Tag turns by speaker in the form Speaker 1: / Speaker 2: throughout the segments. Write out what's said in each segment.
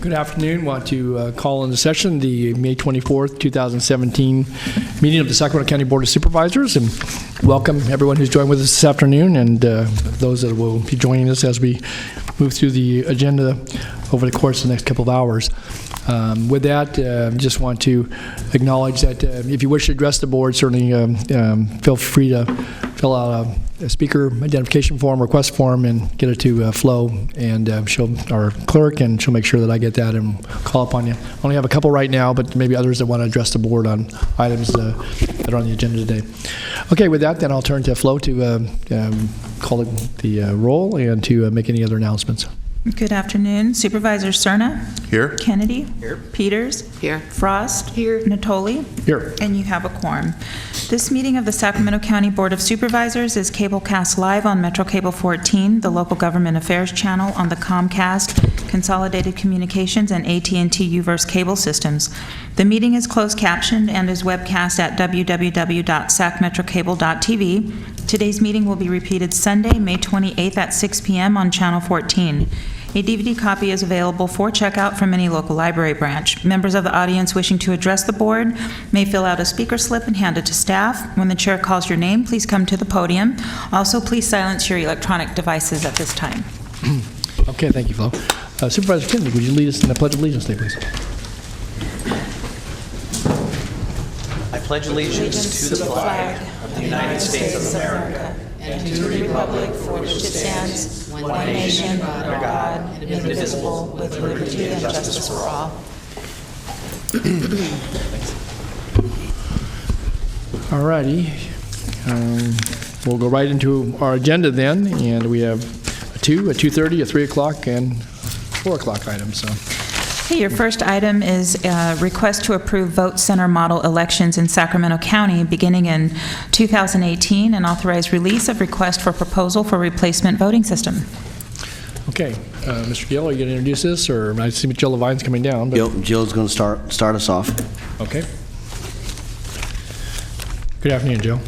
Speaker 1: Good afternoon. Want to call into session the May 24th, 2017 meeting of the Sacramento County Board of Supervisors, and welcome everyone who's joined with us this afternoon and those that will be joining us as we move through the agenda over the course of the next couple of hours. With that, just want to acknowledge that if you wish to address the board, certainly feel free to fill out a speaker identification form, request form, and get it to Flo, and our clerk, and she'll make sure that I get that and call upon you. I only have a couple right now, but maybe others that want to address the board on items that are on the agenda today. Okay, with that, then I'll turn to Flo to call the roll and to make any other announcements.
Speaker 2: Good afternoon. Supervisor Cerna?
Speaker 3: Here.
Speaker 2: Kennedy?
Speaker 3: Here.
Speaker 2: Peters?
Speaker 4: Here.
Speaker 2: Frost? Here. Natoli?
Speaker 1: Here.
Speaker 2: And you have a quorum. This meeting of the Sacramento County Board of Supervisors is cablecast live on Metro Cable 14, the local government affairs channel on the Comcast, Consolidated Communications, and AT&T U-verse cable systems. The meeting is closed captioned and is webcast at www.sacmetrocable.tv. Today's meeting will be repeated Sunday, May 28th at 6 p.m. on Channel 14. A DVD copy is available for checkout from any local library branch. Members of the audience wishing to address the board may fill out a speaker slip and hand it to staff. When the chair calls your name, please come to the podium. Also, please silence your electronic devices at this time.
Speaker 1: Okay, thank you, Flo. Supervisor Kennedy, would you lead us in the Pledge of Allegiance, please?
Speaker 5: I pledge allegiance to the flag of the United States of America and to the republic for which it stands, one nation, under God, indivisible, with liberty and justice for all.
Speaker 1: All righty. We'll go right into our agenda then, and we have a 2, a 2:30, a 3 o'clock, and 4 o'clock items. So.
Speaker 2: Okay, your first item is a request to approve vote center model elections in Sacramento County beginning in 2018 and authorize release of request for proposal for replacement voting system.
Speaker 1: Okay, Mr. Gill, are you going to introduce this, or I see Jill Levine's coming down? But...
Speaker 6: Jill's going to start us off.
Speaker 1: Okay. Good afternoon, Jill.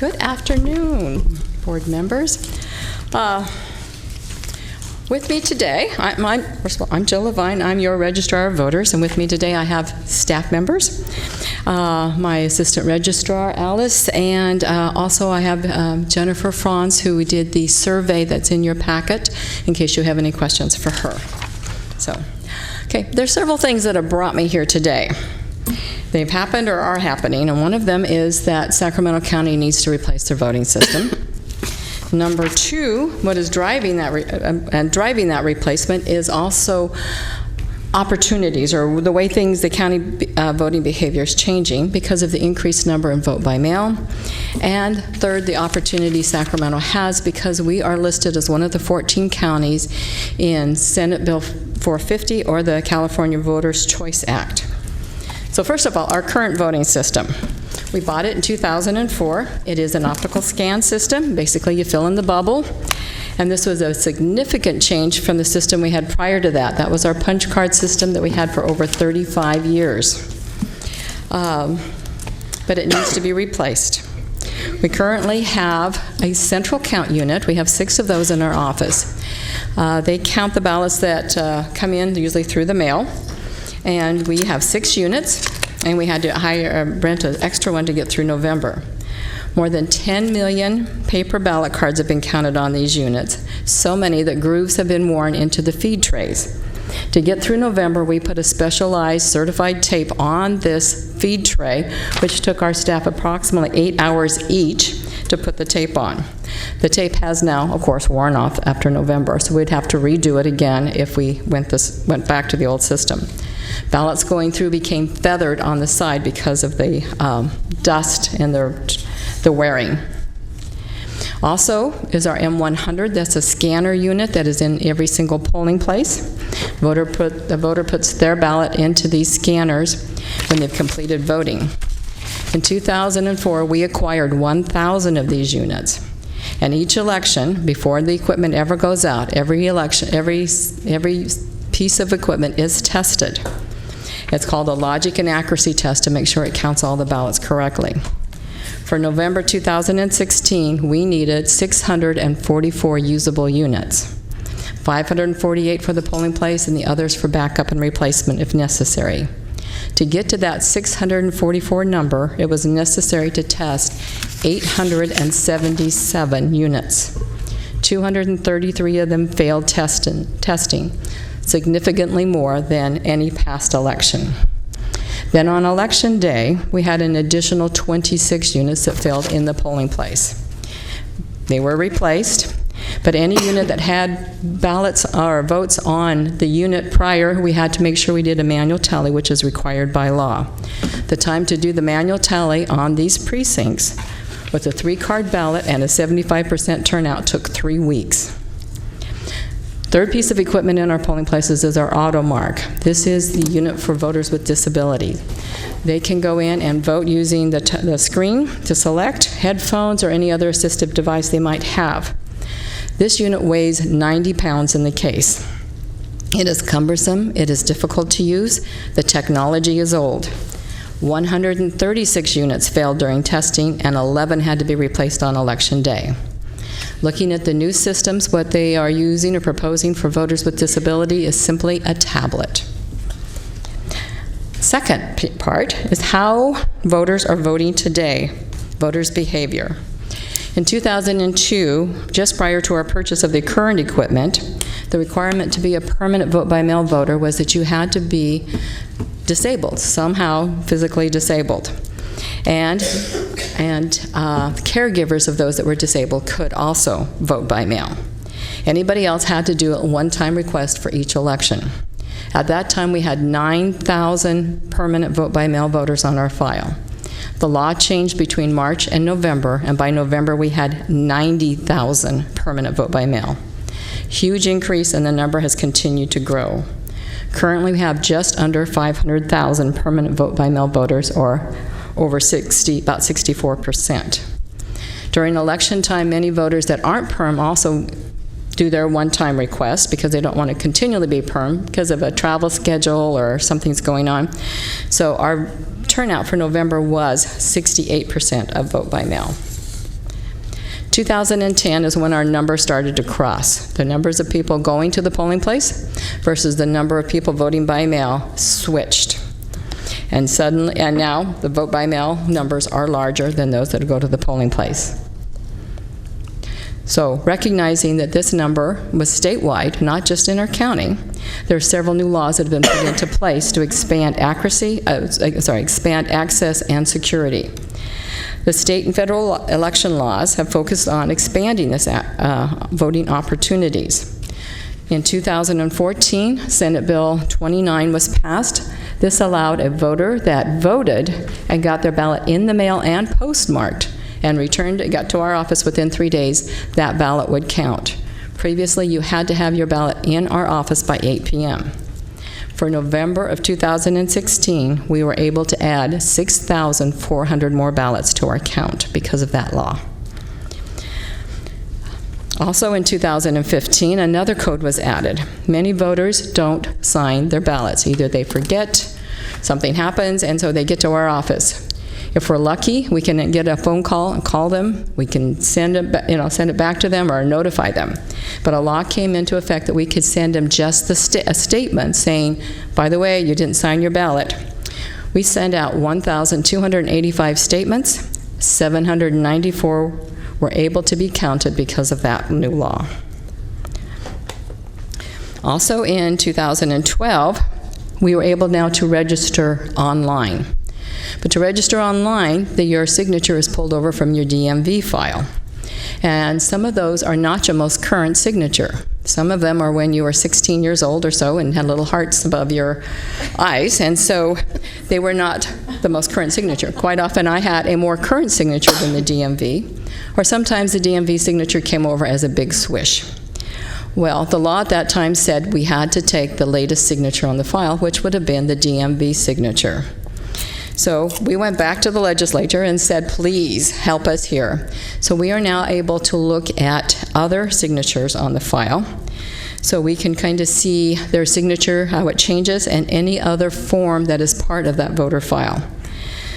Speaker 4: Good afternoon, board members. With me today, first of all, I'm Jill Levine. I'm your Registrar of Voters, and with me today I have staff members, my Assistant Registrar, Alice, and also I have Jennifer Franz, who did the survey that's in your packet, in case you have any questions for her. So, okay, there's several things that have brought me here today. They've happened or are happening, and one of them is that Sacramento County needs to replace their voting system. Number 2, what is driving that replacement is also opportunities, or the way the county voting behavior is changing because of the increased number in vote by mail. And 3rd, the opportunity Sacramento has because we are listed as one of the 14 counties in Senate Bill 450 or the California Voters' Choice Act. So first of all, our current voting system. We bought it in 2004. It is an optical scan system. Basically, you fill in the bubble. And this was a significant change from the system we had prior to that. That was our punch card system that we had for over 35 years. But it needs to be replaced. We currently have a central count unit. We have 6 of those in our office. They count the ballots that come in, usually through the mail. And we have 6 units. And we had to rent an extra one to get through November. More than 10 million paper ballot cards have been counted on these units, so many that grooves have been worn into the feed trays. To get through November, we put a specialized certified tape on this feed tray, which took our staff approximately 8 hours each to put the tape on. The tape has now, of course, worn off after November, so we'd have to redo it again if we went back to the old system. Ballots going through became feathered on the side because of the dust and the wearing. Also is our M100. That's a scanner unit that is in every single polling place. The voter puts their ballot into these scanners when they've completed voting. In 2004, we acquired 1,000 of these units. And each election, before the equipment ever goes out, every piece of equipment is tested. It's called a logic and accuracy test to make sure it counts all the ballots correctly. For November 2016, we needed 644 usable units. 548 for the polling place, and the others for backup and replacement if necessary. To get to that 644 number, it was necessary to test 877 units. 233 of them failed testing, significantly more than any past election. Then on election day, we had an additional 26 units that failed in the polling place. They were replaced, but any unit that had ballots or votes on the unit prior, we had to make sure we did a manual tally, which is required by law. The time to do the manual tally on these precincts with a 3-card ballot and a 75% turnout took 3 weeks. Third piece of equipment in our polling places is our AutoMark. This is the unit for voters with disabilities. They can go in and vote using the screen to select, headphones, or any other assistive device they might have. This unit weighs 90 pounds in the case. It is cumbersome, it is difficult to use, the technology is old. 136 units failed during testing, and 11 had to be replaced on election day. Looking at the new systems, what they are using or proposing for voters with disability is simply a tablet. Second part is how voters are voting today, voters' behavior. In 2002, just prior to our purchase of the current equipment, the requirement to be a permanent vote-by-mail voter was that you had to be disabled, somehow physically disabled. And caregivers of those that were disabled could also vote by mail. Anybody else had to do a one-time request for each election. At that time, we had 9,000 permanent vote-by-mail voters on our file. The law changed between March and November, and by November we had 90,000 permanent vote-by-mail. Huge increase, and the number has continued to grow. Currently, we have just under 500,000 permanent vote-by-mail voters, or over about 64%. During election time, many voters that aren't perm also do their one-time request because they don't want to continually be perm because of a travel schedule or something's going on. So our turnout for November was 68% of vote by mail. 2010 is when our number started to cross. The numbers of people going to the polling place versus the number of people voting by mail switched. And now the vote by mail numbers are larger than those that go to the polling place. So recognizing that this number was statewide, not just in our county, there are several new laws that have been put into place to expand expand access and security. The state and federal election laws have focused on expanding this voting opportunities. In 2014, Senate Bill 29 was passed. This allowed a voter that voted and got their ballot in the mail and postmarked and got to our office within 3 days, that ballot would count. Previously, you had to have your ballot in our office by 8 p.m. For November of 2016, we were able to add 6,400 more ballots to our count because of that law. Also in 2015, another code was added. Many voters don't sign their ballots. Either they forget, something happens, and so they get to our office. If we're lucky, we can get a phone call and call them. We can send it back to them or notify them. But a law came into effect that we could send them just a statement saying, by the way, you didn't sign your ballot. We sent out 1,285 statements. 794 were able to be counted because of that new law. Also in 2012, we were able now to register online. But to register online, your signature is pulled over from your DMV file. And some of those are not your most current signature. Some of them are when you were 16 years old or so and had little hearts above your eyes, and so they were not the most current signature. Quite often I had a more current signature than the DMV, or sometimes the DMV signature came over as a big swish. Well, the law at that time said we had to take the latest signature on the file, which would have been the DMV signature. So we went back to the legislature and said, please help us here. So we are now able to look at other signatures on the file. So we can kind of see their signature, how it changes, and any other form that is part of that voter file.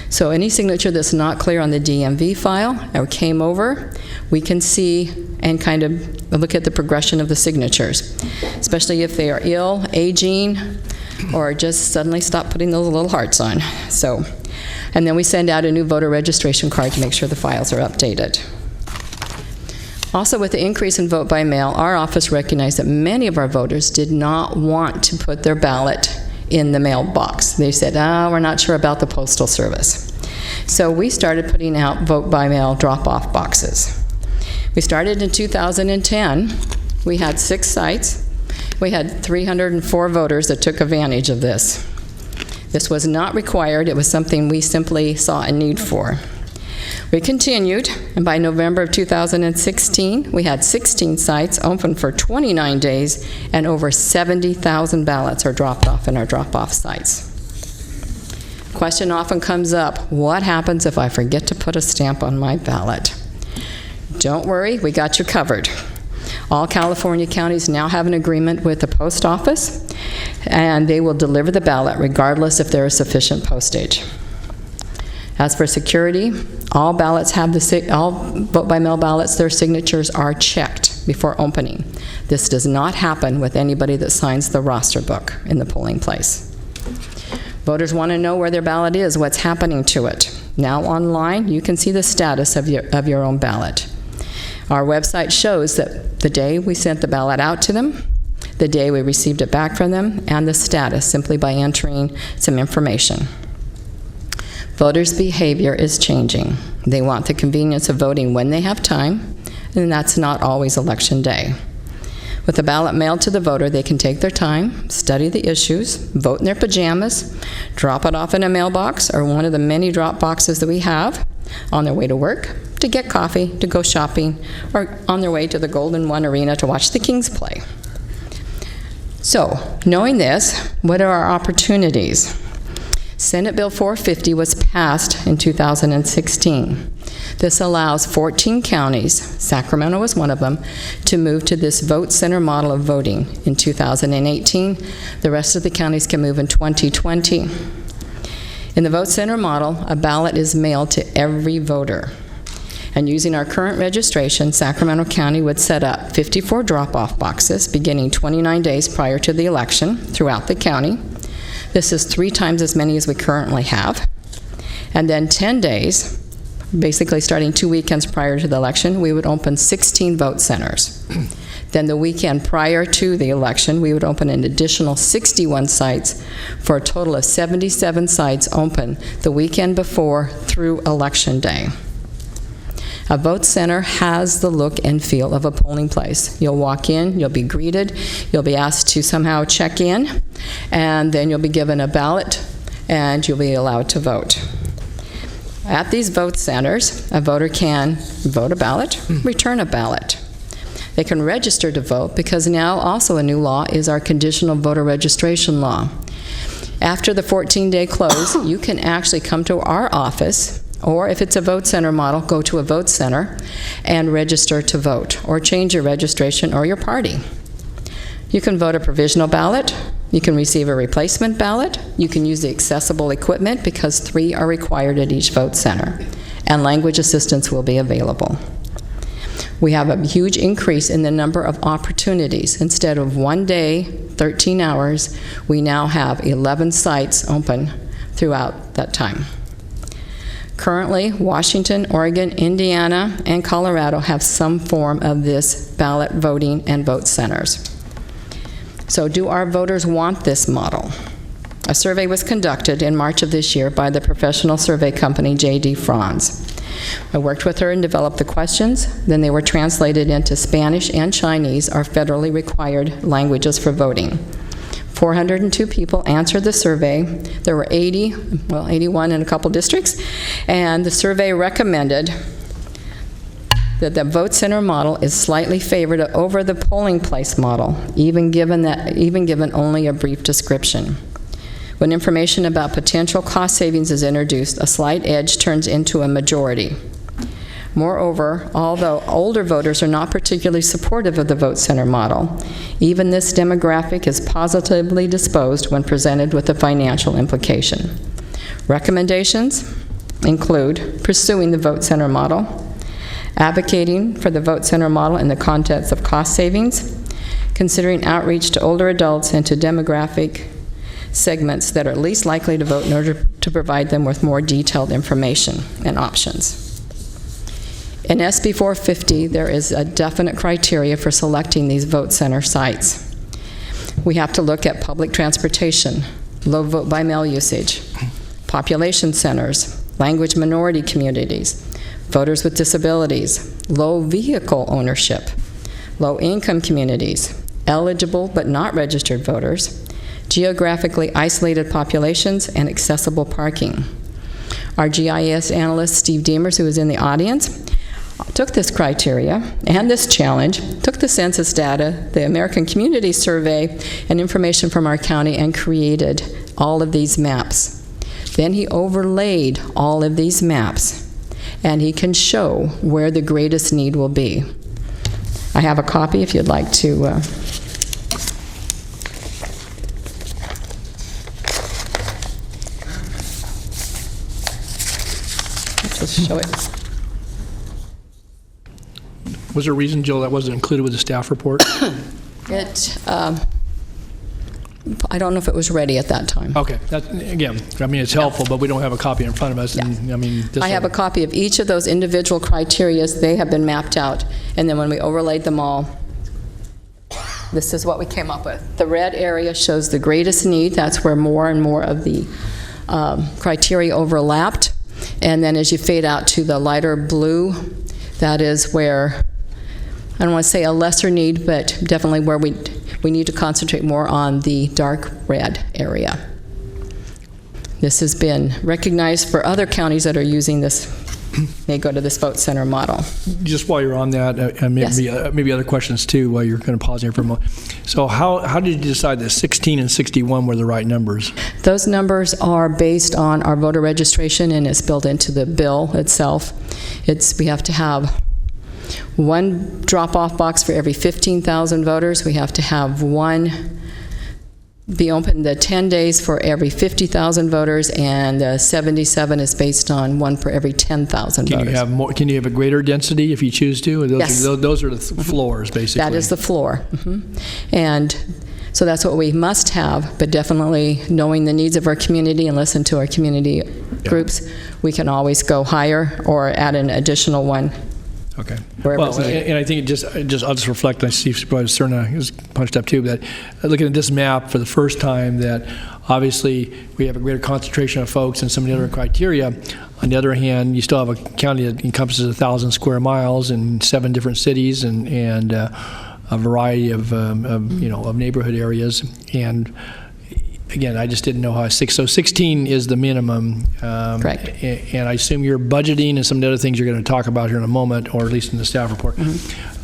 Speaker 4: So any signature that's not clear on the DMV file or came over, we can see and kind of look at the progression of the signatures, especially if they are ill, aging, or just suddenly stop putting those little hearts on. And then we send out a new voter registration card to make sure the files are updated. Also, with the increase in vote by mail, our office recognized that many of our voters did not want to put their ballot in the mailbox. They said, we're not sure about the postal service. So we started putting out vote by mail drop-off boxes. We started in 2010. We had 6 sites. We had 304 voters that took advantage of this. This was not required. It was something we simply saw a need for. We continued, and by November of 2016, we had 16 sites open for 29 days, and over 70,000 ballots are dropped off in our drop-off sites. Question often comes up, what happens if I forget to put a stamp on my ballot? Don't worry, we got you covered. All California counties now have an agreement with the post office, and they will deliver the ballot regardless if there is sufficient postage. As for security, all ballots have all vote-by-mail ballots, their signatures are checked before opening. This does not happen with anybody that signs the roster book in the polling place. Voters want to know where their ballot is, what's happening to it. Now online, you can see the status of your own ballot. Our website shows that the day we sent the ballot out to them, the day we received it back from them, and the status simply by entering some information. Voters' behavior is changing. They want the convenience of voting when they have time, and that's not always election day. With the ballot mailed to the voter, they can take their time, study the issues, vote in their pajamas, drop it off in a mailbox or one of the many drop boxes that we have on their way to work, to get coffee, to go shopping, or on their way to the Golden One Arena to watch the Kings play. So, knowing this, what are our opportunities? Senate Bill 450 was passed in 2016. This allows 14 counties, Sacramento was one of them, to move to this vote center model of voting in 2018. The rest of the counties can move in 2020. In the vote center model, a ballot is mailed to every voter. And using our current registration, Sacramento County would set up 54 drop-off boxes beginning 29 days prior to the election throughout the county. This is 3 times as many as we currently have. And then 10 days, basically starting 2 weekends prior to the election, we would open 16 vote centers. Then the weekend prior to the election, we would open an additional 61 sites for a total of 77 sites open the weekend before through Election Day. A vote center has the look and feel of a polling place. You'll walk in, you'll be greeted, you'll be asked to somehow check in, and then you'll be given a ballot, and you'll be allowed to vote. At these vote centers, a voter can vote a ballot, return a ballot. They can register to vote because now also a new law is our conditional voter registration law. After the 14-day close, you can actually come to our office, or if it's a vote center model, go to a vote center and register to vote, or change your registration or your party. You can vote a provisional ballot, you can receive a replacement ballot, you can use the accessible equipment because 3 are required at each vote center, and language assistance will be available. We have a huge increase in the number of opportunities. Instead of 1 day, 13 hours, we now have 11 sites open throughout that time. Currently, Washington, Oregon, Indiana, and Colorado have some form of this ballot voting and vote centers. So do our voters want this model? A survey was conducted in March of this year by the professional survey company J.D. Franz. I worked with her and developed the questions. Then they were translated into Spanish and Chinese, our federally required languages for voting. 402 people answered the survey. There were 81 in a couple districts, and the survey recommended that the vote center model is slightly favored over the polling place model, even given only a brief description. When information about potential cost savings is introduced, a slight edge turns into a majority. Moreover, although older voters are not particularly supportive of the vote center model, even this demographic is positively disposed when presented with a financial implication. Recommendations include pursuing the vote center model, advocating for the vote center model in the context of cost savings, considering outreach to older adults and to demographic segments that are least likely to vote in order to provide them with more detailed information and options. In SB 450, there is a definite criteria for selecting these vote center sites. We have to look at public transportation, low vote by mail usage, population centers, language minority communities, voters with disabilities, low vehicle ownership, low income communities, eligible but not registered voters, geographically isolated populations, and accessible parking. Our GIS analyst, Steve Demers, who is in the audience, took this criteria and this challenge, took the census data, the American Community Survey, and information from our county, and created all of these maps. Then he overlaid all of these maps, and he can show where the greatest need will be. I have a copy if you'd like to. Let's just show it.
Speaker 1: Was there a reason, Jill, that wasn't included with the staff report?
Speaker 4: I don't know if it was ready at that time.
Speaker 1: Okay. Again, I mean, it's helpful, but we don't have a copy in front of us. And, I mean,
Speaker 4: I have a copy of each of those individual criteria. They have been mapped out. And then when we overlaid them all, this is what we came up with. The red area shows the greatest need. That's where more and more of the criteria overlapped. And then as you fade out to the lighter blue, that is where, I don't want to say a lesser need, but definitely where we need to concentrate more on the dark red area. This has been recognized for other counties that are using this, may go to this vote center model.
Speaker 1: Just while you're on that, maybe other questions too, while you're kind of pausing here for a moment. So how did you decide that 16 and 61 were the right numbers?
Speaker 4: Those numbers are based on our voter registration, and it's built into the bill itself. We have to have one drop-off box for every 15,000 voters. We have to have one be open the 10 days for every 50,000 voters, and 77 is based on one per every 10,000 voters.
Speaker 1: Can you have a greater density if you choose to?
Speaker 4: Yes.
Speaker 1: Those are the floors, basically.
Speaker 4: That is the floor. And so that's what we must have, but definitely knowing the needs of our community and listen to our community groups, we can always go higher or add an additional one.
Speaker 1: Okay.
Speaker 4: Well,
Speaker 1: and I think I'll just reflect, I see Supervisor Cerna is punched up too, that looking at this map for the first time, that obviously we have a greater concentration of folks and some of the other criteria. On the other hand, you still have a county that encompasses 1,000 square miles and 7 different cities and a variety of neighborhood areas. And again, I just didn't know how 16 is the minimum.
Speaker 4: Correct.
Speaker 1: And I assume you're budgeting and some of the other things you're going to talk about here in a moment, or at least in the staff report.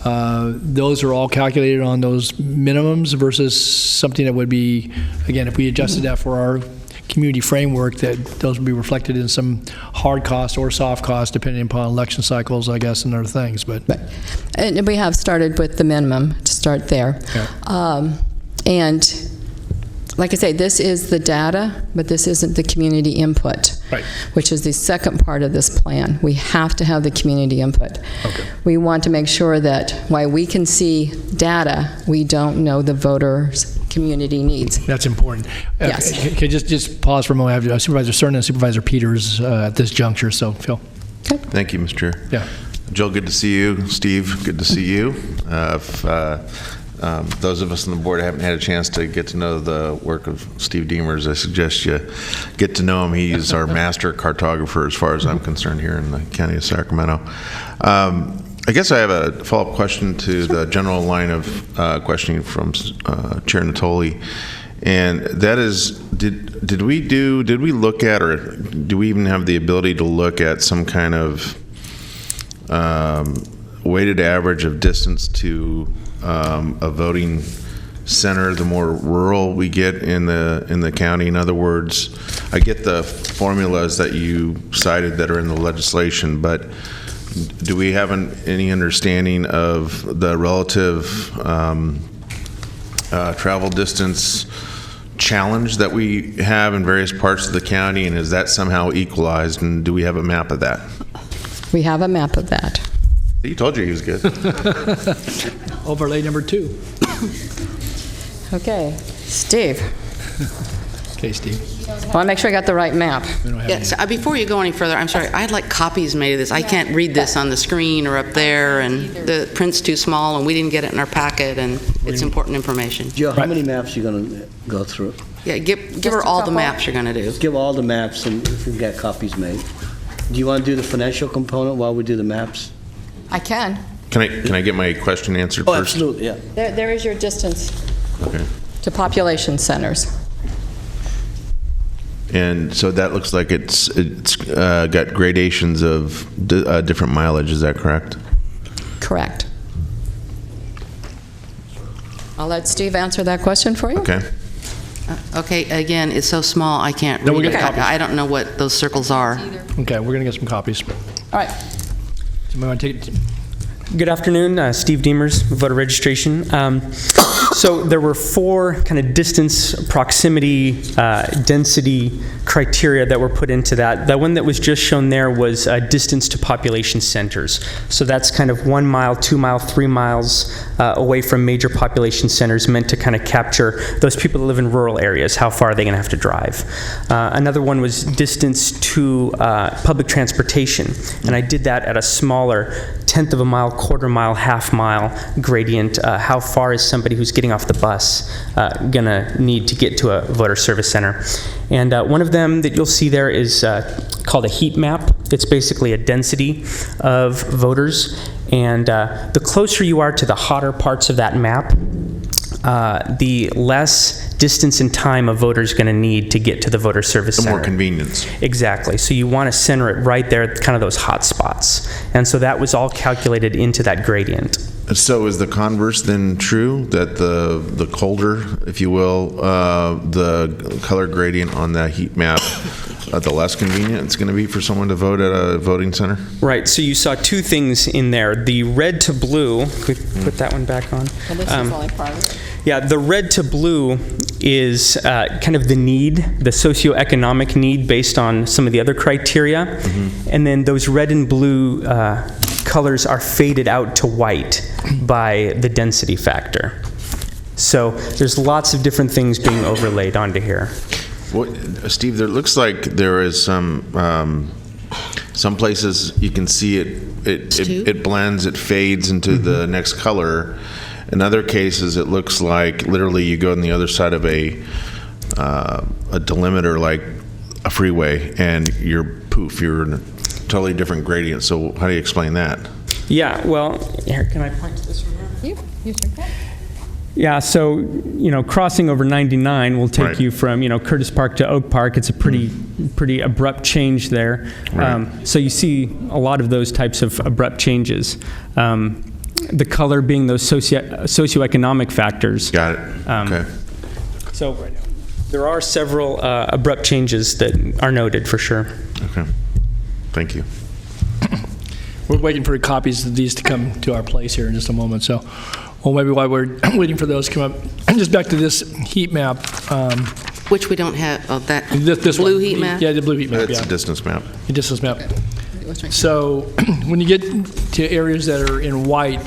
Speaker 1: Those are all calculated on those minimums versus something that would be, again, if we adjusted that for our community framework, that those would be reflected in some hard cost or soft cost, depending upon election cycles, I guess, and other things. But
Speaker 4: and we have started with the minimum to start there.
Speaker 1: Yeah.
Speaker 4: And like I say, this is the data, but this isn't the community input,
Speaker 1: right,
Speaker 4: which is the second part of this plan. We have to have the community input.
Speaker 1: Okay.
Speaker 4: We want to make sure that while we can see data, we don't know the voters' community needs.
Speaker 1: That's important.
Speaker 4: Yes.
Speaker 1: Can you just pause for a moment? I have Supervisor Cerna and Supervisor Peters at this juncture, so Phil.
Speaker 4: Okay.
Speaker 3: Thank you, Mr. Chair.
Speaker 1: Yeah.
Speaker 3: Jill, good to see you. Steve, good to see you. Those of us on the board haven't had a chance to get to know the work of Steve Demers. I suggest you get to know him. He's our master cartographer as far as I'm concerned here in the county of Sacramento. I guess I have a follow-up question to the general line of questioning from Chair Natoli, and that is, did we look at, or do we even have the ability to look at some kind of weighted average of distance to a voting center the more rural we get in the county? In other words, I get the formulas that you cited that are in the legislation, but do we have any understanding of the relative travel distance challenge that we have in various parts of the county, and is that somehow equalized, and do we have a map of that?
Speaker 4: We have a map of that.
Speaker 3: He told you he was good.
Speaker 1: Overlay number 2.
Speaker 4: Okay, Steve,
Speaker 1: Okay, Steve.
Speaker 4: want to make sure I got the right map.
Speaker 1: We don't have
Speaker 7: Yes,
Speaker 1: any.
Speaker 7: before you go any further, I'm sorry, I'd like copies made of this. I can't read this on the screen or up there, and the print's too small, and we didn't get it in our packet, and it's important information.
Speaker 6: Joe, how many maps you going to go through?
Speaker 7: Yeah, give her
Speaker 4: a
Speaker 7: all the
Speaker 4: couple.
Speaker 7: maps you're going to do.
Speaker 6: Give all the maps and if we get copies made. Do you want to do the financial component while we do the maps?
Speaker 4: I can.
Speaker 3: Can I get my question answered
Speaker 6: Oh,
Speaker 3: first?
Speaker 6: absolutely, yeah.
Speaker 4: There is your distance
Speaker 3: Okay.
Speaker 4: to population centers.
Speaker 3: And so that looks like it's got gradations of different mileage, is that correct?
Speaker 4: Correct. I'll let Steve answer that question for you.
Speaker 3: Okay.
Speaker 7: Okay, again, it's so small, I can't
Speaker 1: No, we'll
Speaker 7: read
Speaker 1: get
Speaker 7: it.
Speaker 1: copies.
Speaker 7: I don't know what those circles are.
Speaker 1: Okay, we're going to get some copies.
Speaker 4: All right.
Speaker 1: Somebody want to take it?
Speaker 8: Good afternoon, Steve Demers, voter registration. So there were 4 kind of distance, proximity, density criteria that were put into that. The one that was just shown there was distance to population centers. So that's kind of 1 mile, 2 mile, 3 miles away from major population centers, meant to kind of capture those people that live in rural areas. How far are they going to have to drive? Another one was distance to public transportation, and I did that at a smaller 1/10 of a mile, 1/4 mile, 1/2 mile gradient. How far is somebody who's getting off the bus going to need to get to a voter service center? And one of them that you'll see there is called a heat map. It's basically a density of voters. And the closer you are to the hotter parts of that map, the less distance and time a voter's going to need to get to the voter service
Speaker 3: The
Speaker 8: center.
Speaker 3: more convenience.
Speaker 8: Exactly. So you want to center it right there at kind of those hot spots. And so that was all calculated into that gradient.
Speaker 3: So is the converse then true, that the colder, if you will, the color gradient on that heat map, the less convenient it's going to be for someone to vote at a voting center?
Speaker 8: Right. So you saw 2 things in there. The red to blue, could we put that one back on?
Speaker 4: Well, this is only part of it.
Speaker 8: Yeah, the red to blue is kind of the need, the socioeconomic need based on some of the other criteria. And then those red and blue colors are faded out to white by the density factor. So there's lots of different things being overlaid onto here.
Speaker 3: What, Steve, there looks like there is some places you can see it blends, it fades into the next color. In other cases, it looks like literally you go on the other side of a delimiter, like a freeway, and you're in a totally different gradient. So how do you explain that?
Speaker 8: Yeah, well, here, can I point to this from here?
Speaker 4: You sure can.
Speaker 8: Yeah, so, crossing over 99 will take
Speaker 3: Right.
Speaker 8: you from, Curtis Park to Oak Park. It's a pretty abrupt change there.
Speaker 3: Right.
Speaker 8: So you see a lot of those types of abrupt changes. The color being those socioeconomic factors.
Speaker 3: Got it. Okay.
Speaker 8: So there are several abrupt changes that are noted for sure.
Speaker 3: Okay. Thank you.
Speaker 1: We're waiting for copies of these to come to our place here in just a moment. So, well, maybe while we're waiting for those to come up, just back to this heat map.
Speaker 7: Which we don't have, that
Speaker 1: This
Speaker 7: blue
Speaker 1: one.
Speaker 7: heat map?
Speaker 1: Yeah, the blue heat map,
Speaker 3: It's
Speaker 1: yeah.
Speaker 3: a distance map.
Speaker 1: The distance map. So when you get to areas that are in white,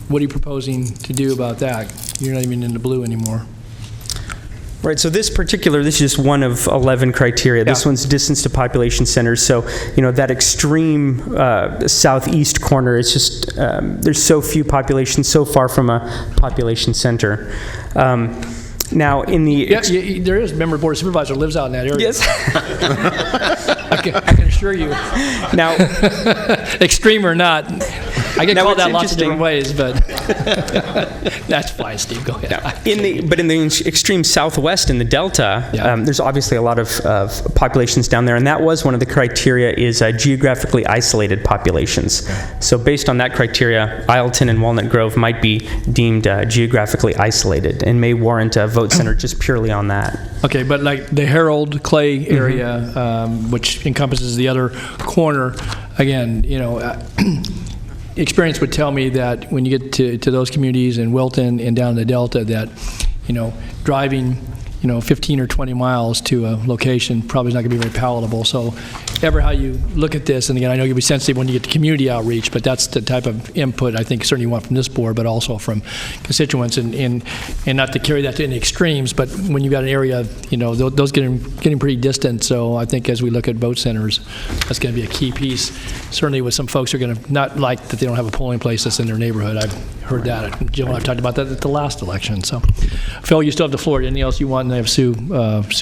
Speaker 1: what are you proposing to do about that? You're not even in the blue anymore.
Speaker 8: Right, so this is just one of 11 criteria. This
Speaker 1: Yeah.
Speaker 8: one's distance to population centers. So, that extreme southeast corner, it's just, there's so few populations, so far from a population center. Now, in the...
Speaker 1: Yeah, there is. Member Board of Supervisor lives out in that area.
Speaker 8: Yes.
Speaker 1: I can assure you.
Speaker 8: Now,
Speaker 1: Extreme or not, I get
Speaker 8: Now,
Speaker 1: called
Speaker 8: what's
Speaker 1: out lots of different ways,
Speaker 8: interesting-
Speaker 1: but that's fine, Steve. Go ahead.
Speaker 8: in the extreme southwest in the Delta,
Speaker 1: Yeah.
Speaker 8: there's obviously a lot of populations down there, and that was one of the criteria is geographically isolated populations. So based on that criteria, Isleton and Walnut Grove might be deemed geographically isolated and may warrant a vote center just purely on that.
Speaker 1: Okay, but like the Harold Clay area, which encompasses the other corner, again, experience would tell me that when you get to those communities in Wilton and down in the Delta, that, driving, 15 or 20 miles to a location probably is not going to be very palatable. So ever how you look at this, and again, I know you'll be sensitive when you get to community outreach, but that's the type of input I think certainly you want from this board, but also from constituents, and not to carry that to any extremes, but when you've got an area, those getting pretty distant. So I think as we look at vote centers, that's going to be a key piece. Certainly with some folks who are going to not like that they don't have a polling place that's in their neighborhood. I've heard that. Jill and I've talked about that at the last election. So, Phil, you still have the floor. Anything else you want? And I have Sue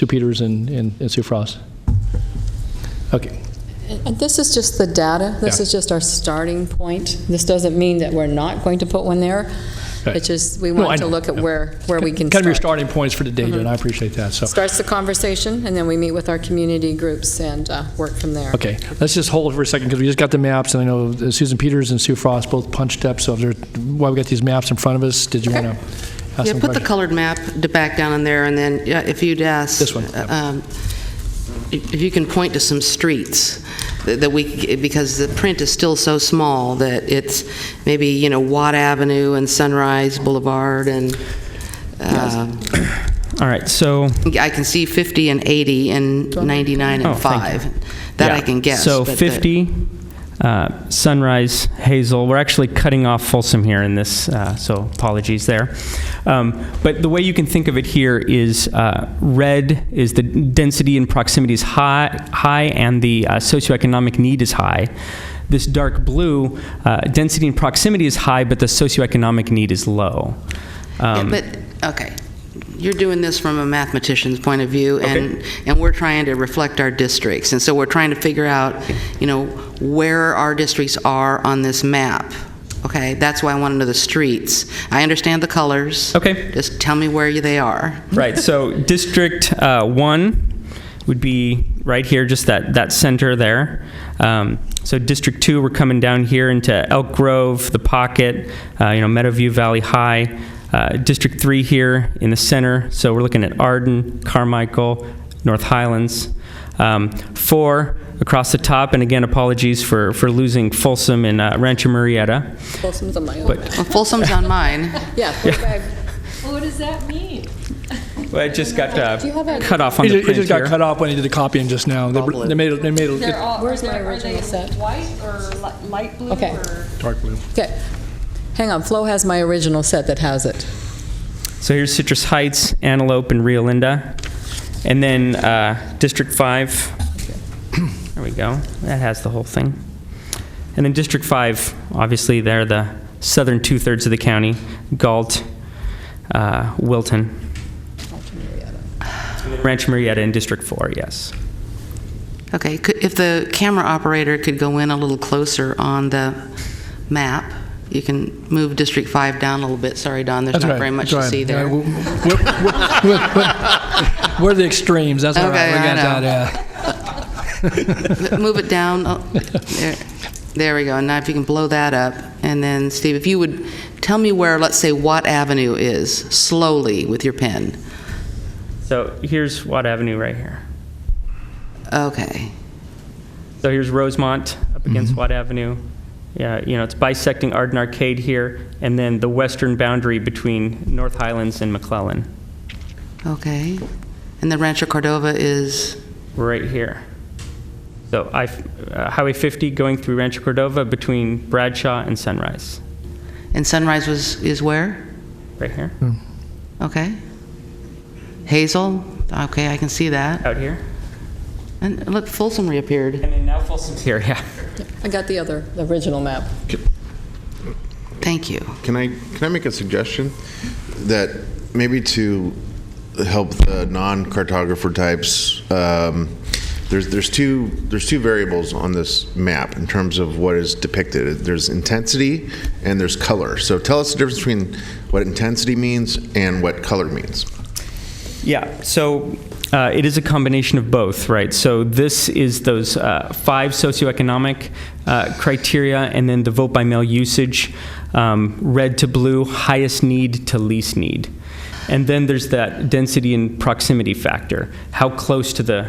Speaker 1: Peters and Sue Frost. Okay.
Speaker 4: And this is just the data. This is just our starting point. This doesn't mean that we're not going to put one there.
Speaker 1: Right.
Speaker 4: It's just we want to look at where we can
Speaker 1: kind
Speaker 4: start.
Speaker 1: of your starting points for the data, and I appreciate that. So
Speaker 4: starts the conversation, and then we meet with our community groups and work from there.
Speaker 1: Okay, let's just hold it for a second because we just got the maps, and I know Susan Peters and Sue Frost both punched up. So while we got these maps in front of us, did you want to ask some
Speaker 7: put the
Speaker 1: questions?
Speaker 7: colored map back down in there, and then if you'd ask...
Speaker 1: This one.
Speaker 7: If you can point to some streets that because the print is still so small that it's maybe, Watt Avenue and Sunrise Boulevard and...
Speaker 8: All right, so...
Speaker 7: I can see 50 and 80 and 99 and 5. That I can guess.
Speaker 8: So
Speaker 7: but
Speaker 8: 50, Sunrise, Hazel. We're actually cutting off Folsom here in this, so apologies there. But the way you can think of it here is red is the density and proximity is high, and the socioeconomic need is high. This dark blue, density and proximity is high, but the socioeconomic need is low.
Speaker 7: Okay. You're doing this from a mathematician's point of view, and we're trying to reflect our districts. And so we're trying to figure out, where our districts are on this map. Okay, that's why I want to know the streets. I understand the colors.
Speaker 8: Okay.
Speaker 7: Just tell me where they are.
Speaker 8: Right, so District 1 would be right here, just that center there. So District 2, we're coming down here into Elk Grove, the Pocket, Meadowview Valley High. District 3 here in the center, so we're looking at Arden, Carmichael, North Highlands. 4 across the top, and again, apologies for losing Folsom and Rancho Murrieta.
Speaker 4: Folsom's on my own.
Speaker 7: Folsom's on mine.
Speaker 4: Yeah.
Speaker 9: What does that mean?
Speaker 8: Well, it just got cut off on the print
Speaker 1: It just got
Speaker 8: here.
Speaker 1: cut off when he did the copying just now. They made
Speaker 9: They're
Speaker 1: it
Speaker 9: all,
Speaker 4: Where's my
Speaker 9: are
Speaker 4: original
Speaker 9: they
Speaker 4: set?
Speaker 9: white or light blue?
Speaker 4: Okay.
Speaker 9: Or?
Speaker 1: dark blue.
Speaker 4: Okay. Hang on. Flo has my original set that has it.
Speaker 8: So here's Citrus Heights, Antelope, and Rio Linda. And then District 5, there we go. That has the whole thing. And then District 5, obviously they're the southern 2/3 of the county, Galt, Wilton. Rancho Murrieta in District 4, yes.
Speaker 7: Okay, if the camera operator could go in a little closer on the map, you can move District 5 down a little bit. Sorry, Don, there's not very much to see there.
Speaker 1: We're the extremes. That's all right.
Speaker 7: Okay,
Speaker 1: We got
Speaker 7: I know. Move it down. Oh, there we go. And now if you can blow that up. And then, Steve, if you would tell me where, let's say, Watt Avenue is, slowly with your pen.
Speaker 8: So here's Watt Avenue right here.
Speaker 7: Okay.
Speaker 8: So here's Rosemont up against Watt Avenue. Yeah, it's bisecting Arden Arcade here, and then the western boundary between North Highlands and McClellan.
Speaker 7: Okay. And the Rancho Cordova is?
Speaker 8: Right here. So Highway 50 going through Rancho Cordova between Bradshaw and Sunrise.
Speaker 7: And Sunrise is where?
Speaker 8: Right here.
Speaker 7: Okay. Hazel? Okay, I can see that.
Speaker 8: Out here.
Speaker 7: And look, Folsom reappeared.
Speaker 8: And then now Folsom's here, yeah.
Speaker 4: I got the original map.
Speaker 7: Thank you.
Speaker 3: Can I make a suggestion that maybe to help the non-cartographer types, there's two variables on this map in terms of what is depicted. There's intensity and there's color. So tell us the difference between what intensity means and what color means.
Speaker 8: Yeah, so it is a combination of both, right? So this is those 5 socioeconomic criteria, and then the vote by mail usage, red to blue, highest need to least need. And then there's that density and proximity factor. How close to the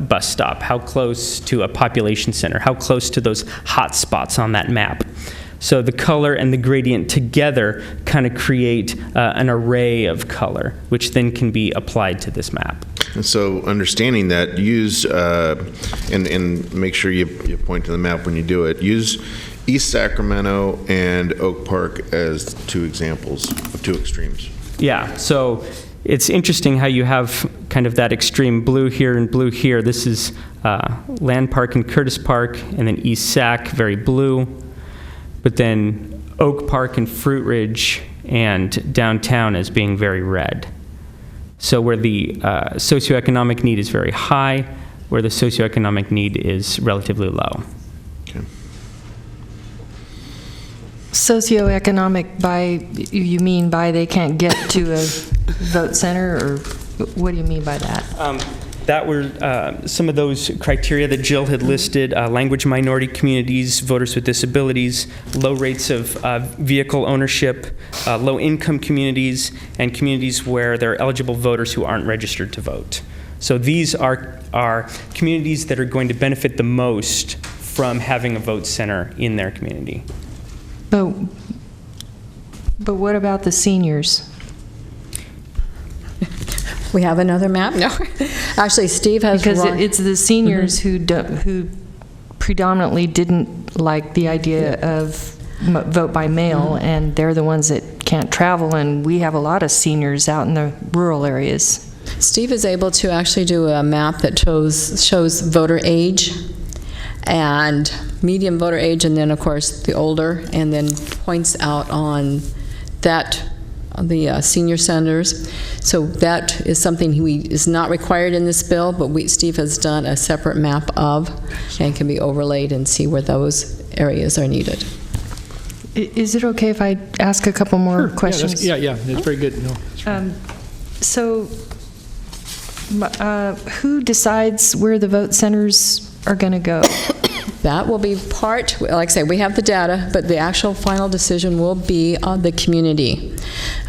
Speaker 8: bus stop? How close to a population center? How close to those hot spots on that map? So the color and the gradient together kind of create an array of color, which then can be applied to this map.
Speaker 3: And so understanding that, use, and make sure you point to the map when you do it, use East Sacramento and Oak Park as two examples of two extremes.
Speaker 8: Yeah, so it's interesting how you have kind of that extreme blue here and blue here. This is Land Park and Curtis Park, and then East Sac, very blue. But then Oak Park and Fruit Ridge and downtown as being very red. So where the socioeconomic need is very high, where the socioeconomic need is relatively low.
Speaker 3: Okay.
Speaker 10: Socioeconomic by, you mean by they can't get to a vote center, or what do you mean by that?
Speaker 8: That were some of those criteria that Jill had listed: language minority communities, voters with disabilities, low rates of vehicle ownership, low-income communities, and communities where there are eligible voters who aren't registered to vote. So these are communities that are going to benefit the most from having a vote center in their community.
Speaker 10: But what about the seniors?
Speaker 4: We have another map? No. Actually, Steve has
Speaker 10: Because
Speaker 4: run-
Speaker 10: it's the seniors who predominantly didn't like the idea of vote by mail, and they're the ones that can't travel, and we have a lot of seniors out in the rural areas.
Speaker 4: Steve is able to actually do a map that shows voter age and median voter age, and then, of course, the older, and then points out on that the senior centers. So that is something is not required in this bill, but Steve has done a separate map of, and can be overlaid and see where those areas are needed.
Speaker 10: Is it okay if I ask a couple more questions?
Speaker 1: Yeah, it's very good. No, that's right.
Speaker 10: So, who decides where the vote centers are going to go?
Speaker 4: That will be part, like I say, we have the data, but the actual final decision will be on the community.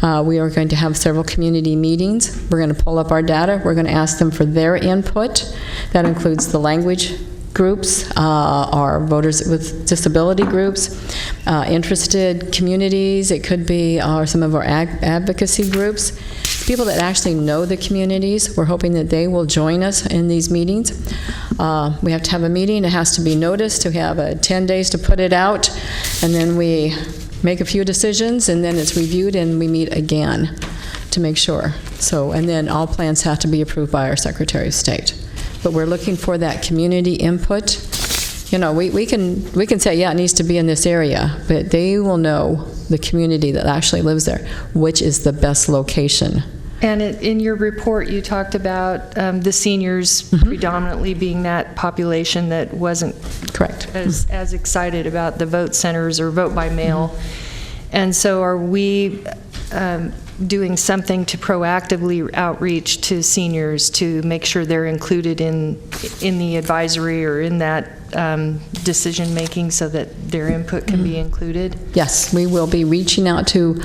Speaker 4: We are going to have several community meetings. We're going to pull up our data. We're going to ask them for their input. That includes the language groups, our voters with disability groups, interested communities. It could be some of our advocacy groups, people that actually know the communities. We're hoping that they will join us in these meetings. We have to have a meeting. It has to be noticed. We have 10 days to put it out, and then we make a few decisions, and then it's reviewed, and we meet again to make sure. So, and then all plans have to be approved by our Secretary of State. But we're looking for that community input. You know, we can say, yeah, it needs to be in this area, but they will know, the community that actually lives there, which is the best location.
Speaker 10: And in your report, you talked about the seniors predominantly being that population that wasn't
Speaker 4: correct
Speaker 10: as excited about the vote centers or vote by mail. And so are we doing something to proactively outreach to seniors to make sure they're included in the advisory or in that decision making, so that their input can be included?
Speaker 4: Yes, we will be reaching out to,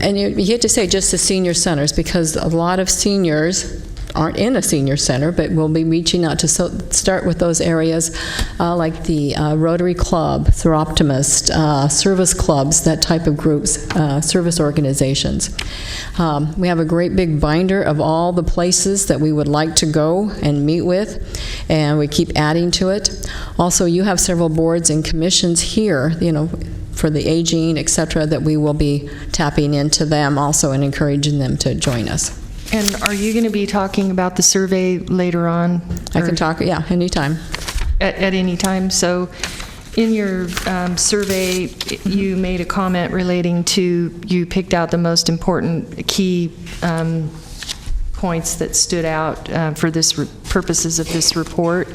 Speaker 4: and you hate to say just the senior centers, because a lot of seniors aren't in a senior center, but we'll be reaching out to start with those areas like the Rotary Club, Theroptimist, service clubs, that type of groups, service organizations. We have a great big binder of all the places that we would like to go and meet with, and we keep adding to it. Also, you have several boards and commissions here, you know, for the aging, et cetera, that we will be tapping into them also and encouraging them to join us.
Speaker 10: And are you going to be talking about the survey later on?
Speaker 4: I can talk, yeah, anytime.
Speaker 10: At any time. So in your survey, you made a comment relating to, you picked out the most important key points that stood out for this purposes of this report.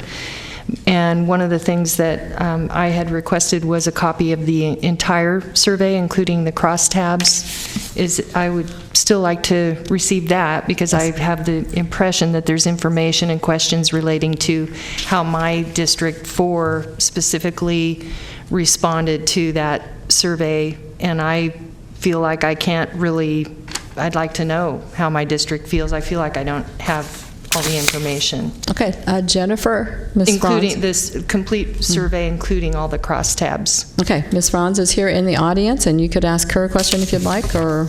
Speaker 10: And one of the things that I had requested was a copy of the entire survey, including the crosstabs. I would still like to receive that, because I have the impression that there's information and questions relating to how my District 4 specifically responded to that survey, and I feel like I can't really, I'd like to know how my district feels. I feel like I don't have all the information.
Speaker 4: Okay, Jennifer, Ms.
Speaker 10: Including
Speaker 4: Franz.
Speaker 10: this complete survey, including all the crosstabs.
Speaker 4: Okay, Ms. Franz is here in the audience, and you could ask her a question if you'd like, or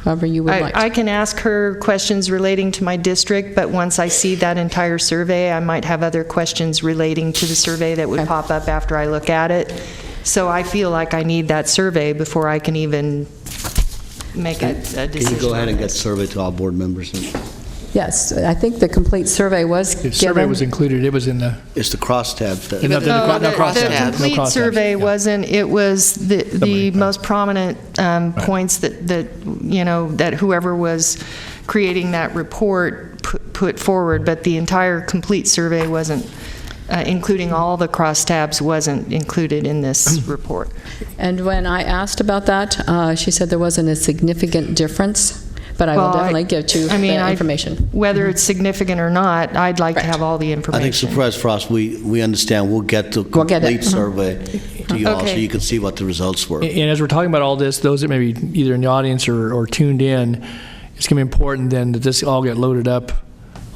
Speaker 4: however you would like.
Speaker 10: I can ask her questions relating to my district, but once I see that entire survey, I might have other questions relating to the survey that would
Speaker 4: Okay.
Speaker 10: pop up after I look at it. So I feel like I need that survey before I can even make a decision.
Speaker 6: Can you go ahead
Speaker 10: on
Speaker 6: and get
Speaker 10: this.
Speaker 6: survey to all board members?
Speaker 4: Yes, I think the complete survey was
Speaker 1: The
Speaker 4: given.
Speaker 1: survey was included, it was in the,
Speaker 6: It's the crosstabs that...
Speaker 1: no,
Speaker 2: No,
Speaker 1: no
Speaker 2: the
Speaker 1: crosstabs.
Speaker 2: crosstabs.
Speaker 1: No
Speaker 10: Complete
Speaker 1: crosstabs,
Speaker 10: survey
Speaker 1: yeah.
Speaker 10: wasn't, it was the
Speaker 1: Summary, right.
Speaker 10: most prominent points that, you know, that whoever was creating that report put forward, but the entire complete survey wasn't, including all the crosstabs, wasn't included in this report.
Speaker 4: And when I asked about that, she said there wasn't a significant difference, but I will
Speaker 10: Well,
Speaker 4: definitely get you the information.
Speaker 10: Whether it's significant or not, I'd like to
Speaker 4: Right.
Speaker 10: have all the
Speaker 6: I think
Speaker 10: information.
Speaker 6: Supervisor Frost, we understand, we'll get the
Speaker 4: We'll get it.
Speaker 6: complete survey to you all, so
Speaker 10: Okay.
Speaker 6: you can see what the results were.
Speaker 1: And as we're talking about all this, those that may be either in the audience or tuned in, it's going to be important then that this all get loaded up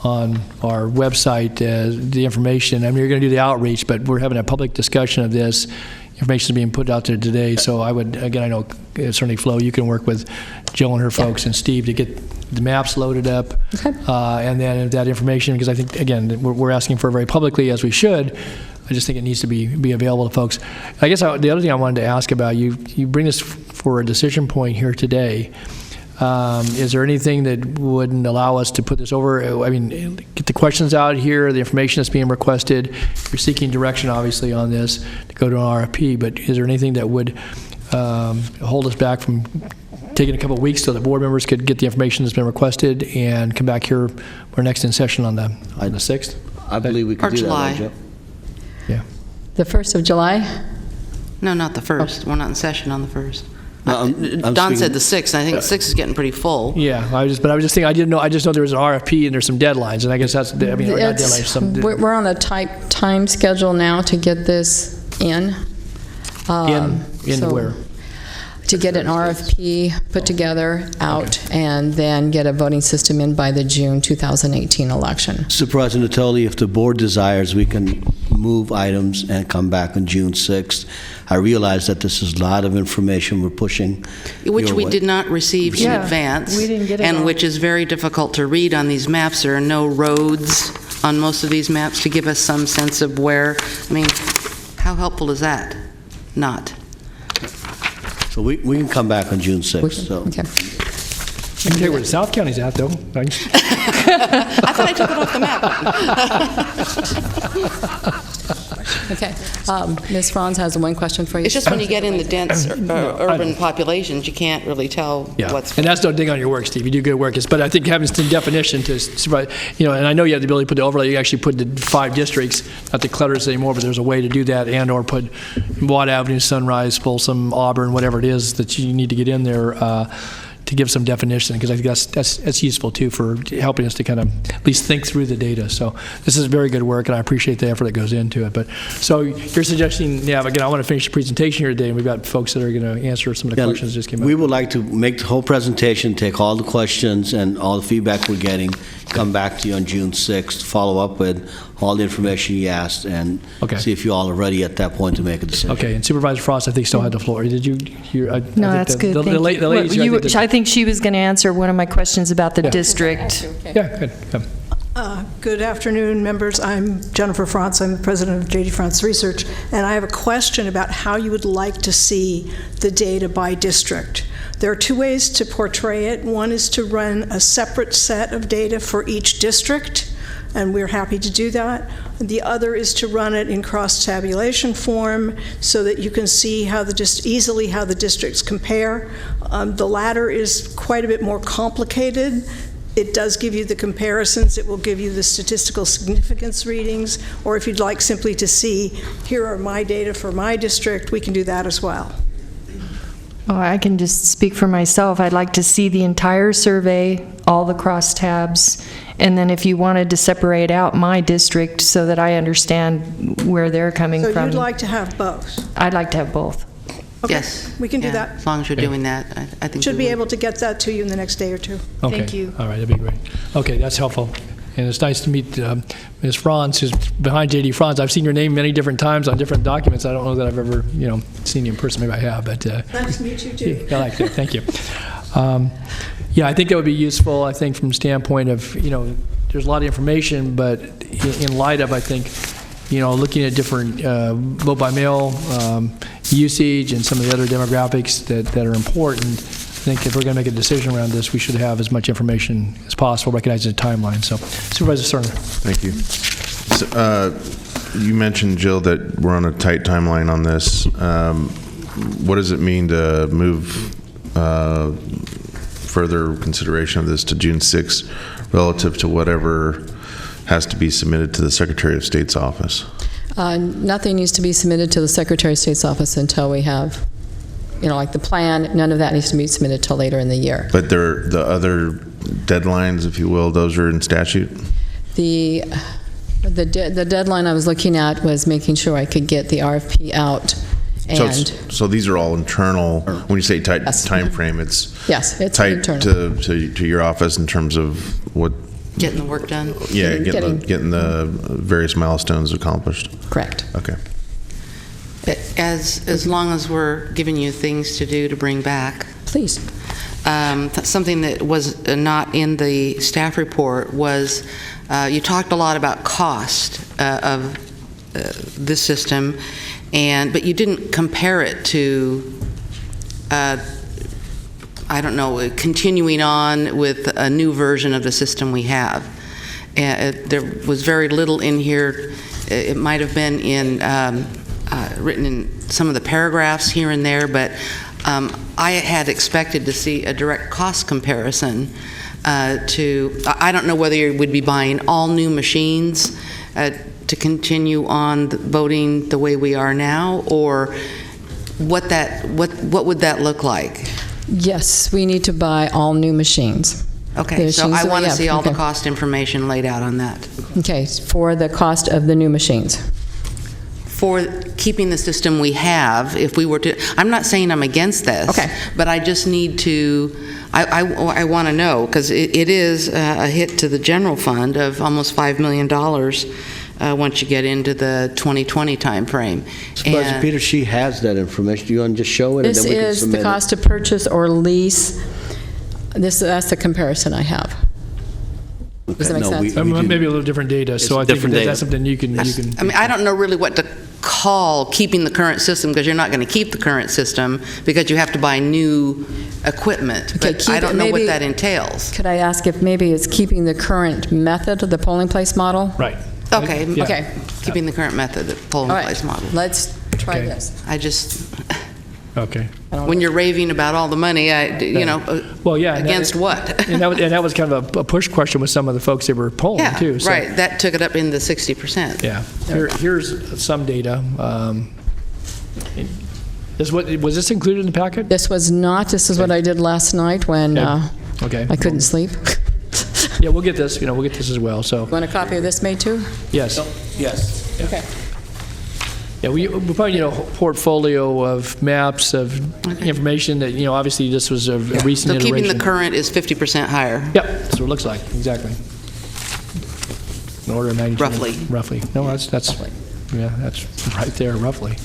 Speaker 1: on our website, the information. I mean, you're going to do the outreach, but we're having a public discussion of this. Information is being put out there today, so I would, again, I know certainly Flo, you can work with Jill and her folks and Steve to get the maps loaded up.
Speaker 4: Okay.
Speaker 1: And then that information, because I think, again, we're asking for it very publicly, as we should. I just think it needs to be available to folks. I guess the other thing I wanted to ask about, you bring this for a decision point here today. Is there anything that wouldn't allow us to put this over? I mean, get the questions out here, the information that's being requested. You're seeking direction, obviously, on this to go to an RFP, but is there anything that would hold us back from taking a couple of weeks so that board members could get the information that's been requested and come back here for next in session on the 6th?
Speaker 6: I believe we
Speaker 7: Or
Speaker 6: could do that,
Speaker 7: July.
Speaker 6: right, Joe?
Speaker 1: Yeah.
Speaker 4: The 1st of July?
Speaker 7: No, not the 1st. We're not in session on the 1st.
Speaker 6: No, I'm
Speaker 7: Don said
Speaker 6: speaking-
Speaker 7: the 6th. I think the 6th is getting pretty full.
Speaker 1: Yeah, I was just thinking, I just know there was an RFP and there's some deadlines, and I guess that's, I mean, or not deadlines, some.
Speaker 4: We're on a tight time schedule now to get this in.
Speaker 1: In
Speaker 4: So,
Speaker 1: where?
Speaker 4: To get an RFP put together, out, and then get a voting system in by the June 2018 election.
Speaker 6: Supervisor Natoli, if the board desires, we can move items and come back on June 6th. I realize that this is a lot of information we're pushing.
Speaker 7: Which
Speaker 6: your
Speaker 7: we
Speaker 6: way.
Speaker 7: did not receive in
Speaker 10: Yeah,
Speaker 7: advance.
Speaker 10: we didn't get it
Speaker 7: And
Speaker 10: all.
Speaker 7: which is very difficult to read on these maps. There are no roads on most of these maps to give us some sense of where, I mean, how helpful is that? Not.
Speaker 6: So we can come back on June 6th, so.
Speaker 4: Okay.
Speaker 1: I can tell you where South County's at, though.
Speaker 7: I thought I took it off the map.
Speaker 4: Okay. Ms. Franz has one question for you.
Speaker 7: It's just when you get in the dense urban populations, you can't really tell
Speaker 1: Yeah,
Speaker 7: what's...
Speaker 1: and that's no dig on your work, Steve. You do good work. But I think having some definition to, and I know you have the ability to put the overlay. You actually put the 5 districts, not the clutters anymore, but there's a way to do that, and/or put Watt Avenue, Sunrise, Folsom, Auburn, whatever it is that you need to get in there to give some definition, because I think that's useful too for helping us to kind of at least think through the data. So this is very good work, and I appreciate the effort that goes into it. But so you're suggesting, yeah, again, I want to finish the presentation here today, and we've got folks that are going to answer some of the
Speaker 6: Yeah,
Speaker 1: questions that just came up.
Speaker 6: We would like to make the whole presentation, take all the questions and all the feedback we're getting, come back to you on June 6th, follow up with all the information you asked, and
Speaker 1: Okay.
Speaker 6: see if you all are ready at that point to make a decision.
Speaker 1: Okay, and Supervisor Frost, I think, still had the floor. Did you?
Speaker 10: No, that's good.
Speaker 1: The
Speaker 10: Thank you.
Speaker 1: ladies,
Speaker 10: Well,
Speaker 1: I think
Speaker 10: I think she was going to answer one of my questions about the district.
Speaker 1: yeah, good.
Speaker 11: Good afternoon, members. I'm Jennifer Frantz. I'm the president of J.D. Frantz Research, and I have a question about how you would like to see the data by district. There are 2 ways to portray it. One is to run a separate set of data for each district, and we're happy to do that. The other is to run it in cross-tabulation form so that you can see easily how the districts compare. The latter is quite a bit more complicated. It does give you the comparisons. It will give you the statistical significance readings, or if you'd like simply to see, here are my data for my district, we can do that as well.
Speaker 10: Oh, I can just speak for myself. I'd like to see the entire survey, all the crosstabs, and then if you wanted to separate out my district so that I understand where they're coming
Speaker 11: So
Speaker 10: from.
Speaker 11: you'd like to have both?
Speaker 10: I'd like to have both.
Speaker 11: Okay,
Speaker 7: Yes.
Speaker 11: we can do
Speaker 7: Yeah,
Speaker 11: that.
Speaker 7: As long as you're doing that, I think
Speaker 11: Should
Speaker 7: we
Speaker 11: be
Speaker 7: would.
Speaker 11: able to get that to you in the next day or 2.
Speaker 1: Okay.
Speaker 10: Thank you.
Speaker 1: All right, that'd be great. Okay, that's helpful. And it's nice to meet Ms. Franz, who's behind J.D. Franz. I've seen your name many different times on different documents. I don't know that I've ever, seen you in person. Maybe I have, but...
Speaker 11: Nice to meet you, too.
Speaker 1: I like that. Thank you. Yeah, I think that would be useful, I think, from the standpoint of, there's a lot of information, but in light of, I think, looking at different vote by mail usage and some of the other demographics that are important, I think if we're going to make a decision around this, we should have as much information as possible, recognizing the timeline. So, Supervisor Cerner.
Speaker 3: Thank you. So, you mentioned, Jill, that we're on a tight timeline on this. What does it mean to move further consideration of this to June 6th relative to whatever has to be submitted to the Secretary of State's office?
Speaker 4: Nothing needs to be submitted to the Secretary of State's office until we have, like the plan. None of that needs to be submitted till later in the year.
Speaker 3: But the other deadlines, if you will, those are in statute?
Speaker 4: The deadline I was looking at was making sure I could get the RFP out.
Speaker 3: So these are all internal. When you say tight time frame, it's tight
Speaker 4: internal.
Speaker 3: to your office in terms of what.
Speaker 7: Getting the work done?
Speaker 3: Yeah, getting the various milestones accomplished.
Speaker 4: Correct.
Speaker 3: Okay.
Speaker 7: As long as we're giving you things to do to bring back.
Speaker 4: Please.
Speaker 7: Something that was not in the staff report was you talked a lot about cost of this system, but you didn't compare it to continuing on with a new version of the system we have. There was very little in here. It might have been written in some of the paragraphs here and there, but I had expected to see a direct cost comparison I don't know whether you would be buying all new machines to continue on voting the way we are now, or what would that look like?
Speaker 4: Yes, we need to buy all new machines.
Speaker 7: Okay, so I want to see all the cost information laid out on that.
Speaker 4: Okay, for the cost of the new machines.
Speaker 7: For keeping the system we have, if we were to, I'm not saying I'm against this, but I just need to, I want to know, because it is a hit to the general fund of almost $5 million once you get into the 2020 time frame.
Speaker 6: Supervisor Peter, she has that information. Do you want to just show it?
Speaker 4: This
Speaker 6: and then we can
Speaker 4: is
Speaker 6: submit
Speaker 4: the cost to purchase or lease. That's the comparison I have. Does that make sense?
Speaker 1: Maybe a little different data, so I think that's something you can...
Speaker 7: I mean, I don't know really what to call keeping the current system, because you're not going to keep the current system because you have to buy new equipment, but I don't know what that entails.
Speaker 4: Could I ask if maybe it's keeping the current method of the polling place model?
Speaker 1: Right.
Speaker 7: Okay.
Speaker 1: Yeah.
Speaker 7: Okay. Keeping the current method, the polling place model.
Speaker 4: Let's try this.
Speaker 7: I just...
Speaker 1: Okay.
Speaker 7: When you're raving about all the money, against what?
Speaker 1: and that was kind of a push question with some of the folks that were polling, too. So.
Speaker 7: Right. That took it up in the 60%.
Speaker 1: Yeah. Here's some data. Was this included in the packet?
Speaker 4: This was not. This is what I did last night when I couldn't sleep.
Speaker 1: Yeah, we'll get this. We'll get this as well. So.
Speaker 4: Want a copy of this made too?
Speaker 1: Yes.
Speaker 6: Yes.
Speaker 4: Okay.
Speaker 1: Yeah, we probably need a portfolio of maps of information that, obviously this was a recent iteration.
Speaker 7: So keeping the current is 50% higher?
Speaker 1: Yep, that's what it looks like, exactly. An order of magnitude. Roughly. No, that's right there, roughly.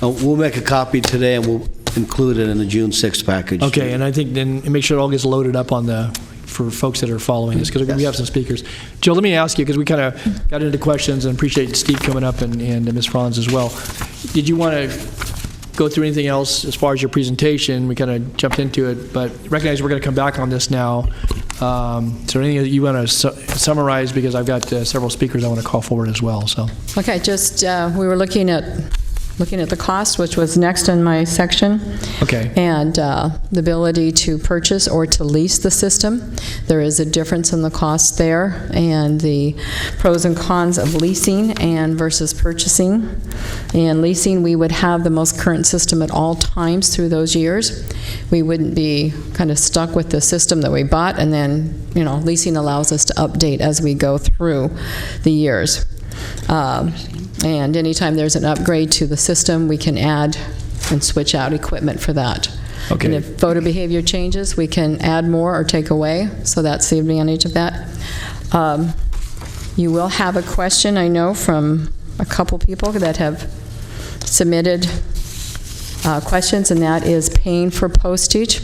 Speaker 6: We'll make a copy today and we'll include it in the June 6th package.
Speaker 1: Okay, and I think then make sure it all gets loaded up for folks that are following this, because we have some speakers. Jill, let me ask you, because we kind of got into questions, and appreciate Steve coming up and Ms. Franz as well. Did you want to go through anything else as far as your presentation? We kind of jumped into it, but recognize we're going to come back on this now. So anything that you want to summarize, because I've got several speakers I want to call forward as well. So.
Speaker 4: Okay, just we were looking at the cost, which was next in my section.
Speaker 1: Okay.
Speaker 4: And the ability to purchase or to lease the system. There is a difference in the cost there, and the pros and cons of leasing and versus purchasing. And leasing, we would have the most current system at all times through those years. We wouldn't be kind of stuck with the system that we bought, and then, leasing allows us to update as we go through the years. And anytime there's an upgrade to the system, we can add and switch out equipment for that.
Speaker 1: Okay.
Speaker 4: And if voter behavior changes, we can add more or take away, so that's the advantage of that. You will have a question, I know, from a couple people that have submitted questions, and that is paying for postage.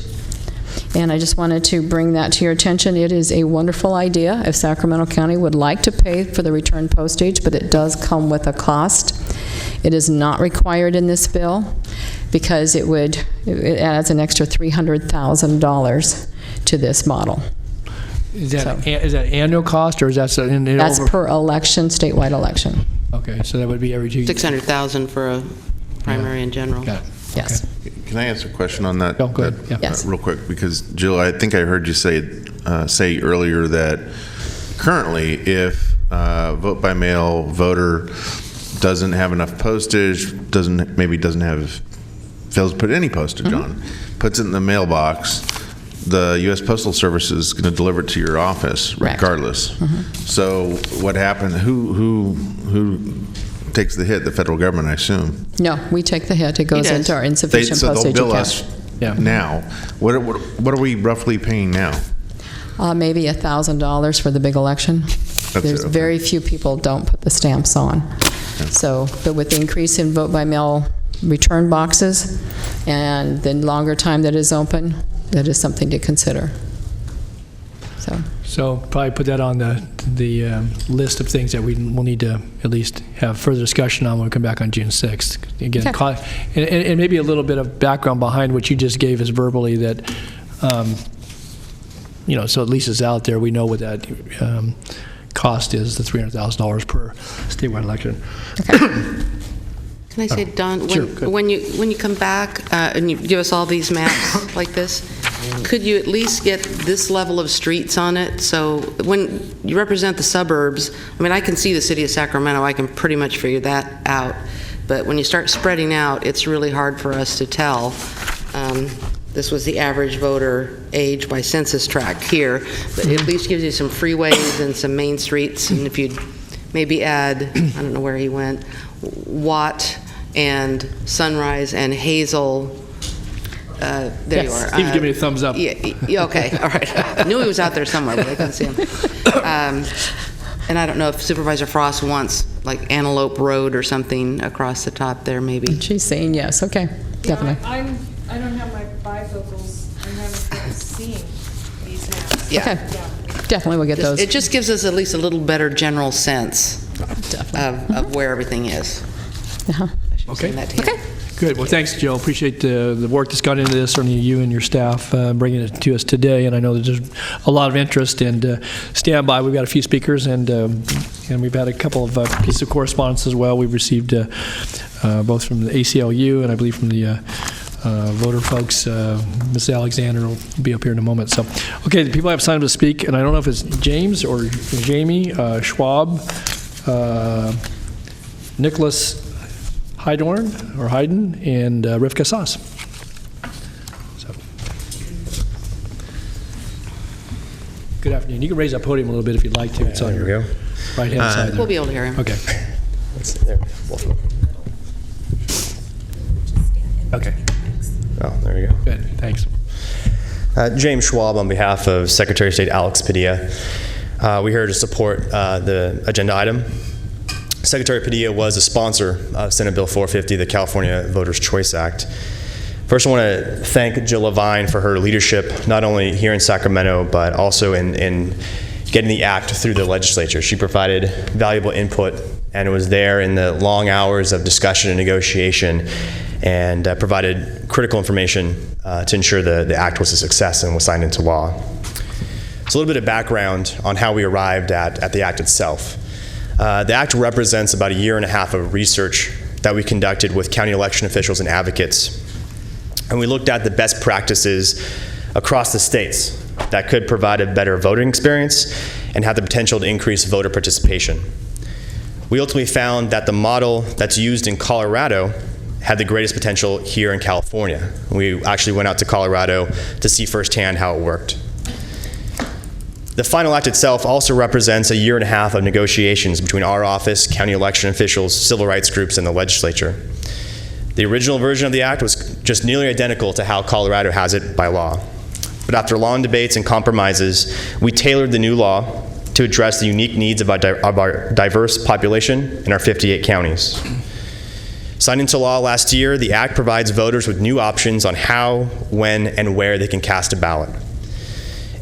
Speaker 4: And I just wanted to bring that to your attention. It is a wonderful idea if Sacramento County would like to pay for the return postage, but it does come with a cost. It is not required in this bill because it adds an extra $300,000 to this model.
Speaker 1: Is that annual cost, or is that
Speaker 4: That's per election, statewide election.
Speaker 1: Okay, so that would be every 2 years.
Speaker 7: 600,000 for a primary in general.
Speaker 1: Got it.
Speaker 4: Yes.
Speaker 3: Can I ask a question on that?
Speaker 1: Oh, go ahead. Yeah.
Speaker 4: Yes.
Speaker 3: Real quick, because Jill, I think I heard you say earlier that currently, if vote by mail voter doesn't have enough postage, fails to put any postage on, puts it in the mailbox, the U.S. Postal Service is going to deliver it to your office regardless. So what happened? Who takes the hit? The federal government, I assume.
Speaker 4: No, we take the hit. It goes into our insufficient
Speaker 3: So
Speaker 4: postage
Speaker 3: they'll bill
Speaker 4: account.
Speaker 3: us now. What are we roughly paying now?
Speaker 4: Maybe $1,000 for the big election. There's
Speaker 3: okay.
Speaker 4: very few people don't put the stamps on. So, but with the increase in vote by mail return boxes and the longer time that is open, that is something to consider.
Speaker 1: So probably put that on the list of things that we will need to at least have further discussion on when we come back on June 6th. Again, and maybe a little bit of background behind what you just gave us verbally that, so at least it's out there. We know what that cost is, the $300,000 per statewide election.
Speaker 7: Can I say, Don,
Speaker 1: Sure,
Speaker 7: when you come back and you give us all these maps like this, could you at least get this level of streets on it? So when you represent the suburbs, I mean, I can see the city of Sacramento. I can pretty much figure that out. But when you start spreading out, it's really hard for us to tell. This was the average voter age by census tract here, but it at least gives you some freeways and some main streets. And if you'd maybe add, I don't know where he went, Watt and Sunrise and Hazel. There you are.
Speaker 1: Steve's giving me a thumbs up.
Speaker 7: Yeah, okay, all right. I knew he was out there somewhere, but I couldn't see him. And I don't know if Supervisor Frost wants like Antelope Road or something across the top there, maybe.
Speaker 4: She's saying yes. Okay, definitely.
Speaker 9: I don't have my bifocals. I'm having trouble seeing these maps.
Speaker 7: Yeah.
Speaker 4: Okay, definitely we'll get those.
Speaker 7: It just gives us at least a little better general sense of where everything is.
Speaker 1: Okay.
Speaker 7: Okay.
Speaker 1: Good. Well, thanks, Joe. Appreciate the work that's gone into this, certainly you and your staff bringing it to us today. And I know that there's a lot of interest. And stand by. We've got a few speakers, and we've had a couple of pieces of correspondence as well. We've received both from the ACLU and I believe from the voter folks. Ms. Alexander will be up here in a moment. So, okay, the people have signed up to speak, and I don't know if it's James or Jamie Schwab, Nicholas Hayden, and Rivka Sass. So, good afternoon. You can raise that podium a little bit if you'd like to. It's on your right-hand side there.
Speaker 7: We'll be able to hear him.
Speaker 1: Okay.
Speaker 12: There, both of them.
Speaker 1: Okay.
Speaker 12: Oh, there we go.
Speaker 1: Good. Thanks.
Speaker 12: James Schwab on behalf of Secretary of State Alex Padilla. We're here to support the agenda item. Secretary Padilla was a sponsor of Senate Bill 450, the California Voters' Choice Act. First, I want to thank Jill Levine for her leadership, not only here in Sacramento, but also in getting the act through the legislature. She provided valuable input, and it was there in the long hours of discussion and negotiation, and provided critical information to ensure the act was a success and was signed into law. So a little bit of background on how we arrived at the act itself. The act represents about 1.5 years of research that we conducted with county election officials and advocates. And we looked at the best practices across the states that could provide a better voting experience and have the potential to increase voter participation. We ultimately found that the model that's used in Colorado had the greatest potential here in California. We actually went out to Colorado to see firsthand how it worked. The final act itself also represents 1.5 years of negotiations between our office, county election officials, civil rights groups, and the legislature. The original version of the act was just nearly identical to how Colorado has it by law. But after long debates and compromises, we tailored the new law to to address the unique needs of our diverse population in our 58 counties. Signed into law last year, the Act provides voters with new options on how, when, and where they can cast a ballot.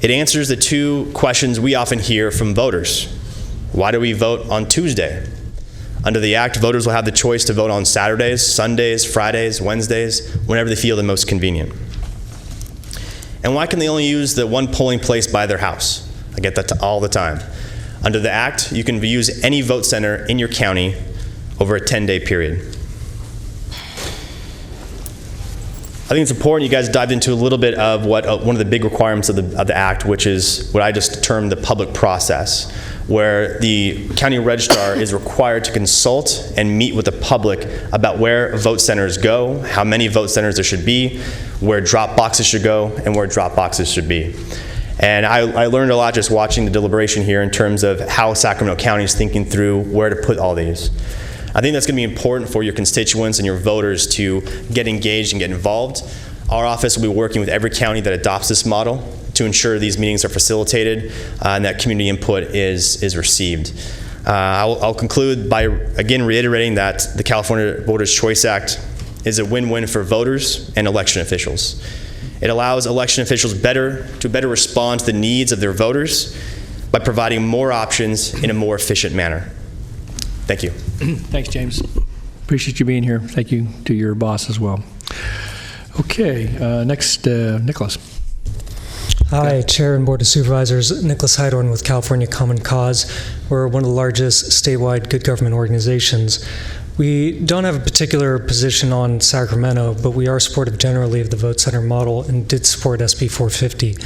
Speaker 12: It answers the two questions we often hear from voters. Why do we vote on Tuesday? Under the Act, voters will have the choice to vote on Saturdays, Sundays, Fridays, Wednesdays, whenever they feel the most convenient. And why can they only use the one polling place by their house? I get that all the time. Under the Act, you can use any vote center in your county over a 10-day period. I think it's important you guys dived into a little bit of what one of the big requirements of the Act, which is what I just termed the public process, where the county registrar is required to consult and meet with the public about where vote centers go, how many vote centers there should be, where drop boxes should go, and where drop boxes should be. And I learned a lot just watching the deliberation here in terms of how Sacramento County is thinking through where to put all these. I think that's going to be important for your constituents and your voters to get engaged and get involved. Our office will be working with every county that adopts this model to ensure these meetings are facilitated and that community input is received. I'll conclude by again reiterating that the California Voters' Choice Act is a win-win for voters and election officials. It allows election officials to better respond to the needs of their voters by providing more options in a more efficient manner. Thank you.
Speaker 1: Thanks, James. Appreciate you being here. Thank you to your boss as well. Okay, next, Nicholas.
Speaker 13: Hi, Chair and Board of Supervisors. Nicholas Heidorn with California Common Cause. We're one of the largest statewide good government organizations. We don't have a particular position on Sacramento, but we are supportive generally of the vote center model and did support SB 450.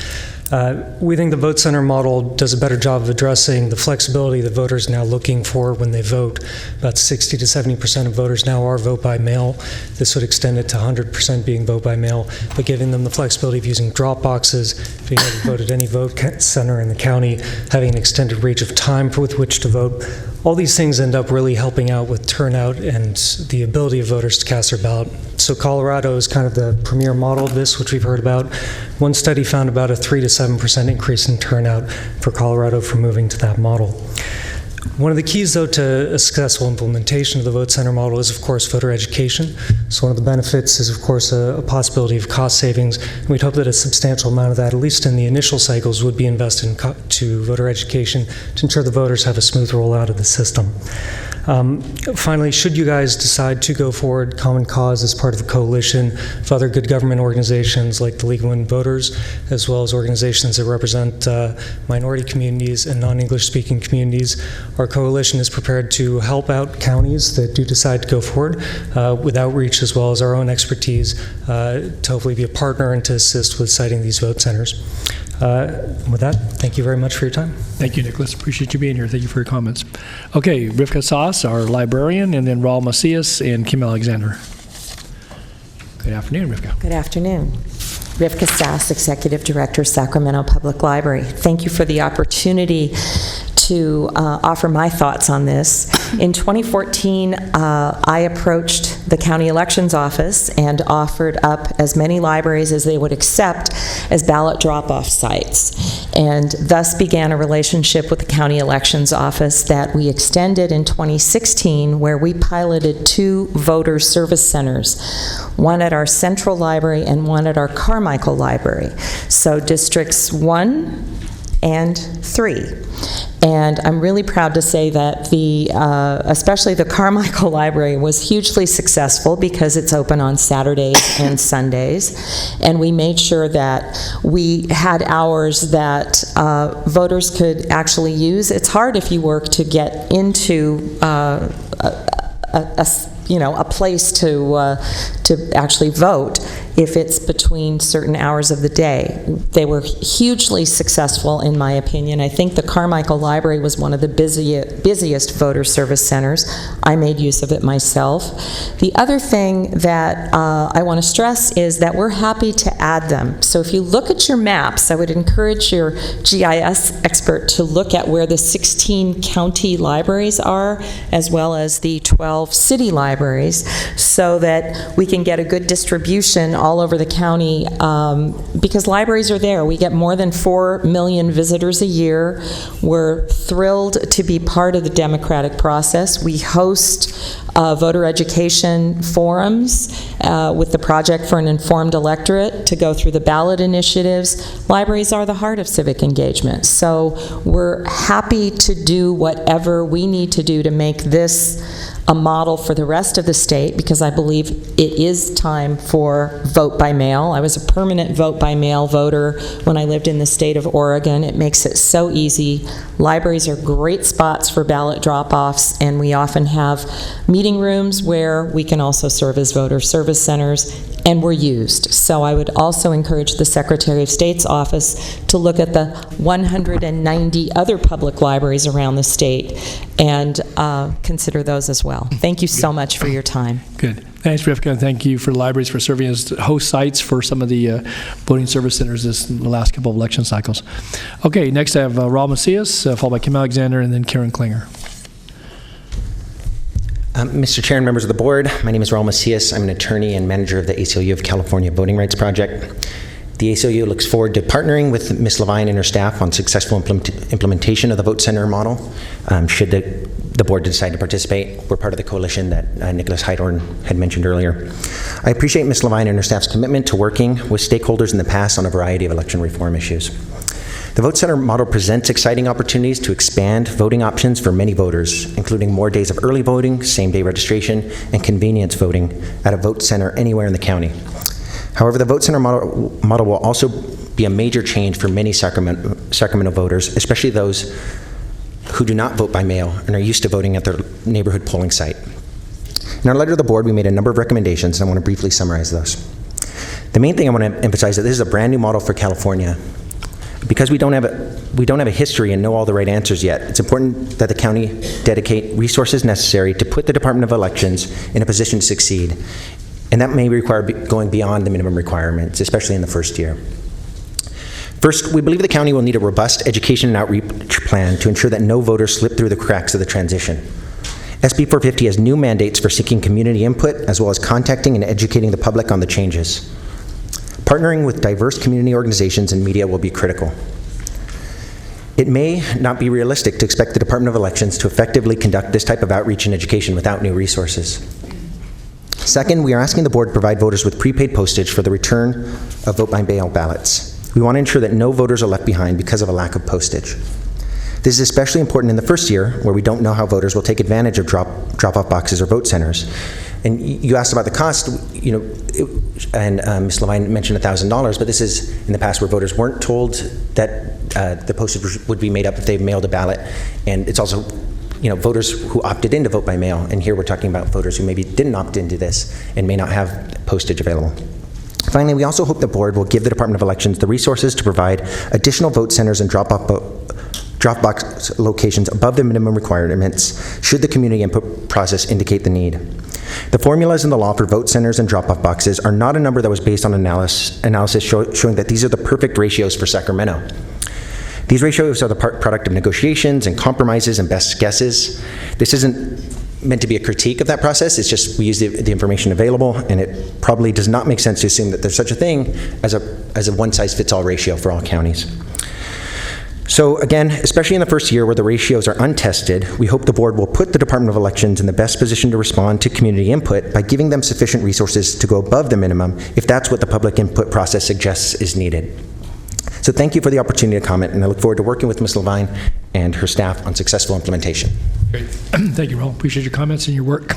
Speaker 13: We think the vote center model does a better job of addressing the flexibility that voters are now looking for when they vote. About 60 to 70% of voters now are vote by mail. This would extend it to 100% being vote by mail, but giving them the flexibility of using drop boxes, being able to vote at any vote center in the county, having an extended range of time with which to vote. All these things end up really helping out with turnout and the ability of voters to cast their ballot. So Colorado is kind of the premier model of this, which we've heard about. One study found about a 3 to 7% increase in turnout for Colorado for moving to that model. One of the keys, though, to a successful implementation of the vote center model is, of course, voter education. So one of the benefits is, of course, a possibility of cost savings. And we'd hope that a substantial amount of that, at least in the initial cycles, would be invested into voter education to ensure the voters have a smooth rollout of the system. Finally, should you guys decide to go forward, Common Cause as part of a coalition of other good government organizations like the League of Women Voters, as well as organizations that represent minority communities and non-English speaking communities, our coalition is prepared to help out counties that do decide to go forward with outreach as well as our own expertise to hopefully be a partner and to assist with siting these vote centers. With that, thank you very much for your time.
Speaker 1: Thank you, Nicholas. Appreciate you being here. Thank you for your comments. Okay, Rivka Sass, our librarian, and then Raul Macias and Kim Alexander. Good afternoon, Rivka.
Speaker 14: Good afternoon. Rivka Sass, Executive Director, Sacramento Public Library. Thank you for the opportunity to offer my thoughts on this. In 2014, I approached the county elections office and offered up as many libraries as they would accept as ballot drop-off sites, and thus began a relationship with the county elections office that we extended in 2016, where we piloted 2 voter service centers, one at our central library and one at our Carmichael library. So districts 1 and 3. And I'm really proud to say that especially the Carmichael Library was hugely successful because it's open on Saturdays and Sundays. And we made sure that we had hours that voters could actually use. It's hard if you work to get into a place to actually vote if it's between certain hours of the day. They were hugely successful, in my opinion. I think the Carmichael Library was one of the busiest voter service centers. I made use of it myself. The other thing that I want to stress is that we're happy to add them. So if you look at your maps, I would encourage your GIS expert to look at where the 16 county libraries are, as well as the 12 city libraries, so that we can get a good distribution all over the county, because libraries are there. We get more than 4 million visitors a year. We're thrilled to be part of the democratic process. We host voter education forums with the Project for an Informed Electorate to go through the ballot initiatives. Libraries are the heart of civic engagement. So we're happy to do whatever we need to do to make this a model for the rest of the state, because I believe it is time for vote by mail. I was a permanent vote by mail voter when I lived in the state of Oregon. It makes it so easy. Libraries are great spots for ballot drop-offs, and we often have meeting rooms where we can also serve as voter service centers, and we're used. So I would also encourage the Secretary of State's office to look at the 190 other public libraries around the state and consider those as well. Thank you so much for your time.
Speaker 1: Good. Thanks, Rivka, and thank you for libraries for serving as host sites for some of the voting service centers in the last couple of election cycles. Okay, next I have Raul Macias, followed by Kim Alexander, and then Karen Klinger.
Speaker 15: Mr. Chair and members of the board, my name is Raul Macias. I'm an attorney and manager of the ACLU of California Voting Rights Project. The ACLU looks forward to partnering with Ms. Levine and her staff on successful implementation of the vote center model. Should the board decide to participate, we're part of the coalition that Nicholas Heidorn had mentioned earlier. I appreciate Ms. Levine and her staff's commitment to working with stakeholders in the past on a variety of election reform issues. The vote center model presents exciting opportunities to expand voting options for many voters, including more days of early voting, same-day registration, and convenience voting at a vote center anywhere in the county. However, the vote center model will also be a major change for many Sacramento voters, especially those who do not vote by mail and are used to voting at their neighborhood polling site. In our letter to the board, we made a number of recommendations, and I want to briefly summarize those. The main thing I want to emphasize is that this is a brand new model for California. Because we don't have a history and know all the right answers yet, it's important that the county dedicate resources necessary to put the Department of Elections in a position to succeed. And that may require going beyond the minimum requirements, especially in the first year. First, we believe the county will need a robust education and outreach plan to ensure that no voters slip through the cracks of the transition. SB 450 has new mandates for seeking community input, as well as contacting and educating the public on the changes. Partnering with diverse community organizations and media will be critical. It may not be realistic to expect the Department of Elections to effectively conduct this type of outreach and education without new resources. Second, we are asking the board to provide voters with prepaid postage for the return of vote by mail ballots. We want to ensure that no voters are left behind because of a lack of postage. This is especially important in the first year, where we don't know how voters will take advantage of drop-off boxes or vote centers. And you asked about the cost, and Ms. Levine mentioned $1,000, but this is in the past where voters weren't told that the postage would be made up if they mailed a ballot. And it's also, voters who opted in to vote by mail, and here we're talking about voters who maybe didn't opt into this and may not have postage available. Finally, we also hope the board will give the Department of Elections the resources to provide additional vote centers and drop-box locations above the minimum requirements should the community input process indicate the need. The formulas in the law for vote centers and drop-off boxes are not a number that was based on analysis showing that these are the perfect ratios for Sacramento. These ratios are the product of negotiations and compromises and best guesses. This isn't meant to be a critique of that process. It's just we use the information available, and it probably does not make sense to assume that there's such a thing as a one-size-fits-all ratio for all counties. So again, especially in the first year where the ratios are untested, we hope the board will put the Department of Elections in the best position to respond to community input by giving them sufficient resources to go above the minimum if that's what the public input process suggests is needed. So thank you for the opportunity to comment, and I look forward to working with Ms. Levine and her staff on successful implementation.
Speaker 1: Great. Thank you, Raul. Appreciate your comments and your work.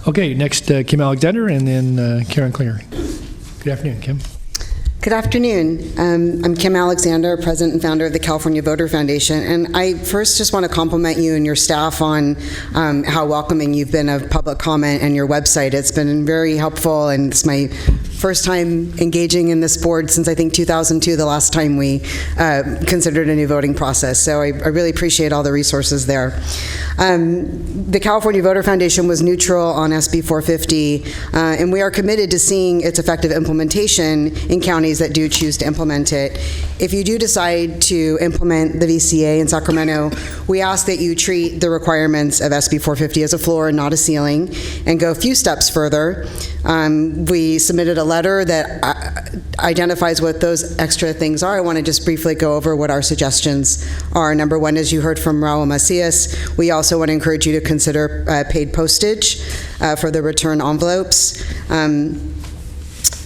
Speaker 1: Okay, next Kim Alexander, and then Karen Klinger. Good afternoon, Kim.
Speaker 16: Good afternoon. I'm Kim Alexander, president and founder of the California Voter Foundation, and I first just want to compliment you and your staff on how welcoming you've been of public comment and your website. It's been very helpful, and it's my first time engaging in this board since I think 2002, the last time we considered a new voting process. So I really appreciate all the resources there. The California Voter Foundation was neutral on SB 450, and we are committed to seeing its effective implementation in counties that do choose to implement it. If you do decide to implement the VCA in Sacramento, we ask that you treat the requirements of SB 450 as a floor and not a ceiling, and go a few steps further. We submitted a letter that identifies what those extra things are. I want to just briefly go over what our suggestions are. Number one, as you heard from Raul Macias, we also want to encourage you to consider paid postage for the return envelopes.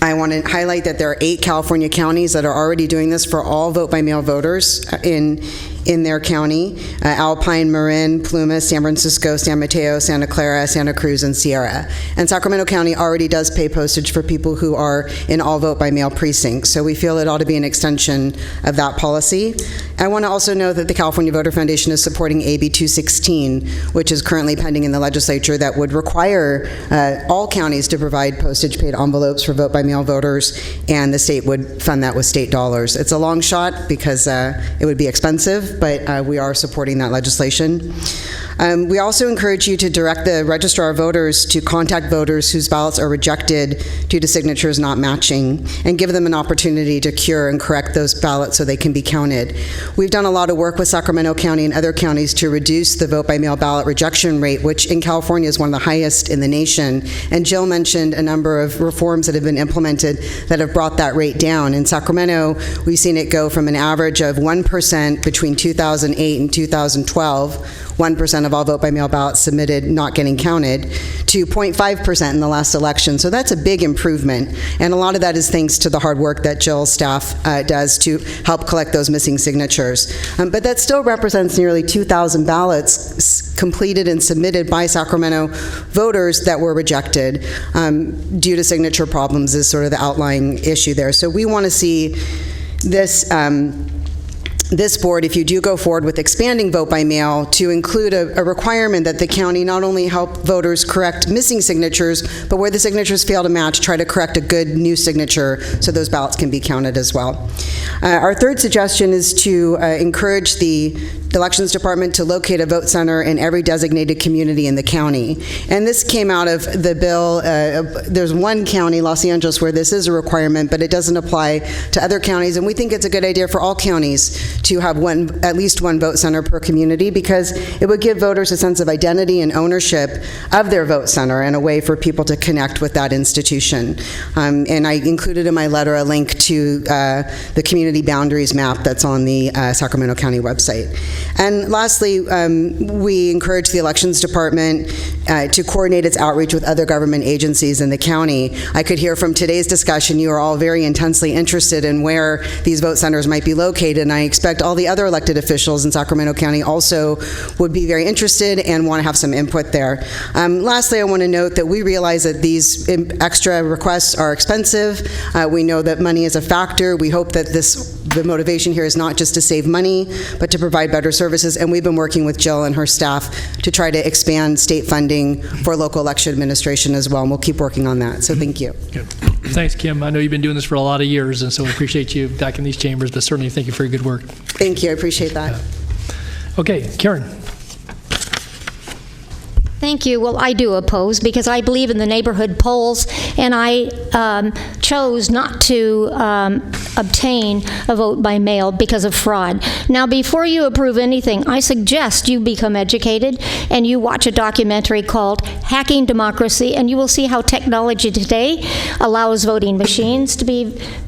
Speaker 16: I want to highlight that there are 8 California counties that are already doing this for all vote-by-mail voters in their county: Alpine, Marin, Plumas, San Francisco, San Mateo, Santa Clara, Santa Cruz, and Sierra. And Sacramento County already does pay postage for people who are in all vote-by-mail precincts, so we feel it ought to be an extension of that policy. I want to also note that the California Voter Foundation is supporting AB 216, which is currently pending in the legislature, that would require all counties to provide postage-paid envelopes for vote-by-mail voters, and the state would fund that with state dollars. It's a long shot because it would be expensive, but we are supporting that legislation. We also encourage you to direct the Registrar of Voters to contact voters whose ballots are rejected due to signatures not matching, and give them an opportunity to cure and correct those ballots so they can be counted. We've done a lot of work with Sacramento County and other counties to reduce the vote-by-mail ballot rejection rate, which in California is one of the highest in the nation. And Jill mentioned a number of reforms that have been implemented that have brought that rate down. In Sacramento, we've seen it go from an average of 1% between 2008 and 2012, 1% of all vote-by-mail ballots submitted not getting counted, to 0.5% in the last election. So that's a big improvement, and a lot of that is thanks to the hard work that Jill's staff does to help collect those missing signatures. But that still represents nearly 2,000 ballots completed and submitted by Sacramento voters that were rejected due to signature problems, is sort of the outlying issue there. So we want to see this board, if you do go forward with expanding vote by mail, to include a requirement that the county not only help voters correct missing signatures, but where the signatures fail to match, try to correct a good new signature so those ballots can be counted as well. Our third suggestion is to encourage the Elections Department to locate a vote center in every designated community in the county. And this came out of the bill. There's one county, Los Angeles, where this is a requirement, but it doesn't apply to other counties. And we think it's a good idea for all counties to have at least one vote center per community, because it would give voters a sense of identity and ownership of their vote center, and a way for people to connect with that institution. And I included in my letter a link to the community boundaries map that's on the Sacramento County website. And lastly, we encourage the Elections Department to coordinate its outreach with other government agencies in the county. I could hear from today's discussion you are all very intensely interested in where these vote centers might be located, and I expect all the other elected officials in Sacramento County also would be very interested and want to have some input there. Lastly, I want to note that we realize that these extra requests are expensive. We know that money is a factor. We hope that the motivation here is not just to save money, but to provide better services, and we've been working with Jill and her staff to try to expand state funding for local election administration as well, and we'll keep working on that. So thank you.
Speaker 1: Good. Thanks, Kim. I know you've been doing this for a lot of years, and so we appreciate you back in these chambers, but certainly thank you for your good work.
Speaker 16: Thank you. I appreciate that.
Speaker 1: Okay, Karen.
Speaker 17: Thank you. Well, I do oppose because I believe in the neighborhood polls, and I chose not to obtain a vote by mail because of fraud. Now, before you approve anything, I suggest you become educated and you watch a documentary called Hacking Democracy, and you will see how technology today allows voting machines to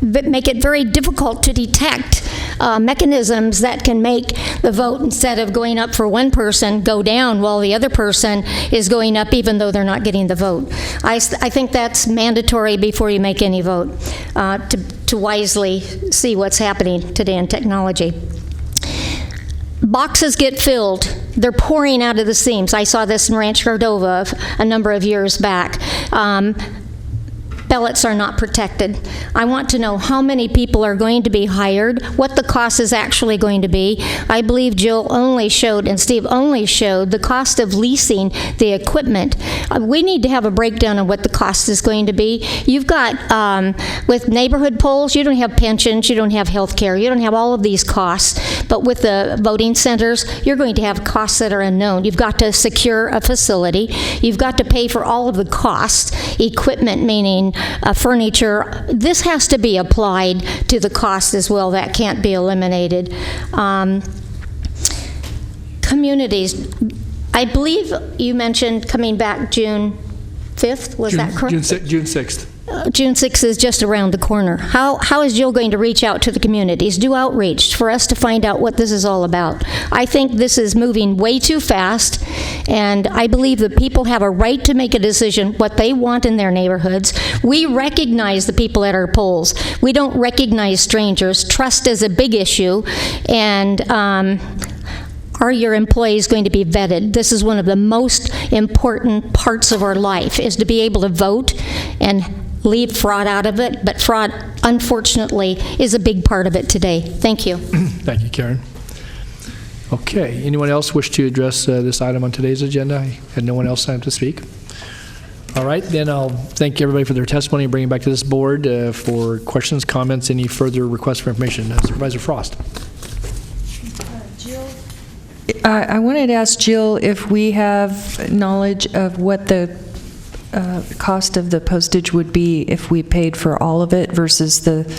Speaker 17: make it very difficult to detect mechanisms that can make the vote, instead of going up for one person, go down while the other person is going up, even though they're not getting the vote. I think that's mandatory before you make any vote, to wisely see what's happening today in technology. Boxes get filled. They're pouring out of the seams. I saw this in Rancho Cordova a number of years back. ballots are not protected. I want to know how many people are going to be hired, what the cost is actually going to be. I believe Jill only showed, and Steve only showed, the cost of leasing the equipment. We need to have a breakdown of what the cost is going to be. You've got, with neighborhood polls, you don't have pensions, you don't have health care, you don't have all of these costs. But with the voting centers, you're going to have costs that are unknown. You've got to secure a facility. You've got to pay for all of the costs, equipment meaning furniture. This has to be applied to the cost as well. That can't be eliminated. Communities, I believe you mentioned coming back June 5th, was that correct?
Speaker 1: June 6th.
Speaker 17: June 6th is just around the corner. How is Jill going to reach out to the communities, do outreach for us to find out what this is all about? I think this is moving way too fast, and I believe that people have a right to make a decision what they want in their neighborhoods. We recognize the people at our polls. We don't recognize strangers. Trust is a big issue, and are your employees going to be vetted? This is one of the most important parts of our life, is to be able to vote and leave fraud out of it, but fraud, unfortunately, is a big part of it today. Thank you.
Speaker 1: Thank you, Karen. Okay, anyone else wish to address this item on today's agenda? I had no one else time to speak. All right, then I'll thank everybody for their testimony and bring it back to this board for questions, comments, any further requests for information. Supervisor Frost.
Speaker 10: I wanted to ask Jill if we have knowledge of what the cost of the postage would be if we paid for all of it versus the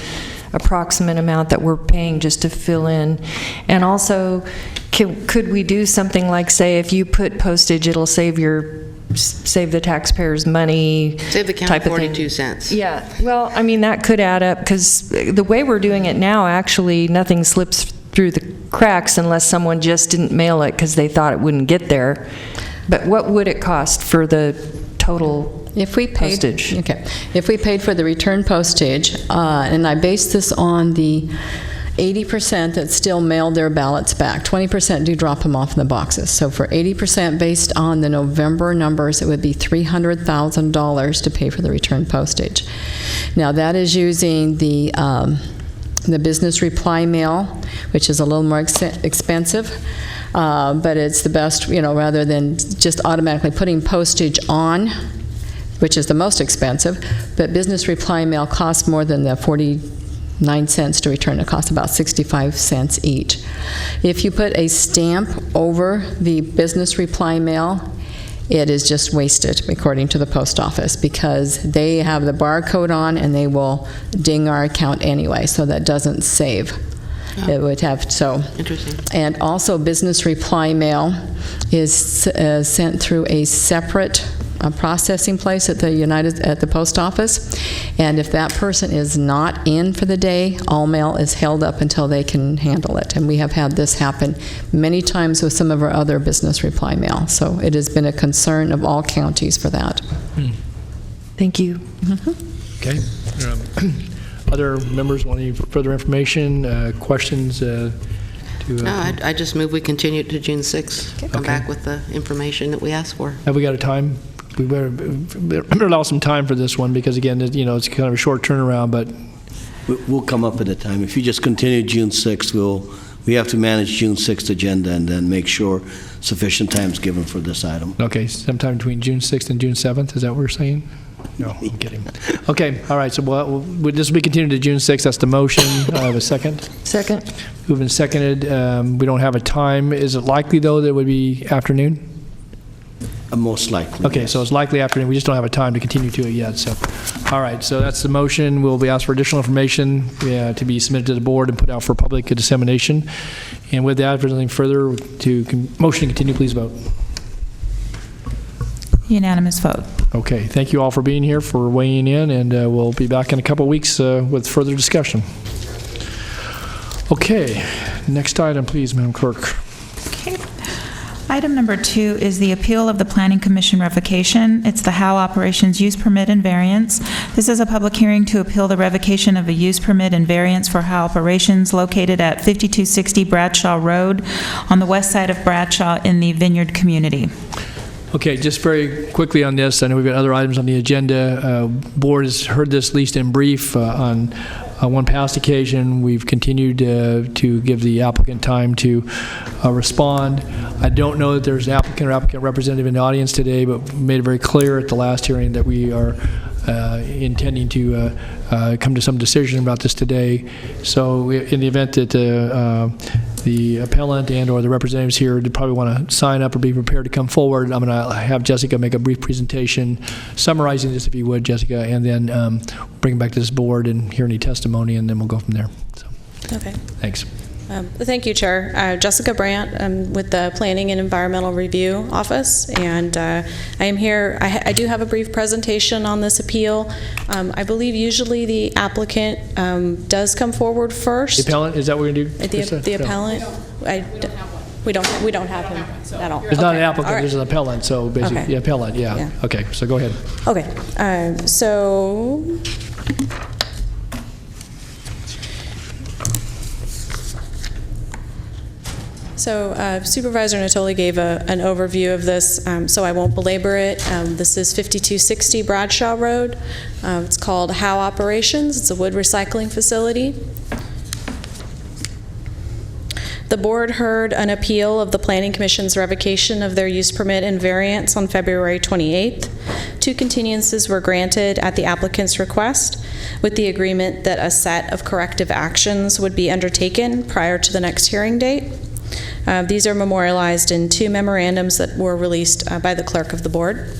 Speaker 10: approximate amount that we're paying just to fill in. And also, could we do something like, say, if you put postage, it'll save the taxpayers money,
Speaker 7: save the county 42 cents.
Speaker 10: Yeah, well, I mean, that could add up, because the way we're doing it now, actually, nothing slips through the cracks unless someone just didn't mail it because they thought it wouldn't get there. But what would it cost for the total
Speaker 4: if we paid,
Speaker 10: postage?
Speaker 4: Okay, if we paid for the return postage, and I base this on the 80% that still mail their ballots back. 20% do drop them off in the boxes. So for 80% based on the November numbers, it would be $300,000 to pay for the return postage. Now that is using the business reply mail, which is a little more expensive, but it's the best, rather than just automatically putting postage on, which is the most expensive. But business reply mail costs more than the 49 cents to return. It costs about 65 cents each. If you put a stamp over the business reply mail, it is just wasted, according to the post office, because they have the barcode on and they will ding our account anyway, so that doesn't save. Oh. It would have, so.
Speaker 7: Interesting.
Speaker 4: And also business reply mail is sent through a separate processing place at the post office, and if that person is not in for the day, all mail is held up until they can handle it. And we have had this happen many times with some of our other business reply mail. So it has been a concern of all counties for that.
Speaker 10: Thank you.
Speaker 4: Mm-hmm.
Speaker 1: Okay. Other members want any further information, questions?
Speaker 7: No, I just move we continue to June 6th. Come back with the information that we asked for.
Speaker 1: Have we got a time? We better allow some time for this one, because again, it's kind of a short turnaround, but
Speaker 6: we'll come up with a time. If you just continue June 6th, we have to manage June 6th agenda and then make sure sufficient time is given for this item.
Speaker 1: Okay, sometime between June 6th and June 7th, is that what we're saying? No, I'm kidding. Okay, all right, so this will be continued to June 6th. That's the motion. I have a second.
Speaker 10: Second.
Speaker 1: Moved and seconded. We don't have a time. Is it likely, though, that it would be afternoon?
Speaker 6: Most likely.
Speaker 1: Okay,
Speaker 6: yes.
Speaker 1: so it's likely afternoon. We just don't have a time to continue to it yet. So, all right, so that's the motion. We'll be asked for additional information to be submitted to the board and put out for public dissemination. And with that, if there's anything further motion to continue, please vote.
Speaker 2: Unanimous vote.
Speaker 1: Okay, thank you all for being here, for weighing in, and we'll be back in a couple weeks with further discussion. Okay, next item, please, Madam Clerk.
Speaker 2: Okay. Item number 2 is the appeal of the Planning Commission revocation. It's the Howe Operations Use Permit and Variance. This is a public hearing to appeal the revocation of a use permit and variance for Howe Operations located at 5260 Bradshaw Road on the west side of Bradshaw in the Vineyard community.
Speaker 1: Okay, just very quickly on this, I know we've got other items on the agenda. Board has heard this at least in brief on one past occasion. We've continued to give the applicant time to respond. I don't know that there's an applicant or applicant representative in the audience today, but we made it very clear at the last hearing that we are intending to come to some decision about this today. So in the event that the appellant and or the representatives here would probably want to sign up or be prepared to come forward, I'm going to have Jessica make a brief presentation summarizing this, if you would, Jessica, and then bring it back to this board and hear any testimony, and then we'll go from there. So,
Speaker 18: okay.
Speaker 1: Thanks.
Speaker 18: Thank you, Chair. Jessica Brandt. I'm with the Planning and Environmental Review Office, and I am here. I do have a brief presentation on this appeal. I believe usually the applicant does come forward first.
Speaker 1: The appellant, is that what we're going to do?
Speaker 18: The appellant? We don't have him at all.
Speaker 1: It's not an applicant, there's an appellant, so basically, the appellant, yeah. Okay, so go ahead.
Speaker 18: Okay, So Supervisor Natoli gave an overview of this, so I won't belabor it. This is 5260 Bradshaw Road. It's called Howe Operations. It's a wood recycling facility. The board heard an appeal of the Planning Commission's revocation of their use permit and variance on February 28th. 2 continuances were granted at the applicant's request, with the agreement that a set of corrective actions would be undertaken prior to the next hearing date. These are memorialized in 2 memorandums that were released by the clerk of the board.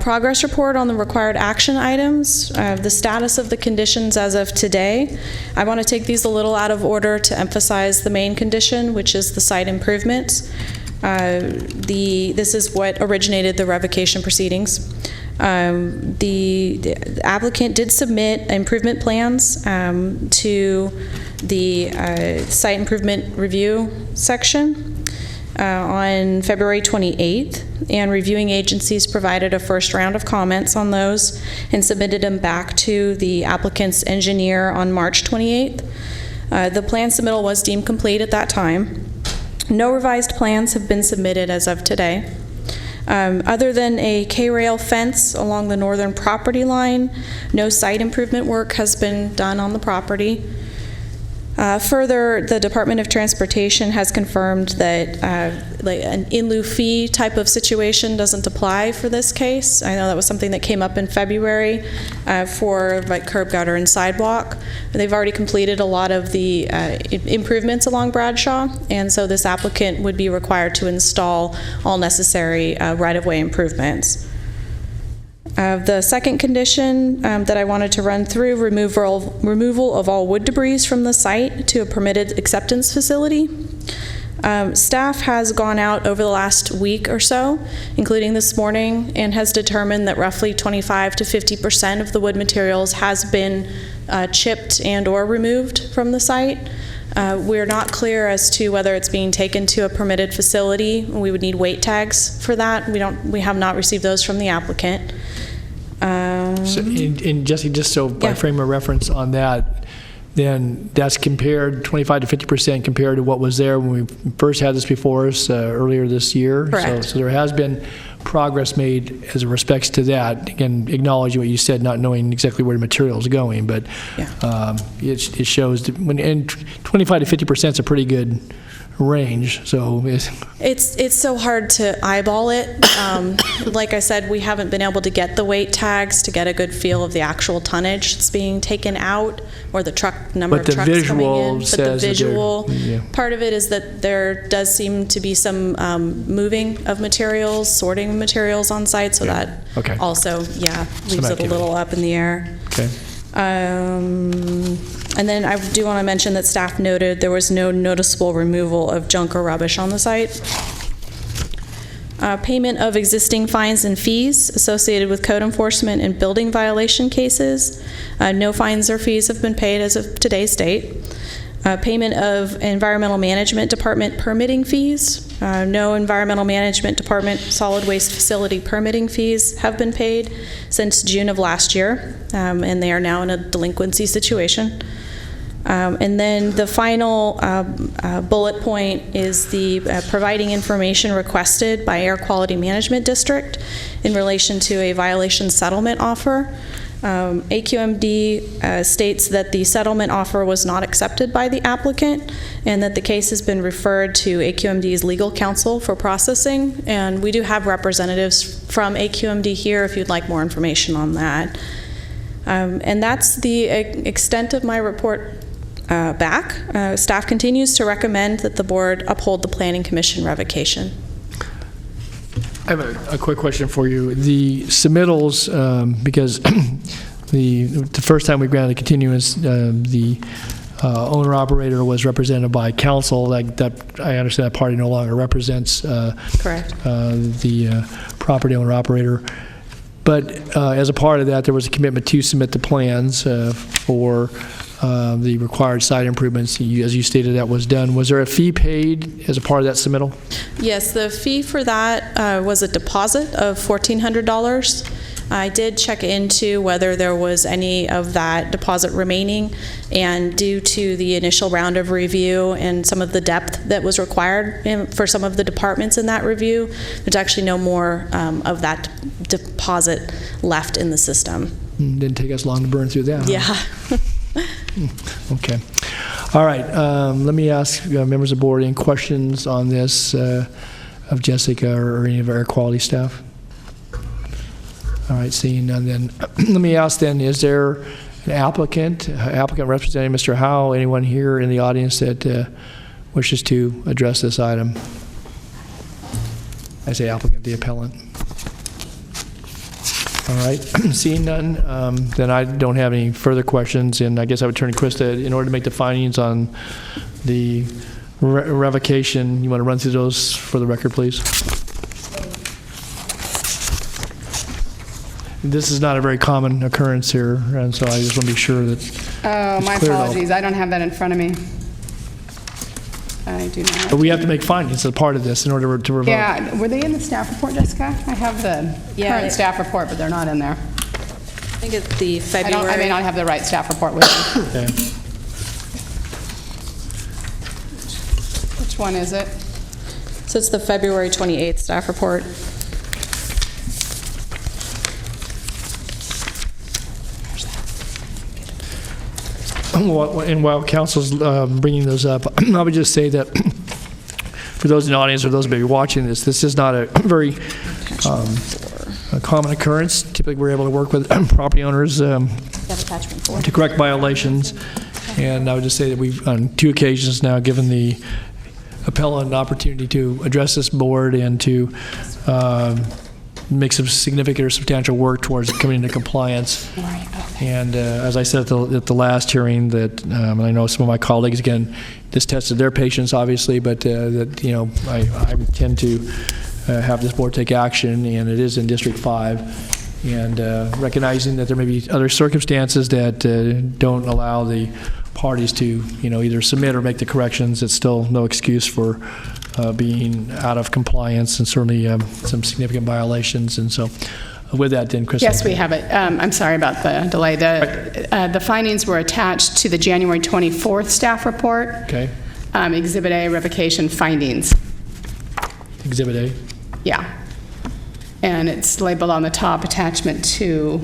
Speaker 18: Progress report on the required action items, the status of the conditions as of today. I want to take these a little out of order to emphasize the main condition, which is the site improvements. This is what originated the revocation proceedings. The applicant did submit improvement plans to the site improvement review section on February 28th, and reviewing agencies provided a first round of comments on those and submitted them back to the applicant's engineer on March 28th. The plan submittal was deemed complete at that time. No revised plans have been submitted as of today. Other than a K-rail fence along the northern property line, no site improvement work has been done on the property. Further, the Department of Transportation has confirmed that like an in lieu fee type of situation doesn't apply for this case. I know that was something that came up in February for like curb, gutter, and sidewalk. They've already completed a lot of the improvements along Bradshaw, and so this applicant would be required to install all necessary right-of-way improvements. The second condition that I wanted to run through, removal of all wood debris from the site to a permitted acceptance facility. Staff has gone out over the last week or so, including this morning, and has determined that roughly 25 to 50% of the wood materials has been chipped and or removed from the site. We're not clear as to whether it's being taken to a permitted facility. We would need weight tags for that. We have not received those from the applicant.
Speaker 1: And Jesse, just so by frame of reference on that, then that's compared 25 to 50% compared to what was there when we first had this before us earlier this year.
Speaker 18: Correct.
Speaker 1: So there has been progress made as it respects to that. Again, acknowledging what you said, not knowing exactly where the material is going, but it shows that when 25 to 50% is a pretty good range. So
Speaker 18: it's so hard to eyeball it. Like I said, we haven't been able to get the weight tags to get a good feel of the actual tonnage that's being taken out or the truck number of trucks coming in. But the visual part of it is that there does seem to be some moving of materials, sorting of materials on site, so that also leaves it a little up in the air.
Speaker 1: Okay.
Speaker 18: And then I do want to mention that staff noted there was no noticeable removal of junk or rubbish on the site. Payment of existing fines and fees associated with code enforcement and building violation cases. No fines or fees have been paid as of today's date. Payment of Environmental Management Department permitting fees. No Environmental Management Department solid waste facility permitting fees have been paid since June of last year, and they are now in a delinquency situation. And then the final bullet point is the providing information requested by Air Quality Management District in relation to a violation settlement offer. AQMD states that the settlement offer was not accepted by the applicant and that the case has been referred to AQMD's legal counsel for processing. And we do have representatives from AQMD here if you'd like more information on that. And that's the extent of my report back. Staff continues to recommend that the board uphold the Planning Commission revocation.
Speaker 1: I have a quick question for you. The submittals, because the first time we granted continuance, the owner-operator was represented by counsel. That I understand that party no longer represents
Speaker 18: Correct.
Speaker 1: The property owner-operator. But as a part of that, there was a commitment to submit the plans for the required site improvements. As you stated, that was done. Was there a fee paid as a part of that submittal?
Speaker 18: Yes, the fee for that was a deposit of $1,400. I did check into whether there was any of that deposit remaining, and due to the initial round of review and some of the depth that was required for some of the departments in that review, there's actually no more of that deposit left in the system.
Speaker 1: Didn't take us long to burn through that.
Speaker 18: Yeah.
Speaker 1: Huh? Okay. All right. Let me ask members of the board any questions on this of Jessica or any of our quality staff. All right, seeing none, then let me ask then, is there an applicant representing Mr. Howe, anyone here in the audience that wishes to address this item? I say applicant, the appellant. All right, seeing none, then I don't have any further questions, and I guess I would turn to Krista. In order to make the findings on the revocation, you want to run through those for the record, please? This is not a very common occurrence here, and so I just want to be sure that.
Speaker 19: Oh, my apologies. I don't have that in front of me. I do not.
Speaker 1: But we have to make findings as part of this in order to revoke.
Speaker 19: Yeah, were they in the staff report, Jessica? I have the current staff report, but they're not in there.
Speaker 18: I think it's the February.
Speaker 19: I may not have the right staff report with me.
Speaker 1: Okay.
Speaker 19: Which one is it?
Speaker 18: So it's the February 28th staff report.
Speaker 1: And while council's bringing those up, I would just say that for those in the audience or those maybe watching this, this is not a very a common occurrence. Typically, we're able to work with property owners to correct violations. And I would just say that we've, on 2 occasions now, given the appellant an opportunity to address this board and to make some significant or substantial work towards coming into compliance. And as I said at the last hearing, that and I know some of my colleagues, again, this tested their patience, obviously, but that, you know, I tend to have this board take action, and it is in District 5, and recognizing that there may be other circumstances that don't allow the parties to, you know, either submit or make the corrections. It's still no excuse for being out of compliance, and certainly some significant violations. And so with that, then, Chris.
Speaker 19: Yes, we have it. I'm sorry about the delay. The findings were attached to the January 24th staff report.
Speaker 1: Okay.
Speaker 19: Exhibit A, revocation findings.
Speaker 1: Exhibit A?
Speaker 19: Yeah. And it's labeled on the top, attachment 2,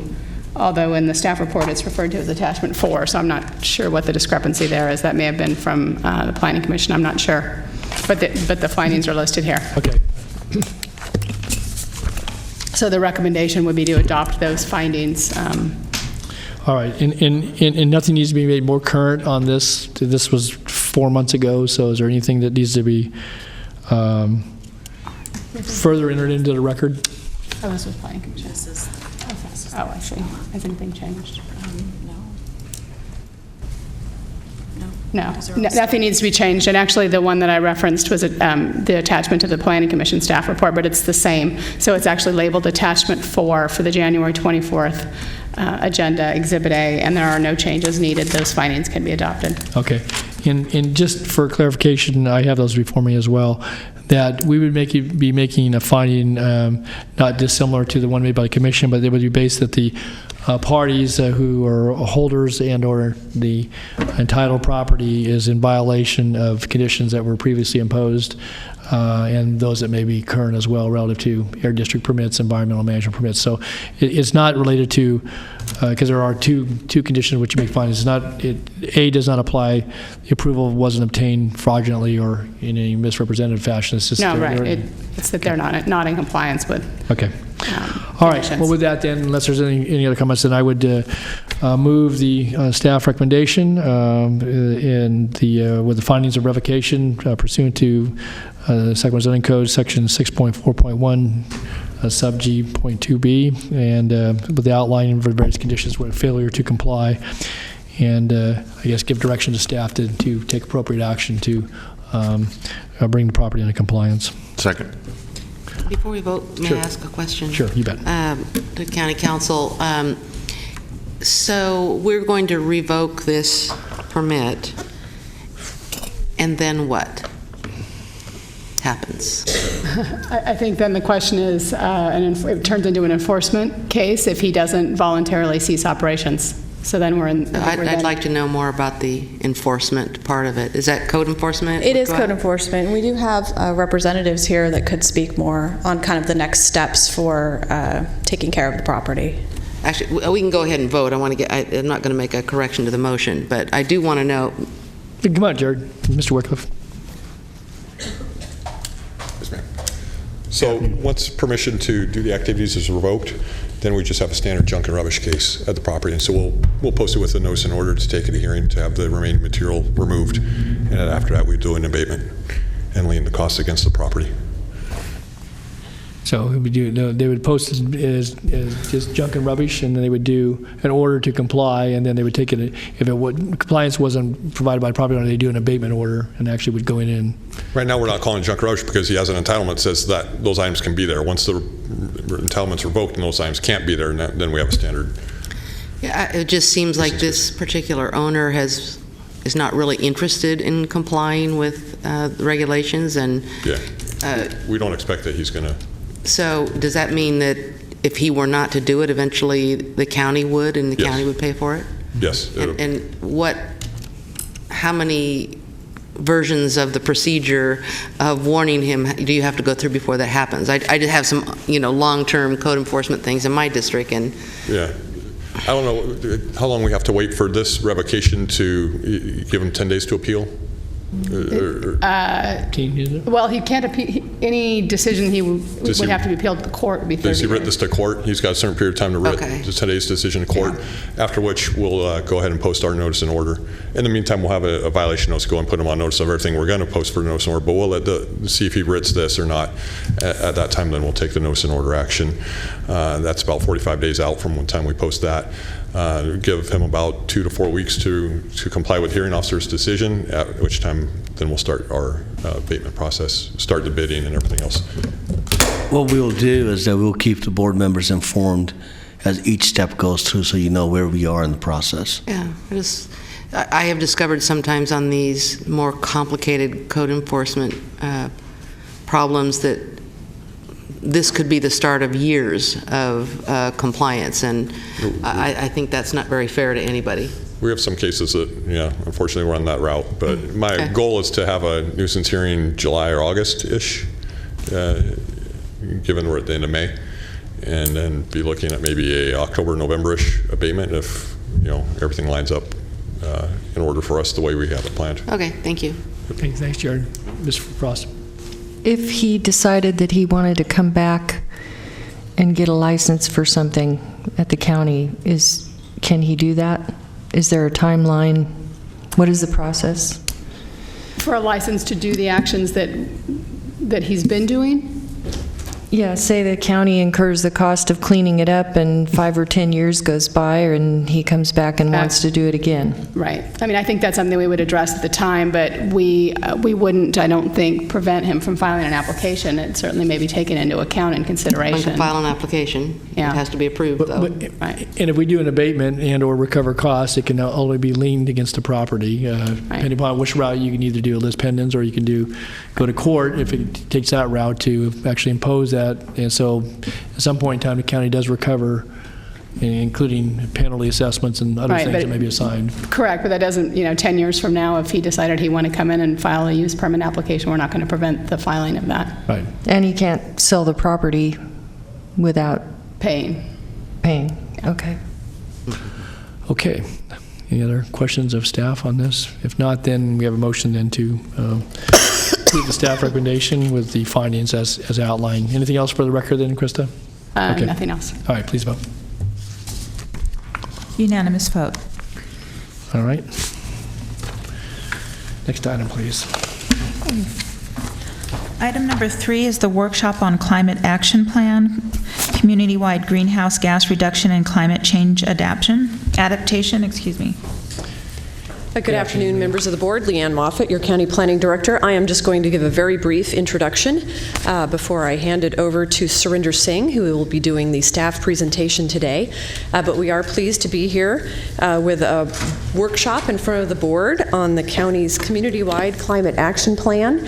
Speaker 19: although in the staff report it's referred to as attachment 4, so I'm not sure what the discrepancy there is. That may have been from the Planning Commission. I'm not sure. But the findings are listed here.
Speaker 1: Okay.
Speaker 19: So the recommendation would be to adopt those findings.
Speaker 1: All right, and nothing needs to be made more current on this. This was 4 months ago, so is there anything that needs to be further entered into the record?
Speaker 19: Oh, this was Planning Commission. Oh, I see. Has anything changed? No, nothing needs to be changed. And actually, the one that I referenced was the attachment to the Planning Commission staff report, but it's the same. So it's actually labeled attachment 4 for the January 24th agenda, Exhibit A, and there are no changes needed. Those findings can be adopted.
Speaker 1: Okay. And just for clarification, I have those before me as well, that we would be making a finding not dissimilar to the one made by the Commission, but it would be based that the parties who are holders and/or the entitled property is in violation of conditions that were previously imposed, and those that may be current as well relative to air district permits, environmental management permits. So it's not related to, because there are two conditions which you may find. It's not, A does not apply, the approval wasn't obtained fraudulently or in any misrepresentative fashion. It's just
Speaker 19: No, right. It's that they're not in compliance with.
Speaker 1: Okay. All right. Well, with that then, unless there's any other comments, then I would move the staff recommendation with the findings of revocation pursuant to the Sacramento Zoning Code, Section 6.4.1, sub G.2b, and with the outlining of the various conditions with failure to comply, and I guess give direction to staff to take appropriate action to bring the property into compliance.
Speaker 3: Second.
Speaker 7: Before we vote, may
Speaker 1: Sure.
Speaker 7: I ask a question?
Speaker 1: Sure, you bet.
Speaker 7: To County Council. So we're going to revoke this permit, and then what happens?
Speaker 19: I think then the question is, it turns into an enforcement case if he doesn't voluntarily cease operations. So then we're in.
Speaker 7: I'd like to know more about the enforcement part of it. Is that code enforcement?
Speaker 18: It is code enforcement. We do have representatives here that could speak more on kind of the next steps for taking care of the property.
Speaker 7: Actually, we can go ahead and vote. I'm not going to make a correction to the motion, but I do want to know.
Speaker 1: Come on, Jared. Mr. Wycliffe.
Speaker 20: So once permission to do the activities is revoked, then we just have a standard junk and rubbish case at the property. And so we'll post it with a notice in order to take it to hearing to have the remaining material removed. And then after that, we do an abatement and lien the costs against the property.
Speaker 1: So they would post it as just junk and rubbish, and then they would do an order to comply, and then they would take it, if compliance wasn't provided by the property owner, they do an abatement order and actually would go in and.
Speaker 20: Right now, we're not calling it junk and rubbish because he has an entitlement that says that those items can be there. Once the entitlement's revoked and those items can't be there, then we have a standard.
Speaker 7: Yeah, it just seems like this particular owner is not really interested in complying with the regulations, and
Speaker 20: we don't expect that he's going to.
Speaker 7: So does that mean that if he were not to do it, eventually the county would, and the county would pay for it?
Speaker 20: Yes.
Speaker 7: And how many versions of the procedure of warning him do you have to go through before that happens? I did have some, long-term code enforcement things in my district, and
Speaker 20: yeah. I don't know how long we have to wait for this revocation to give him 10 days to appeal.
Speaker 19: Well, he can't appeal. Any decision he would have to be appealed to the court would be 30 days.
Speaker 20: Does he writ this to court? He's got a certain period of time to writ today's decision to court, after which we'll go ahead and post our notice in order. In the meantime, we'll have a violation notice, go and put him on notice of everything we're going to post for the notice in order, but we'll see if he writs this or not. At that time, then we'll take the notice in order action. That's about 45 days out from when time we post that. Give him about 2 to 4 weeks to comply with hearing officer's decision, at which time then we'll start our abatement process, start the bidding and everything else.
Speaker 6: What we'll do is that we'll keep the board members informed as each step goes through, so you know where we are in the process.
Speaker 7: Yeah, I have discovered sometimes on these more complicated code enforcement problems that this could be the start of years of compliance, and I think that's not very fair to anybody.
Speaker 20: We have some cases that, unfortunately we're on that route, but my goal is to have a nuisance hearing July or August-ish, given we're at the end of May, and then be looking at maybe a October, November-ish abatement if, everything lines up in order for us the way we have it planned.
Speaker 7: Okay, thank you.
Speaker 1: Okay, thanks, Jared. Ms. Frost.
Speaker 10: If he decided that he wanted to come back and get a license for something at the county, can he do that? Is there a timeline? What is the process?
Speaker 19: For a license to do the actions that he's been doing?
Speaker 10: Yeah, say the county incurs the cost of cleaning it up and 5 or 10 years goes by and he comes back and wants to do it again.
Speaker 19: Right. I mean, I think that's something we would address at the time, but we wouldn't, I don't think, prevent him from filing an application. It certainly may be taken into account in consideration.
Speaker 7: One can file an application.
Speaker 19: Yeah.
Speaker 7: It has to be approved, though.
Speaker 1: Right. And if we do an abatement and or recover costs, it can only be liened against the property. Depending upon which route, you can either do a lis pendens or you can go to court if it takes that route to actually impose that. And so at some point in time, the county does recover including penalty assessments and other
Speaker 19: Right,
Speaker 1: things
Speaker 19: but
Speaker 1: that may be assigned.
Speaker 19: Correct, but that doesn't, 10 years from now, if he decided he wanted to come in and file a use permit application, we're not going to prevent the filing of that.
Speaker 1: Right.
Speaker 10: And he can't sell the property without
Speaker 19: Paying.
Speaker 10: Okay.
Speaker 1: Okay. Any other questions of staff on this? If not, then we have a motion then to approve the staff recommendation with the findings as outlined. Anything else for the record then, Krista? Okay.
Speaker 19: Nothing else.
Speaker 1: All right, please vote.
Speaker 2: Unanimous vote.
Speaker 1: All right. Next item, please.
Speaker 2: Item number 3 is the workshop on climate action plan, community-wide greenhouse gas reduction and climate change adaptation.
Speaker 21: Good afternoon, members of the board. Leanne Moffett, your County Planning Director. I am just going to give a very brief introduction before I hand it over to Surinder Singh, who will be doing the staff presentation today. But we are pleased to be here with a workshop in front of the board on the county's community-wide climate action plan.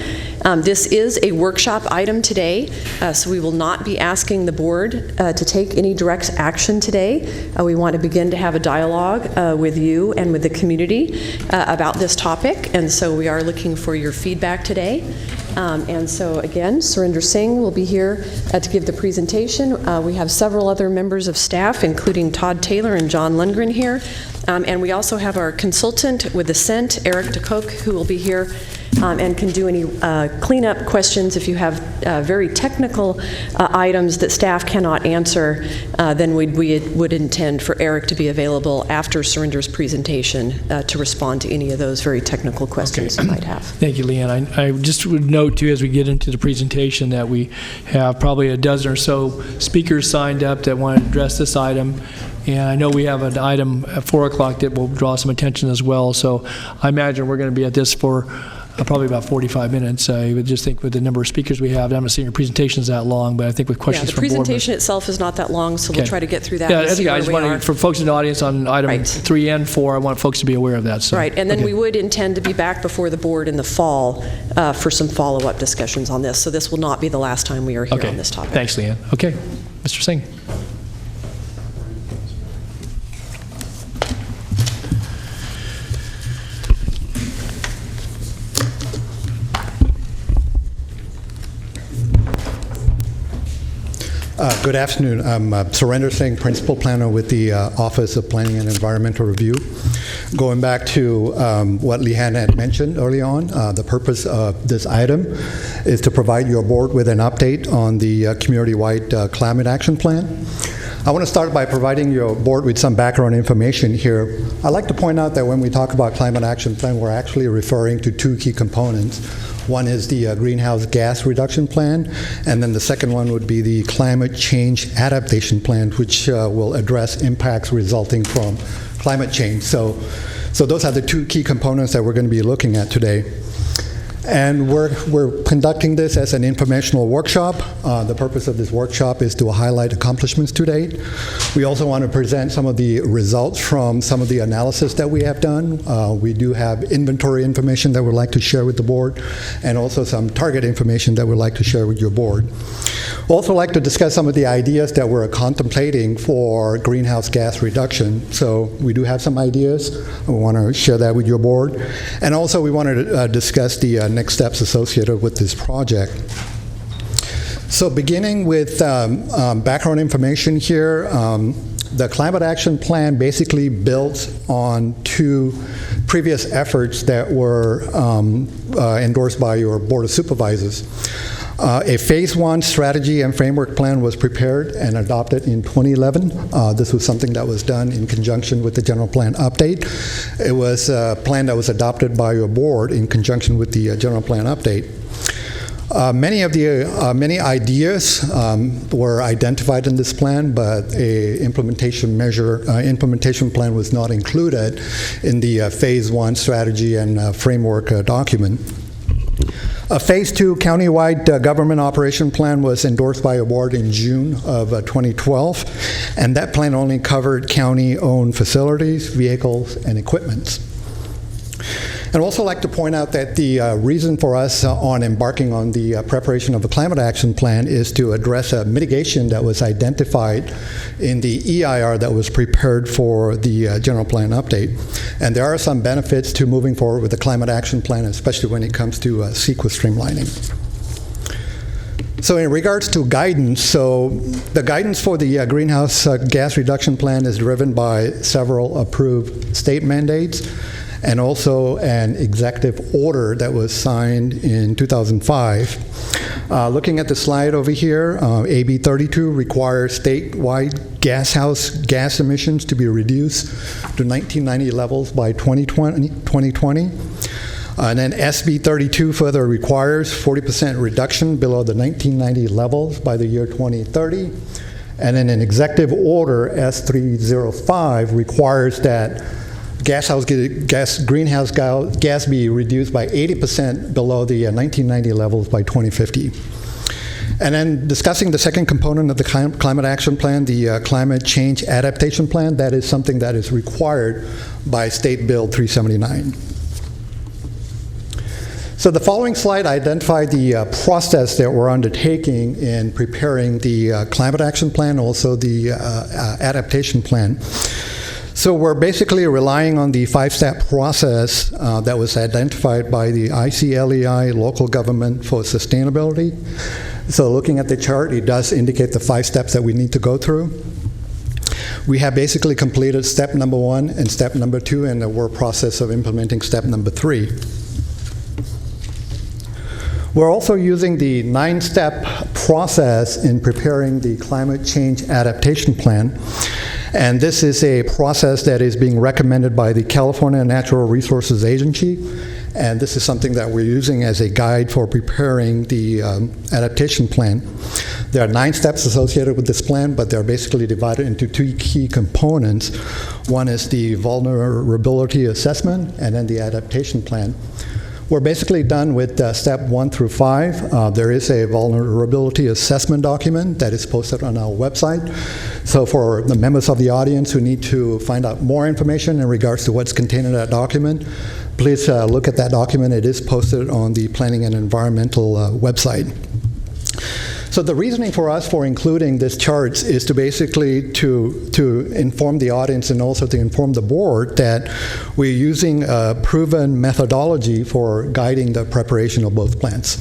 Speaker 21: This is a workshop item today, so we will not be asking the board to take any direct action today. We want to begin to have a dialogue with you and with the community about this topic, and so we are looking for your feedback today. And so again, Surinder Singh will be here to give the presentation. We have several other members of staff, including Todd Taylor and John Lundgren here. And we also have our consultant with Ascent, Eric DeCoke, who will be here and can do any cleanup questions. If you have very technical items that staff cannot answer, then we would intend for Eric to be available after Surinder's presentation to respond to any of those very technical questions you might have.
Speaker 1: Thank you, Leanne. I just would note, too, as we get into the presentation, that we have probably a dozen or so speakers signed up that want to address this item. And I know we have an item at 4 o'clock that will draw some attention as well. So I imagine we're going to be at this for probably about 45 minutes. I would just think with the number of speakers we have, I'm not seeing your presentations that long, but I think with questions from board members.
Speaker 21: The presentation itself is not that long, so we'll try to get through that.
Speaker 1: Yeah,
Speaker 21: and see
Speaker 1: I just
Speaker 21: where we
Speaker 1: wanted,
Speaker 21: are.
Speaker 1: for folks in the audience on item 3 and 4, I want folks to be aware of that. So.
Speaker 21: Right, and then we would intend to be back before the board in the fall for some follow-up discussions on this. So this will not be the last time we are here on this topic.
Speaker 1: Thanks, Leanne. Okay, Mr. Singh.
Speaker 22: Good afternoon. I'm Surinder Singh, Principal Planner with the Office of Planning and Environmental Review. Going back to what Leanne had mentioned early on, the purpose of this item is to provide your board with an update on the community-wide climate action plan. I want to start by providing your board with some background information here. I'd like to point out that when we talk about climate action plan, we're actually referring to 2 key components. One is the greenhouse gas reduction plan, and then the second one would be the climate change adaptation plan, which will address impacts resulting from climate change. So those are the 2 key components that we're going to be looking at today. And we're conducting this as an informational workshop. The purpose of this workshop is to highlight accomplishments to date. We also want to present some of the results from some of the analysis that we have done. We do have inventory information that we'd like to share with the board, and also some target information that we'd like to share with your board. Also like to discuss some of the ideas that we're contemplating for greenhouse gas reduction. So we do have some ideas. We want to share that with your board. And also we want to discuss the next steps associated with this project. So beginning with background information here, the Climate Action Plan basically builds on 2 previous efforts that were endorsed by your Board of Supervisors. A Phase 1 strategy and framework plan was prepared and adopted in 2011. This was something that was done in conjunction with the general plan update. It was a plan that was adopted by your board in conjunction with the general plan update. Many ideas were identified in this plan, but a implementation plan was not included in the Phase 1 strategy and framework document. A Phase 2 countywide government operation plan was endorsed by a board in June of 2012, and that plan only covered county-owned facilities, vehicles, and equipment. And also like to point out that the reason for us on embarking on the preparation of the climate action plan is to address a mitigation that was identified in the EIR that was prepared for the general plan update. And there are some benefits to moving forward with the climate action plan, especially when it comes to CEQA streamlining. So in regards to guidance, so the guidance for the greenhouse gas reduction plan is driven by several approved state mandates and also an executive order that was signed in 2005. Looking at the slide over here, AB 32 requires statewide gas emissions to be reduced to 1990 levels by 2020. And then SB 32 further requires 40% reduction below the 1990 levels by the year 2030. And then an executive order, S305, requires that greenhouse gas be reduced by 80% below the 1990 levels by 2050. And then discussing the second component of the climate action plan, the climate change adaptation plan, that is something that is required by State Bill 379. So the following slide identified the process that we're undertaking in preparing the climate action plan, also the adaptation plan. So we're basically relying on the 5-step process that was identified by the ICLEI, Local Government for Sustainability. So looking at the chart, it does indicate the 5 steps that we need to go through. We have basically completed step number 1 and step number 2, and we're in the process of implementing step number 3. We're also using the 9-step process in preparing the climate change adaptation plan. And this is a process that is being recommended by the California Natural Resources Agency. And this is something that we're using as a guide for preparing the adaptation plan. There are 9 steps associated with this plan, but they're basically divided into 2 key components. One is the vulnerability assessment, and then the adaptation plan. We're basically done with step 1 through 5. There is a vulnerability assessment document that is posted on our website. So for the members of the audience who need to find out more information in regards to what's contained in that document, please look at that document. It is posted on the Planning and Environmental website. So the reasoning for us for including this charts is to basically to inform the audience and also to inform the board that we're using a proven methodology for guiding the preparation of both plans.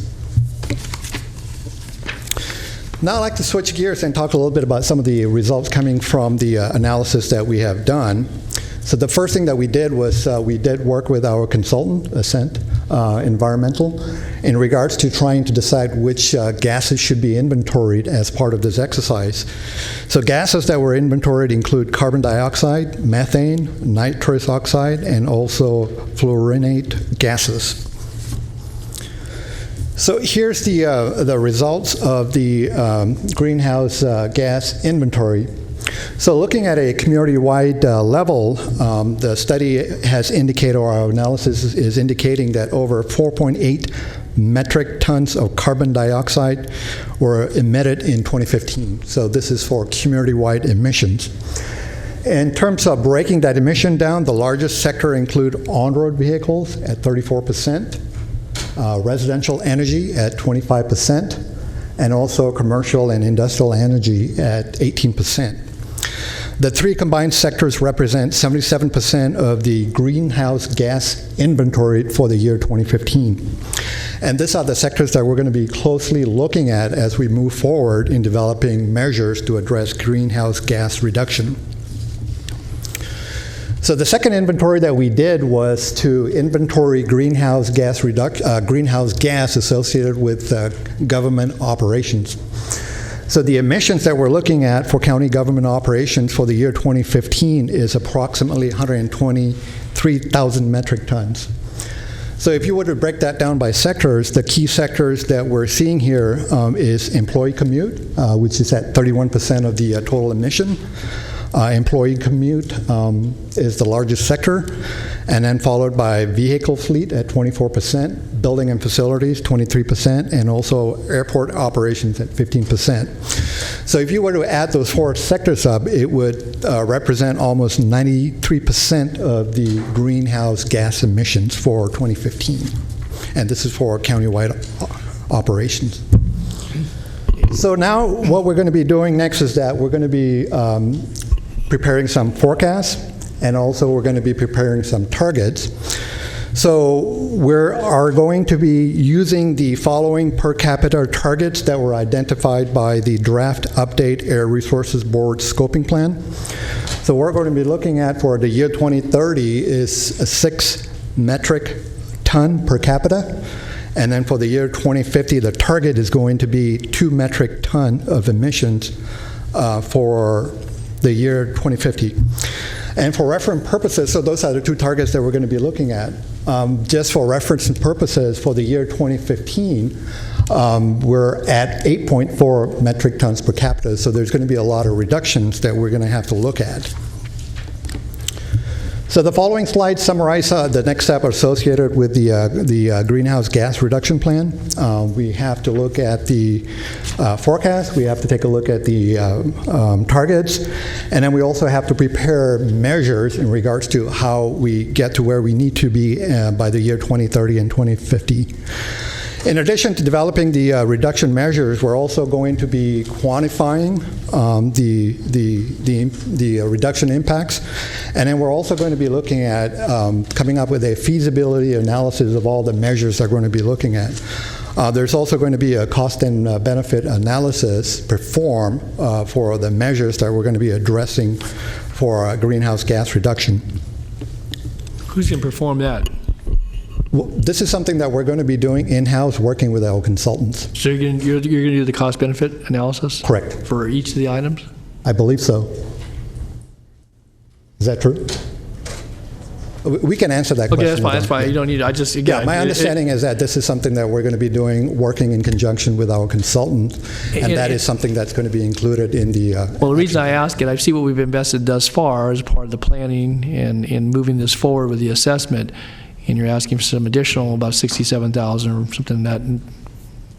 Speaker 22: Now I'd like to switch gears and talk a little bit about some of the results coming from the analysis that we have done. So the first thing that we did was we did work with our consultant, Ascent Environmental, in regards to trying to decide which gases should be inventoried as part of this exercise. So gases that were inventoried include carbon dioxide, methane, nitrous oxide, and also fluorinate gases. So here's the results of the greenhouse gas inventory. So looking at a community-wide level, the study has indicated, or our analysis is indicating that over 4.8 metric tons of carbon dioxide were emitted in 2015. So this is for community-wide emissions. In terms of breaking that emission down, the largest sector include on-road vehicles at 34%, residential energy at 25%, and also commercial and industrial energy at 18%. The 3 combined sectors represent 77% of the greenhouse gas inventory for the year 2015. And these are the sectors that we're going to be closely looking at as we move forward in developing measures to address greenhouse gas reduction. So the second inventory that we did was to inventory greenhouse gas associated with government operations. So the emissions that we're looking at for county government operations for the year 2015 is approximately 123,000 metric tons. So if you were to break that down by sectors, the key sectors that we're seeing here is employee commute, which is at 31% of the total emission. Employee commute is the largest sector, and then followed by vehicle fleet at 24%, building and facilities 23%, and also airport operations at 15%. So if you were to add those 4 sectors up, it would represent almost 93% of the greenhouse gas emissions for 2015. And this is for countywide operations. So now what we're going to be doing next is that we're going to be preparing some forecasts, and also we're going to be preparing some targets. So we are going to be using the following per capita targets that were identified by the Draft Update Air Resources Board Scoping Plan. So what we're going to be looking at for the year 2030 is a 6 metric ton per capita. And then for the year 2050, the target is going to be 2 metric ton of emissions for the year 2050. And for reference purposes, so those are the 2 targets that we're going to be looking at. Just for reference purposes, for the year 2015, we're at 8.4 metric tons per capita, so there's going to be a lot of reductions that we're going to have to look at. So the following slides summarize the next step associated with the greenhouse gas reduction plan. We have to look at the forecast, we have to take a look at the targets, and then we also have to prepare measures in regards to how we get to where we need to be by the year 2030 and 2050. In addition to developing the reduction measures, we're also going to be quantifying the reduction impacts, and then we're also going to be looking at coming up with a feasibility analysis of all the measures that we're going to be looking at. There's also going to be a cost and benefit analysis performed for the measures that we're going to be addressing for greenhouse gas reduction.
Speaker 1: Who's going to perform that?
Speaker 22: Well, this is something that we're going to be doing in-house, working with our consultants.
Speaker 1: So you're going to do the cost-benefit analysis?
Speaker 22: Correct.
Speaker 1: For each of the items?
Speaker 22: I believe so. Is that true? We can answer that question.
Speaker 1: Okay, that's fine. You don't need. I just again.
Speaker 22: Yeah, my understanding is that this is something that we're going to be doing, working in conjunction with our consultant, and that is something that's going to be included in the.
Speaker 1: Well, the reason I ask it, I see what we've invested thus far as part of the planning and in moving this forward with the assessment. And you're asking for some additional, about $67,000 or something in that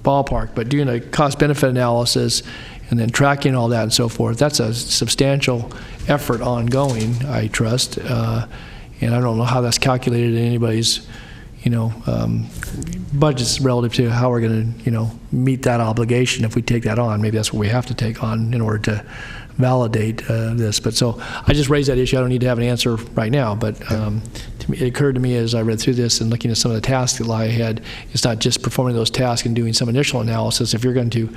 Speaker 1: ballpark. But doing a cost-benefit analysis and then tracking all that and so forth, that's a substantial effort ongoing, I trust. And I don't know how that's calculated in anybody's, budgets relative to how we're going to, meet that obligation if we take that on. Maybe that's what we have to take on in order to validate this. But so I just raised that issue. I don't need to have an answer right now, but it occurred to me as I read through this and looking at some of the tasks that lie ahead, it's not just performing those tasks and doing some initial analysis. If you're going to,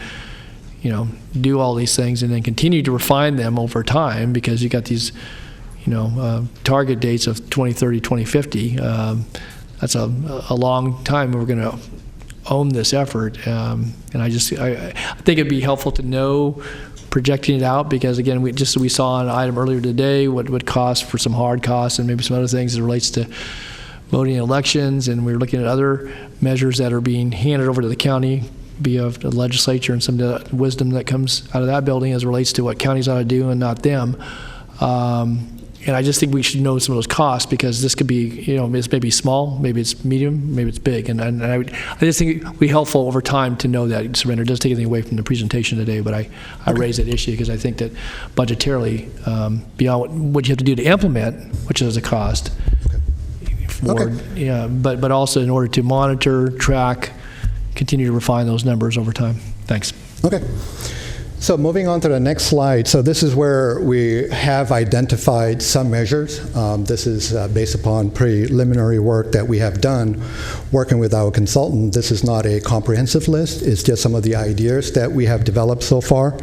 Speaker 1: do all these things and then continue to refine them over time, because you got these, target dates of 2030, 2050, that's a long time we're going to own this effort. And I think it'd be helpful to know projecting it out, because again, we saw an item earlier today what would cost for some hard costs and maybe some other things as it relates to voting in elections, and we're looking at other measures that are being handed over to the county via the legislature and some of the wisdom that comes out of that building as it relates to what counties ought to do and not them. And I just think we should know some of those costs, because this could be, it's maybe small, maybe it's medium, maybe it's big. And I just think it would be helpful over time to know that. Surrender doesn't take anything away from the presentation today, but I raised that issue because I think that budgetarily, beyond what you have to do to implement, which is a cost, but also in order to monitor, track, continue to refine those numbers over time. Thanks.
Speaker 22: Okay. So moving on to the next slide. So this is where we have identified some measures. This is based upon preliminary work that we have done working with our consultant. This is not a comprehensive list. It's just some of the ideas that we have developed so far.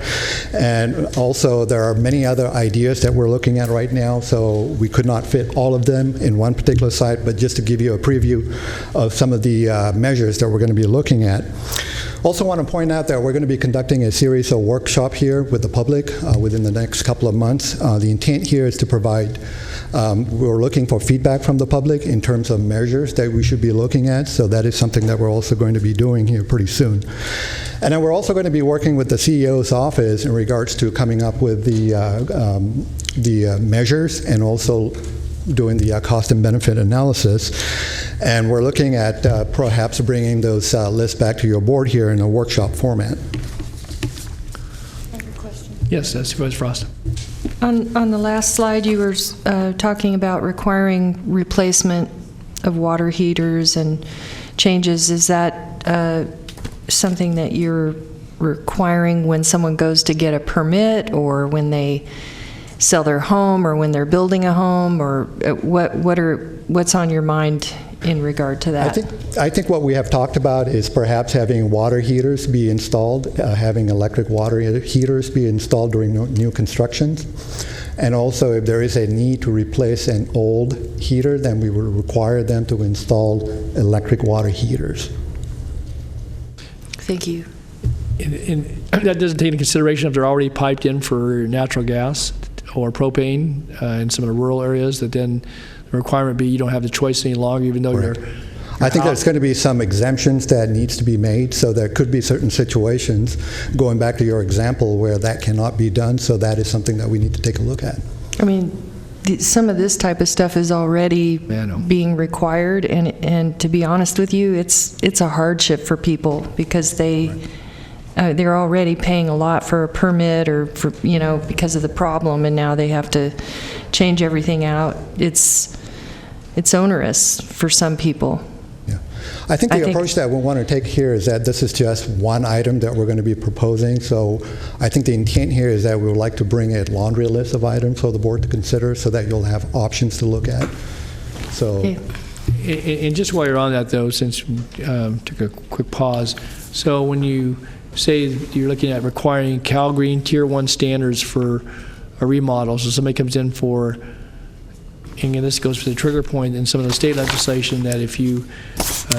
Speaker 22: And also there are many other ideas that we're looking at right now, so we could not fit all of them in one particular site, but just to give you a preview of some of the measures that we're going to be looking at. Also want to point out that we're going to be conducting a series of workshop here with the public within the next couple of months. The intent here is to provide, we're looking for feedback from the public in terms of measures that we should be looking at, so that is something that we're also going to be doing here pretty soon. And then we're also going to be working with the CEO's office in regards to coming up with the the measures and also doing the cost and benefit analysis. And we're looking at perhaps bringing those lists back to your board here in a workshop format.
Speaker 1: Yes, Supervisor Frost.
Speaker 10: On the last slide, you were talking about requiring replacement of water heaters and changes. Is that something that you're requiring when someone goes to get a permit, or when they sell their home, or when they're building a home, or what's on your mind in regard to that?
Speaker 22: I think what we have talked about is perhaps having water heaters be installed, having electric water heaters be installed during new constructions. And also, if there is a need to replace an old heater, then we would require them to install electric water heaters.
Speaker 10: Thank you.
Speaker 1: And that doesn't take into consideration if they're already piped in for natural gas or propane in some of the rural areas, that then the requirement be you don't have the choice any longer, even though you're
Speaker 22: I think there's going to be some exemptions that needs to be made, so there could be certain situations, going back to your example, where that cannot be done, so that is something that we need to take a look at.
Speaker 10: I mean, some of this type of stuff is already being required, and to be honest with you, it's a hardship for people, because they're already paying a lot for a permit, or for, because of the problem, and now they have to change everything out. It's onerous for some people.
Speaker 22: I think the approach that we want to take here is that this is just one item that we're going to be proposing. So I think the intent here is that we would like to bring a laundry list of items for the board to consider, so that you'll have options to look at. So,
Speaker 1: and just while you're on that, though, since we took a quick pause, so when you say you're looking at requiring Cal Green Tier 1 standards for a remodel, so somebody comes in for, and this goes to the trigger point in some of the state legislation, that if you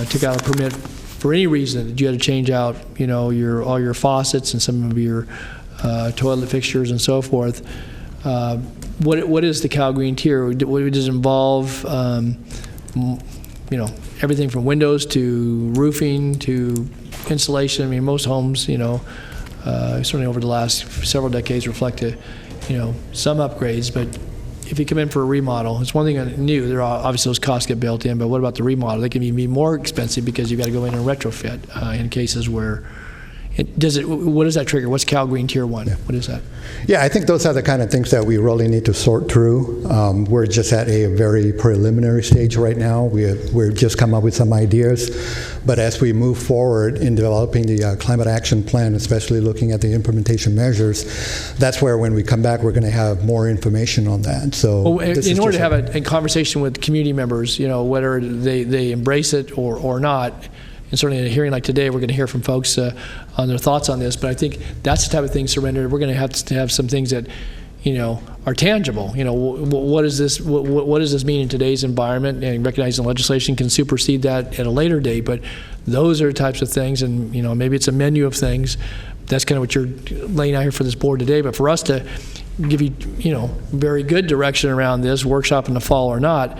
Speaker 1: took out a permit for any reason, that you had to change out, all your faucets and some of your toilet fixtures and so forth. What is the Cal Green tier? Does it involve, everything from windows to roofing to insulation? I mean, most homes, certainly over the last several decades reflect some upgrades, but if you come in for a remodel, it's one thing new. There are obviously those costs get built in, but what about the remodel? They can be more expensive because you've got to go in and retrofit in cases where what does that trigger? What's Cal Green Tier 1? What is that?
Speaker 22: Yeah, I think those are the kind of things that we really need to sort through. We're just at a very preliminary stage right now. We've just come up with some ideas. But as we move forward in developing the climate action plan, especially looking at the implementation measures, that's where when we come back, we're going to have more information on that. So
Speaker 1: in order to have a conversation with community members, whether they embrace it or not, and certainly in a hearing like today, we're going to hear from folks on their thoughts on this. But I think that's the type of thing, Surrender. We're going to have some things that, are tangible. What does this mean in today's environment? And recognizing legislation can supersede that at a later date. But those are the types of things, and maybe it's a menu of things. That's kind of what you're laying out here for this board today. But for us to give you, very good direction around this workshop in the fall or not.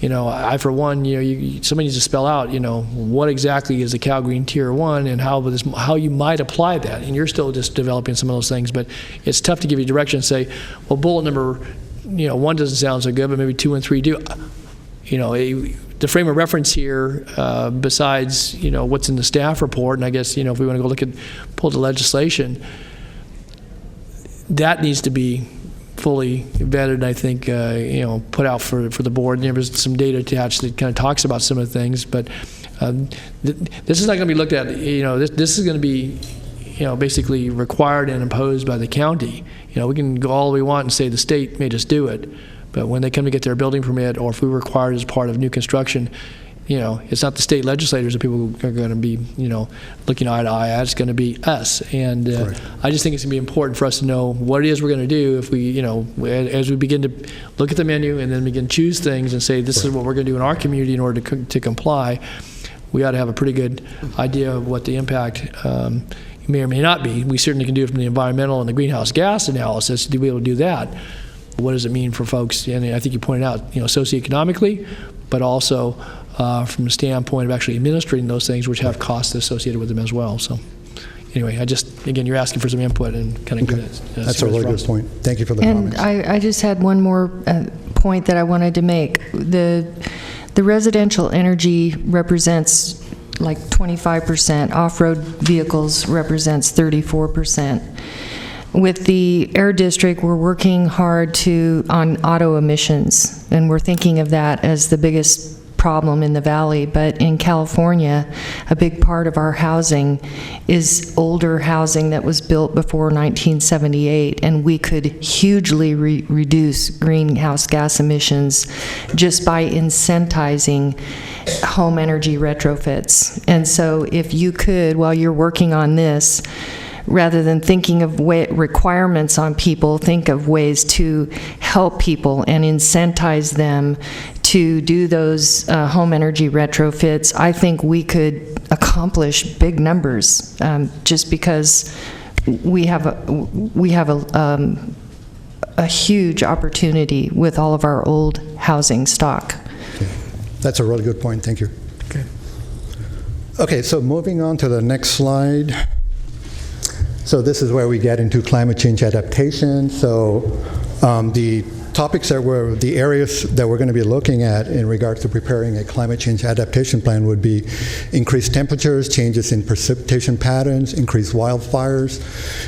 Speaker 1: I, for one, somebody needs to spell out, what exactly is the Cal Green Tier 1 and how you might apply that. And you're still just developing some of those things, but it's tough to give you direction and say, well, bullet number, 1 doesn't sound so good, but maybe 2 and 3 do. The frame of reference here, besides, what's in the staff report, and I guess, if we want to go pull the legislation, that needs to be fully vetted, I think, put out for the board. There's some data attached that kind of talks about some of the things, but this is not going to be looked at, this is going to be, basically required and imposed by the county. We can go all we want and say the state may just do it, but when they come to get their building permit, or if we require it as part of new construction, it's not the state legislators that people are going to be, looking eye to eye at. It's going to be us. And I just think it's going to be important for us to know what it is we're going to do if we, as we begin to look at the menu and then begin to choose things and say, this is what we're going to do in our community in order to comply. We ought to have a pretty good idea of what the impact may or may not be. We certainly can do it from the environmental and the greenhouse gas analysis to be able to do that. What does it mean for folks? And I think you pointed out, socioeconomically, but also from the standpoint of actually administering those things, which have costs associated with them as well. So, anyway, again, you're asking for some input and kind of
Speaker 22: Okay. That's a really good point. Thank you for the
Speaker 10: And
Speaker 22: comments.
Speaker 10: I just had one more point that I wanted to make. The residential energy represents like 25%. Off-road vehicles represents 34%. With the Air District, we're working hard on auto emissions, and we're thinking of that as the biggest problem in the valley. But in California, a big part of our housing is older housing that was built before 1978, and we could hugely reduce greenhouse gas emissions just by incentivizing home energy retrofits. And so if you could, while you're working on this, rather than thinking of requirements on people, think of ways to help people and incentivize them to do those home energy retrofits. I think we could accomplish big numbers just because we have a huge opportunity with all of our old housing stock.
Speaker 22: That's a really good point. Thank you. Okay, so moving on to the next slide. So this is where we get into climate change adaptation. So the areas that we're going to be looking at in regards to preparing a climate change adaptation plan would be increased temperatures, changes in precipitation patterns, increased wildfires,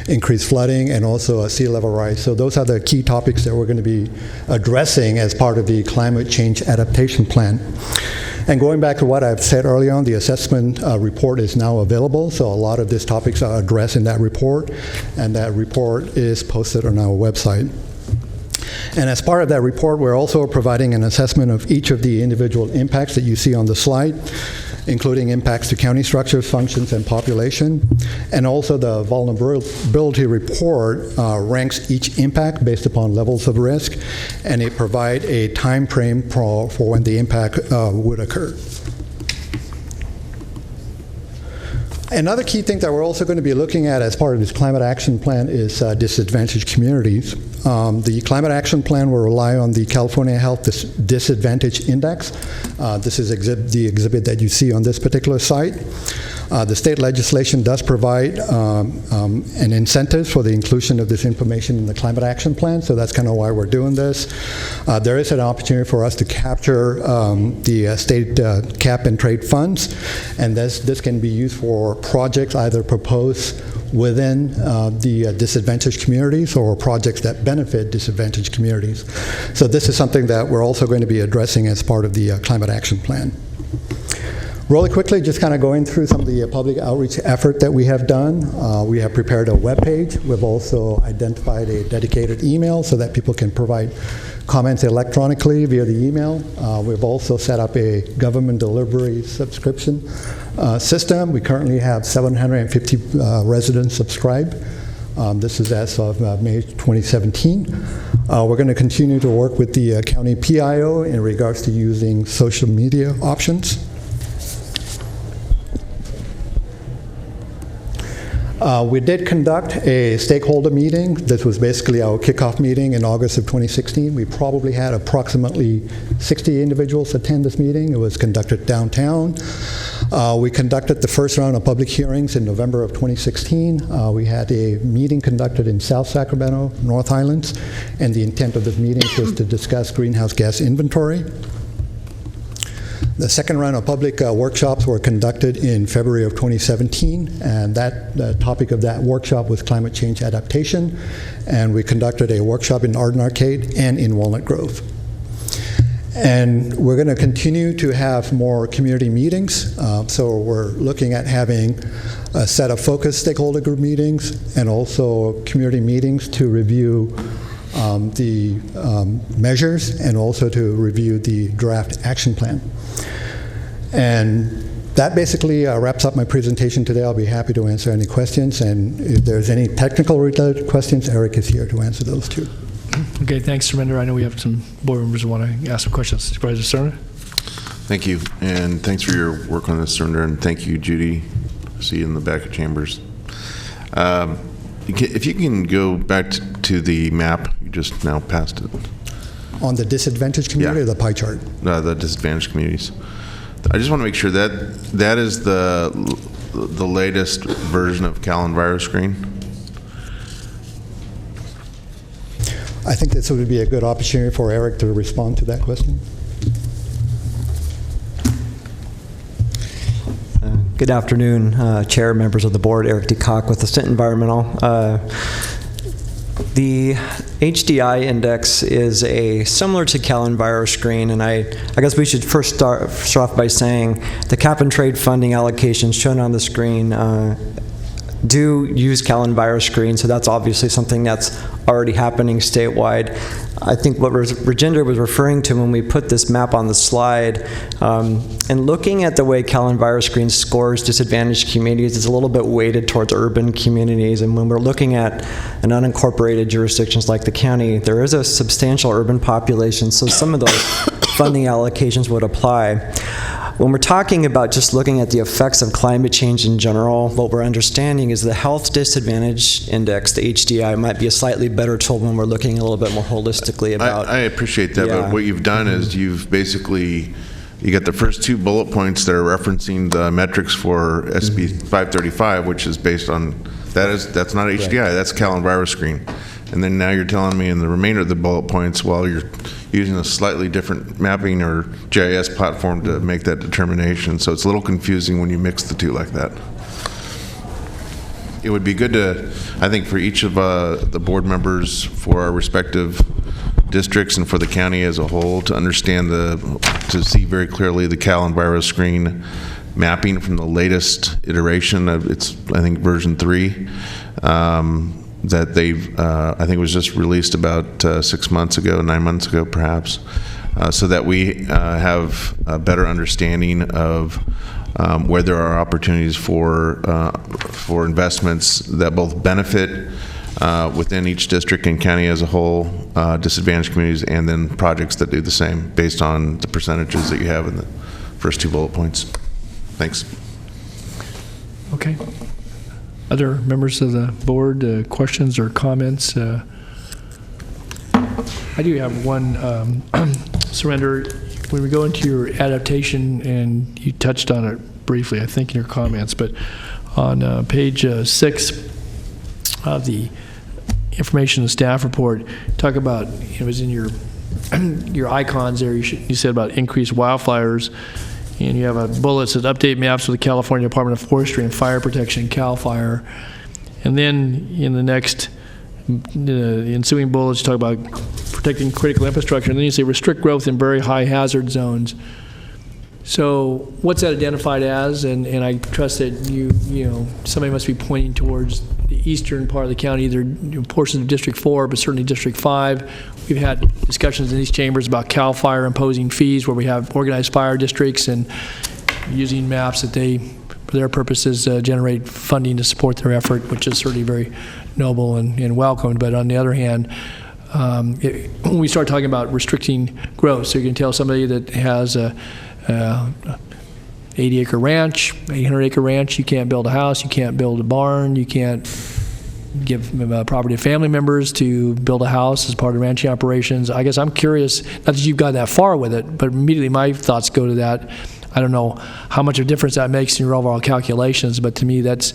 Speaker 22: increased flooding, and also sea level rise. So those are the key topics that we're going to be addressing as part of the climate change adaptation plan. And going back to what I've said earlier on, the assessment report is now available, so a lot of these topics are addressed in that report, and that report is posted on our website. And as part of that report, we're also providing an assessment of each of the individual impacts that you see on the slide, including impacts to county structures, functions, and population. And also the vulnerability report ranks each impact based upon levels of risk, and it provides a time frame for when the impact would occur. Another key thing that we're also going to be looking at as part of this climate action plan is disadvantaged communities. The climate action plan will rely on the California Health Disadvantage Index. This is the exhibit that you see on this particular site. The state legislation does provide an incentive for the inclusion of this information in the climate action plan, so that's kind of why we're doing this. There is an opportunity for us to capture the state cap and trade funds, and this can be used for projects either proposed within the disadvantaged communities or projects that benefit disadvantaged communities. So this is something that we're also going to be addressing as part of the climate action plan. Really quickly, just kind of going through some of the public outreach effort that we have done. We have prepared a web page. We've also identified a dedicated email so that people can provide comments electronically via the email. We've also set up a government delivery subscription system. We currently have 750 residents subscribed. This is as of May 2017. We're going to continue to work with the county PIO in regards to using social media options. We did conduct a stakeholder meeting. This was basically our kickoff meeting in August of 2016. We probably had approximately 60 individuals attend this meeting. It was conducted downtown. We conducted the first round of public hearings in November of 2016. We had a meeting conducted in South Sacramento, North Highlands, and the intent of this meeting was to discuss greenhouse gas inventory. The second round of public workshops were conducted in February of 2017, and the topic of that workshop was climate change adaptation, and we conducted a workshop in Arden Arcade and in Walnut Grove. And we're going to continue to have more community meetings, so we're looking at having a set of focused stakeholder group meetings and also community meetings to review the measures and also to review the draft action plan. And that basically wraps up my presentation today. I'll be happy to answer any questions, and if there's any technical related questions, Eric is here to answer those too.
Speaker 1: Okay, thanks, Surinder. I know we have some board members who want to ask some questions. Supervisor Surinder?
Speaker 3: Thank you, and thanks for your work on this, Surinder, and thank you, Judy. See you in the back of chambers. If you can go back to the map, you just now passed it.
Speaker 22: On the disadvantaged community or the pie chart?
Speaker 3: The disadvantaged communities. I just want to make sure that that is the the latest version of CalEnviroScreen?
Speaker 22: I think this would be a good opportunity for Eric to respond to that question.
Speaker 5: Good afternoon, Chair, members of the board. Eric DeCock with Ascent Environmental. The HDI index is similar to CalEnviroScreen, and I guess we should first start off by saying the cap and trade funding allocations shown on the screen do use CalEnviroScreen, so that's obviously something that's already happening statewide. I think what Rajinder was referring to when we put this map on the slide, and looking at the way CalEnviroScreen scores disadvantaged communities, it's a little bit weighted towards urban communities, and when we're looking at an unincorporated jurisdictions like the county, there is a substantial urban population, so some of those funding allocations would apply. When we're talking about just looking at the effects of climate change in general, what we're understanding is the Health Disadvantage Index, the HDI, might be a slightly better tool when we're looking a little bit more holistically about...
Speaker 3: I appreciate that, but what you've done is you've basically, you got the first two bullet points that are referencing the metrics for SB 535, which is based on, that's not HDI, that's CalEnviroScreen. And then now you're telling me in the remainder of the bullet points, while you're using a slightly different mapping or GIS platform to make that determination. So it's a little confusing when you mix the two like that. It would be good to, I think, for each of the board members for our respective districts and for the county as a whole to understand to see very clearly the CalEnviroScreen mapping from the latest iteration of its, I think, version 3. That they've, I think it was just released about 6 months ago, 9 months ago perhaps, so that we have a better understanding of where there are opportunities for investments that both benefit within each district and county as a whole, disadvantaged communities, and then projects that do the same based on the percentages that you have in the first two bullet points. Thanks.
Speaker 1: Okay. Other members of the board, questions or comments? I do have one, Surrender. When we go into your adaptation, and you touched on it briefly, I think, in your comments, but on page 6 of the information and staff report, talk about, it was in your icons there, you said about increased wildfires. And you have a bullet that says update maps with the California Department of Forestry and Fire Protection, CAL FIRE. And then in the next ensuing bullets, you talk about protecting critical infrastructure. And then you say restrict growth in very high hazard zones. So what's that identified as? And I trust that you know, somebody must be pointing towards the eastern part of the county, either portions of District 4, but certainly District 5. We've had discussions in these chambers about CAL FIRE imposing fees where we have organized fire districts and using maps that they, for their purposes, generate funding to support their effort, which is certainly very noble and welcomed. But on the other hand, when we start talking about restricting growth, so you can tell somebody that has a 80-acre ranch, 800-acre ranch, you can't build a house, you can't build a barn, you can't give property to family members to build a house as part of ranching operations. I guess I'm curious, not that you've got that far with it, but immediately my thoughts go to that. I don't know how much of a difference that makes in your overall calculations, but to me that's,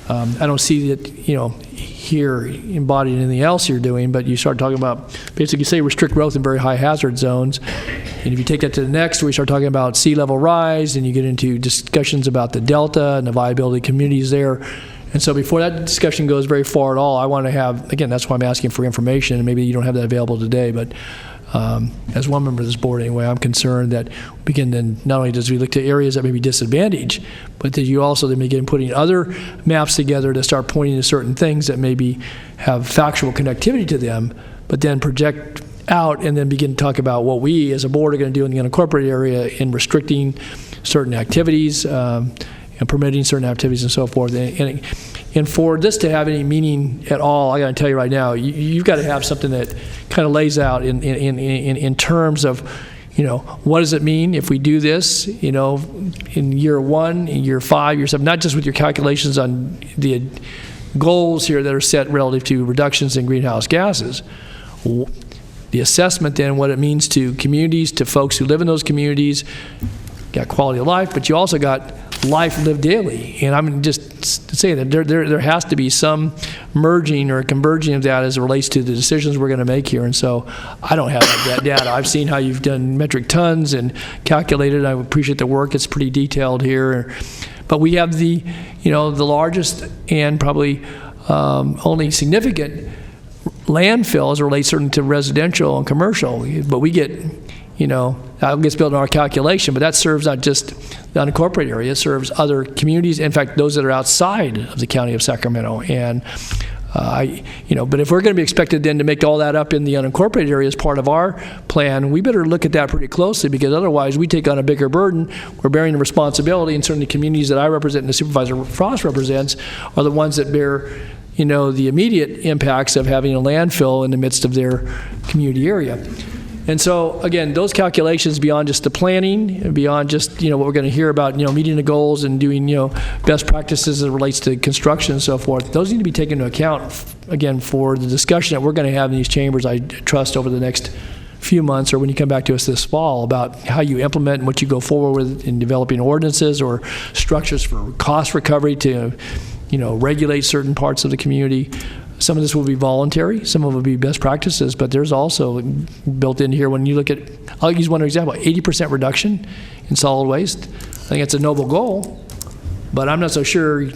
Speaker 1: I don't see that, you know, here embodied in anything else you're doing, but you start talking about, basically say restrict growth in very high hazard zones. And if you take that to the next, we start talking about sea level rise, and you get into discussions about the delta and the viability of communities there. And so before that discussion goes very far at all, I want to have, again, that's why I'm asking for information, and maybe you don't have that available today, but as one member of this board anyway, I'm concerned that we can then, not only does we look to areas that may be disadvantaged, but that you also then begin putting other maps together to start pointing to certain things that maybe have factual connectivity to them, but then project out and then begin to talk about what we as a board are going to do in the unincorporated area in restricting certain activities and permitting certain activities and so forth. And for this to have any meaning at all, I got to tell you right now, you've got to have something that kind of lays out in terms of, you know, what does it mean if we do this, you know, in year 1, in year 5, year 7, not just with your calculations on the goals here that are set relative to reductions in greenhouse gases. The assessment then, what it means to communities, to folks who live in those communities, got quality of life, but you also got life lived daily. And I'm just saying that there has to be some merging or converging of that as it relates to the decisions we're going to make here. And so I don't have that data. I've seen how you've done metric tons and calculated. I appreciate the work. It's pretty detailed here. But we have the largest and probably only significant landfill as it relates certainly to residential and commercial. But we get, that gets built in our calculation, but that serves not just the unincorporated area, it serves other communities, in fact, those that are outside of the county of Sacramento. And but if we're going to be expected then to make all that up in the unincorporated area as part of our plan, we better look at that pretty closely, because otherwise we take on a bigger burden. We're bearing the responsibility, and certainly communities that I represent and the Supervisor Frost represents are the ones that bear the immediate impacts of having a landfill in the midst of their community area. And so, again, those calculations beyond just the planning, and beyond just, what we're going to hear about, meeting the goals and doing, best practices as it relates to construction and so forth, those need to be taken into account, again, for the discussion that we're going to have in these chambers, I trust, over the next few months, or when you come back to us this fall, about how you implement and what you go forward with in developing ordinances or structures for cost recovery to, regulate certain parts of the community. Some of this will be voluntary, some of it will be best practices, but there's also built in here, when you look at, I'll use one example, 80% reduction in solid waste. I think it's a noble goal, but I'm not so sure,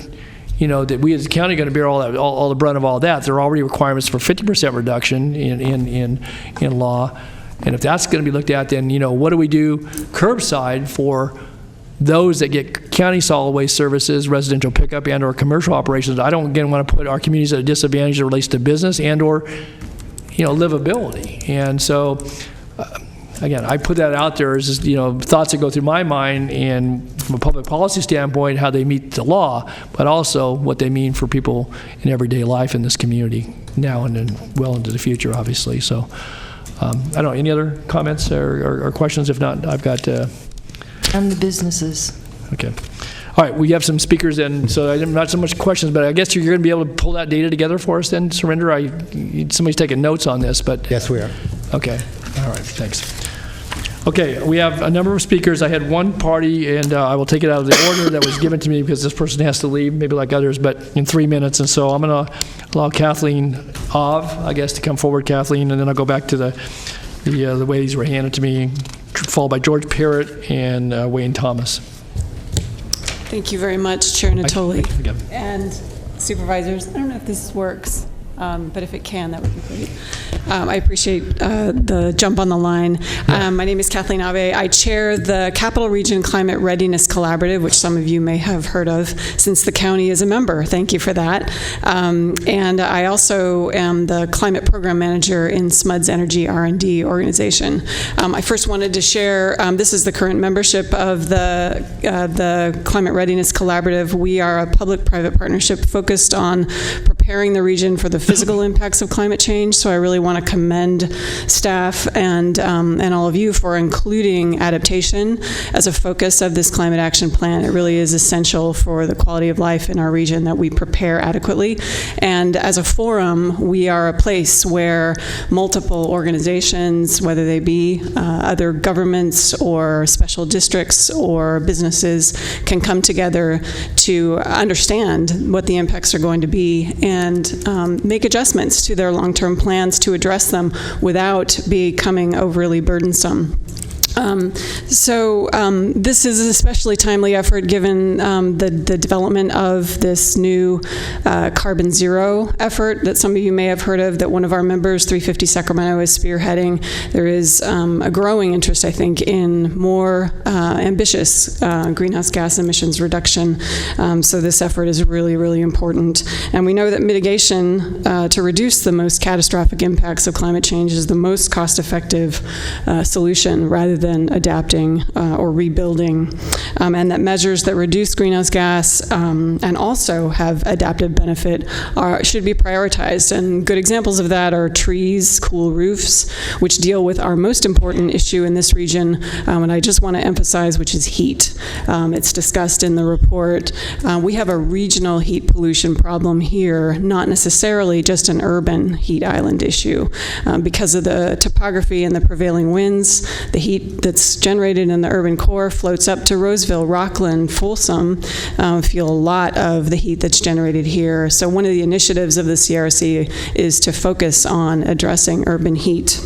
Speaker 1: that we as a county are going to bear all the brunt of all that. There are already requirements for 50% reduction in law, and if that's going to be looked at, then, what do we do curbside for those that get county solid waste services, residential pickup, and or commercial operations? I don't, again, want to put our communities at a disadvantage as it relates to business and or, livability. And so, again, I put that out there as just, thoughts that go through my mind, and from a public policy standpoint, how they meet the law, but also what they mean for people in everyday life in this community now and then well into the future, obviously. So, I don't know, any other comments or questions? If not, I've got...
Speaker 10: And the businesses.
Speaker 1: Okay. All right, we have some speakers, and so not so much questions, but I guess you're going to be able to pull that data together for us then, Surinder? Somebody's taking notes on this, but...
Speaker 22: Yes, we are.
Speaker 1: Okay. All right, thanks. Okay, we have a number of speakers. I had one party, and I will take it out of the order that was given to me because this person has to leave, maybe like others, but in 3 minutes. And so I'm going to allow Kathleen Ov, I guess, to come forward, Kathleen, and then I'll go back to the way these were handed to me, followed by George Parrott and Wayne Thomas.
Speaker 8: Thank you very much, Chair Natoli. And supervisors, I don't know if this works, but if it can, that would be great. I appreciate the jump on the line. My name is Kathleen Ave. I chair the Capital Region Climate Readiness Collaborative, which some of you may have heard of since the county is a member. Thank you for that. And I also am the Climate Program Manager in SMUD's Energy R&D organization. I first wanted to share, this is the current membership of the Climate Readiness Collaborative. We are a public-private partnership focused on preparing the region for the physical impacts of climate change. So I really want to commend staff and all of you for including adaptation as a focus of this climate action plan. It really is essential for the quality of life in our region that we prepare adequately. And as a forum, we are a place where multiple organizations, whether they be other governments or special districts or businesses, can come together to understand what the impacts are going to be and make adjustments to their long-term plans to address them without becoming overly burdensome. This is an especially timely effort given the development of this new carbon zero effort that some of you may have heard of, that one of our members, 350 Sacramento, is spearheading. There is a growing interest, I think, in more ambitious greenhouse gas emissions reduction. So this effort is really, really important. And we know that mitigation to reduce the most catastrophic impacts of climate change is the most cost-effective solution rather than adapting or rebuilding, and that measures that reduce greenhouse gas and also have adaptive benefit should be prioritized. And good examples of that are trees, cool roofs, which deal with our most important issue in this region, and I just want to emphasize, which is heat. It's discussed in the report. We have a regional heat pollution problem here, not necessarily just an urban heat island issue. Because of the topography and the prevailing winds, the heat that's generated in the urban core floats up to Roseville, Rockland, Folsom, feel a lot of the heat that's generated here. So one of the initiatives of the CRC is to focus on addressing urban heat.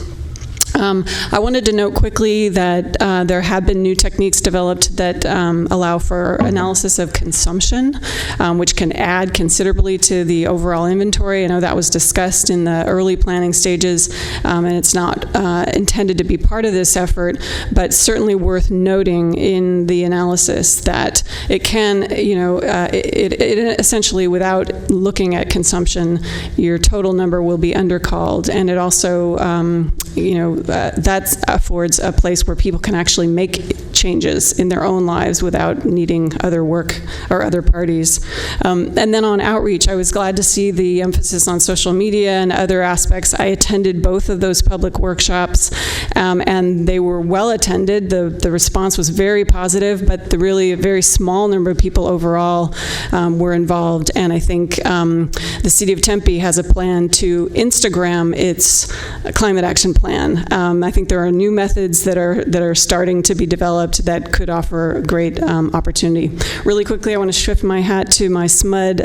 Speaker 8: I wanted to note quickly that there have been new techniques developed that allow for analysis of consumption, which can add considerably to the overall inventory. I know that was discussed in the early planning stages, and it's not intended to be part of this effort, but certainly worth noting in the analysis that it can, it essentially, without looking at consumption, your total number will be undercalled, and it also, that affords a place where people can actually make changes in their own lives without needing other work or other parties. And then on outreach, I was glad to see the emphasis on social media and other aspects. I attended both of those public workshops, and they were well attended. The response was very positive, but really a very small number of people overall were involved. And I think the City of Tempe has a plan to Instagram its climate action plan. I think there are new methods that are starting to be developed that could offer a great opportunity. Really quickly, I want to shift my hat to my SMUD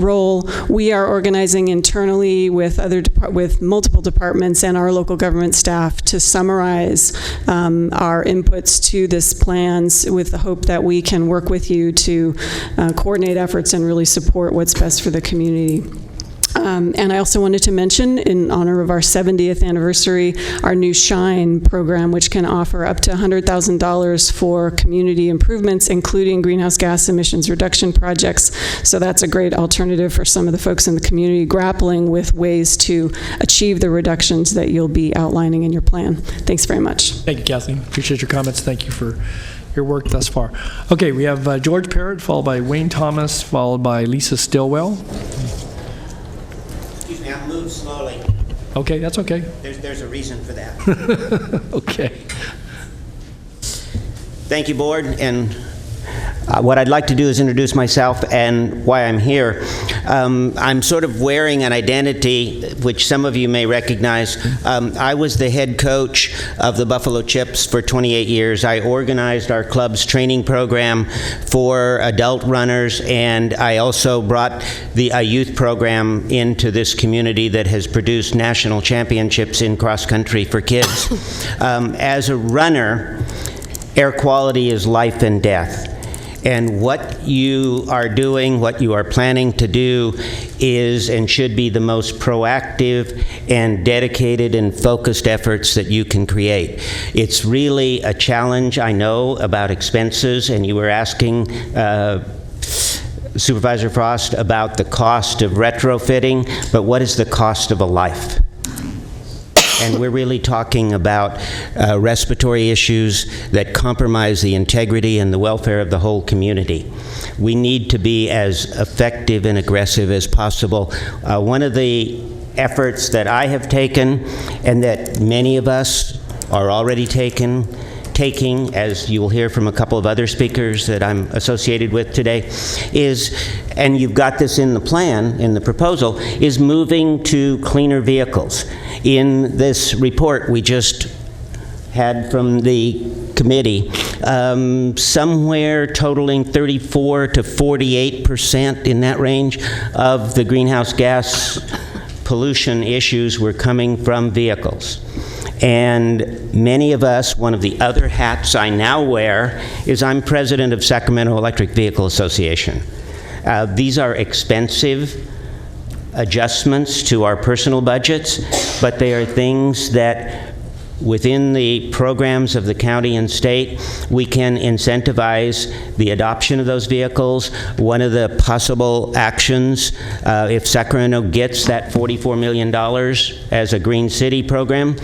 Speaker 8: role. We are organizing internally with multiple departments and our local government staff to summarize our inputs to this plans with the hope that we can work with you to coordinate efforts and really support what's best for the community. And I also wanted to mention, in honor of our 70th anniversary, our new SHINE program, which can offer up to $100,000 for community improvements, including greenhouse gas emissions reduction projects. So that's a great alternative for some of the folks in the community grappling with ways to achieve the reductions that you'll be outlining in your plan. Thanks very much.
Speaker 1: Thank you, Kathleen. Appreciate your comments. Thank you for your work thus far. Okay, we have George Parrott, followed by Wayne Thomas, followed by Lisa Stillwell.
Speaker 9: Excuse me, I'll move slowly.
Speaker 1: Okay, that's okay.
Speaker 9: There's a reason for that.
Speaker 1: Okay.
Speaker 9: Thank you, Board. And what I'd like to do is introduce myself and why I'm here. I'm sort of wearing an identity which some of you may recognize. I was the head coach of the Buffalo Chips for 28 years. I organized our club's training program for adult runners, and I also brought a youth program into this community that has produced national championships in cross country for kids. As a runner, air quality is life and death. And what you are doing, what you are planning to do, is and should be the most proactive and dedicated and focused efforts that you can create. It's really a challenge, I know, about expenses, and you were asking Supervisor Frost about the cost of retrofitting, but what is the cost of a life? And we're really talking about respiratory issues that compromise the integrity and the welfare of the whole community. We need to be as effective and aggressive as possible. One of the efforts that I have taken, and that many of us are already taking, as you will hear from a couple of other speakers that I'm associated with today, is, and you've got this in the plan, in the proposal, is moving to cleaner vehicles. In this report we just had from the committee, somewhere totaling 34 to 48%, in that range, of the greenhouse gas pollution issues were coming from vehicles. And many of us, one of the other hats I now wear is I'm president of Sacramento Electric Vehicle Association. These are expensive adjustments to our personal budgets, but they are things that within the programs of the county and state, we can incentivize the adoption of those vehicles. One of the possible actions, if Sacramento gets that $44 million as a Green City program,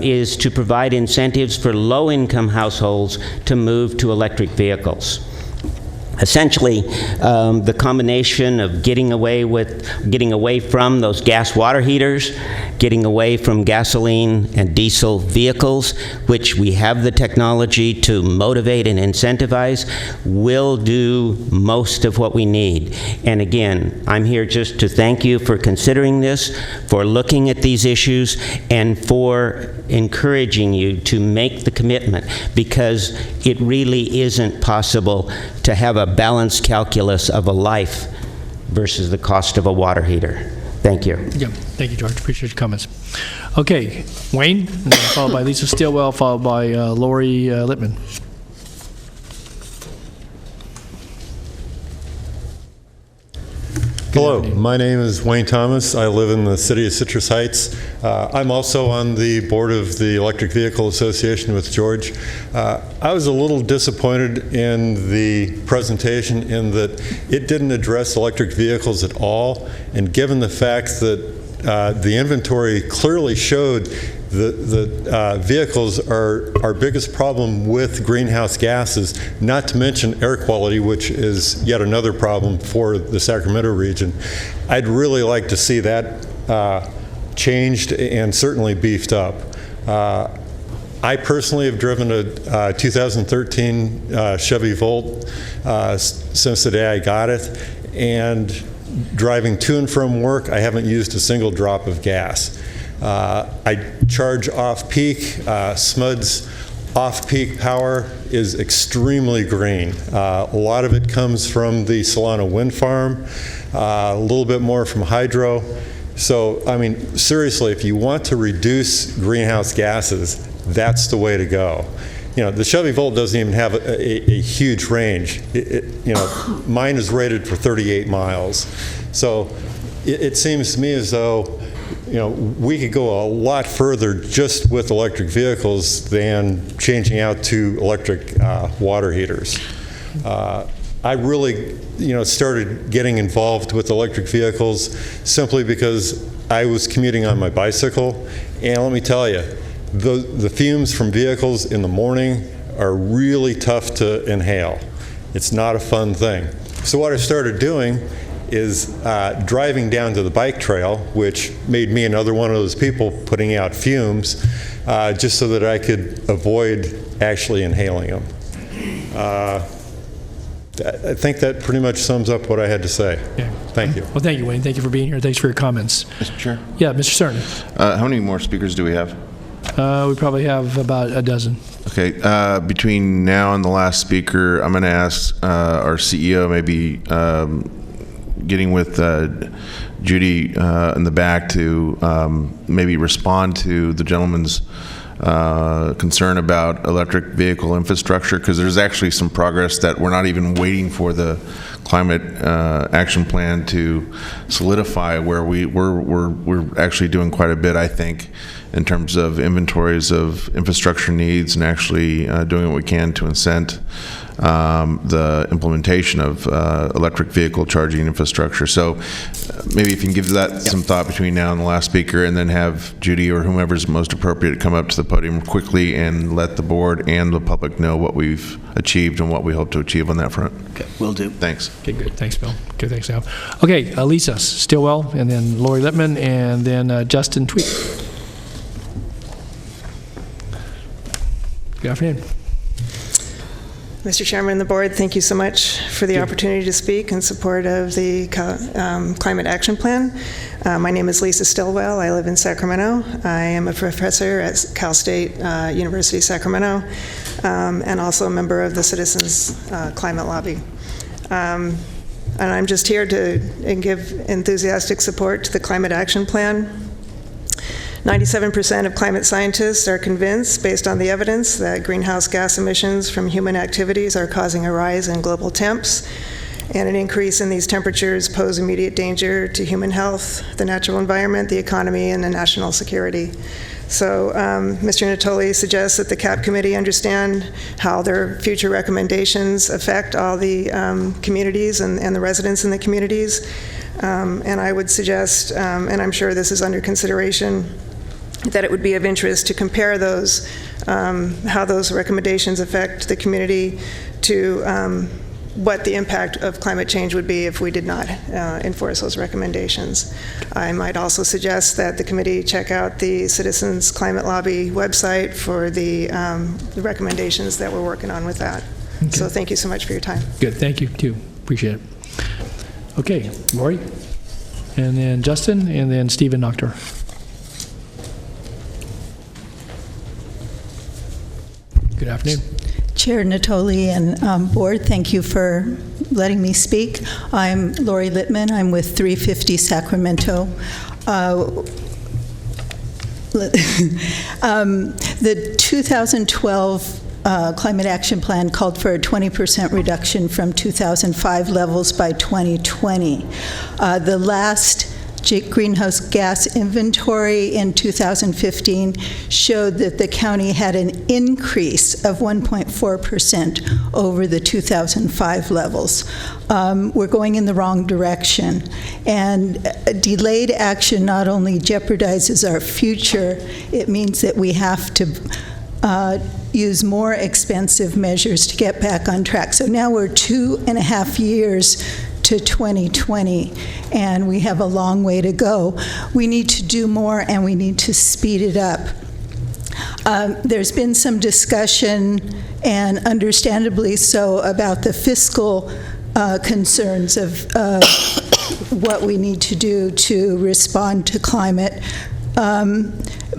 Speaker 9: is to provide incentives for low-income households to move to electric vehicles. Essentially, the combination of getting away from those gas water heaters, getting away from gasoline and diesel vehicles, which we have the technology to motivate and incentivize, will do most of what we need. And again, I'm here just to thank you for considering this, for looking at these issues, and for encouraging you to make the commitment, because it really isn't possible to have a balanced calculus of a life versus the cost of a water heater. Thank you.
Speaker 1: Yeah, thank you, George. Appreciate your comments. Okay, Wayne, and then followed by Lisa Stillwell, followed by Lori Lippman.
Speaker 11: Hello, my name is Wayne Thomas. I live in the city of Citrus Heights. I'm also on the board of the Electric Vehicle Association with George. I was a little disappointed in the presentation in that it didn't address electric vehicles at all, and given the fact that the inventory clearly showed the vehicles are our biggest problem with greenhouse gases, not to mention air quality, which is yet another problem for the Sacramento region. I'd really like to see that changed and certainly beefed up. I personally have driven a 2013 Chevy Volt since the day I got it, and driving to and from work, I haven't used a single drop of gas. I charge off-peak. SMUD's off-peak power is extremely green. A lot of it comes from the Solana wind farm, a little bit more from hydro. So, I mean, seriously, if you want to reduce greenhouse gases, that's the way to go. You know, the Chevy Volt doesn't even have a huge range. You know, mine is rated for 38 miles. So it seems to me as though, you know, we could go a lot further just with electric vehicles than changing out to electric water heaters. I really, you know, started getting involved with electric vehicles simply because I was commuting on my bicycle, and let me tell you, the fumes from vehicles in the morning are really tough to inhale. It's not a fun thing. So what I started doing is driving down to the bike trail, which made me another one of those people putting out fumes, just so that I could avoid actually inhaling them. I think that pretty much sums up what I had to say.
Speaker 1: Yeah.
Speaker 11: Thank you.
Speaker 1: Well, thank you, Wayne. Thank you for being here. Thanks for your comments.
Speaker 3: Mr. Chair?
Speaker 1: Yeah, Mr. Cerny.
Speaker 3: How many more speakers do we have?
Speaker 1: We probably have about a dozen.
Speaker 3: Okay. Between now and the last speaker, I'm going to ask our CEO maybe getting with Judy in the back to maybe respond to the gentleman's concern about electric vehicle infrastructure, because there's actually some progress that we're not even waiting for the climate action plan to solidify, where we're actually doing quite a bit, I think, in terms of inventories of infrastructure needs and actually doing what we can to incent the implementation of electric vehicle charging infrastructure. So maybe if you can give that some thought between now and the last speaker, and then have Judy or whomever's most appropriate come up to the podium quickly and let the board and the public know what we've achieved and what we hope to achieve on that front.
Speaker 6: Okay, will do.
Speaker 3: Thanks.
Speaker 1: Okay, good. Thanks, Bill. Okay, thanks, Al. Okay, Lisa Stillwell, and then Lori Lippman, and then Justin Tweet. Good afternoon.
Speaker 12: Mr. Chairman and the board, thank you so much for the opportunity to speak in support of the Climate Action Plan. My name is Lisa Stillwell. I live in Sacramento. I am a professor at Cal State University, Sacramento, and also a member of the Citizens Climate Lobby. And I'm just here to give enthusiastic support to the Climate Action Plan. 97% of climate scientists are convinced, based on the evidence, that greenhouse gas emissions from human activities are causing a rise in global temps, and an increase in these temperatures pose immediate danger to human health, the natural environment, the economy, and the national security. So Mr. Natoli suggests that the CAP committee understand how their future recommendations affect all the communities and the residents in the communities. And I would suggest, and I'm sure this is under consideration, that it would be of interest to compare those, how those recommendations affect the community, to what the impact of climate change would be if we did not enforce those recommendations. I might also suggest that the committee check out the Citizens Climate Lobby website for the recommendations that we're working on with that.
Speaker 1: Okay.
Speaker 12: So thank you so much for your time.
Speaker 1: Good, thank you too. Appreciate it. Okay, Lori, and then Justin, and then Stephen Noctor. Good afternoon.
Speaker 13: Chair Natoli and board, thank you for letting me speak. I'm Lori Littman. I'm with 350 Sacramento. The 2012 Climate Action Plan called for a 20% reduction from 2005 levels by 2020. The last greenhouse gas inventory in 2015 showed that the county had an increase of 1.4% over the 2005 levels. We're going in the wrong direction, and delayed action not only jeopardizes our future, it means that we have to use more expensive measures to get back on track. So now we're 2.5 years to 2020, and we have a long way to go. We need to do more, and we need to speed it up. There's been some discussion, and understandably so, about the fiscal concerns of what we need to do to respond to climate.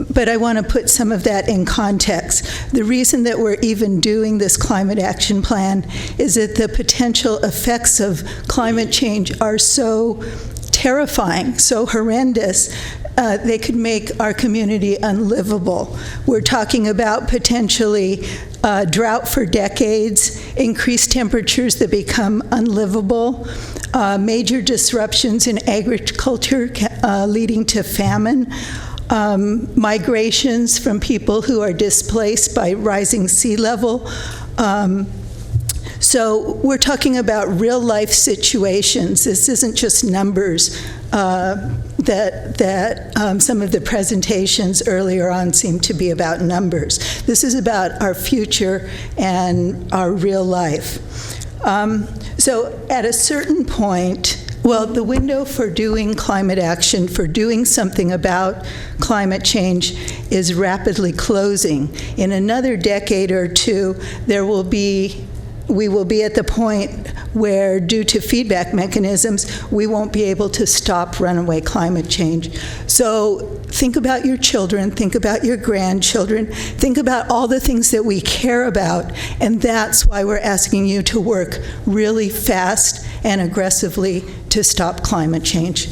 Speaker 13: But I want to put some of that in context. The reason that we're even doing this climate action plan is that the potential effects of climate change are so terrifying, so horrendous, they could make our community unlivable. We're talking about potentially drought for decades, increased temperatures that become unlivable, major disruptions in agriculture leading to famine, migrations from people who are displaced by rising sea level. So we're talking about real life situations. This isn't just numbers that some of the presentations earlier on seem to be about numbers. This is about our future and our real life. So at a certain point, well, the window for doing climate action, for doing something about climate change, is rapidly closing. In another decade or two, we will be at the point where, due to feedback mechanisms, we won't be able to stop runaway climate change. So think about your children, think about your grandchildren, think about all the things that we care about, and that's why we're asking you to work really fast and aggressively to stop climate change.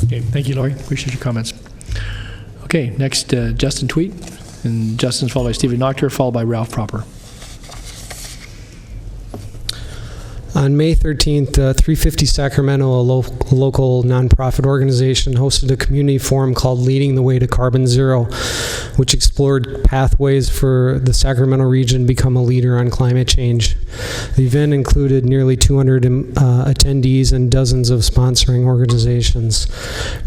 Speaker 1: Okay, thank you, Lori. Appreciate your comments. Okay, next, Justin Tweet, and Justin's followed by Stephen Noctor, followed by Ralph Proper.
Speaker 14: On May 13th, 350 Sacramento, a local nonprofit organization, hosted a community forum called Leading the Way to Carbon Zero, which explored pathways for the Sacramento region to become a leader on climate change. The event included nearly 200 attendees and dozens of sponsoring organizations.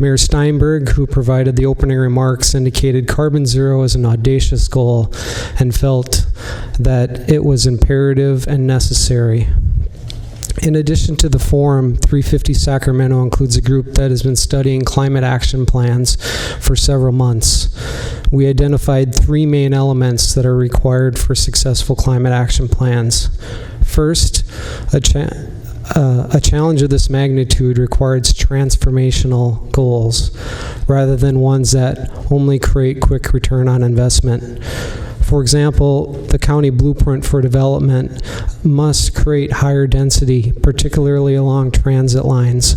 Speaker 14: Mayor Steinberg, who provided the opening remarks, indicated carbon zero is an audacious goal and felt that it was imperative and necessary. In addition to the forum, 350 Sacramento includes a group that has been studying climate action plans for several months. We identified 3 main elements that are required for successful climate action plans. First, a challenge of this magnitude requires transformational goals rather than ones that only create quick return on investment. For example, the county blueprint for development must create higher density, particularly along transit lines,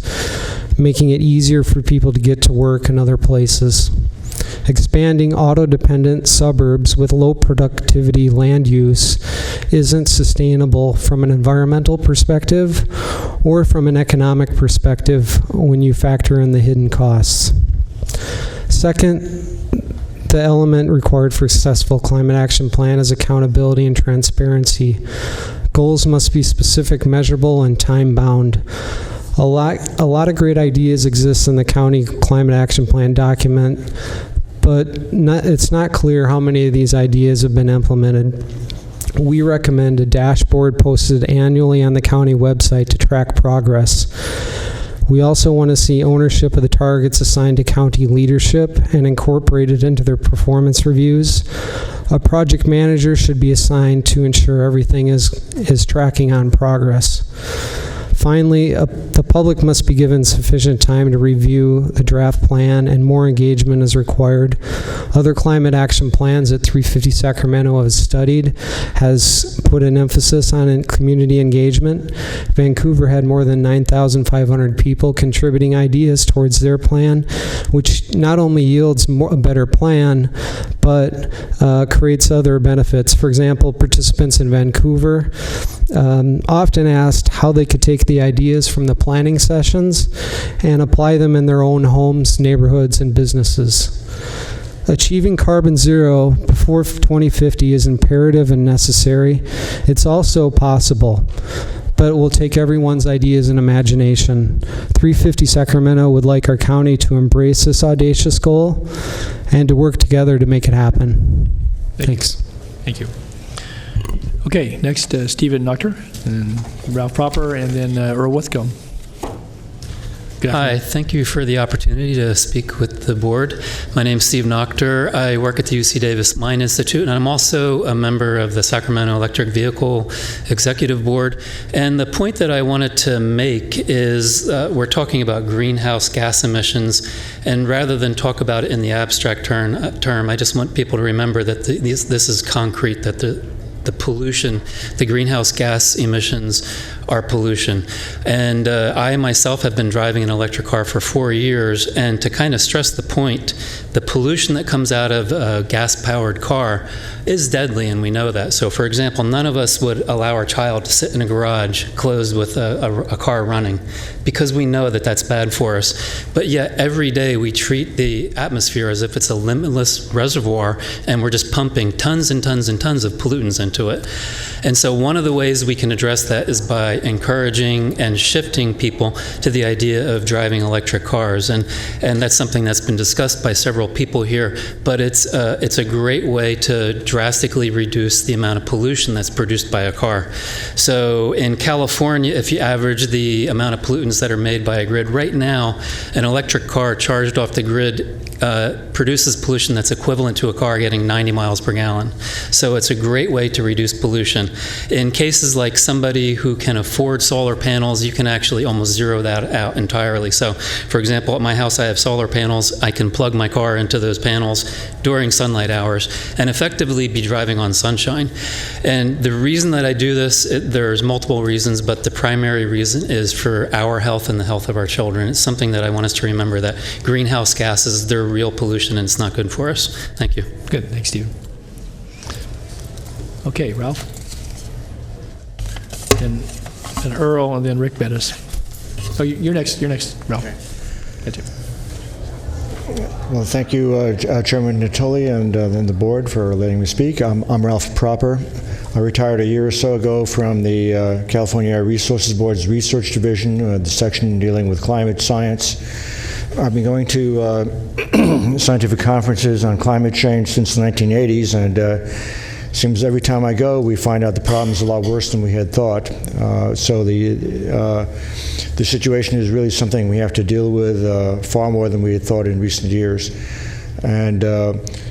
Speaker 14: making it easier for people to get to work in other places. Expanding auto-dependent suburbs with low productivity land use isn't sustainable from an environmental perspective or from an economic perspective when you factor in the hidden costs. Second, the element required for a successful climate action plan is accountability and transparency. Goals must be specific, measurable, and time-bound. A lot of great ideas exist in the county climate action plan document, but it's not clear how many of these ideas have been implemented. we recommend a dashboard posted annually on the county website to track progress. We also want to see ownership of the targets assigned to county leadership and incorporated into their performance reviews. A project manager should be assigned to ensure everything is tracking on progress. Finally, the public must be given sufficient time to review the draft plan, and more engagement is required. Other climate action plans that 350 Sacramento has studied has put an emphasis on community engagement. Vancouver had more than 9,500 people contributing ideas towards their plan, which not only yields a better plan, but creates other benefits. For example, participants in Vancouver often asked how they could take the ideas from the planning sessions and apply them in their own homes, neighborhoods, and businesses. Achieving carbon zero before 2050 is imperative and necessary. It's also possible, but it will take everyone's ideas and imagination. 350 Sacramento would like our county to embrace this audacious goal and to work together to make it happen. Thanks.
Speaker 1: Thank you. Okay, next, Stephen Nuchter, and Ralph Proper, and then Earl Withcomb.
Speaker 15: Hi, thank you for the opportunity to speak with the board. My name is Steve Noctor. I work at the UC Davis Mine Institute, and I'm also a member of the Sacramento Electric Vehicle Executive Board. And the point that I wanted to make is we're talking about greenhouse gas emissions, and rather than talk about it in the abstract term, I just want people to remember that this is concrete, that the pollution, the greenhouse gas emissions are pollution. And I myself have been driving an electric car for 4 years, and to kind of stress the point, the pollution that comes out of a gas-powered car is deadly, and we know that. So for example, none of us would allow our child to sit in a garage closed with a car running, because we know that that's bad for us. But yet every day we treat the atmosphere as if it's a limitless reservoir, and we're just pumping tons and tons and tons of pollutants into it. And so one of the ways we can address that is by encouraging and shifting people to the idea of driving electric cars. And that's something that's been discussed by several people here, but it's a great way to drastically reduce the amount of pollution that's produced by a car. So in California, if you average the amount of pollutants that are made by a grid, right now, an electric car charged off the grid produces pollution that's equivalent to a car getting 90 miles per gallon. So it's a great way to reduce pollution. In cases like somebody who can afford solar panels, you can actually almost zero that out entirely. So for example, at my house I have solar panels. I can plug my car into those panels during sunlight hours and effectively be driving on sunshine. And the reason that I do this, there's multiple reasons, but the primary reason is for our health and the health of our children. It's something that I want us to remember, that greenhouse gases, they're real pollution and it's not good for us. Thank you.
Speaker 1: Good, thanks, Steve. Okay, Ralph. And Earl, and then Rick Bettis. Oh, you're next, Ralph. Okay. Gotcha.
Speaker 16: Well, thank you, Chairman Natoli and the board for letting me speak. I'm Ralph Proper. I retired a year or so ago from the California Air Resources Board's Research Division, the section dealing with climate science. I've been going to scientific conferences on climate change since the 1980s, and it seems every time I go, we find out the problem's a lot worse than we had thought. So the situation is really something we have to deal with far more than we had thought in recent years. And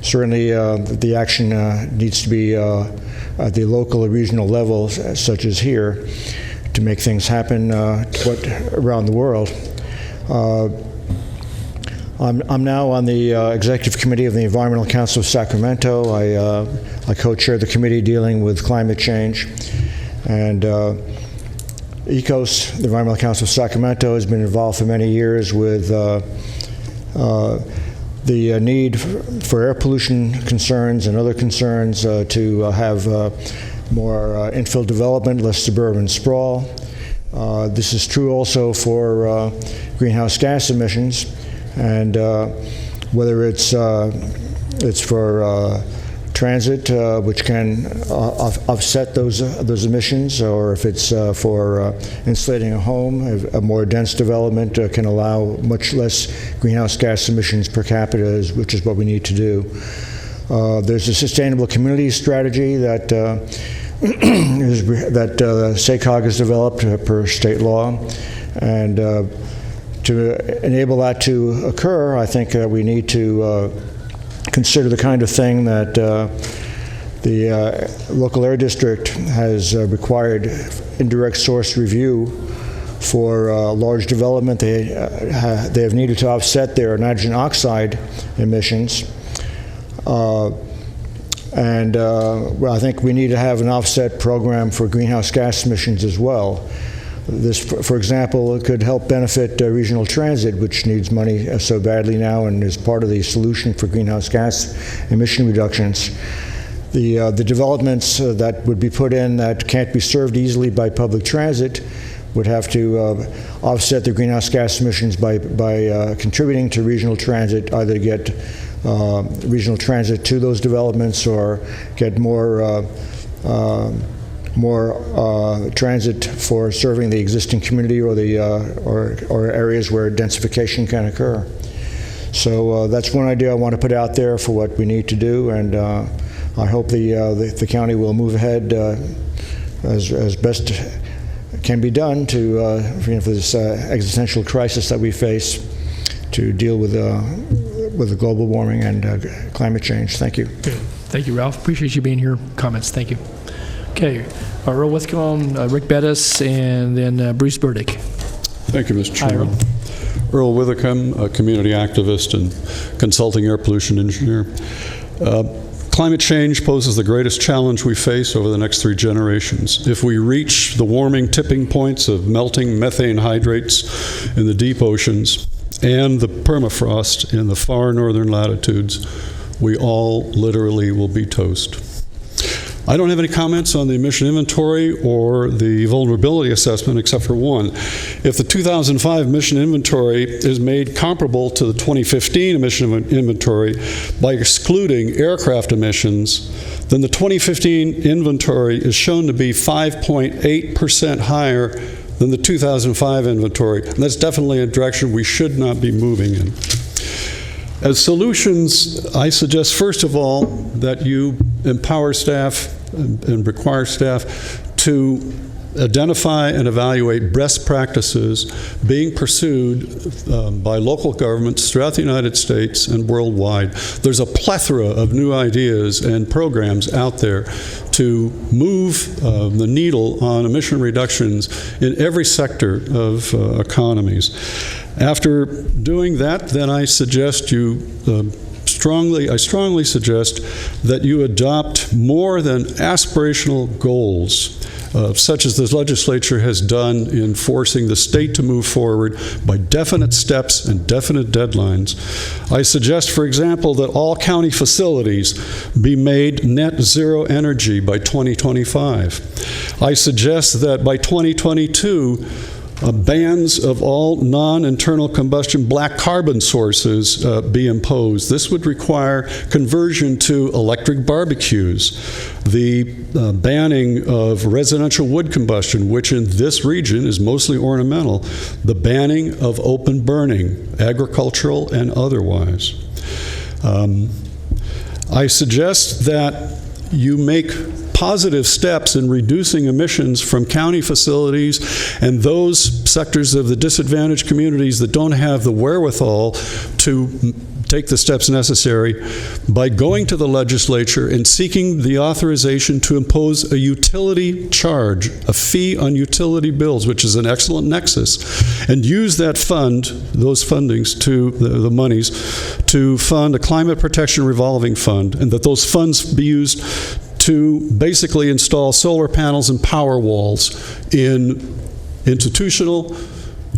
Speaker 16: certainly the action needs to be at the local or regional levels, such as here, to make things happen around the world. I'm now on the Executive Committee of the Environmental Council of Sacramento. I co-chair the committee dealing with climate change. And ECOS, the Environmental Council of Sacramento, has been involved for many years with the need for air pollution concerns and other concerns to have more infill development, less suburban sprawl. This is true also for greenhouse gas emissions. And whether it's for transit, which can offset those emissions, or if it's for insulating a home, a more dense development can allow much less greenhouse gas emissions per capita, which is what we need to do. There's a sustainable community strategy that that SACOG has developed per state law. And to enable that to occur, I think we need to consider the kind of thing that the local air district has required indirect source review for large development. They have needed to offset their nitrogen oxide emissions. Well, I think we need to have an offset program for greenhouse gas emissions as well. This, for example, could help benefit regional transit, which needs money so badly now and is part of the solution for greenhouse gas emission reductions. The developments that would be put in that can't be served easily by public transit would have to offset the greenhouse gas emissions by contributing to regional transit, either to get regional transit to those developments or get more transit for serving the existing community or the or areas where densification can occur. So that's one idea I want to put out there for what we need to do, and I hope the county will move ahead as best can be done to for this existential crisis that we face to deal with the global warming and climate change. Thank you.
Speaker 1: Good. Thank you, Ralph. Appreciate you being here. Comments. Thank you. Okay, Earl Withcomb, Rick Bettis, and then Bruce Burdick.
Speaker 4: Thank you, Mr. Chairman. Earl Withcomb, a community activist and consulting air pollution engineer. Climate change poses the greatest challenge we face over the next 3 generations. If we reach the warming tipping points of melting methane hydrates in the deep oceans and the permafrost in the far northern latitudes, we all literally will be toast. I don't have any comments on the emission inventory or the vulnerability assessment except for one. If the 2005 emission inventory is made comparable to the 2015 emission inventory by excluding aircraft emissions, then the 2015 inventory is shown to be 5.8% higher than the 2005 inventory. And that's definitely a direction we should not be moving in. As solutions, I suggest, first of all, that you empower staff and require staff to identify and evaluate best practices being pursued by local governments throughout the United States and worldwide. There's a plethora of new ideas and programs out there to move the needle on emission reductions in every sector of economies. After doing that, then I suggest you I strongly suggest that you adopt more than aspirational goals, such as the legislature has done in forcing the state to move forward by definite steps and definite deadlines. I suggest, for example, that all county facilities be made net zero energy by 2025. I suggest that by 2022, bans of all non-internal combustion black carbon sources be imposed. This would require conversion to electric barbecues, the banning of residential wood combustion, which in this region is mostly ornamental, the banning of open burning, agricultural and otherwise. I suggest that you make positive steps in reducing emissions from county facilities and those sectors of the disadvantaged communities that don't have the wherewithal to take the steps necessary by going to the legislature and seeking the authorization to impose a utility charge, a fee on utility bills, which is an excellent nexus, and use that fund, those fundings, to the monies, to fund a climate protection revolving fund, and that those funds be used to basically install solar panels and power walls in institutional,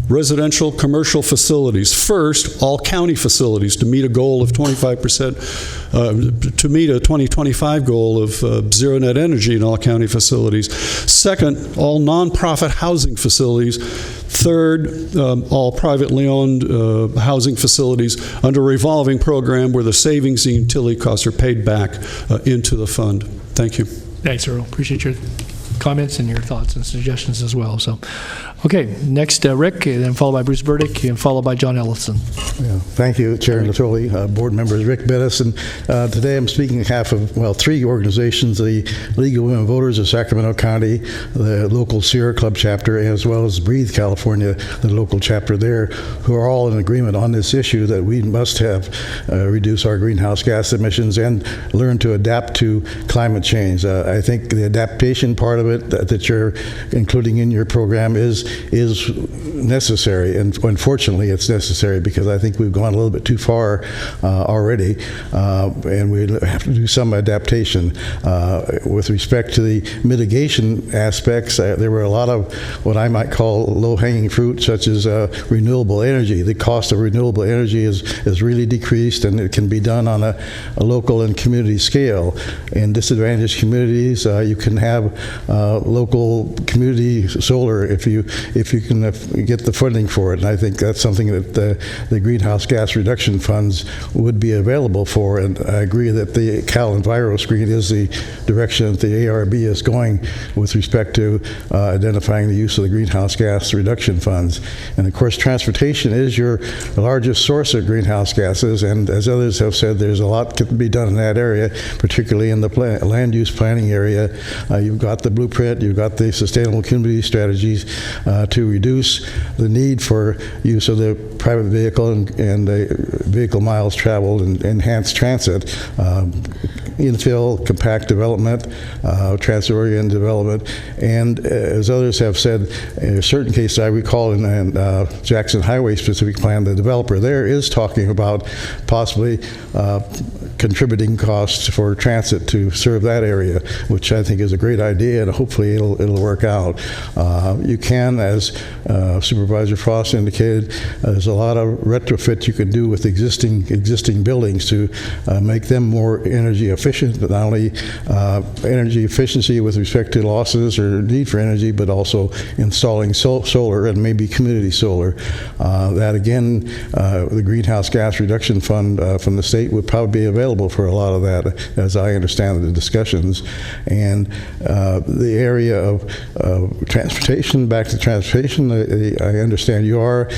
Speaker 4: residential, commercial facilities. First, all county facilities to meet a goal of 25%, to meet a 2025 goal of zero net energy in all county facilities. Second, all nonprofit housing facilities. Third, all privately owned housing facilities under a revolving program where the savings and utility costs are paid back into the fund. Thank you.
Speaker 1: Thanks, Earl. Appreciate your comments and your thoughts and suggestions as well. So, Okay, next, Rick, and then followed by Bruce Burdick, and followed by John Ellison.
Speaker 17: Yeah, thank you, Chair Natoli, board members, Rick Bettis, and today I'm speaking on behalf of, well, three organizations, the League of Women Voters of Sacramento County, the local Sierra Club chapter, as well as Breathe California, the local chapter there, who are all in agreement on this issue that we must have reduce our greenhouse gas emissions and learn to adapt to climate change. I think the adaptation part of it that you're including in your program is necessary, and unfortunately it's necessary because I think we've gone a little bit too far already, and we have to do some adaptation. With respect to the mitigation aspects, there were a lot of what I might call low-hanging fruit, such as renewable energy. The cost of renewable energy is really decreased, and it can be done on a local and community scale. In disadvantaged communities, you can have local community solar if you can get the funding for it. And I think that's something that the greenhouse gas reduction funds would be available for. And I agree that the Cal Enviro screen is the direction that the ARB is going with respect to identifying the use of the greenhouse gas reduction funds. And of course, transportation is your largest source of greenhouse gases. And as others have said, there's a lot that can be done in that area, particularly in the land use planning area. You've got the blueprint, you've got the sustainable community strategies to reduce the need for use of the private vehicle and the vehicle miles traveled and enhance transit, infill, compact development, transit-oriented development, and as others have said, in certain cases, I recall in Jackson Highway specific plan, the developer there is talking about possibly contributing costs for transit to serve that area, which I think is a great idea, and hopefully it'll work out. You can, as Supervisor Frost indicated, there's a lot of retrofit you can do with existing buildings to make them more energy efficient, but not only energy efficiency with respect to losses or need for energy, but also installing solar and maybe community solar. That again, the greenhouse gas reduction fund from the state would probably be available for a lot of that, as I understand the discussions. And the area of transportation, back to transportation, I understand you are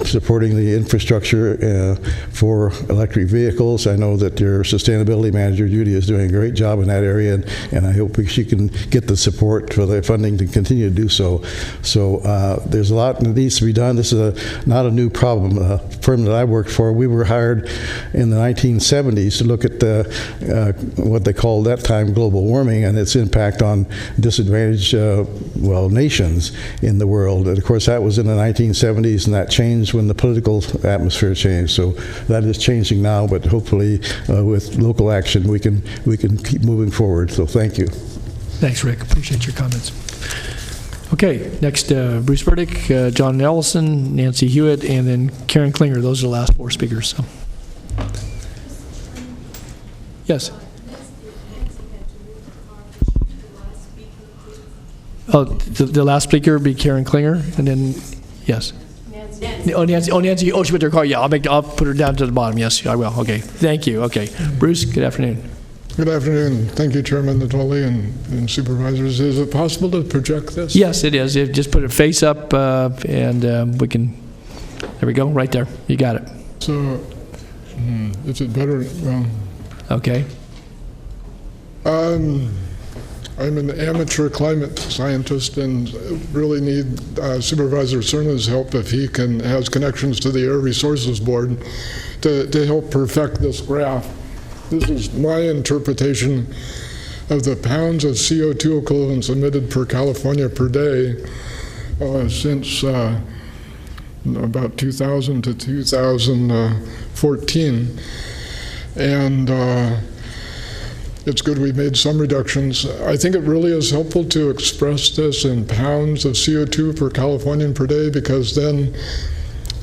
Speaker 17: supporting the infrastructure for electric vehicles. I know that your sustainability manager, Judy, is doing a great job in that area, and I hope she can get the support for the funding to continue to do so. So there's a lot that needs to be done. This is not a new problem. The firm that I worked for, we were hired in the 1970s to look at what they called that time global warming and its impact on disadvantaged nations in the world. And of course, that was in the 1970s, and that changed when the political atmosphere changed. So that is changing now, but hopefully with local action, we can keep moving forward. So thank you.
Speaker 1: Thanks, Rick. Appreciate your comments. Okay, next, Bruce Burdick, John Ellison, Nancy Hewitt, and then Karen Klinger. Those are the last four speakers. So. Yes. Oh, the last speaker would be Karen Klinger, and then, yes. Nancy. Oh, Nancy. Oh, she went to her car. Yeah, I'll put her down to the bottom. Yes, I will. Okay. Thank you. Okay. Bruce, good afternoon.
Speaker 18: Good afternoon. Thank you, Chairman Natoli and Supervisors. Is it possible to project this?
Speaker 1: Yes, it is. Just put it face up, and we can. There we go. Right there. You got it.
Speaker 18: So, is it better? Well,
Speaker 1: okay.
Speaker 18: I'm an amateur climate scientist and really need Supervisor Cerna's help if he has connections to the Air Resources Board to help perfect this graph. This is my interpretation of the pounds of CO2 equivalents emitted per California per day since about 2000 to 2014. And it's good we made some reductions. I think it really is helpful to express this in pounds of CO2 per Californian per day, because then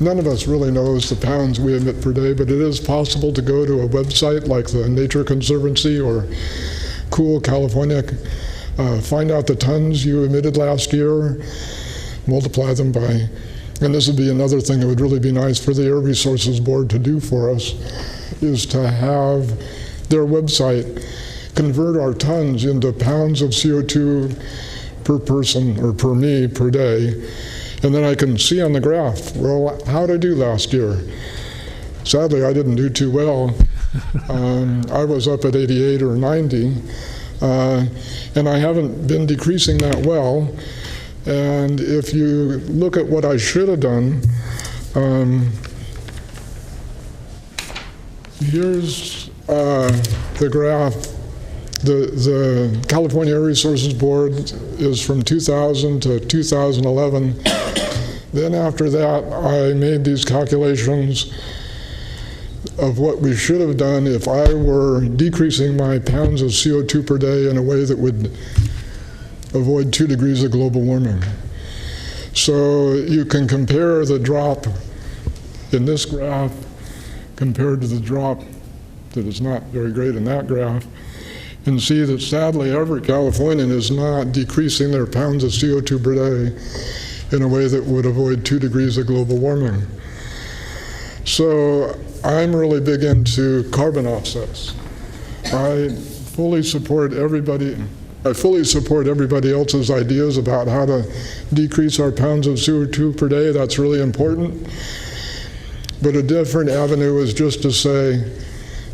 Speaker 18: none of us really knows the pounds we emit per day, but it is possible to go to a website like the Nature Conservancy or Cool California, find out the tons you emitted last year, multiply them by, and this would be another thing that would really be nice for the Air Resources Board to do for us, is to have their website convert our tons into pounds of CO2 per person or per me per day. And then I can see on the graph, well, how did I do last year? Sadly, I didn't do too well. I was up at 88 or 90, and I haven't been decreasing that well. And if you look at what I should have done, here's the graph. The California Air Resources Board is from 2000 to 2011. Then after that, I made these calculations of what we should have done if I were decreasing my pounds of CO2 per day in a way that would avoid 2 degrees of global warming. So you can compare the drop in this graph compared to the drop that is not very great in that graph, and see that sadly every Californian is not decreasing their pounds of CO2 per day in a way that would avoid 2 degrees of global warming. So I'm really big into carbon offsets. I fully support everybody else's ideas about how to decrease our pounds of CO2 per day. That's really important. But a different avenue is just to say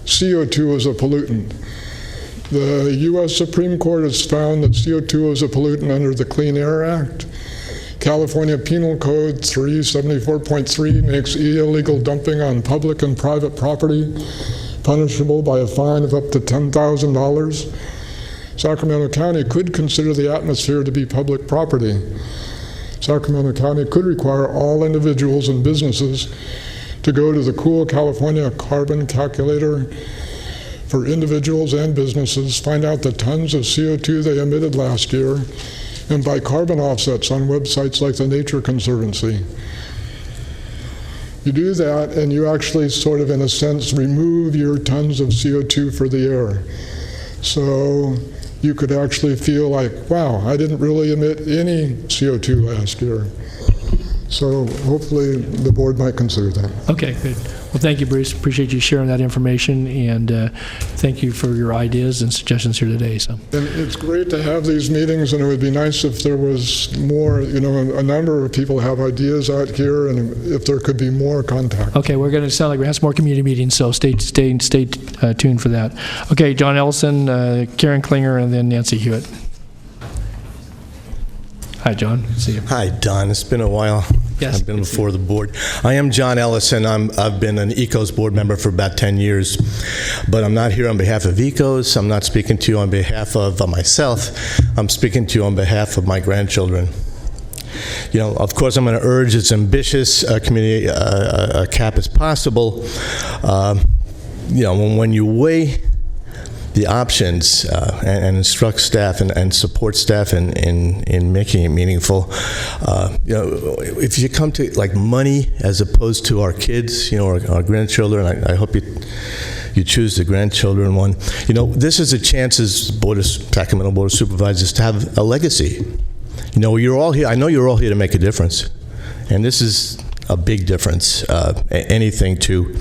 Speaker 18: CO2 is a pollutant. The U.S. Supreme Court has found that CO2 is a pollutant under the Clean Air Act. California Penal Code 374.3 makes illegal dumping on public and private property punishable by a fine of up to $10,000. Sacramento County could consider the atmosphere to be public property. Sacramento County could require all individuals and businesses to go to the Cool California Carbon Calculator for individuals and businesses, find out the tons of CO2 they emitted last year, and buy carbon offsets on websites like the Nature Conservancy. You do that, and you actually sort of, in a sense, remove your tons of CO2 for the air. So you could actually feel like, wow, I didn't really emit any CO2 last year. So hopefully the board might consider that.
Speaker 1: Okay, good. Well, thank you, Bruce. Appreciate you sharing that information, and thank you for your ideas and suggestions here today. So,
Speaker 18: and it's great to have these meetings, and it would be nice if there was more, you know, a number of people have ideas out here, and if there could be more contact.
Speaker 1: Okay, we're going to sound like we have some more community meetings, so stay tuned for that. Okay, John Ellison, Karen Klinger, and then Nancy Hewitt. Hi, John. Good to see you.
Speaker 7: Hi, Don. It's been a while.
Speaker 1: Yes.
Speaker 7: I've been before the board. I am John Ellison. I've been an ECOS board member for about 10 years, but I'm not here on behalf of ECOS. I'm not speaking to you on behalf of myself. I'm speaking to you on behalf of my grandchildren. You know, of course, I'm going to urge as ambitious a community cap as possible. You know, when you weigh the options and instruct staff and support staff in making it meaningful. You know, if you come to like money as opposed to our kids, you know, our grandchildren, I hope you choose the grandchildren one. You know, this is a chance as Sacramento Board of Supervisors to have a legacy. You know, you're all here. I know you're all here to make a difference, and this is a big difference. Anything to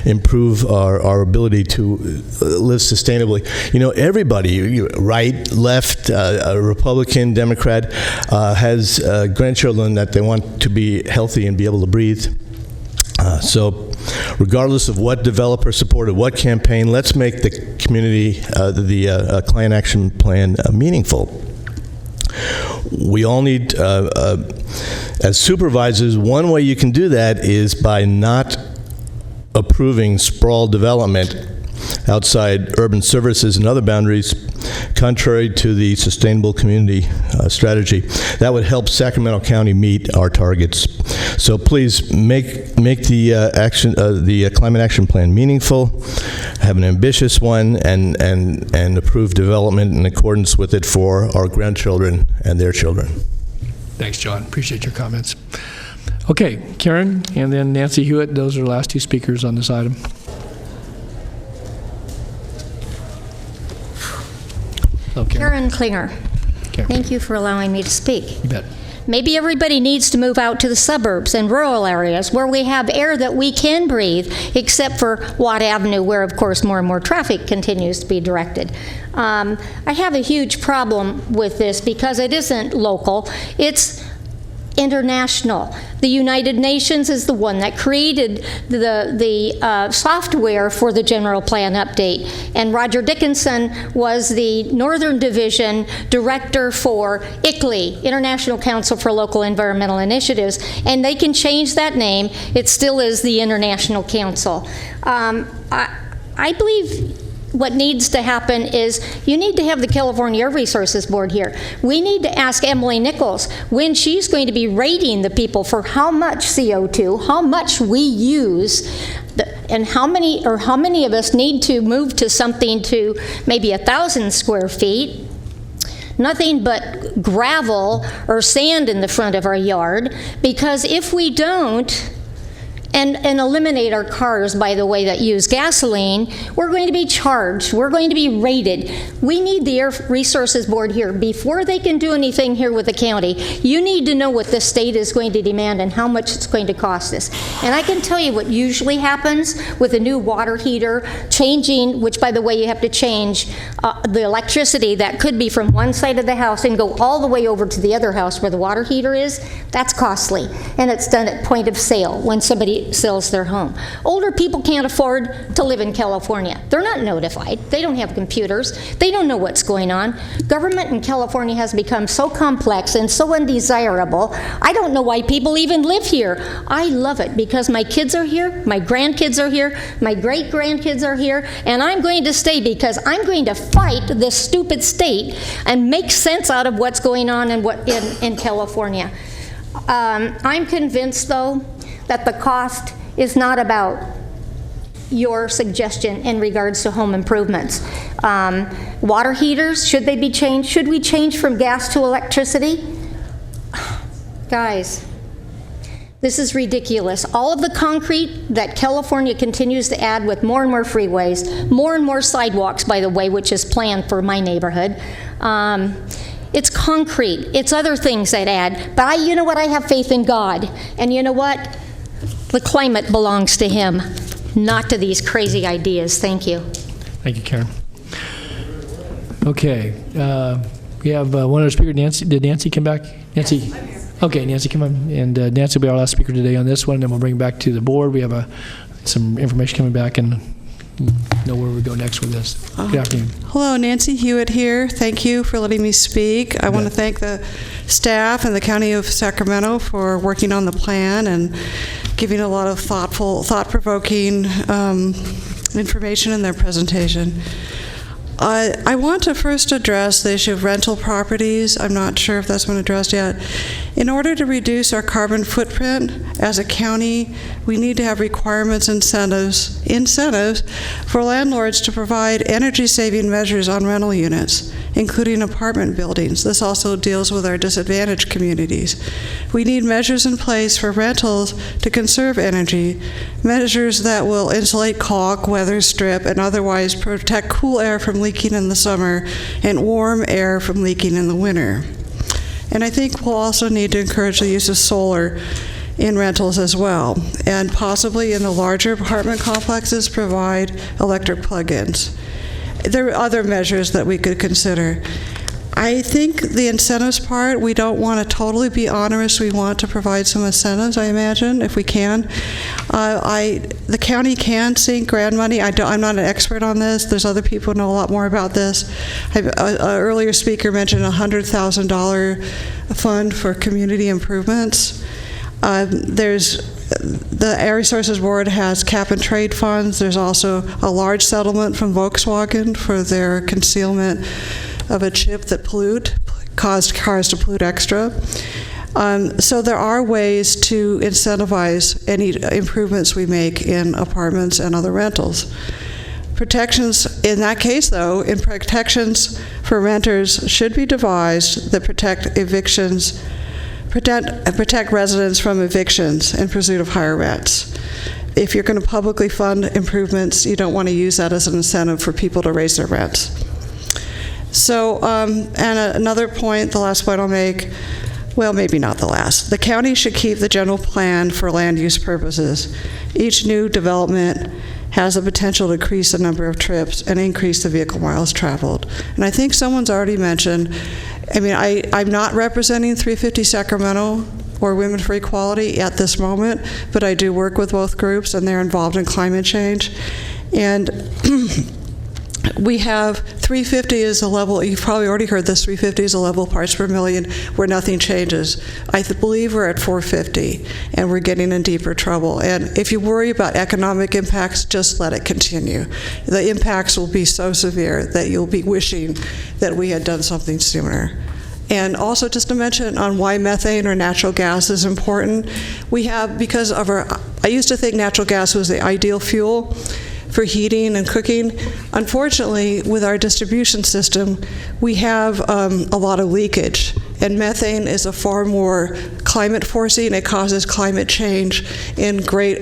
Speaker 7: improve our ability to live sustainably. You know, everybody, right, left, Republican, Democrat, has grandchildren that they want to be healthy and be able to breathe. So regardless of what developer supported what campaign, let's make the community, the Client Action Plan meaningful. We all need, as supervisors, one way you can do that is by not approving sprawl development outside urban services and other boundaries, contrary to the sustainable community strategy. That would help Sacramento County meet our targets. So please make the Climate Action Plan meaningful, have an ambitious one, and approve development in accordance with it for our grandchildren and their children.
Speaker 1: Thanks, John. Appreciate your comments. Okay, Karen, and then Nancy Hewitt. Those are the last two speakers on this item.
Speaker 20: Karen Klinger. Thank you for allowing me to speak.
Speaker 1: You bet.
Speaker 19: Maybe everybody needs to move out to the suburbs and rural areas where we have air that we can breathe, except for Watt Avenue, where, of course, more and more traffic continues to be directed. I have a huge problem with this because it isn't local. It's international. The United Nations is the one that created the software for the general plan update. And Roger Dickinson was the Northern Division director for ICLEI, International Council for Local Environmental Initiatives. And they can change that name. It still is the International Council. I believe what needs to happen is you need to have the California Air Resources Board here. We need to ask Emily Nichols when she's going to be rating the people for how much CO2, how much we use, and how many of us need to move to something to maybe 1,000 square feet. Nothing but gravel or sand in the front of our yard, because if we don't, and eliminate our cars, by the way, that use gasoline, we're going to be charged. We're going to be rated. We need the Air Resources Board here. Before they can do anything here with the county, you need to know what the state is going to demand and how much it's going to cost us. And I can tell you what usually happens with a new water heater, changing, which, by the way, you have to change the electricity that could be from one side of the house and go all the way over to the other house where the water heater is. That's costly. And it's done at point of sale when somebody sells their home. Older people can't afford to live in California. They're not notified. They don't have computers. They don't know what's going on. Government in California has become so complex and so undesirable. I don't know why people even live here. I love it because my kids are here, my grandkids are here, my great-grandkids are here, and I'm going to stay because I'm going to fight this stupid state and make sense out of what's going on in California. I'm convinced, though, that the cost is not about your suggestion in regards to home improvements. Water heaters, should they be changed? Should we change from gas to electricity? Guys, this is ridiculous. All of the concrete that California continues to add with more and more freeways, more and more sidewalks, by the way, which is planned for my neighborhood, it's concrete. It's other things that add. But you know what? I have faith in God. And you know what? The climate belongs to Him, not to these crazy ideas. Thank you.
Speaker 1: Thank you, Karen. Okay. We have one other speaker, Nancy. Did Nancy come back? Nancy? I'm here. Okay, Nancy, come on. And Nancy will be our last speaker today on this one, and then we'll bring it back to the board. We have some information coming back and know where we go next with this. Good afternoon.
Speaker 20: Hello, Nancy Hewitt here. Thank you for letting me speak. I want to thank the staff and the County of Sacramento for working on the plan and giving a lot of thought-provoking information in their presentation. I want to first address the issue of rental properties. I'm not sure if that's been addressed yet. In order to reduce our carbon footprint as a county, we need to have requirements, incentives for landlords to provide energy-saving measures on rental units, including apartment buildings. This also deals with our disadvantaged communities. We need measures in place for rentals to conserve energy, measures that will insulate caulk, weather strip, and otherwise protect cool air from leaking in the summer and warm air from leaking in the winter. And I think we'll also need to encourage the use of solar in rentals as well, and possibly in the larger apartment complexes provide electric plug-ins. There are other measures that we could consider. I think the incentives part, we don't want to totally be onerous. We want to provide some incentives, I imagine, if we can. The county can sink grant money. I'm not an expert on this. There's other people who know a lot more about this. An earlier speaker mentioned a $100,000 fund for community improvements. The Air Resources Board has cap and trade funds. There's also a large settlement from Volkswagen for their concealment of a chip that caused cars to pollute extra. So there are ways to incentivize any improvements we make in apartments and other rentals. Protections, in that case though, protections for renters should be devised that protect evictions, protect residents from evictions in pursuit of higher rents. If you're going to publicly fund improvements, you don't want to use that as an incentive for people to raise their rents. So, and another point, the last point I'll make, well, maybe not the last. The county should keep the general plan for land use purposes. Each new development has the potential to increase the number of trips and increase the vehicle miles traveled. And I think someone's already mentioned, I mean, I'm not representing 350 Sacramento or Women for Equality at this moment, but I do work with both groups, and they're involved in climate change. And we have 350 is a level, you've probably already heard this, 350 is a level of parts per million where nothing changes. I believe we're at 450, and we're getting in deeper trouble. And if you worry about economic impacts, just let it continue. The impacts will be so severe that you'll be wishing that we had done something sooner. And also, just to mention on why methane or natural gas is important, we have, because of I used to think natural gas was the ideal fuel for heating and cooking. Unfortunately, with our distribution system, we have a lot of leakage. And methane is a far more climate forcing. It causes climate change in per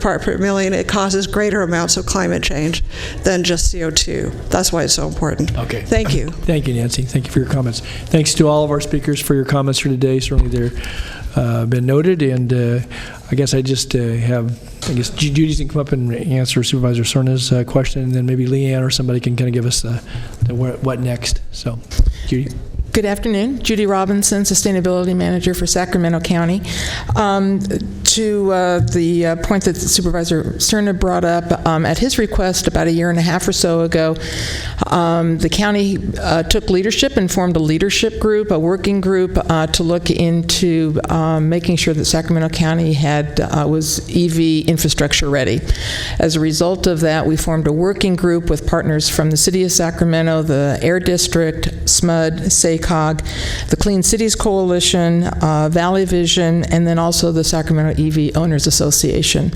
Speaker 20: part per million. It causes greater amounts of climate change than just CO2. That's why it's so important.
Speaker 1: Okay.
Speaker 20: Thank you.
Speaker 1: Thank you, Nancy. Thank you for your comments. Thanks to all of our speakers for your comments for today. Certainly they're been noted, and I guess I just Judy's can come up and answer Supervisor Cerna's question, and then maybe Leanne or somebody can kind of give us the what next. So, Judy.
Speaker 2: Good afternoon. Judy Robinson, Sustainability Manager for Sacramento County. To the point that Supervisor Cerna brought up, at his request about a year and a half or so ago, the county took leadership and formed a leadership group, a working group, to look into making sure that Sacramento County was EV infrastructure ready. As a result of that, we formed a working group with partners from the City of Sacramento, the Air District, SMUD, SACOG, the Clean Cities Coalition, Valley Vision, and then also the Sacramento EV Owners Association.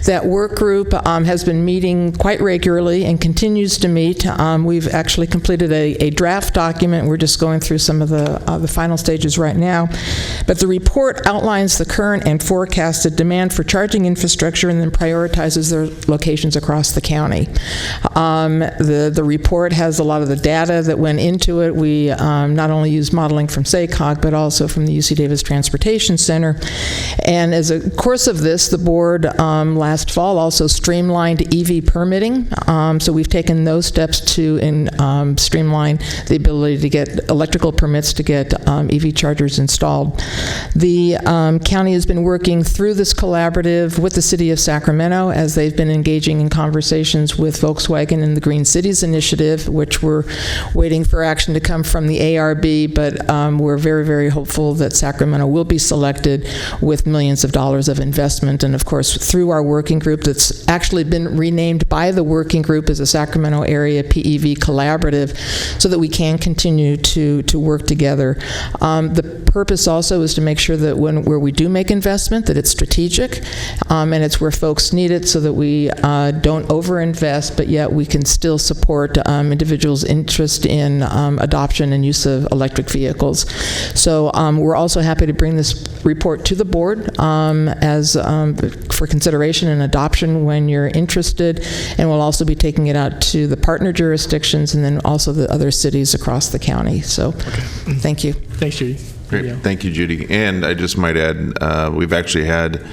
Speaker 2: That work group has been meeting quite regularly and continues to meet. We've actually completed a draft document. We're just going through some of the final stages right now. But the report outlines the current and forecasted demand for charging infrastructure and then prioritizes their locations across the county. The report has a lot of the data that went into it. We not only use modeling from SACOG, but also from the UC Davis Transportation Center. And as a course of this, the board last fall also streamlined EV permitting. So we've taken those steps to streamline the ability to get electrical permits to get EV chargers installed. The county has been working through this collaborative with the City of Sacramento as they've been engaging in conversations with Volkswagen and the Green Cities Initiative, which we're waiting for action to come from the ARB, but we're very, very hopeful that Sacramento will be selected with millions of dollars of investment. And of course, through our working group that's actually been renamed by the working group as a Sacramento Area PEV Collaborative, so that we can continue to work together. The purpose also is to make sure that where we do make investment, that it's strategic, and it's where folks need it, so that we don't overinvest, but yet we can still support individuals' interest in adoption and use of electric vehicles. So we're also happy to bring this report to the board for consideration and adoption when you're interested, and we'll also be taking it out to the partner jurisdictions and then also the other cities across the county. So, Thank you.
Speaker 1: Thanks, Judy.
Speaker 3: Great. Thank you, Judy. And I just might add, we've actually had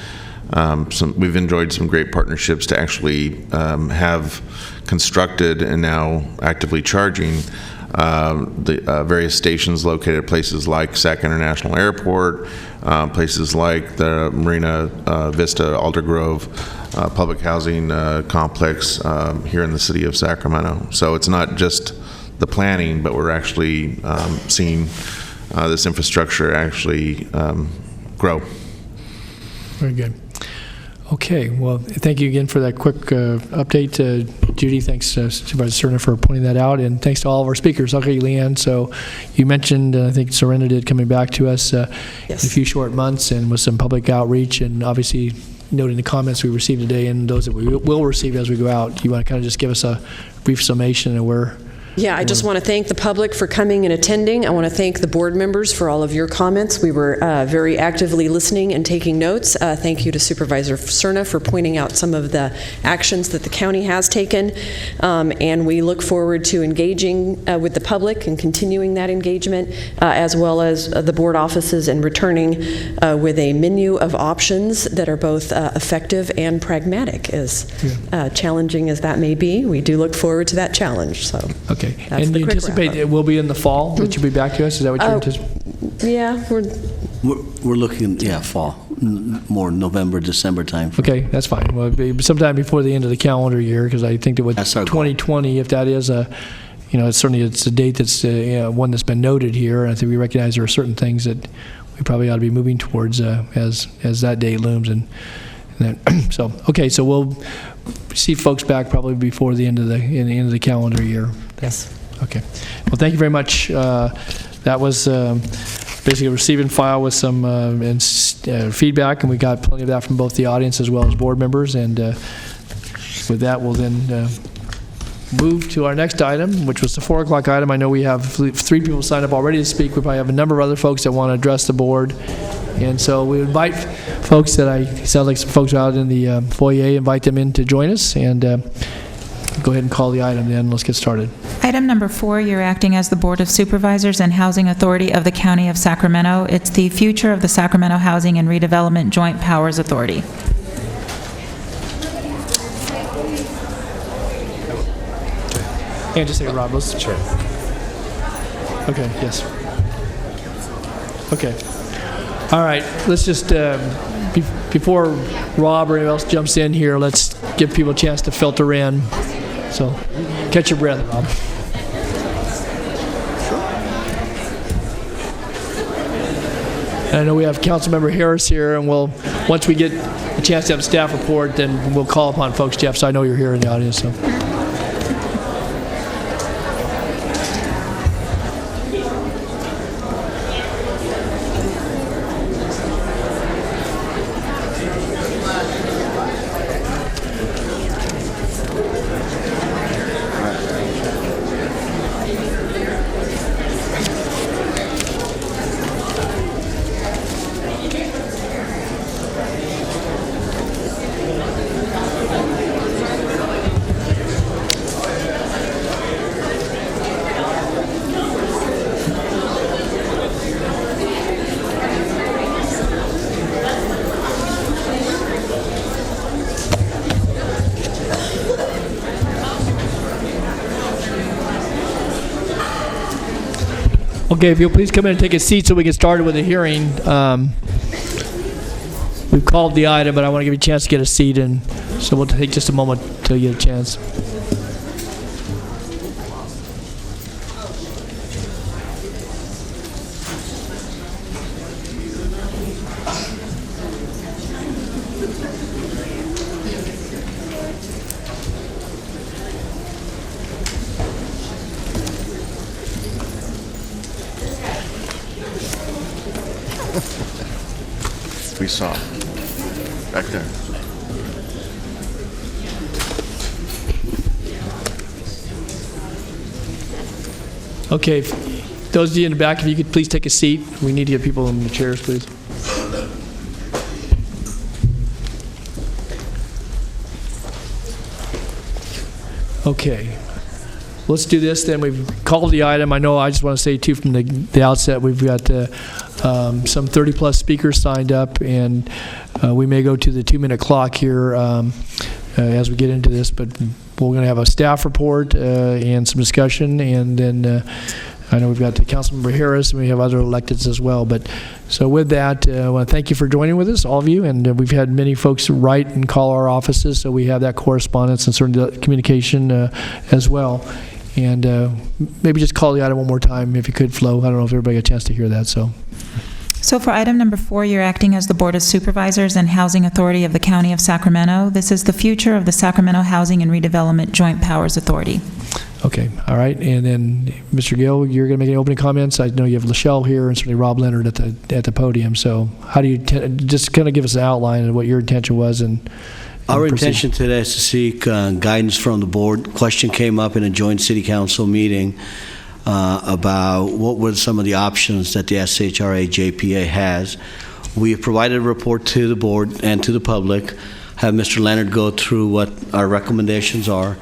Speaker 3: we've enjoyed some great partnerships to actually have constructed and now actively charging the various stations located at places like Sac International Airport, places like the Marina Vista Aldergrove public housing complex here in the city of Sacramento. So it's not just the planning, but we're actually seeing this infrastructure actually grow.
Speaker 1: Very good. Okay, well, thank you again for that quick update, Judy. Thanks, Supervisor Cerna, for pointing that out, and thanks to all of our speakers. Okay, Leanne, so you mentioned, I think Serena did, coming back to us in a few short months and with some public outreach, and obviously noting the comments we received today and those that we will receive as we go out. You want to kind of just give us a brief summation of where
Speaker 5: Yeah, I just want to thank the public for coming and attending. I want to thank the board members for all of your comments. We were very actively listening and taking notes. Thank you to Supervisor Cerna for pointing out some of the actions that the county has taken. And we look forward to engaging with the public and continuing that engagement, as well as the board offices, and returning with a menu of options that are both effective and pragmatic, as challenging as that may be. We do look forward to that challenge. So.
Speaker 1: Okay. And you anticipate it will be in the fall that you'll be back to us? Is that what you're anticipating?
Speaker 5: Yeah,
Speaker 6: we're looking, fall, more November, December time.
Speaker 1: Okay, that's fine. Well, it'll be sometime before the end of the calendar year, because I think that with 2020, if that is certainly it's a date that's one that's been noted here, and I think we recognize there are certain things that we probably ought to be moving towards as that day looms, and then so we'll see folks back probably before the end of the calendar year.
Speaker 5: Yes.
Speaker 1: Okay. Well, thank you very much. That was basically a receive and file with some feedback, and we got plenty of that from both the audience as well as board members. And with that, we'll then move to our next item, which was the 4 o'clock item. I know we have 3 people signed up already to speak. We probably have a number of other folks that want to address the board. And so we invite folks sounds like some folks out in the foyer, invite them in to join us, and go ahead and call the item then. Let's get started.
Speaker 21: Item number 4, you're acting as the Board of Supervisors and Housing Authority of the County of Sacramento. It's the future of the Sacramento Housing and Redevelopment Joint Powers Authority.
Speaker 1: And just say Rob, sure. Okay, yes. Okay. All right, let's just, before Rob or anyone else jumps in here, let's give people a chance to filter in. So, catch your breath, Rob. And I know we have Councilmember Harris here, and once we get a chance to have a staff report, then we'll call upon folks, Jeff, so I know you're here in the audience. So. Okay, if you'll please come in and take a seat so we get started with the hearing. We've called the item, but I want to give you a chance to get a seat, and so we'll take just a moment till you get a chance.
Speaker 3: We saw back there.
Speaker 1: Okay, those of you in the back, if you could please take a seat. We need to get people in the chairs, please. Okay. Let's do this then. We've called the item. I know I just want to say, too, from the outset, we've got some 30-plus speakers signed up, and we may go to the 2-minute clock here as we get into this, but we're going to have a staff report and some discussion, and then I know we've got Councilmember Harris, and we have other electeds as well. But so with that, I want to thank you for joining with us, all of you, and we've had many folks write and call our offices, so we have that correspondence and certainly communication as well. And maybe just call the item one more time, if you could, Flo. I don't know if everybody got a chance to hear that.
Speaker 21: So for item number 4, you're acting as the Board of Supervisors and Housing Authority of the County of Sacramento. This is the future of the Sacramento Housing and Redevelopment Joint Powers Authority.
Speaker 1: Okay, all right. And then, Mr. Gill, you're going to make any opening comments? I know you have Lachelle here and certainly Rob Leonard at the podium. So how do you just kind of give us an outline of what your intention was and
Speaker 6: Our intention today is to seek guidance from the board. Question came up in a joint city council meeting about what were some of the options that the SHRA JPA has. We have provided a report to the board and to the public, have Mr. Leonard go through what our recommendations are,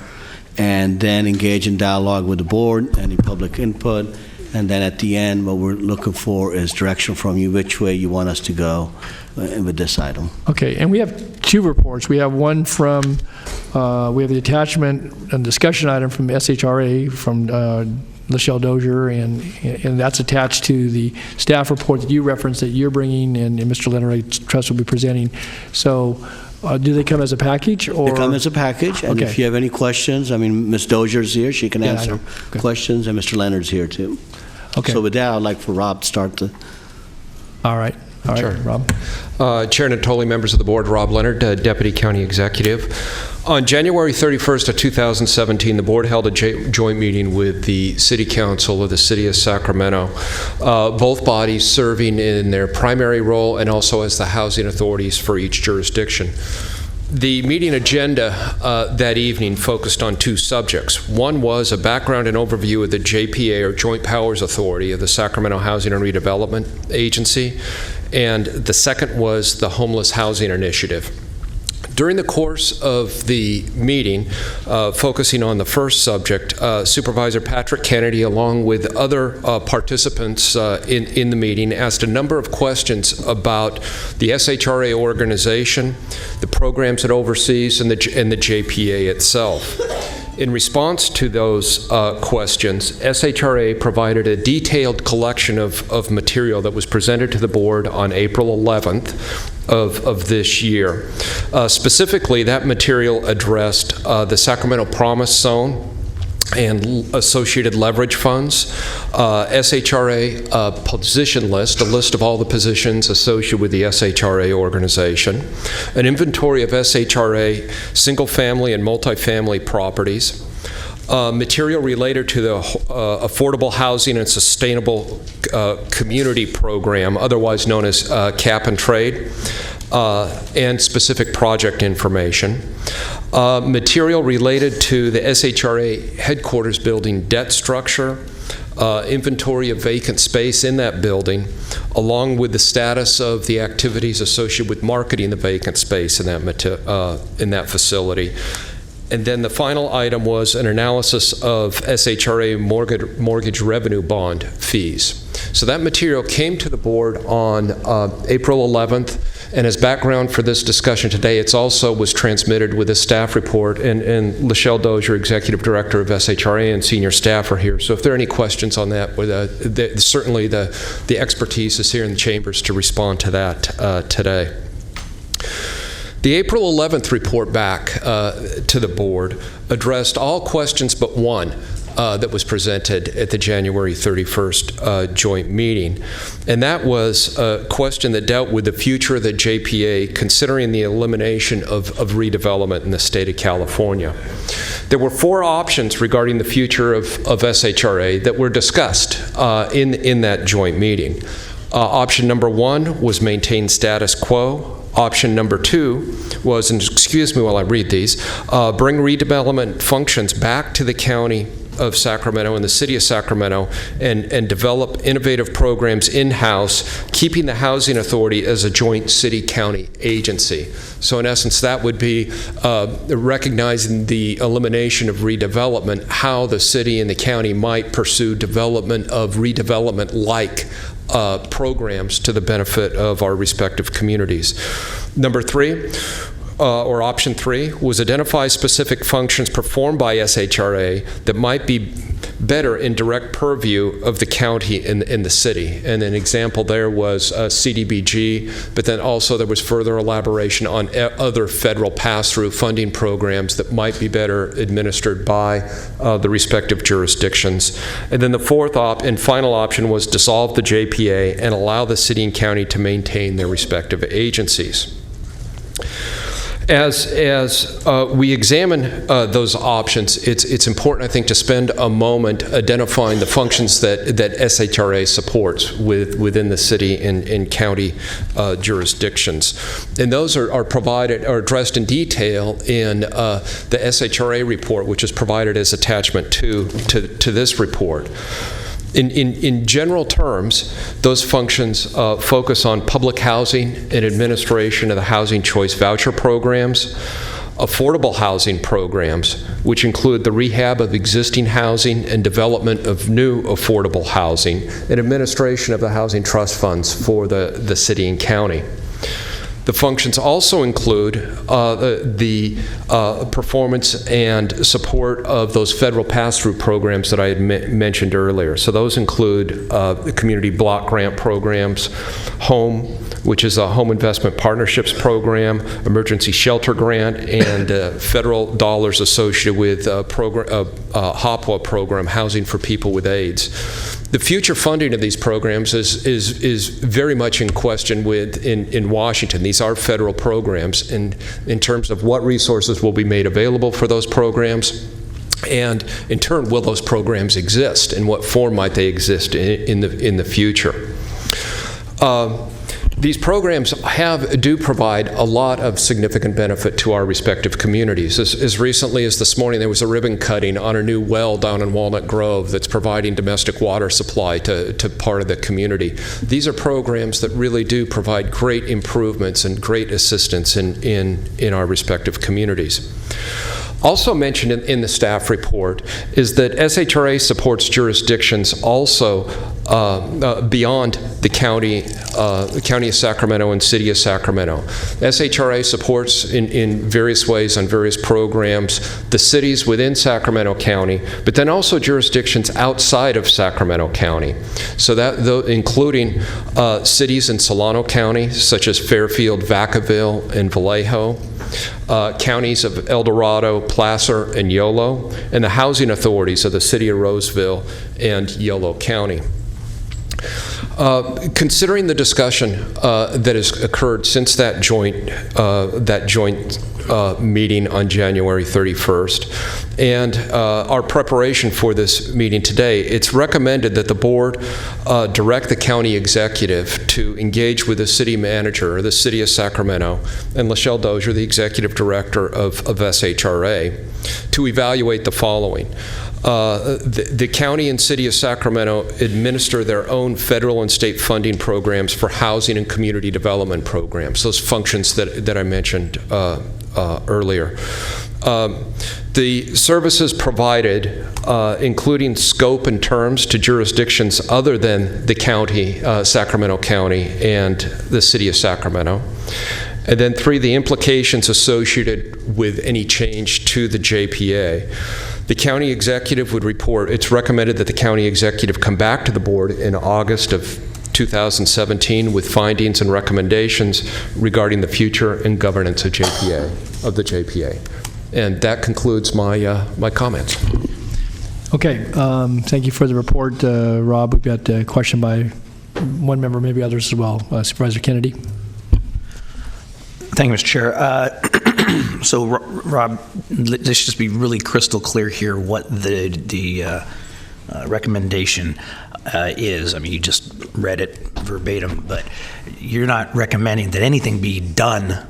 Speaker 6: and then engage in dialogue with the board, any public input, and then at the end, what we're looking for is direction from you, which way you want us to go with this item.
Speaker 1: Okay, and we have two reports. We have one from, we have the attachment and discussion item from SHRA from Lachelle Dozier, and that's attached to the staff report that you referenced that you're bringing, and Mr. Leonard, I trust, will be presenting. So do they come as a package? Or?
Speaker 6: They come as a package, and
Speaker 1: okay.
Speaker 6: If you have any questions, I mean, Ms. Dozier's here, she can answer questions, and Mr. Leonard's here too.
Speaker 1: Okay.
Speaker 6: So with that, I'd like for Rob to start the...
Speaker 1: All right. All right,
Speaker 10: sure.
Speaker 1: Rob.
Speaker 10: Chair Natoli, members of the board, Rob Leonard, Deputy County Executive. On January 31st of 2017, the board held a joint meeting with the City Council of the City of Sacramento, both bodies serving in their primary role and also as the housing authorities for each jurisdiction. The meeting agenda that evening focused on two subjects. One was a background and overview of the JPA, or Joint Powers Authority, of the Sacramento Housing and Redevelopment Agency, and the second was the Homeless Housing Initiative. During the course of the meeting, focusing on the first subject, Supervisor Patrick Kennedy, along with other participants in the meeting, asked a number of questions about the SHRA organization, the programs it oversees, and the JPA itself. In response to those questions, SHRA provided a detailed collection of material that was presented to the board on April 11th of this year. Specifically, that material addressed the Sacramento Promise Zone and associated leverage funds, SHRA position list, a list of all the positions associated with the SHRA organization, an inventory of SHRA single-family and multifamily properties, material related to the Affordable Housing and Sustainable Community Program, otherwise known as Cap and Trade, and specific project information. Material related to the SHRA headquarters building debt structure, inventory of vacant space in that building, along with the status of the activities associated with marketing the vacant space in that facility. And then the final item was an analysis of SHRA mortgage revenue bond fees. So that material came to the board on April 11th, and as background for this discussion today, it also was transmitted with a staff report, and Lachelle Dozier, Executive Director of SHRA, and senior staff are here. So if there are any questions on that, certainly the expertise is here in the chambers to respond to that today. The April 11th report back to the board addressed all questions but one that was presented at the January 31st joint meeting. And that was a question that dealt with the future of the JPA, considering the elimination of redevelopment in the state of California. There were four options regarding the future of SHRA that were discussed in that joint meeting. Option number one was maintain status quo. Option number two was, and excuse me while I read these, bring redevelopment functions back to the county of Sacramento and the city of Sacramento and develop innovative programs in-house, keeping the housing authority as a joint city-county agency. So in essence, that would be recognizing the elimination of redevelopment, how the city and the county might pursue development of redevelopment-like programs to the benefit of our respective communities. Number three, or option three, was identify specific functions performed by SHRA that might be better in direct purview of the county and the city. And an example there was CDBG, but then also there was further elaboration on other federal pass-through funding programs that might be better administered by the respective jurisdictions. And then the fourth and final option was dissolve the JPA and allow the city and county to maintain their respective agencies. As we examine those options, it's important, I think, to spend a moment identifying the functions that SHRA supports within the city and county jurisdictions. And those are addressed in detail in the SHRA report, which is provided as attachment to this report. In general terms, those functions focus on public housing and administration of the housing choice voucher programs, affordable housing programs, which include the rehab of existing housing and development of new affordable housing, and administration of the housing trust funds for the city and county. The functions also include the performance and support of those federal pass-through programs that I had mentioned earlier. So those include the community block grant programs, HOME, which is a Home Investment Partnerships Program, Emergency Shelter Grant, and federal dollars associated with HOPWA program, Housing for People with AIDS. The future funding of these programs is very much in question in Washington. These are federal programs, and in terms of what resources will be made available for those programs, and in turn, will those programs exist? In what form might they exist in the future? These programs do provide a lot of significant benefit to our respective communities. As recently as this morning, there was a ribbon cutting on a new well down in Walnut Grove that's providing domestic water supply to part of the community. These are programs that really do provide great improvements and great assistance in our respective communities. Also mentioned in the staff report is that SHRA supports jurisdictions also beyond the county of Sacramento and city of Sacramento. SHRA supports in various ways on various programs the cities within Sacramento County, but then also jurisdictions outside of Sacramento County. So that including cities in Solano County, such as Fairfield, Vacaville, and Vallejo. Counties of El Dorado, Placer, and Yolo, and the housing authorities of the city of Roseville and Yolo County. Considering the discussion that has occurred since that joint meeting on January 31st, and our preparation for this meeting today, it's recommended that the board direct the county executive to engage with the city manager, the city of Sacramento, and Lachelle Dozier, the executive director of SHRA, to evaluate the following. The county and city of Sacramento administer their own federal and state funding programs for housing and community development programs, those functions that I mentioned earlier. The services provided, including scope and terms to jurisdictions other than the county, Sacramento County, and the city of Sacramento. And then 3, the implications associated with any change to the JPA. The county executive would report, it's recommended that the county executive come back to the board in August of 2017 with findings and recommendations regarding the future and governance of the JPA. And that concludes my comments.
Speaker 1: Okay, thank you for the report, Rob. We've got a question by one member, maybe others as well. Supervisor Kennedy.
Speaker 8: Thank you, Mr. Chair. So, Rob, let's just be really crystal clear here what the recommendation is. I mean, you just read it verbatim, but you're not recommending that anything be done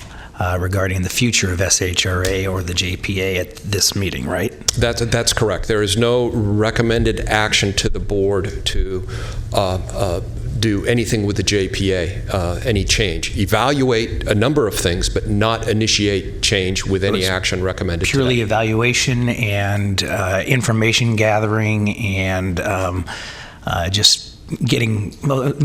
Speaker 8: regarding the future of SHRA or the JPA at this meeting, right?
Speaker 10: That's correct. There is no recommended action to the board to do anything with the JPA, any change. Evaluate a number of things, but not initiate change with any action recommended.
Speaker 8: Purely evaluation and information gathering and just getting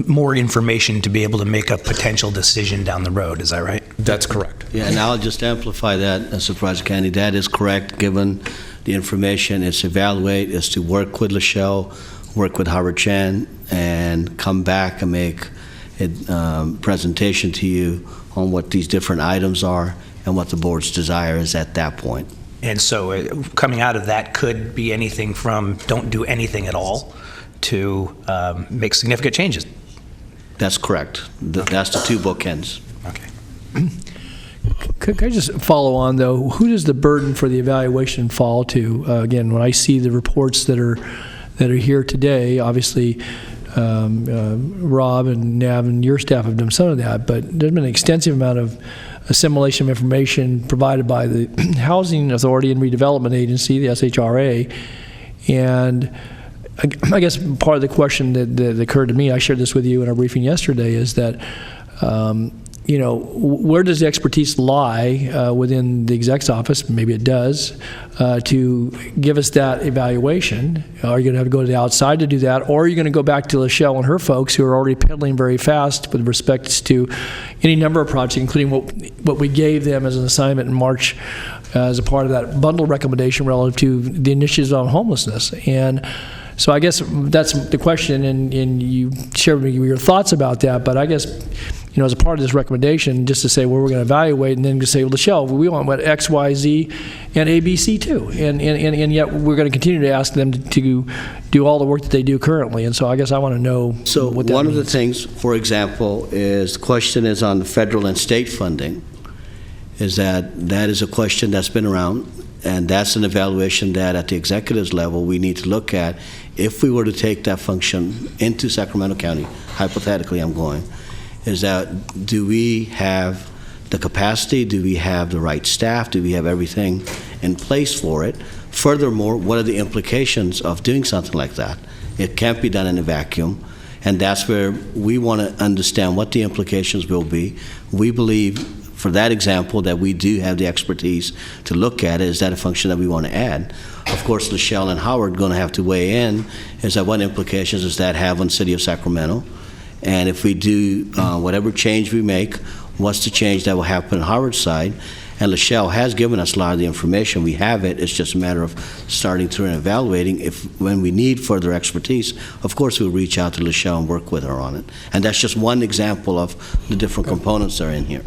Speaker 8: more information to be able to make a potential decision down the road. Is that right?
Speaker 10: That's correct.
Speaker 6: Yeah, and I'll just amplify that, Supervisor Kennedy. That is correct, given the information. It's evaluate, is to work with Lachelle, work with Howard Chan, and come back and make a presentation to you on what these different items are and what the board's desire is at that point.
Speaker 8: And so coming out of that could be anything from don't do anything at all to make significant changes.
Speaker 6: That's correct. That's the 2 bookends.
Speaker 8: Okay.
Speaker 1: Could I just follow on, though? Who does the burden for the evaluation fall to? Again, when I see the reports that are here today, obviously Rob and Nav and your staff have done some of that, but there's been an extensive amount of assimilation of information provided by the Housing Authority and Redevelopment Agency, the SHRA, and I guess part of the question that occurred to me, I shared this with you in our briefing yesterday, is that where does the expertise lie within the exec's office? Maybe it does, to give us that evaluation. Are you going to have to go to the outside to do that, or are you going to go back to Lachelle and her folks who are already pedaling very fast with respect to any number of projects, including what we gave them as an assignment in March as a part of that bundle recommendation relative to the initiatives on homelessness? And so I guess that's the question, and you shared with me your thoughts about that, but I guess, as a part of this recommendation, just to say, well, we're going to evaluate, and then to say, well, Lachelle, we want what X, Y, Z, and A, B, C too. And yet we're going to continue to ask them to do all the work that they do currently. And so I guess I want to know
Speaker 6: So
Speaker 1: what that
Speaker 6: one
Speaker 1: means.
Speaker 6: of the things, for example, is the question is on the federal and state funding, is that is a question that's been around, and that's an evaluation that at the executives level we need to look at. If we were to take that function into Sacramento County, hypothetically I'm going, is that do we have the capacity, do we have the right staff, do we have everything in place for it? Furthermore, what are the implications of doing something like that? It can't be done in a vacuum, and that's where we want to understand what the implications will be. We believe, for that example, that we do have the expertise to look at it. Is that a function that we want to add? Of course, Lachelle and Howard are going to have to weigh in, is that what implications does that have on the city of Sacramento? And if we do whatever change we make, what's the change that will happen on Howard's side? And Lachelle has given us a lot of the information. We have it. It's just a matter of starting through and evaluating. When we need further expertise, of course we'll reach out to Lachelle and work with her on it. And that's just one example of the different components that are in here.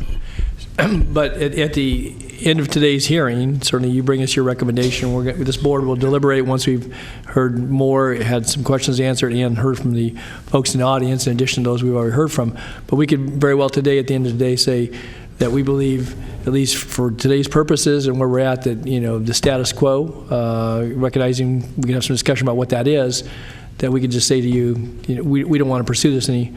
Speaker 1: But at the end of today's hearing, certainly you bring us your recommendation. This board will deliberate once we've heard more, had some questions answered, and heard from the folks in the audience, in addition to those we've already heard from. But we could very well today, at the end of the day, say that we believe, at least for today's purposes and where we're at, that the status quo, recognizing we can have some discussion about what that is, that we could just say to you, we don't want to pursue this any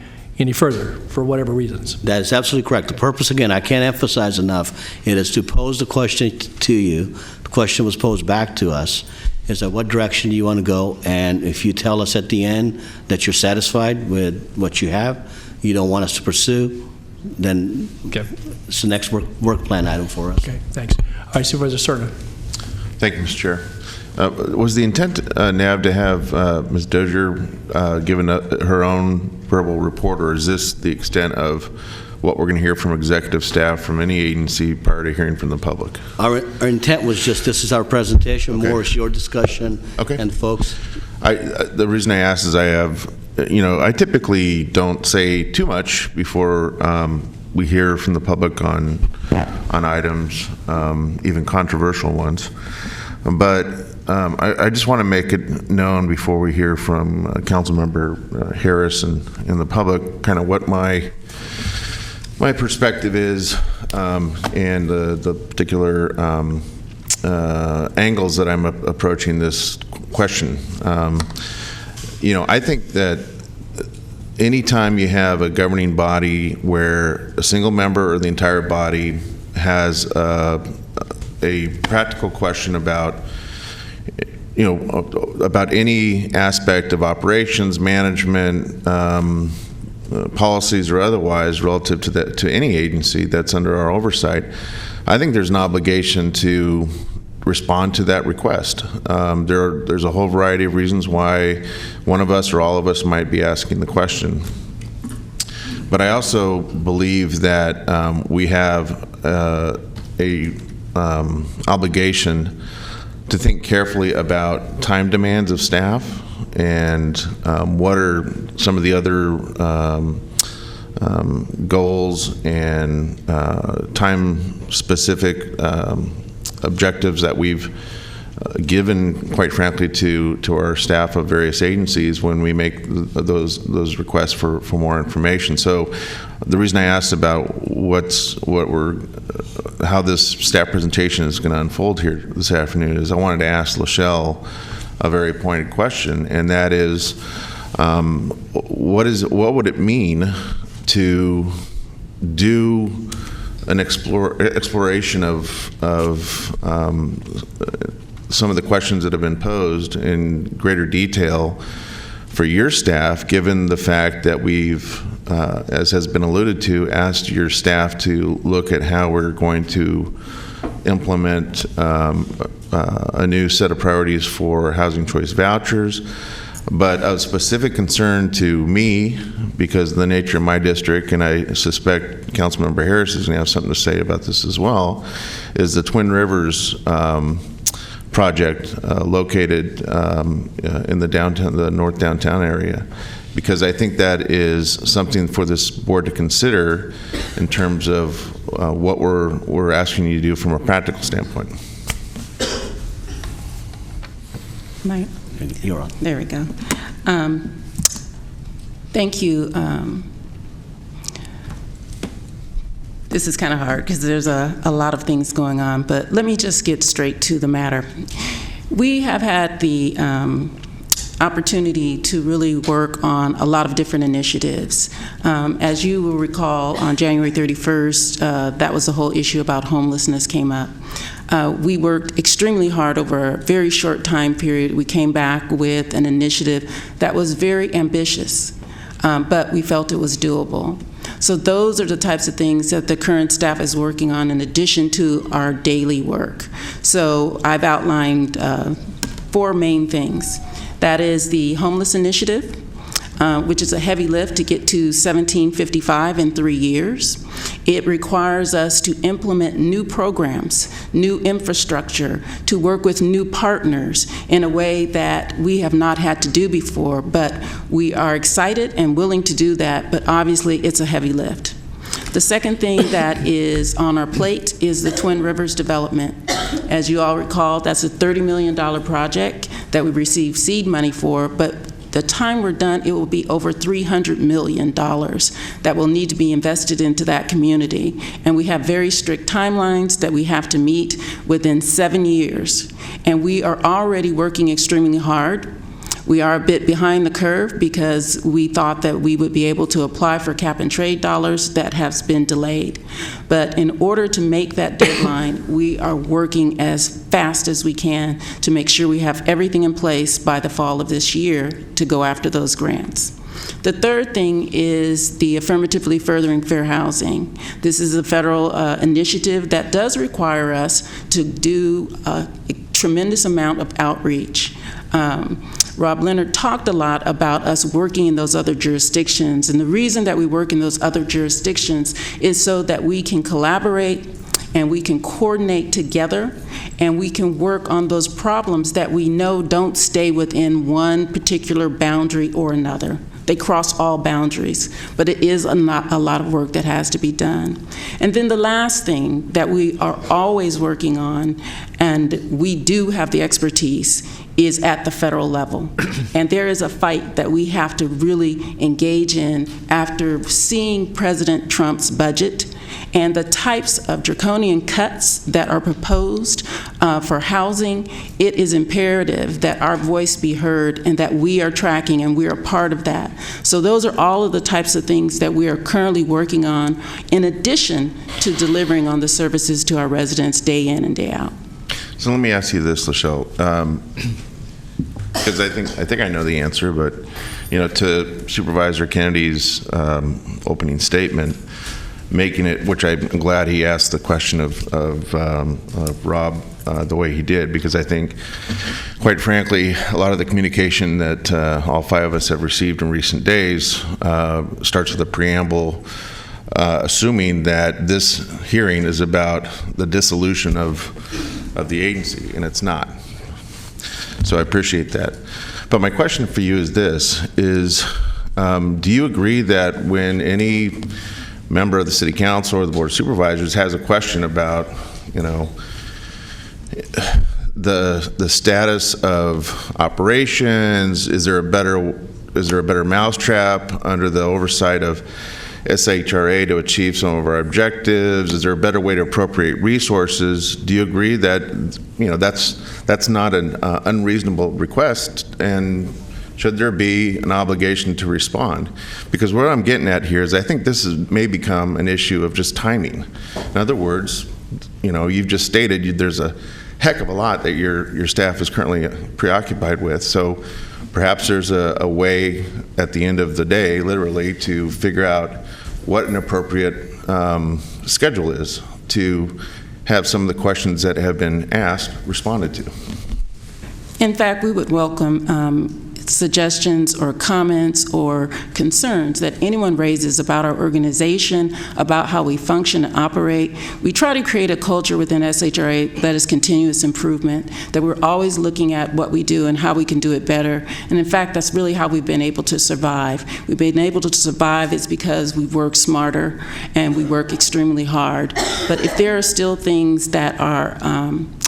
Speaker 1: further for whatever reasons.
Speaker 6: That is absolutely correct. The purpose, again, I can't emphasize enough, it is to pose the question to you. The question was posed back to us, is that what direction do you want to go? And if you tell us at the end that you're satisfied with what you have, you don't want us to pursue, then it's the next work plan item for us.
Speaker 1: Okay, thanks. All right, Supervisor Serna.
Speaker 3: Thank you, Mr. Chair. Was the intent, Nav, to have Ms. Dozier given her own verbal report, or is this the extent of what we're going to hear from executive staff from any agency prior to hearing from the public?
Speaker 6: Our intent was just, this is our presentation, more is your discussion, and folks.
Speaker 3: The reason I asked is I typically don't say too much before we hear from the public on items, even controversial ones. But I just want to make it known before we hear from Councilmember Harris and the public kind of what my perspective is and the particular angles that I'm approaching this question. I think that anytime you have a governing body where a single member or the entire body has a practical question about any aspect of operations, management, policies or otherwise relative to any agency that's under our oversight, I think there's an obligation to respond to that request. There's a whole variety of reasons why one of us or all of us might be asking the question. But I also believe that we have a obligation to think carefully about time demands of staff and what are some of the other goals and time-specific objectives that we've given, quite frankly, to our staff of various agencies when we make those requests for more information. So the reason I asked about what we're how this staff presentation is going to unfold here this afternoon is I wanted to ask Lachelle a very pointed question, and that is, what would it mean to do an exploration of some of the questions that have been posed in greater detail for your staff, given the fact that we've, as has been alluded to, asked your staff to look at how we're going to implement a new set of priorities for housing choice vouchers. But of specific concern to me, because of the nature of my district, and I suspect Councilmember Harris is going to have something to say about this as well, is the Twin Rivers project located in the north downtown area, because I think that is something for this board to consider in terms of what we're asking you to do from a practical standpoint.
Speaker 9: Mike?
Speaker 6: You're on.
Speaker 9: There we go. Thank you. This is kind of hard because there's a lot of things going on, but let me just get straight to the matter. We have had the opportunity to really work on a lot of different initiatives. As you will recall, on January 31st, that was the whole issue about homelessness came up. We worked extremely hard over a very short time period. We came back with an initiative that was very ambitious, but we felt it was doable. So those are the types of things that the current staff is working on in addition to our daily work. So I've outlined 4 main things. That is the homeless initiative, which is a heavy lift to get to 1755 in 3 years. It requires us to implement new programs, new infrastructure, to work with new partners in a way that we have not had to do before, but we are excited and willing to do that, but obviously it's a heavy lift. The second thing that is on our plate is the Twin Rivers development. As you all recall, that's a $30 million project that we received seed money for, but the time we're done, it will be over $300 million that will need to be invested into that community. And we have very strict timelines that we have to meet within 7 years. And we are already working extremely hard. We are a bit behind the curve because we thought that we would be able to apply for cap and trade dollars. That has been delayed. But in order to make that deadline, we are working as fast as we can to make sure we have everything in place by the fall of this year to go after those grants. The third thing is the affirmatively furthering fair housing. This is a federal initiative that does require us to do a tremendous amount of outreach. Rob Leonard talked a lot about us working in those other jurisdictions, and the reason that we work in those other jurisdictions is so that we can collaborate and we can coordinate together and we can work on those problems that we know don't stay within one particular boundary or another. They cross all boundaries, but it is a lot of work that has to be done. And then the last thing that we are always working on, and we do have the expertise, is at the federal level. And there is a fight that we have to really engage in after seeing President Trump's budget and the types of draconian cuts that are proposed for housing. It is imperative that our voice be heard and that we are tracking and we are part of that. So those are all of the types of things that we are currently working on in addition to delivering on the services to our residents day in and day out.
Speaker 3: So let me ask you this, Lachelle, because I think I know the answer, but to Supervisor Kennedy's opening statement, making it, which I'm glad he asked the question of Rob the way he did, because I think, quite frankly, a lot of the communication that all 5 of us have received in recent days starts with a preamble assuming that this hearing is about the dissolution of the agency, and it's not. So I appreciate that. But my question for you is this, do you agree that when any member of the City Council or the Board of Supervisors has a question about, the status of operations, is there a better mousetrap under the oversight of SHRA to achieve some of our objectives? Is there a better way to appropriate resources? Do you agree that, you know, that's not an unreasonable request, and should there be an obligation to respond? Because what I'm getting at here is I think this may become an issue of just timing. In other words, you know, you've just stated there's a heck of a lot that your staff is currently preoccupied with. So perhaps there's a way at the end of the day, literally, to figure out what an appropriate schedule is to have some of the questions that have been asked responded to.
Speaker 9: In fact, we would welcome suggestions or comments or concerns that anyone raises about our organization, about how we function and operate. We try to create a culture within SHRA that is continuous improvement, that we're always looking at what we do and how we can do it better. And in fact, that's really how we've been able to survive. We've been able to survive is because we work smarter and we work extremely hard. But if there are still things that are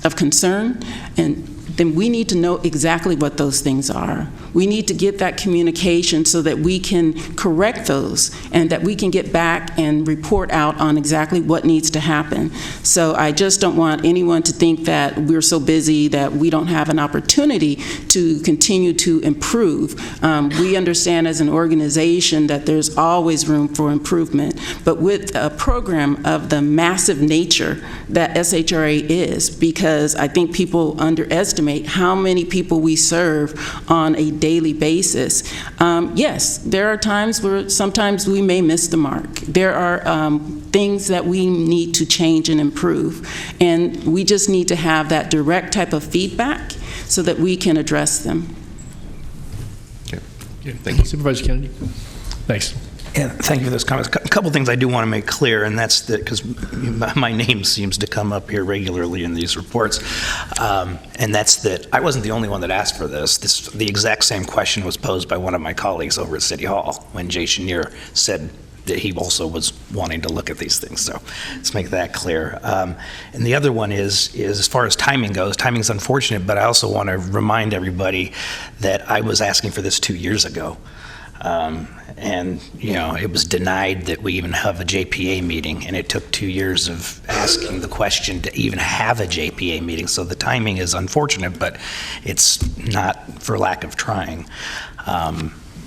Speaker 9: of concern, then we need to know exactly what those things are. We need to get that communication so that we can correct those and that we can get back and report out on exactly what needs to happen. So I just don't want anyone to think that we're so busy that we don't have an opportunity to continue to improve. We understand as an organization that there's always room for improvement, but with a program of the massive nature that SHRA is, because I think people underestimate how many people we serve on a daily basis. Yes, there are times where sometimes we may miss the mark. There are things that we need to change and improve, and we just need to have that direct type of feedback so that we can address them.
Speaker 1: Okay. Thank you. Supervisor Kennedy. Thanks.
Speaker 8: Yeah, thank you for those comments. A couple things I do want to make clear, and that's that because my name seems to come up here regularly in these reports, and that's that I wasn't the only one that asked for this. The exact same question was posed by one of my colleagues over at City Hall when Jay Chenier said that he also was wanting to look at these things. So let's make that clear. And the other one is as far as timing goes, timing's unfortunate, but I also want to remind everybody that I was asking for this 2 years ago. And, you know, it was denied that we even have a JPA meeting, and it took 2 years of asking the question to even have a JPA meeting. So the timing is unfortunate, but it's not for lack of trying.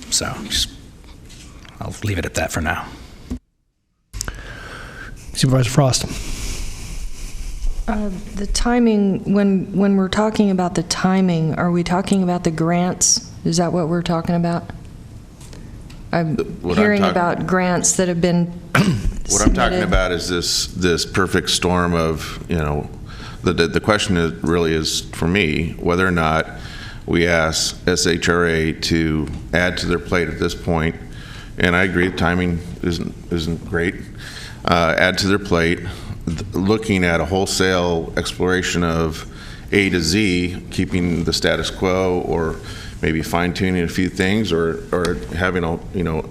Speaker 8: So I'll leave it at that for now.
Speaker 1: Supervisor Frost.
Speaker 11: The timing, when we're talking about the timing, are we talking about the grants? Is that what we're talking about? I'm hearing about grants that have been
Speaker 3: What I'm talking about is this perfect storm of, you know, the question really is, for me, whether or not we ask SHRA to add to their plate at this point, and I agree timing isn't great, add to their plate, looking at a wholesale exploration of A to Z, keeping the status quo, or maybe fine-tuning a few things, or having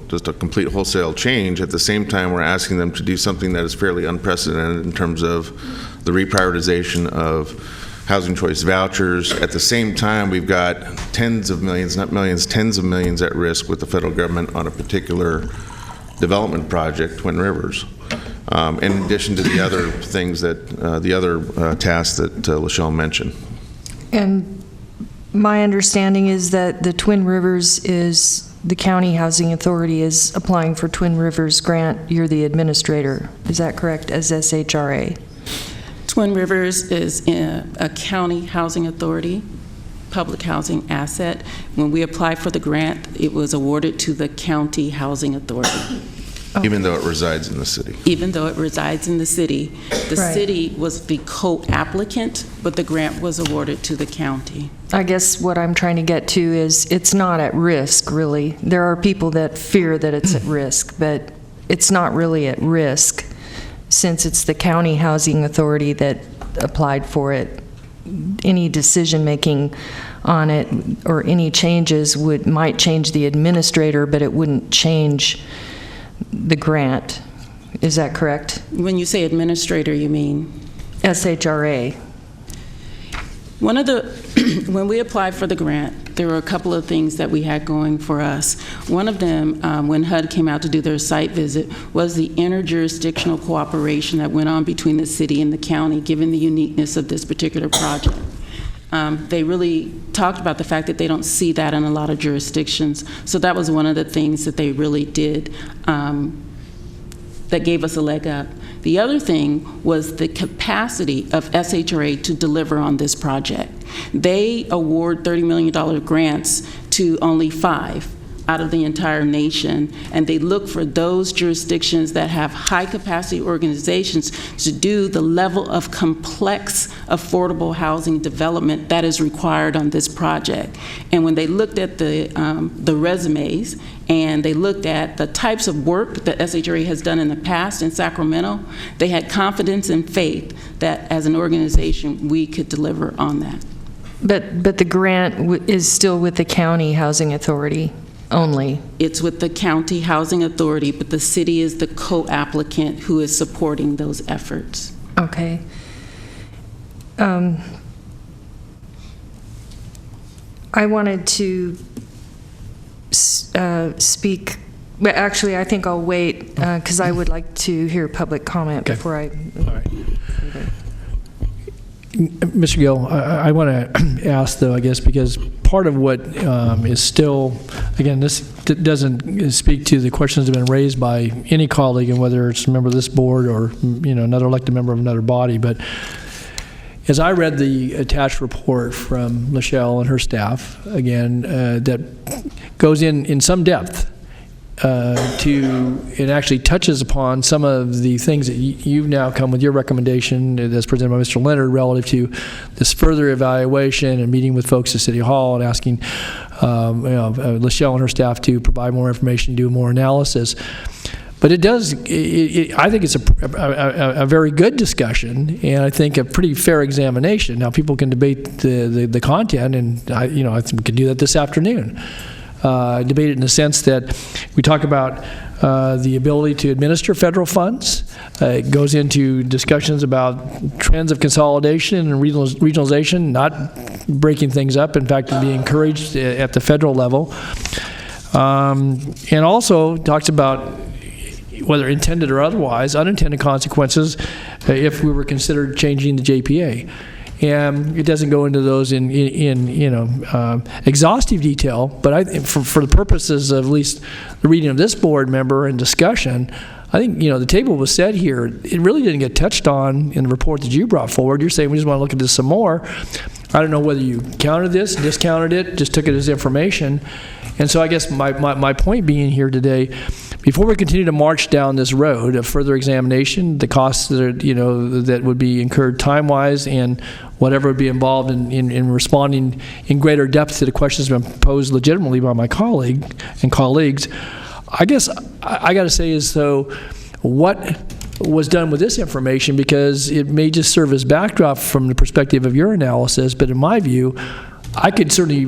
Speaker 3: just a complete wholesale change. At the same time, we're asking them to do something that is fairly unprecedented in terms of the reprioritization of housing choice vouchers. At the same time, we've got tens of millions, not millions, tens of millions at risk with the federal government on a particular development project, Twin Rivers. In addition to the other things that, the other tasks that LaShelle mentioned.
Speaker 11: And my understanding is that the Twin Rivers is, the County Housing Authority is applying for Twin Rivers grant. You're the administrator. Is that correct, as SHRA?
Speaker 9: Twin Rivers is a county housing authority, public housing asset. When we applied for the grant, it was awarded to the County Housing Authority.
Speaker 3: Even though it resides in the city.
Speaker 9: Even though it resides in the city. The city was the co-applicant, but the grant was awarded to the county.
Speaker 11: I guess what I'm trying to get to is it's not at risk, really. There are people that fear that it's at risk, but it's not really at risk since it's the County Housing Authority that applied for it. Any decision-making on it or any changes might change the administrator, but it wouldn't change the grant. Is that correct?
Speaker 9: When you say administrator, you mean?
Speaker 11: SHRA.
Speaker 9: One of the, when we applied for the grant, there were a couple of things that we had going for us. One of them, when HUD came out to do their site visit, was the interjurisdictional cooperation that went on between the city and the county, given the uniqueness of this particular project. They really talked about the fact that they don't see that in a lot of jurisdictions. So that was one of the things that they really did that gave us a leg up. The other thing was the capacity of SHRA to deliver on this project. They award $30 million grants to only 5 out of the entire nation, and they look for those jurisdictions that have high capacity organizations to do the level of complex affordable housing development that is required on this project. And when they looked at the resumes and they looked at the types of work that SHRA has done in the past in Sacramento, they had confidence and faith that as an organization we could deliver on that.
Speaker 11: But the grant is still with the county housing authority only?
Speaker 9: It's with the county housing authority, but the city is the co-applicant who is supporting those efforts.
Speaker 11: Okay. I wanted to speak, but actually I think I'll wait because I would like to hear public comment before I...
Speaker 1: All right. Mr. Gill, I want to ask, though, I guess, because part of what is still, again, this doesn't speak to the questions that have been raised by any colleague, and whether it's a member of this board or, another elected member of another body, but as I read the attached report from Michelle and her staff, again, that goes in some depth it actually touches upon some of the things that you've now come with your recommendation that's presented by Mr. Leonard relative to this further evaluation and meeting with folks at City Hall and asking Michelle and her staff to provide more information, do more analysis. But it does, I think it's a very good discussion, and I think a pretty fair examination. Now, people can debate the content, and I think we can do that this afternoon. Debate it in the sense that we talk about the ability to administer federal funds. It goes into discussions about trends of consolidation and regionalization, not breaking things up, in fact, to be encouraged at the federal level. And also talks about, whether intended or otherwise, unintended consequences if we were considered changing the JPA. And it doesn't go into those in exhaustive detail, but for the purposes of at least the reading of this board member and discussion, I think the table was set here. It really didn't get touched on in the report that you brought forward. You're saying we just want to look at this some more. I don't know whether you counted this, discounted it, just took it as information. And so I guess my point being here today, before we continue to march down this road of further examination, the costs that that would be incurred time-wise and whatever would be involved in responding in greater depth to the questions that have been posed legitimately by my colleague and colleagues, I guess I got to say is, though, what was done with this information, because it may just serve as backdrop from the perspective of your analysis, but in my view, I could certainly,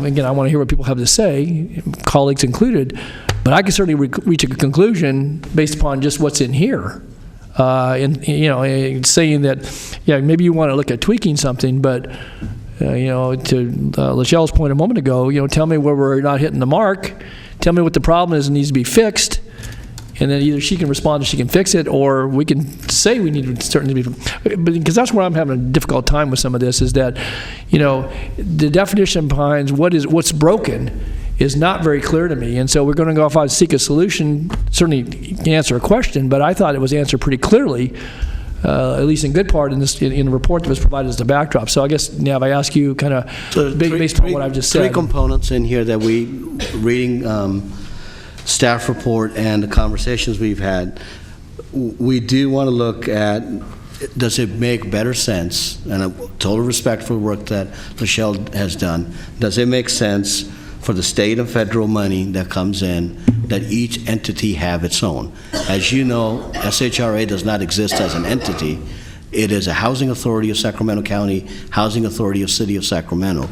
Speaker 1: again, I want to hear what people have to say, colleagues included, but I could certainly reach a conclusion based upon just what's in here. And saying that, maybe you want to look at tweaking something, but to Lachelle's point a moment ago, tell me where we're not hitting the mark, tell me what the problem is and needs to be fixed, and then either she can respond and she can fix it, or we can say we need to certainly be. Because that's where I'm having a difficult time with some of this, is that, the definition behind what's broken is not very clear to me. And so we're going to go off and seek a solution, certainly answer a question, but I thought it was answered pretty clearly, at least in good part in the report that was provided as the backdrop. So I guess, Nav, I ask you kind of based on what I've just said.
Speaker 6: Three components in here that reading staff report and the conversations we've had, we do want to look at, does it make better sense, and a total respect for the work that Lachelle has done, does it make sense for the state and federal money that comes in, that each entity have its own? As you know, SHRA does not exist as an entity. It is a housing authority of Sacramento County, housing authority of City of Sacramento.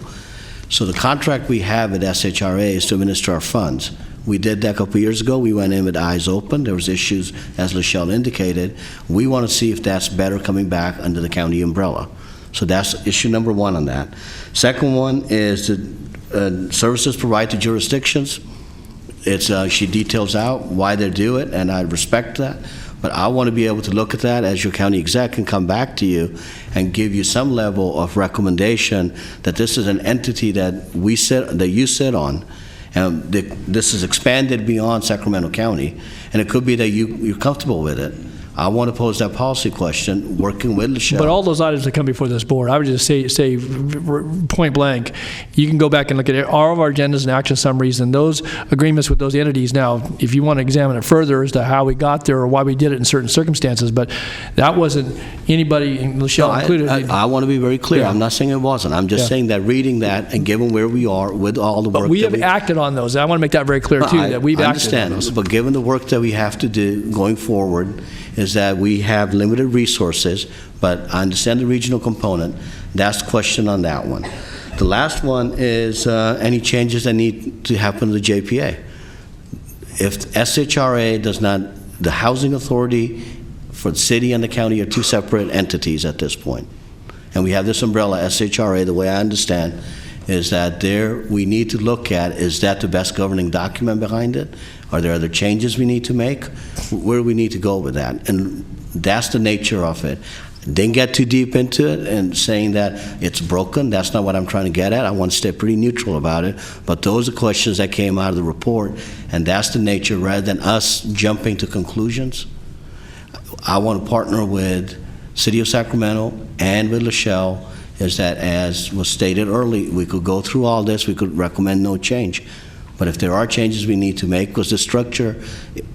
Speaker 6: So the contract we have at SHRA is to administer our funds. We did that a couple years ago. We went in with eyes open. There was issues, as Lachelle indicated. We want to see if that's better coming back under the county umbrella. So that's issue number one on that. Second one is to services provided to jurisdictions. She details out why they do it, and I respect that. But I want to be able to look at that as your county exec and come back to you and give you some level of recommendation that this is an entity that you sit on, and this is expanded beyond Sacramento County, and it could be that you're comfortable with it. I want to pose that policy question, working with Michelle.
Speaker 1: But all those items that come before this board, I would just say point blank, you can go back and look at all of our agendas and action summaries and those agreements with those entities. Now, if you want to examine it further as to how we got there or why we did it in certain circumstances, but that wasn't anybody, Michelle included.
Speaker 6: I want to be very clear.
Speaker 1: Yeah.
Speaker 6: I'm not saying it wasn't. I'm just saying that reading that and given where we are with all the work
Speaker 1: But we have acted on those. I want to make that very clear, too, that we've acted on those.
Speaker 6: But given the work that we have to do going forward, is that we have limited resources, but I understand the regional component. That's the question on that one. The last one is any changes that need to happen to the JPA. If SHRA does not, the Housing Authority for the city and the county are two separate entities at this point. And we have this umbrella, SHRA, the way I understand, is that we need to look at, is that the best governing document behind it? Are there other changes we need to make? Where do we need to go with that? And that's the nature of it. Didn't get too deep into it and saying that it's broken. That's not what I'm trying to get at. I want to stay pretty neutral about it. But those are questions that came out of the report, and that's the nature rather than us jumping to conclusions. I want to partner with City of Sacramento and with Michelle, is that, as was stated early, we could go through all this, we could recommend no change. But if there are changes we need to make, because the structure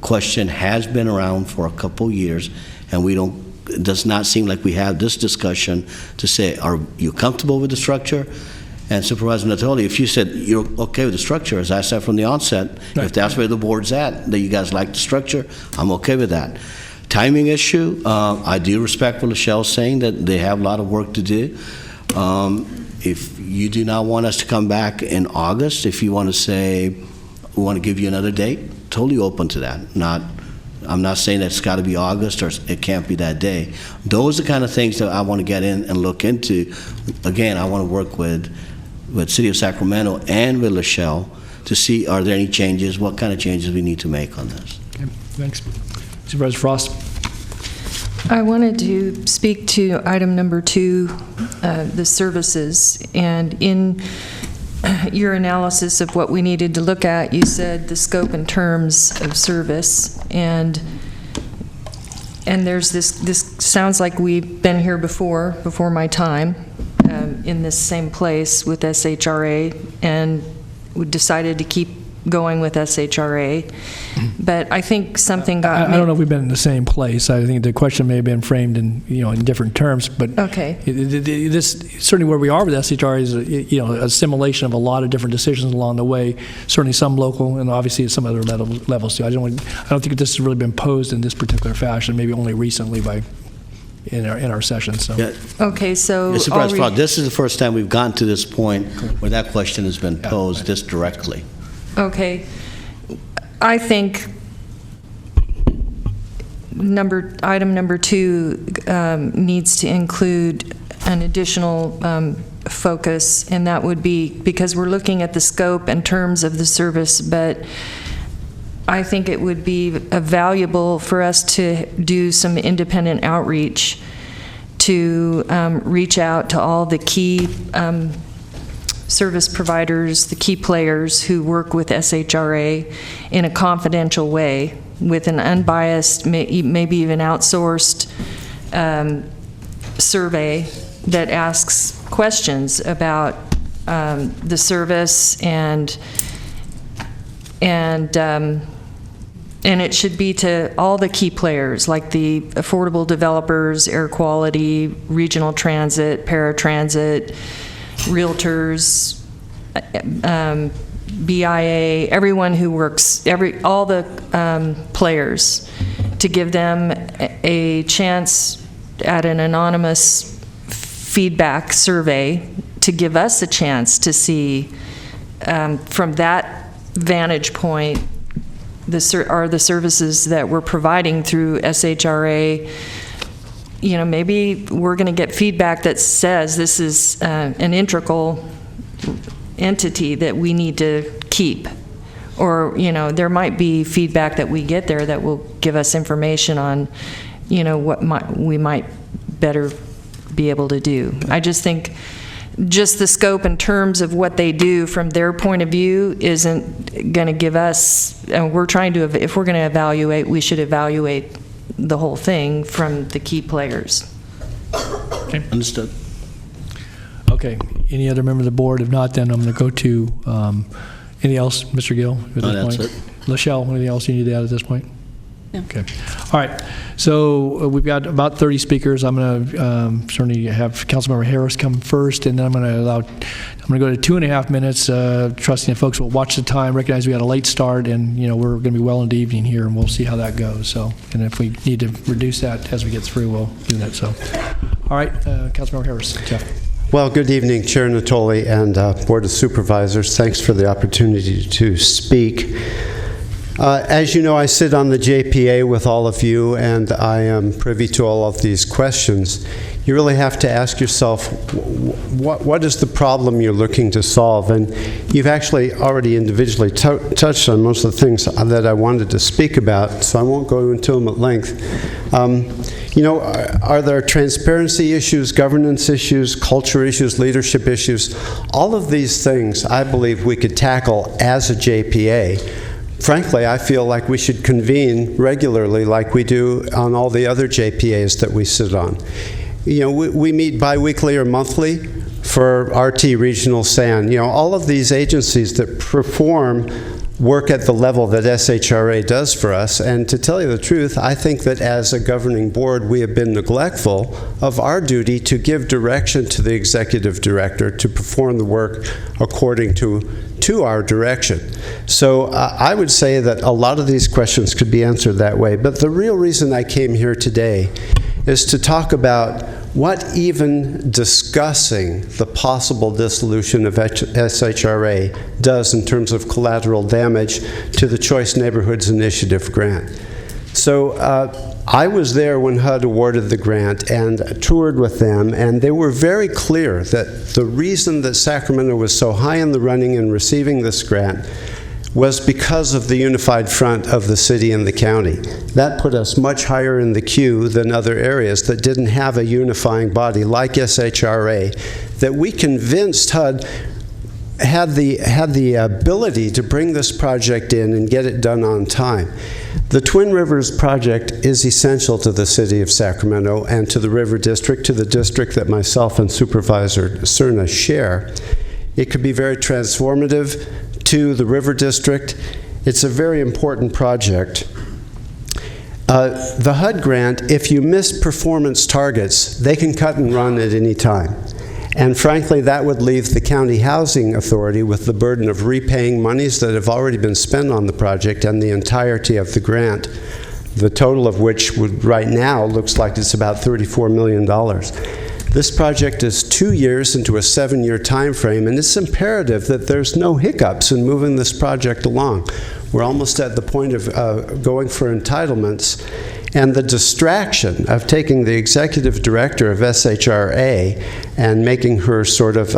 Speaker 6: question has been around for a couple years, and it does not seem like we have this discussion to say, are you comfortable with the structure? And Supervisor Natoli, if you said you're okay with the structure, as I said from the onset, if that's where the board's at, that you guys like the structure, I'm okay with that. Timing issue, I do respect what Michelle's saying, that they have a lot of work to do. If you do not want us to come back in August, if you want to say, we want to give you another date, totally open to that. I'm not saying that it's got to be August or it can't be that day. Those are the kind of things that I want to get in and look into. Again, I want to work with City of Sacramento and with Michelle to see, are there any changes, what kind of changes we need to make on this.
Speaker 1: Okay, thanks. Supervisor Frost.
Speaker 11: I wanted to speak to item number 2, the services. And in your analysis of what we needed to look at, you said the scope and terms of service. And there's this sounds like we've been here before my time, in this same place with SHRA, and we decided to keep going with SHRA. But I think something got
Speaker 1: I don't know if we've been in the same place. I think the question may have been framed in different terms, but
Speaker 11: okay.
Speaker 1: This certainly where we are with SHRA is assimilation of a lot of different decisions along the way. Certainly some local, and obviously at some other levels too. I don't think this has really been posed in this particular fashion. Maybe only recently in our session. So
Speaker 6: yeah.
Speaker 11: Okay, so
Speaker 6: this is the first time we've gotten to this point where that question has been posed this directly.
Speaker 11: Okay. I think item number 2 needs to include an additional focus, and that would be, because we're looking at the scope and terms of the service, but I think it would be valuable for us to do some independent outreach to reach out to all the key service providers, the key players who work with SHRA in a confidential way, with an unbiased, maybe even outsourced survey that asks questions about the service, and it should be to all the key players, like the affordable developers, air quality, regional transit, paratransit, realtors, BIA, everyone who works, all the players, to give them a chance at an anonymous feedback survey, to give us a chance to see from that vantage point are the services that we're providing through SHRA. Maybe we're going to get feedback that says this is an integral entity that we need to keep. Or, there might be feedback that we get there that will give us information on, what we might better be able to do. I just think just the scope in terms of what they do from their point of view isn't going to give us, and we're trying to, if we're going to evaluate, we should evaluate the whole thing from the key players.
Speaker 6: Okay. Understood.
Speaker 1: Okay. Any other member of the board? If not, then I'm going to go to anything else, Mr. Gill, at this
Speaker 6: that's
Speaker 1: point?
Speaker 6: it.
Speaker 1: Lachelle, anything else you need to add at this point?
Speaker 9: No.
Speaker 1: Okay. All right. So we've got about 30 speakers. I'm going to certainly have Councilmember Harris come first, and then I'm going to go to 2.5 minutes, trusting that folks will watch the time, recognize we had a late start, and we're going to be well into evening here, and we'll see how that goes. So, and if we need to reduce that as we get through, we'll do that. So, all right, Councilmember Harris, Jeff.
Speaker 12: Well, good evening, Chair Natoli and Board of Supervisors. Thanks for the opportunity to speak. As you know, I sit on the JPA with all of you, and I am privy to all of these questions. You really have to ask yourself, what is the problem you're looking to solve? And you've actually already individually touched on most of the things that I wanted to speak about, so I won't go into them at length. Are there transparency issues, governance issues, culture issues, leadership issues? All of these things, I believe, we could tackle as a JPA. Frankly, I feel like we should convene regularly like we do on all the other JPAs that we sit on. We meet biweekly or monthly for RT Regional SAN. All of these agencies that perform work at the level that SHRA does for us. And to tell you the truth, I think that as a governing board, we have been neglectful of our duty to give direction to the executive director to perform the work according to our direction. So I would say that a lot of these questions could be answered that way. But the real reason I came here today is to talk about what even discussing the possible dissolution of SHRA does in terms of collateral damage to the Choice Neighborhoods Initiative grant. So I was there when HUD awarded the grant and toured with them, and they were very clear that the reason that Sacramento was so high in the running in receiving this grant was because of the unified front of the city and the county. That put us much higher in the queue than other areas that didn't have a unifying body like SHRA, that we convinced HUD had the ability to bring this project in and get it done on time. The Twin Rivers project is essential to the city of Sacramento and to the River District, to the district that myself and Supervisor Cerna share. It could be very transformative to the River District. It's a very important project. The HUD grant, if you miss performance targets, they can cut and run at any time. And frankly, that would leave the County Housing Authority with the burden of repaying monies that have already been spent on the project and the entirety of the grant, the total of which right now looks like it's about $34 million. This project is 2 years into a 7-year time frame, and it's imperative that there's no hiccups in moving this project along. We're almost at the point of going for entitlements, and the distraction of taking the executive director of SHRA and making her sort of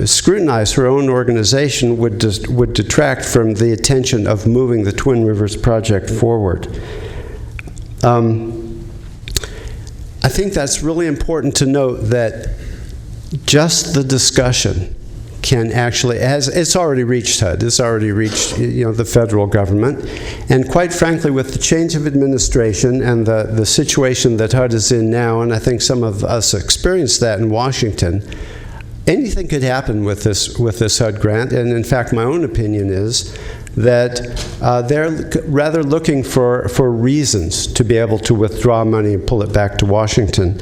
Speaker 12: scrutinize her own organization would detract from the attention of moving the Twin Rivers project forward. I think that's really important to note that just the discussion can actually, it's already reached HUD, it's already reached the federal government, and quite frankly, with the change of administration and the situation that HUD is in now, and I think some of us experienced that in Washington, anything could happen with this HUD grant, and in fact, my own opinion is that they're rather looking for reasons to be able to withdraw money and pull it back to Washington.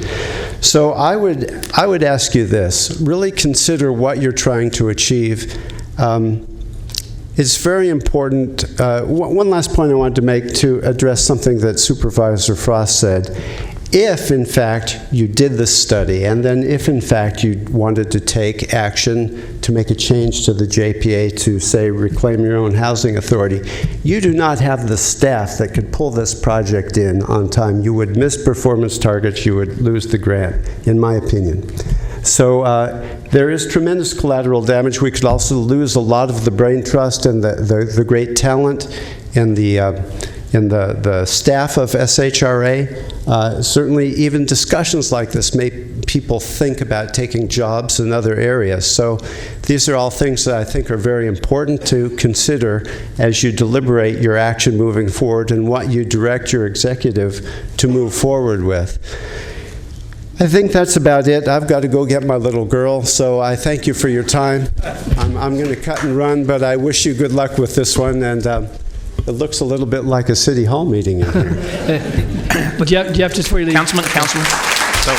Speaker 12: So I would ask you this, really consider what you're trying to achieve. It's very important. One last point I wanted to make to address something that Supervisor Frost said. If, in fact, you did this study, and then if, in fact, you wanted to take action to make a change to the JPA to, say, reclaim your own housing authority, you do not have the staff that could pull this project in on time. You would miss performance targets. You would lose the grant, in my opinion. So there is tremendous collateral damage. We could also lose a lot of the brain trust and the great talent in the staff of SHRA. Certainly, even discussions like this make people think about taking jobs in other areas. So these are all things that I think are very important to consider as you deliberate your action moving forward and what you direct your executive to move forward with. I think that's about it. I've got to go get my little girl, so I thank you for your time. I'm going to cut and run, but I wish you good luck with this one, and it looks a little bit like a city hall meeting in here.
Speaker 1: Jeff, just before you leave.
Speaker 8: Councilman. So,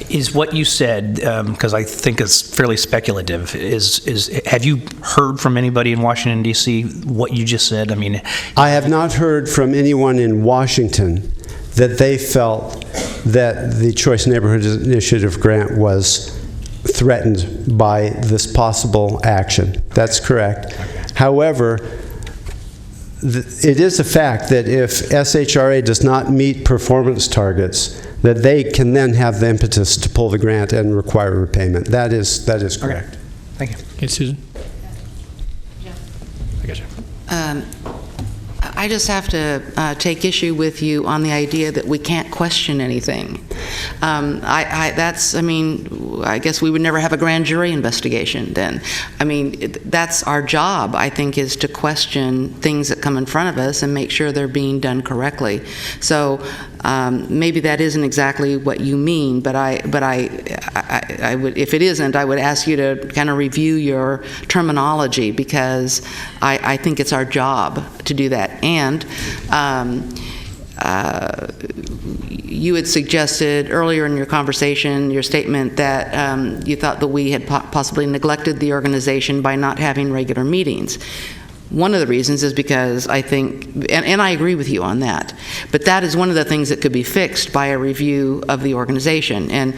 Speaker 8: is what you said, because I think it's fairly speculative, is have you heard from anybody in Washington, D.C. what you just said? I mean,
Speaker 12: I have not heard from anyone in Washington that they felt that the Choice Neighborhood Initiative grant was threatened by this possible action. That's correct. However, it is a fact that if SHRA does not meet performance targets, that they can then have the impetus to pull the grant and require repayment. That is correct.
Speaker 8: Okay. Thank you.
Speaker 1: Okay, Susan. I got you.
Speaker 13: I just have to take issue with you on the idea that we can't question anything. I guess we would never have a grand jury investigation then. I mean, that's our job, I think, is to question things that come in front of us and make sure they're being done correctly. So maybe that isn't exactly what you mean, but I would, if it isn't, I would ask you to kind of review your terminology, because I think it's our job to do that. And you had suggested earlier in your conversation, your statement, that you thought that we had possibly neglected the organization by not having regular meetings. One of the reasons is because I think, and I agree with you on that, but that is one of the things that could be fixed by a review of the organization. And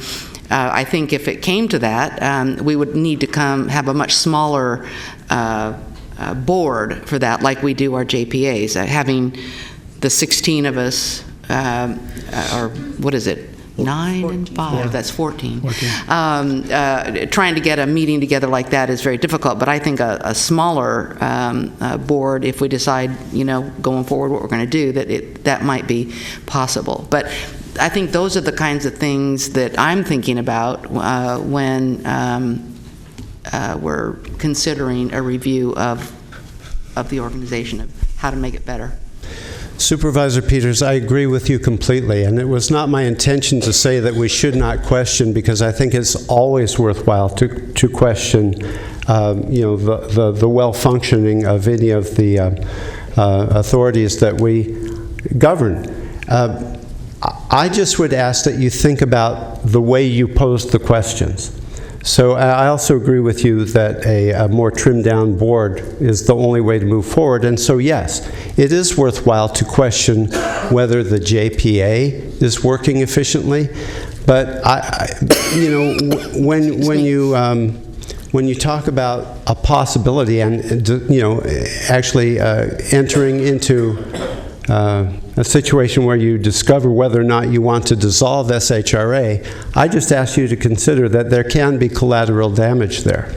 Speaker 13: I think if it came to that, we would need to have a much smaller board for that, like we do our JPAs. Having the 16 of us, or what is it, 9 and 5, that's 14. Trying to get a meeting together like that is very difficult, but I think a smaller board, if we decide, going forward what we're going to do, that might be possible. But I think those are the kinds of things that I'm thinking about when we're considering a review of the organization, of how to make it better.
Speaker 12: Supervisor Peters, I agree with you completely, and it was not my intention to say that we should not question, because I think it's always worthwhile to question, the well-functioning of any of the authorities that we govern. I just would ask that you think about the way you pose the questions. So I also agree with you that a more trimmed-down board is the only way to move forward. And so, yes, it is worthwhile to question whether the JPA is working efficiently. But when you talk about a possibility and actually entering into a situation where you discover whether or not you want to dissolve SHRA, I just ask you to consider that there can be collateral damage there.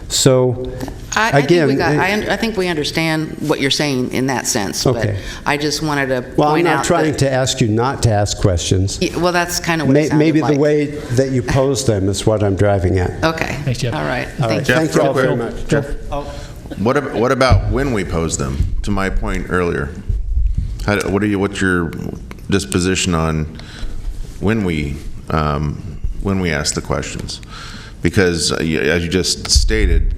Speaker 12: So,
Speaker 13: I think we understand what you're saying in that sense,
Speaker 12: okay.
Speaker 13: But I just wanted to
Speaker 12: well,
Speaker 13: point out
Speaker 12: I'm not trying to ask you not to ask questions.
Speaker 13: Well, that's kind of what it sounded
Speaker 12: maybe
Speaker 13: like.
Speaker 12: The way that you pose them is what I'm driving at.
Speaker 13: Okay.
Speaker 1: Thanks, Jeff.
Speaker 13: All right.
Speaker 3: Jeff,
Speaker 12: Thank you all very much.
Speaker 3: Jeff, what about when we pose them? To my point earlier, what's your disposition on when we ask the questions? Because as you just stated,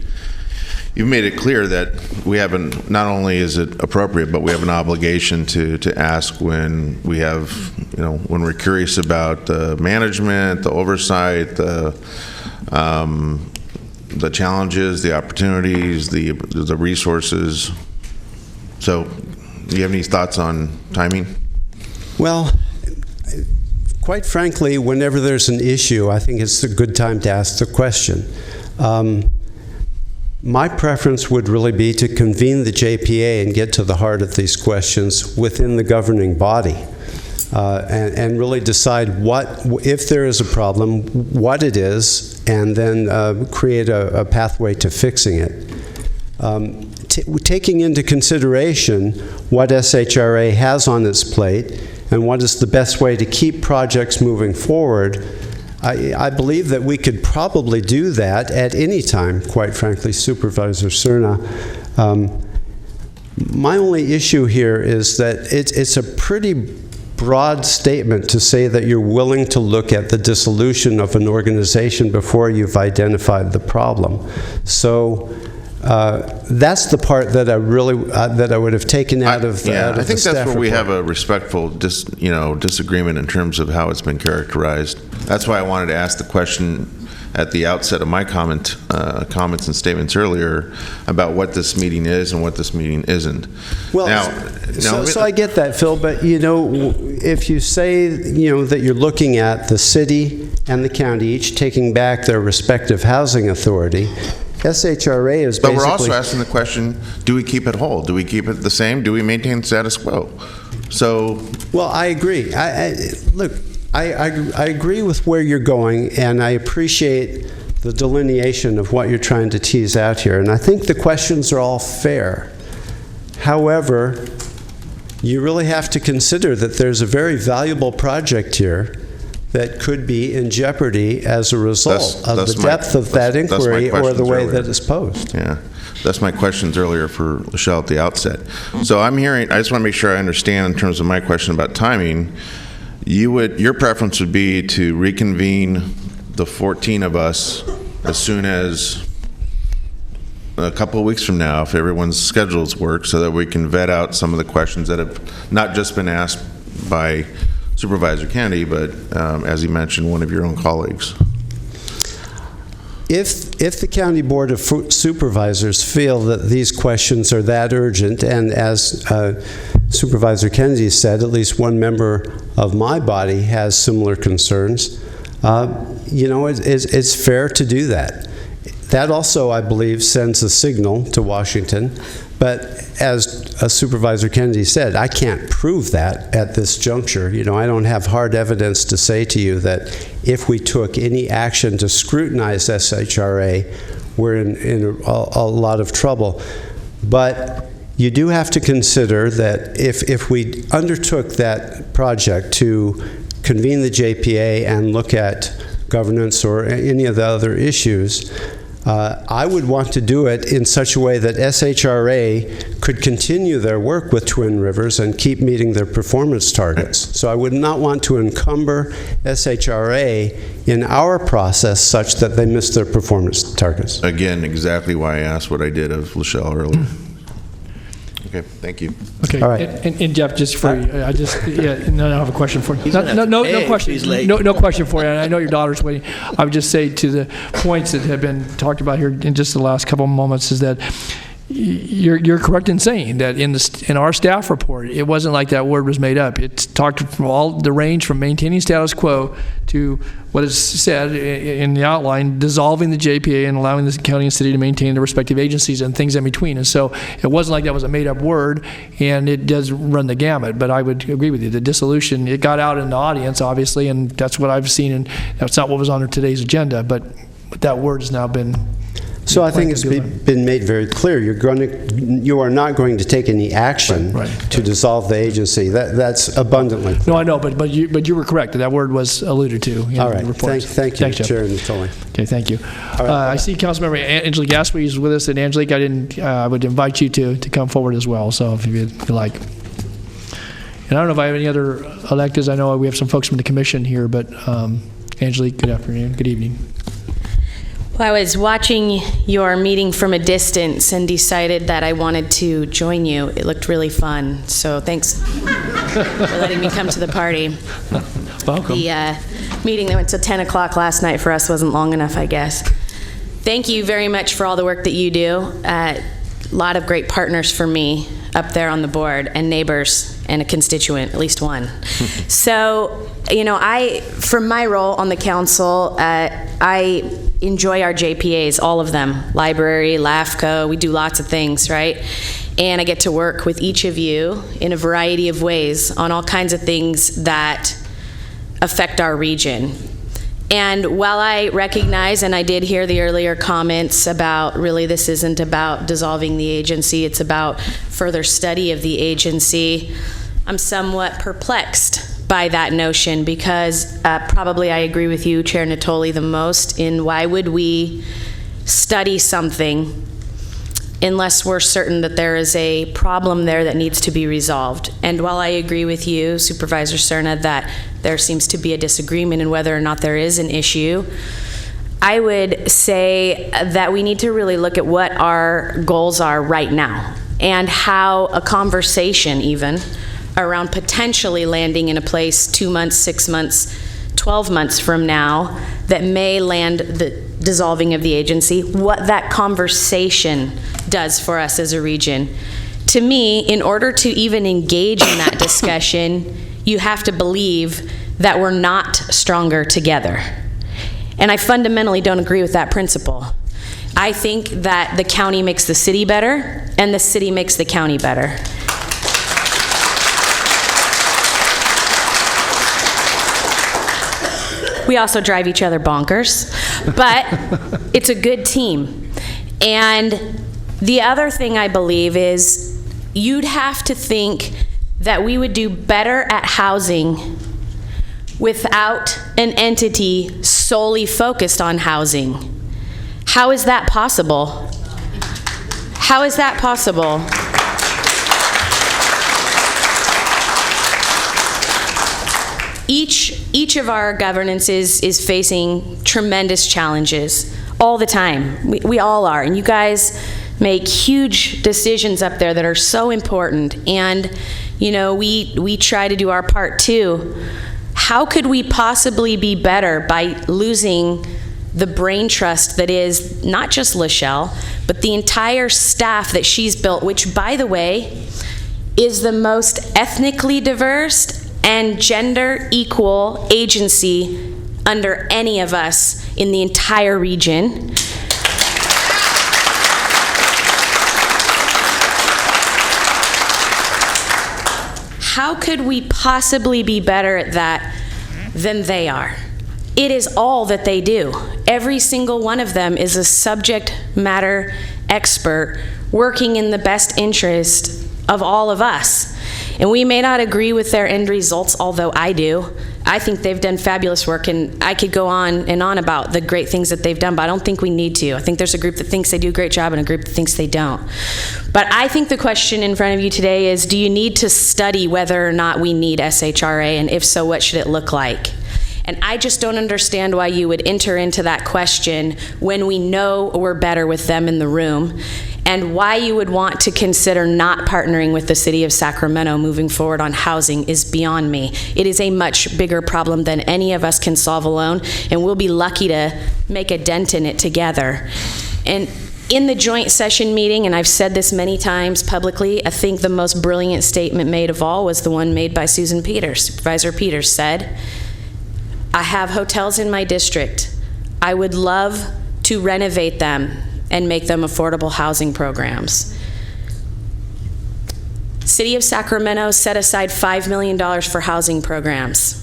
Speaker 3: you've made it clear that we haven't. Not only is it appropriate, but we have an obligation to ask when we have, when we're curious about the management, the oversight, the challenges, the opportunities, the resources. So, do you have any thoughts on timing?
Speaker 12: Well, quite frankly, whenever there's an issue, I think it's a good time to ask the question. My preference would really be to convene the JPA and get to the heart of these questions within the governing body. and really decide if there is a problem, what it is, and then create a pathway to fixing it. Taking into consideration what SHRA has on its plate and what is the best way to keep projects moving forward, I believe that we could probably do that at any time, quite frankly, Supervisor Cerna. My only issue here is that it's a pretty broad statement to say that you're willing to look at the dissolution of an organization before you've identified the problem. So that's the part that I really that I would have taken out of the
Speaker 3: I think
Speaker 12: staff
Speaker 3: that's where we
Speaker 12: report.
Speaker 3: have a respectful disagreement in terms of how it's been characterized. That's why I wanted to ask the question at the outset of my comments and statements earlier about what this meeting is and what this meeting isn't.
Speaker 12: Well, so I get that, Phil, but if you say that you're looking at the city and the county each taking back their respective housing authority, SHRA is basically...
Speaker 3: But we're also asking the question, do we keep it whole? Do we keep it the same? Do we maintain status quo? So...
Speaker 12: Well, I agree. Look, I agree with where you're going, and I appreciate the delineation of what you're trying to tease out here, and I think the questions are all fair. However, you really have to consider that there's a very valuable project here that could be in jeopardy as a result of the depth of that inquiry or the way that it's posed.
Speaker 3: Yeah, that's my questions earlier for Michelle at the outset. So I just want to make sure I understand in terms of my question about timing. Your preference would be to reconvene the 14 of us as soon as a couple of weeks from now, if everyone's schedules work, so that we can vet out some of the questions that have not just been asked by Supervisor Kennedy, but as you mentioned, one of your own colleagues.
Speaker 12: If the County Board of Supervisors feel that these questions are that urgent, and as Supervisor Kennedy said, at least one member of my body has similar concerns, it's fair to do that. That also, I believe, sends a signal to Washington. But as Supervisor Kennedy said, I can't prove that at this juncture. I don't have hard evidence to say to you that if we took any action to scrutinize SHRA, we're in a lot of trouble. But you do have to consider that if we undertook that project to convene the JPA and look at governance or any of the other issues, I would want to do it in such a way that SHRA could continue their work with Twin Rivers and keep meeting their performance targets. So I would not want to encumber SHRA in our process such that they miss their performance targets.
Speaker 3: Again, exactly why I asked what I did of Michelle earlier. Okay, thank you.
Speaker 1: Okay,
Speaker 12: all right.
Speaker 1: And Jeff, just for you, I have a question for you. No question. No question for you. I know your daughter's waiting. I would just say to the points that have been talked about here in just the last couple of moments is that you're correct in saying that in our staff report, it wasn't like that word was made up. It talked from all the range from maintaining status quo to what is said in the outline, dissolving the JPA and allowing the county and city to maintain their respective agencies and things in between. And so it wasn't like that was a made-up word, and it does run the gamut. But I would agree with you. The dissolution, it got out in the audience, obviously, and that's what I've seen, and that's not what was on today's agenda. But that word has now been...
Speaker 12: So I think it's been made very clear. You are not going to take any action to dissolve the agency. That's abundantly clear.
Speaker 1: No, I know, but you were correct. That word was alluded to in
Speaker 12: all right.
Speaker 1: the report.
Speaker 12: Thank you, Chair Natoli.
Speaker 1: Okay, thank you. I see Councilmember Angelique Gaspey is with us, and Angelique, I would invite you to come forward as well. So if you'd like. And I don't know if I have any other electeds. I know we have some folks from the commission here, but Angelique, good afternoon, good evening.
Speaker 14: Well, I was watching your meeting from a distance and decided that I wanted to join you. It looked really fun, so thanks for letting me come to the party.
Speaker 1: Welcome.
Speaker 14: The meeting that went till 10 o'clock last night for us wasn't long enough, I guess. Thank you very much for all the work that you do. A lot of great partners for me up there on the board, and neighbors, and a constituent, at least one. So, from my role on the council, I enjoy our JPAs, all of them, library, LAFCO, we do lots of things, right? and I get to work with each of you in a variety of ways on all kinds of things that affect our region. And while I recognize, and I did hear the earlier comments about really this isn't about dissolving the agency, it's about further study of the agency, I'm somewhat perplexed by that notion because probably I agree with you, Chair Natoli, the most in why would we study something unless we're certain that there is a problem there that needs to be resolved. And while I agree with you, Supervisor Cerna, that there seems to be a disagreement in whether or not there is an issue, I would say that we need to really look at what our goals are right now and how a conversation even around potentially landing in a place 2 months, 6 months, 12 months from now that may land the dissolving of the agency, what that conversation does for us as a region. To me, in order to even engage in that discussion, you have to believe that we're not stronger together. And I fundamentally don't agree with that principle. I think that the county makes the city better, and the city makes the county better. We also drive each other bonkers, but it's a good team. And the other thing I believe is you'd have to think that we would do better at housing without an entity solely focused on housing. How is that possible? How is that possible? Each of our governances is facing tremendous challenges all the time. We all are, and you guys make huge decisions up there that are so important, and you know, we try to do our part too. How could we possibly be better by losing the brain trust that is not just Lachelle, but the entire staff that she's built, which, by the way, is the most ethnically diverse and gender equal agency under any of us in the entire region. How could we possibly be better at that than they are? It is all that they do. Every single one of them is a subject matter expert working in the best interest of all of us. And we may not agree with their end results, although I do. I think they've done fabulous work, and I could go on and on about the great things that they've done, but I don't think we need to. I think there's a group that thinks they do a great job and a group that thinks they don't. But I think the question in front of you today is, do you need to study whether or not we need SHRA, and if so, what should it look like? And I just don't understand why you would enter into that question when we know we're better with them in the room, and why you would want to consider not partnering with the city of Sacramento moving forward on housing is beyond me. It is a much bigger problem than any of us can solve alone, and we'll be lucky to make a dent in it together. And in the joint session meeting, and I've said this many times publicly, I think the most brilliant statement made of all was the one made by Susan Peters. Supervisor Peters said, "I have hotels in my district. I would love to renovate them and make them affordable housing programs." City of Sacramento set aside $5 million for housing programs.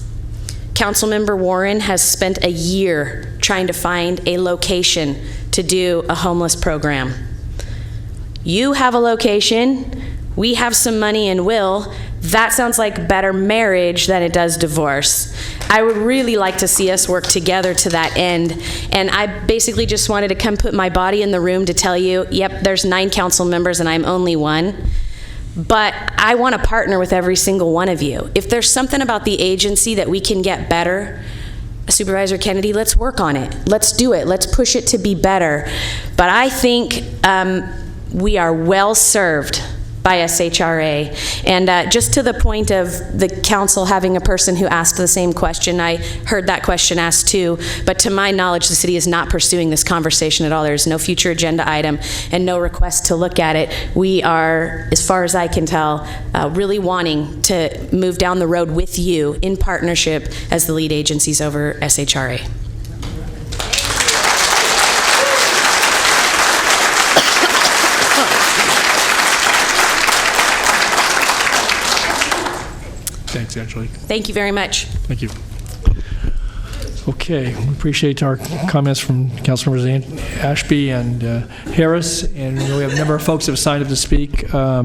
Speaker 14: Councilmember Warren has spent a year trying to find a location to do a homeless program. You have a location, we have some money and will. That sounds like better marriage than it does divorce. I would really like to see us work together to that end. And I basically just wanted to come put my body in the room to tell you, yep, there's 9 council members and I'm only one. But I want to partner with every single one of you. If there's something about the agency that we can get better, Supervisor Kennedy, let's work on it. Let's do it. Let's push it to be better. But I think we are well served by SHRA. And just to the point of the council having a person who asked the same question, I heard that question asked too, but to my knowledge, the city is not pursuing this conversation at all. There's no future agenda item and no request to look at it. We are, as far as I can tell, really wanting to move down the road with you in partnership as the lead agencies over SHRA.
Speaker 1: Thanks, Angelique.
Speaker 14: Thank you very much.
Speaker 1: Thank you. Okay, we appreciate our comments from Councilmembers Ashby and Harris, and we have a number of folks that have signed up to speak. I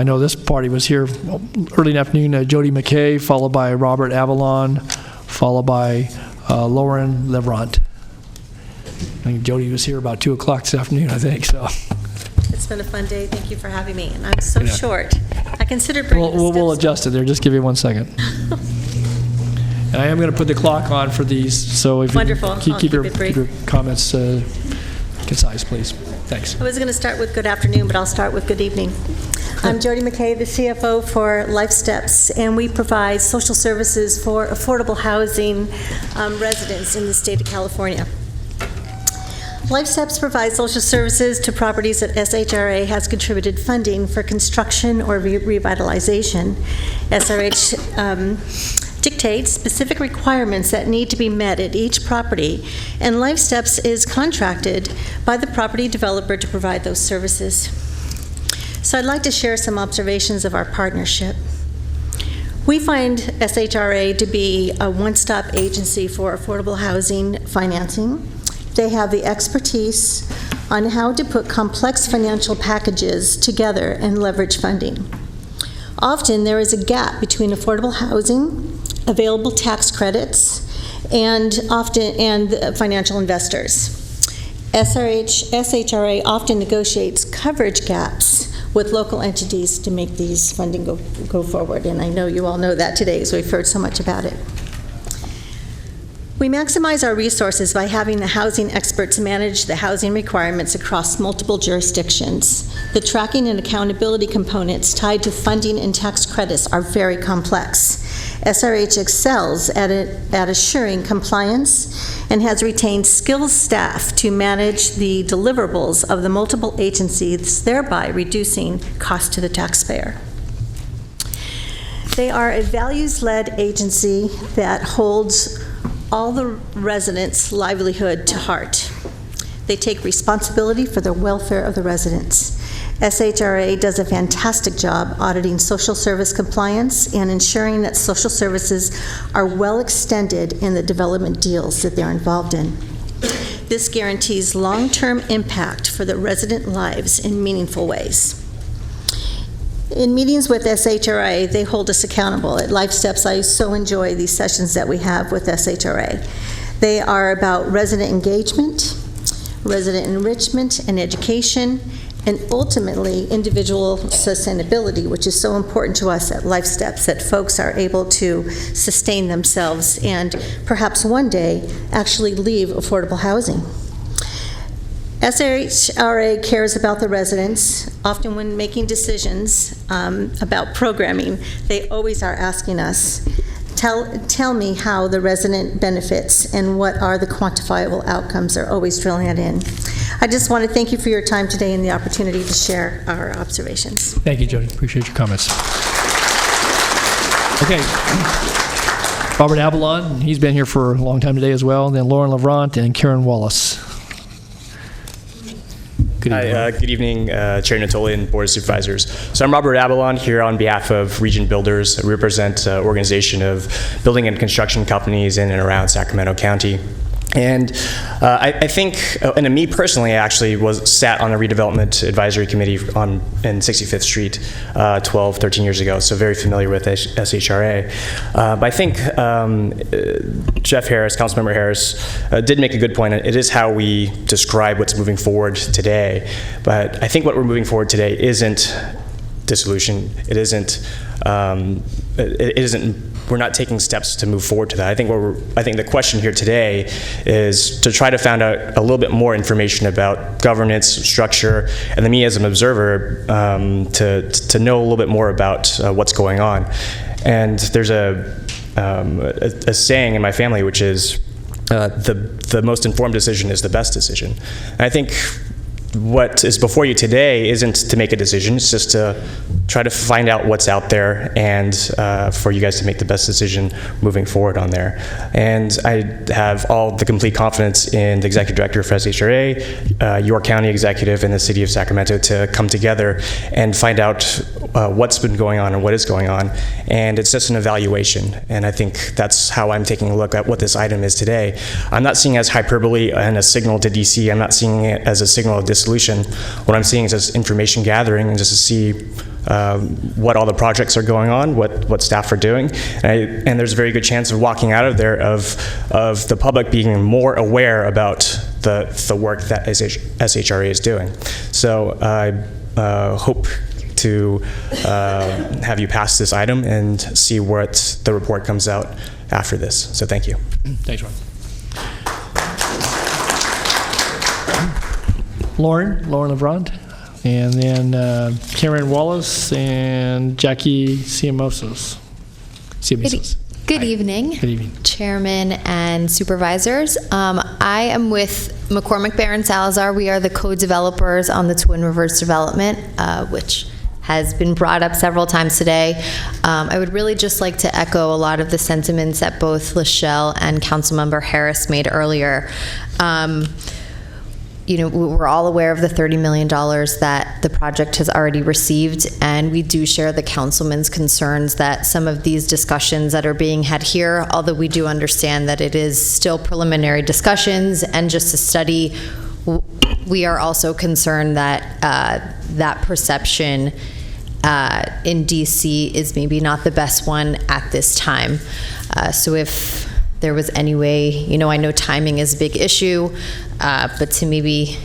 Speaker 1: know this party was here early in the afternoon. Jody McKay, followed by Robert Avalon, followed by Lauren Levrant. I think Jody was here about 2 o'clock this afternoon, I think. So
Speaker 15: it's been a fun day. Thank you for having me. And I'm so short. I considered bringing
Speaker 1: we'll adjust it there. Just give you 1 second. And I am going to put the clock on for these, so if
Speaker 15: Wonderful.
Speaker 1: you keep your comments concise, please. Thanks.
Speaker 15: I was going to start with good afternoon, but I'll start with good evening. I'm Jody McKay, the CFO for Life Steps, and we provide social services for affordable housing residents in the state of California. Life Steps provides social services to properties that SHRA has contributed funding for construction or revitalization. SRH dictates specific requirements that need to be met at each property, and Life Steps is contracted by the property developer to provide those services. So I'd like to share some observations of our partnership. We find SHRA to be a one-stop agency for affordable housing financing. They have the expertise on how to put complex financial packages together and leverage funding. Often there is a gap between affordable housing, available tax credits, and financial investors. SHRA often negotiates coverage gaps with local entities to make these funding go forward, and I know you all know that today as we've heard so much about it. We maximize our resources by having the housing experts manage the housing requirements across multiple jurisdictions. The tracking and accountability components tied to funding and tax credits are very complex. SRH excels at assuring compliance and has retained skilled staff to manage the deliverables of the multiple agencies, thereby reducing cost to the taxpayer. They are a values-led agency that holds all the residents' livelihood to heart. They take responsibility for the welfare of the residents. SHRA does a fantastic job auditing social service compliance and ensuring that social services are well extended in the development deals that they're involved in. This guarantees long-term impact for the resident lives in meaningful ways. In meetings with SHRA, they hold us accountable. At Life Steps, I so enjoy these sessions that we have with SHRA. They are about resident engagement, resident enrichment and education, and ultimately individual sustainability, which is so important to us at Life Steps, that folks are able to sustain themselves and perhaps one day actually leave affordable housing. SHRA cares about the residents. Often when making decisions about programming, they always are asking us, tell me how the resident benefits and what are the quantifiable outcomes. They're always drilling it in. I just want to thank you for your time today and the opportunity to share our observations.
Speaker 1: Thank you, Jody. Appreciate your comments. Okay. Robert Avalon, he's been here for a long time today as well. And then Lauren Levrant and Karen Wallace.
Speaker 22: Good evening, Chair Natoli and Board of Supervisors. So I'm Robert Avalon here on behalf of Region Builders. We represent an organization of building and construction companies in and around Sacramento County. And I think, and me personally, I actually sat on a redevelopment advisory committee in 65th Street 12, 13 years ago, so very familiar with SHRA. But I think Jeff Harris, Councilmember Harris, did make a good point. It is how we describe what's moving forward today. But I think what we're moving forward today isn't dissolution. It isn't. We're not taking steps to move forward to that. I think the question here today is to try to find out a little bit more information about governance, structure, and then me as an observer to know a little bit more about what's going on. And there's a saying in my family, which is the most informed decision is the best decision. And I think what is before you today isn't to make a decision, it's just to try to find out what's out there and for you guys to make the best decision moving forward on there. And I have all the complete confidence in the executive director for SHRA, your county executive, and the city of Sacramento to come together and find out what's been going on and what is going on. And it's just an evaluation. And I think that's how I'm taking a look at what this item is today. I'm not seeing it as hyperbole and a signal to DC. I'm not seeing it as a signal of dissolution. What I'm seeing is just information gathering and just to see what all the projects are going on, what staff are doing, and there's a very good chance of walking out of there of the public being more aware about the work that SHRA is doing. So I hope to have you pass this item and see what the report comes out after this. So thank you.
Speaker 1: Thanks, Ron. Lauren LeBron, and then Karen Wallace and Jackie Siamosos.
Speaker 4: Good evening.
Speaker 1: Good evening.
Speaker 4: Chairman and supervisors. I am with McCormick, Barron, Salazar. We are the co-developers on the Twin Rivers development, which has been brought up several times today. I would really just like to echo a lot of the sentiments that both Lachelle and Councilmember Harris made earlier. You know, we're all aware of the $30 million that the project has already received, and we do share the councilman's concerns that some of these discussions that are being had here, although we do understand that it is still preliminary discussions and just a study, we are also concerned that that perception in DC is maybe not the best one at this time. So if there was any way, you know, I know timing is a big issue, but to maybe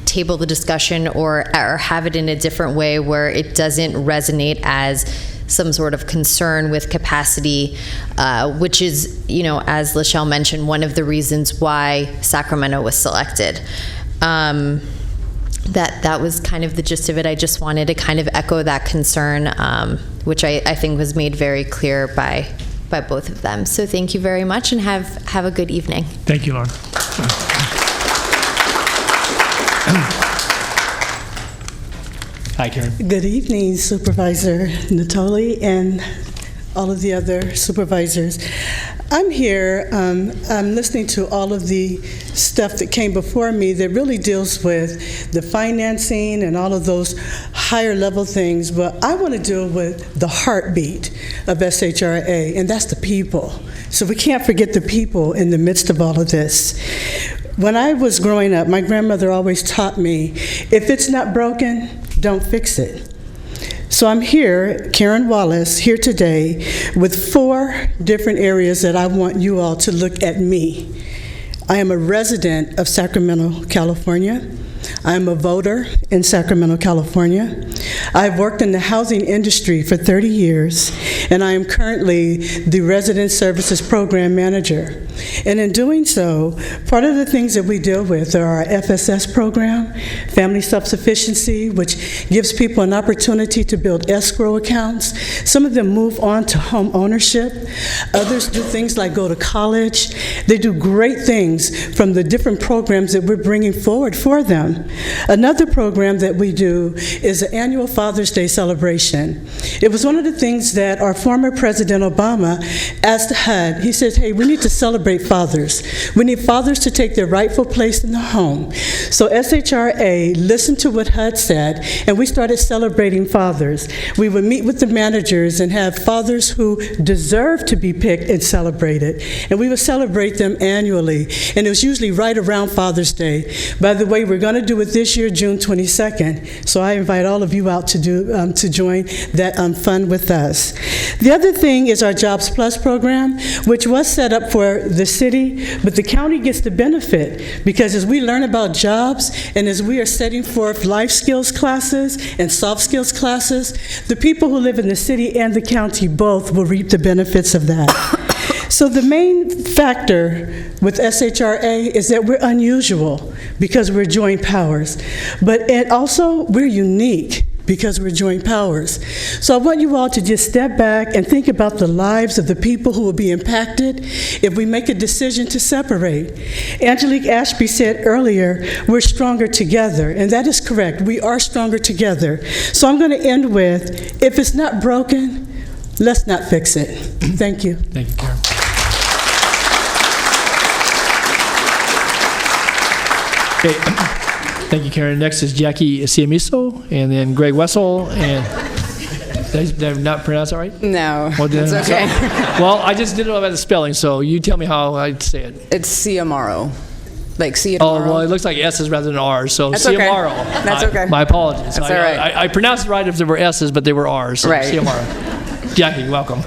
Speaker 4: table the discussion or have it in a different way where it doesn't resonate as some sort of concern with capacity, which is, you know, as Lachelle mentioned, one of the reasons why Sacramento was selected. That was kind of the gist of it. I just wanted to kind of echo that concern, which I think was made very clear by both of them. So thank you very much and have a good evening.
Speaker 1: Thank you, Lauren. Hi, Karen.
Speaker 16: Good evening, Supervisor Natoli and all of the other supervisors. I'm here, I'm listening to all of the stuff that came before me that really deals with the financing and all of those higher level things, but I want to deal with the heartbeat of SHRA, and that's the people. So we can't forget the people in the midst of all of this. When I was growing up, my grandmother always taught me, if it's not broken, don't fix it. So I'm here, Karen Wallace, here today with 4 different areas that I want you all to look at me. I am a resident of Sacramento, California. I'm a voter in Sacramento, California. I've worked in the housing industry for 30 years, and I am currently the Resident Services Program Manager. And in doing so, part of the things that we deal with are our FSS program, Family Self-Sufficiency, which gives people an opportunity to build escrow accounts. Some of them move on to home ownership. Others do things like go to college. They do great things from the different programs that we're bringing forward for them. Another program that we do is an annual Father's Day celebration. It was one of the things that our former President Obama asked HUD. He says, hey, we need to celebrate fathers. We need fathers to take their rightful place in the home. So SHRA listened to what HUD said, and we started celebrating fathers. We would meet with the managers and have fathers who deserve to be picked and celebrated. And we would celebrate them annually. And it was usually right around Father's Day. By the way, we're going to do it this year, June 22nd. So I invite all of you out to join that fun with us. The other thing is our Jobs Plus program, which was set up for the city, but the county gets the benefit because as we learn about jobs and as we are setting forth life skills classes and soft skills classes, the people who live in the city and the county both will reap the benefits of that. So the main factor with SHRA is that we're unusual because we're joint powers, but also we're unique because we're joint powers. So I want you all to just step back and think about the lives of the people who will be impacted if we make a decision to separate. Angelique Ashby said earlier, we're stronger together, and that is correct. We are stronger together. So I'm going to end with, if it's not broken, let's not fix it. Thank you.
Speaker 1: Thank you, Karen. Okay. Thank you, Karen. Next is Jackie Ciamiso, and then Greg Wessel, and did I not pronounce that right?
Speaker 17: No,
Speaker 1: Well,
Speaker 17: it's okay.
Speaker 1: Well, I just didn't know about the spelling, so you tell me how I'd say it.
Speaker 17: It's Ciamaro. Like see you tomorrow.
Speaker 1: Oh, well, it looks like S's rather than R's, so
Speaker 17: That's
Speaker 1: Ciamaro.
Speaker 17: okay. That's okay.
Speaker 1: My apologies.
Speaker 17: That's all right.
Speaker 1: I pronounced it right if there were S's, but they were R's, so
Speaker 17: Right.
Speaker 1: Ciamaro. Jackie, welcome.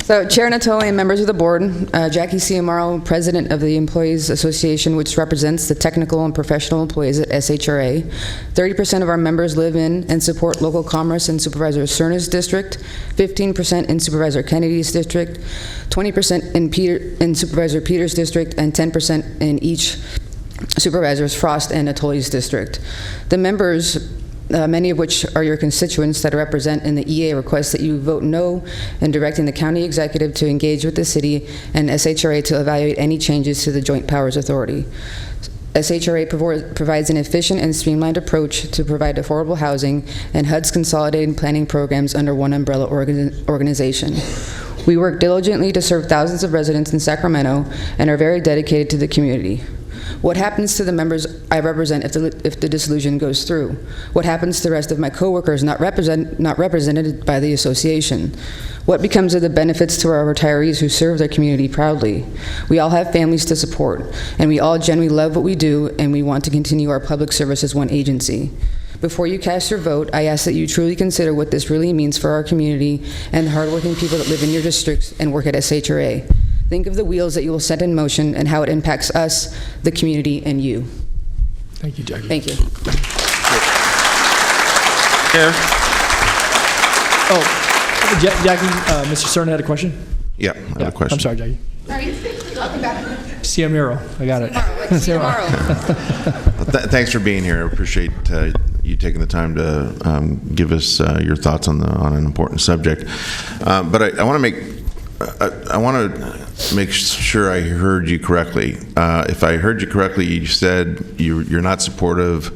Speaker 17: So, Chair Natoli and members of the board, Jackie Ciamaro, President of the Employees Association, which represents the technical and professional employees at SHRA. 30% of our members live in and support local commerce in Supervisor Cerna's district, 15% in Supervisor Kennedy's district, 20% in Supervisor Peters' district, and 10% in each Supervisors Frost and Natoli's district. The members, many of which are your constituents that represent in the EA, request that you vote no in directing the county executive to engage with the city and SHRA to evaluate any changes to the Joint Powers Authority. SHRA provides an efficient and streamlined approach to provide affordable housing, and HUD's consolidated planning programs under one umbrella organization. We work diligently to serve thousands of residents in Sacramento and are very dedicated to the community. What happens to the members I represent if the dissolution goes through? What happens to the rest of my coworkers not represented by the association? What becomes of the benefits to our retirees who serve their community proudly? We all have families to support, and we all genuinely love what we do, and we want to continue our public service as one agency. Before you cast your vote, I ask that you truly consider what this really means for our community and the hardworking people that live in your districts and work at SHRA. Think of the wheels that you will set in motion and how it impacts us, the community, and you.
Speaker 1: Thank you, Jackie.
Speaker 17: Thank you.
Speaker 1: Oh, Jackie, Mr. Cerna had a question?
Speaker 3: Yeah, I have a question.
Speaker 1: I'm sorry, Jackie.
Speaker 17: I'll back.
Speaker 1: Ciamaro, I got it.
Speaker 3: Thanks for being here. I appreciate you taking the time to give us your thoughts on an important subject. But I want to make sure I heard you correctly. If I heard you correctly, you said you're not supportive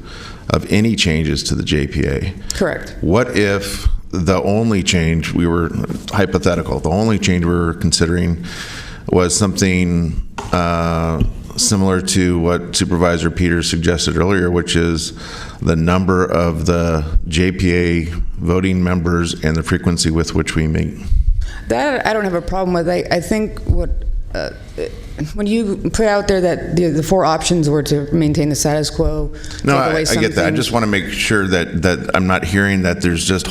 Speaker 3: of any changes to the JPA.
Speaker 17: Correct.
Speaker 3: What if the only change we were hypothetical? The only change we were considering was something similar to what Supervisor Peters suggested earlier, which is the number of the JPA voting members and the frequency with which we meet.
Speaker 17: That I don't have a problem with. I think what when you put out there that the four options were to maintain the status quo.
Speaker 3: No, I get that. I just want to make sure that I'm not hearing that there's just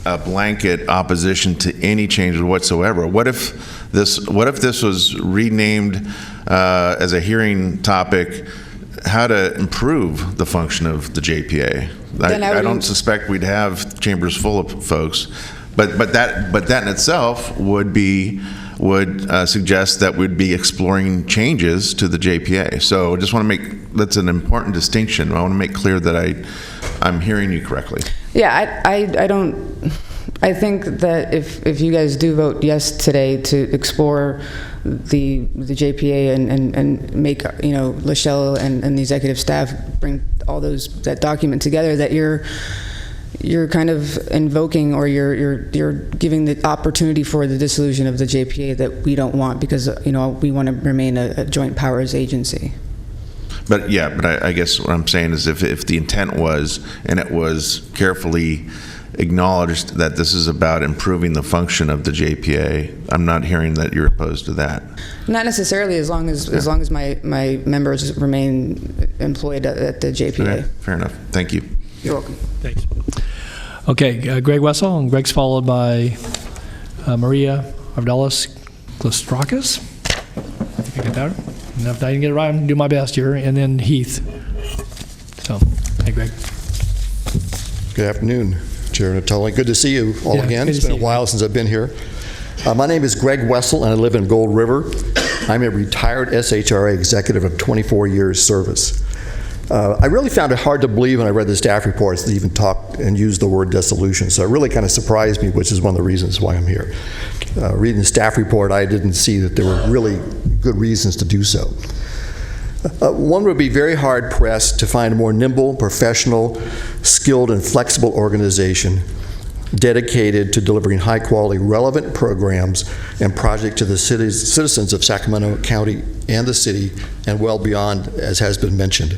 Speaker 3: a blanket opposition to any changes whatsoever. What if this was renamed as a hearing topic, how to improve the function of the JPA? I don't suspect we'd have chambers full of folks, but that in itself would suggest that we'd be exploring changes to the JPA. So I just want to that's an important distinction. I want to make clear that I'm hearing you correctly.
Speaker 17: Yeah, I don't. I think that if you guys do vote yes today to explore the JPA and make Lachelle and the executive staff bring all that document together, that you're kind of invoking, or you're giving the opportunity for the dissolution of the JPA that we don't want, because we want to remain a joint powers agency.
Speaker 3: But I guess what I'm saying is if the intent was, and it was carefully acknowledged, that this is about improving the function of the JPA, I'm not hearing that you're opposed to that.
Speaker 17: Not necessarily, as long as my members remain employed at the JPA.
Speaker 3: Okay, fair enough. Thank you.
Speaker 17: You're welcome.
Speaker 1: Thanks. Okay, Greg Wessel, and Greg's followed by Maria Avdalis Glastrakis. I get that? And if I didn't get it right, I'm going to do my best here. And then Heath. So, hey, Greg.
Speaker 18: Good afternoon, Chair Natoli. Good to see you all again. It's been a while since I've been here. My name is Greg Wessel, and I live in Gold River. I'm a retired SHRA executive of 24 years service. I really found it hard to believe when I read the staff reports that even talked and used the word dissolution. So it really kind of surprised me, which is one of the reasons why I'm here. Reading the staff report, I didn't see that there were really good reasons to do so. One would be very hard-pressed to find a more nimble, professional, skilled, and flexible organization dedicated to delivering high-quality, relevant programs and projects to the citizens of Sacramento County and the city, and well beyond, as has been mentioned.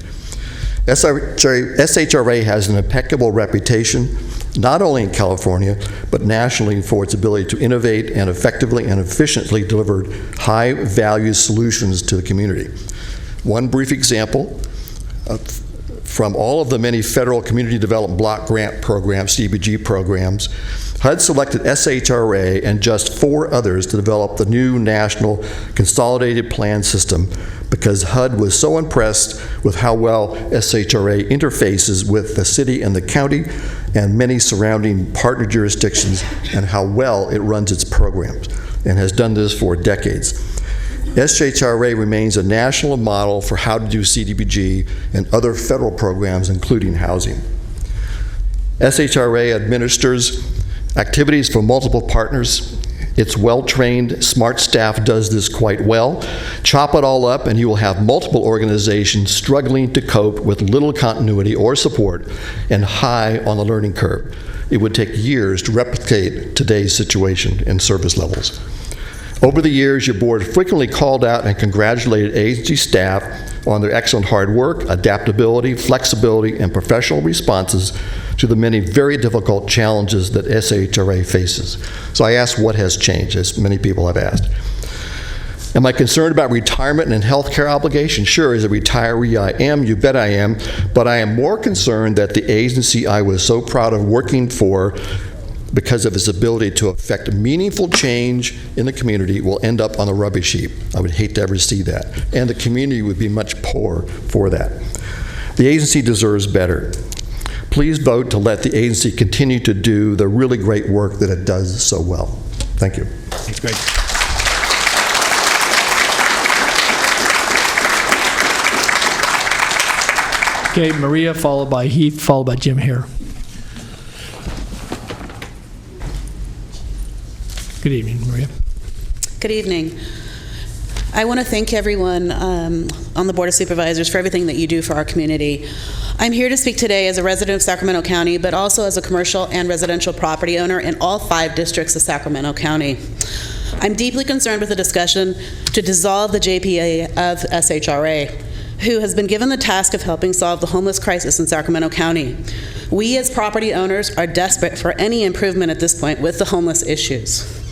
Speaker 18: SHRA has an impeccable reputation, not only in California, but nationally, for its ability to innovate and effectively and efficiently deliver high-value solutions to the community. One brief example, from all of the many federal community development block grant programs, CDBG programs, HUD selected SHRA and just 4 others to develop the new National Consolidated Plan System because HUD was so impressed with how well SHRA interfaces with the city and the county and many surrounding partner jurisdictions and how well it runs its programs and has done this for decades. SHRA remains a national model for how to do CDBG and other federal programs, including housing. SHRA administers activities for multiple partners. Its well-trained, smart staff does this quite well. Chop it all up and you will have multiple organizations struggling to cope with little continuity or support and high on the learning curve. It would take years to replicate today's situation and service levels. Over the years, your board frequently called out and congratulated agency staff on their excellent hard work, adaptability, flexibility, and professional responses to the many very difficult challenges that SHRA faces. So I asked what has changed, as many people have asked. Am I concerned about retirement and health care obligations? Sure, as a retiree I am, you bet I am, but I am more concerned that the agency I was so proud of working for because of its ability to affect meaningful change in the community will end up on the rubbish heap. I would hate to ever see that. And the community would be much poorer for that. The agency deserves better. Please vote to let the agency continue to do the really great work that it does so well. Thank you.
Speaker 1: Thanks, Greg. Okay, Maria, followed by Heath, followed by Jim Hare. Good evening, Maria.
Speaker 7: Good evening. I want to thank everyone on the Board of Supervisors for everything that you do for our community. I'm here to speak today as a resident of Sacramento County, but also as a commercial and residential property owner in all 5 districts of Sacramento County. I'm deeply concerned with the discussion to dissolve the JPA of SHRA, who has been given the task of helping solve the homeless crisis in Sacramento County. We as property owners are desperate for any improvement at this point with the homeless issues.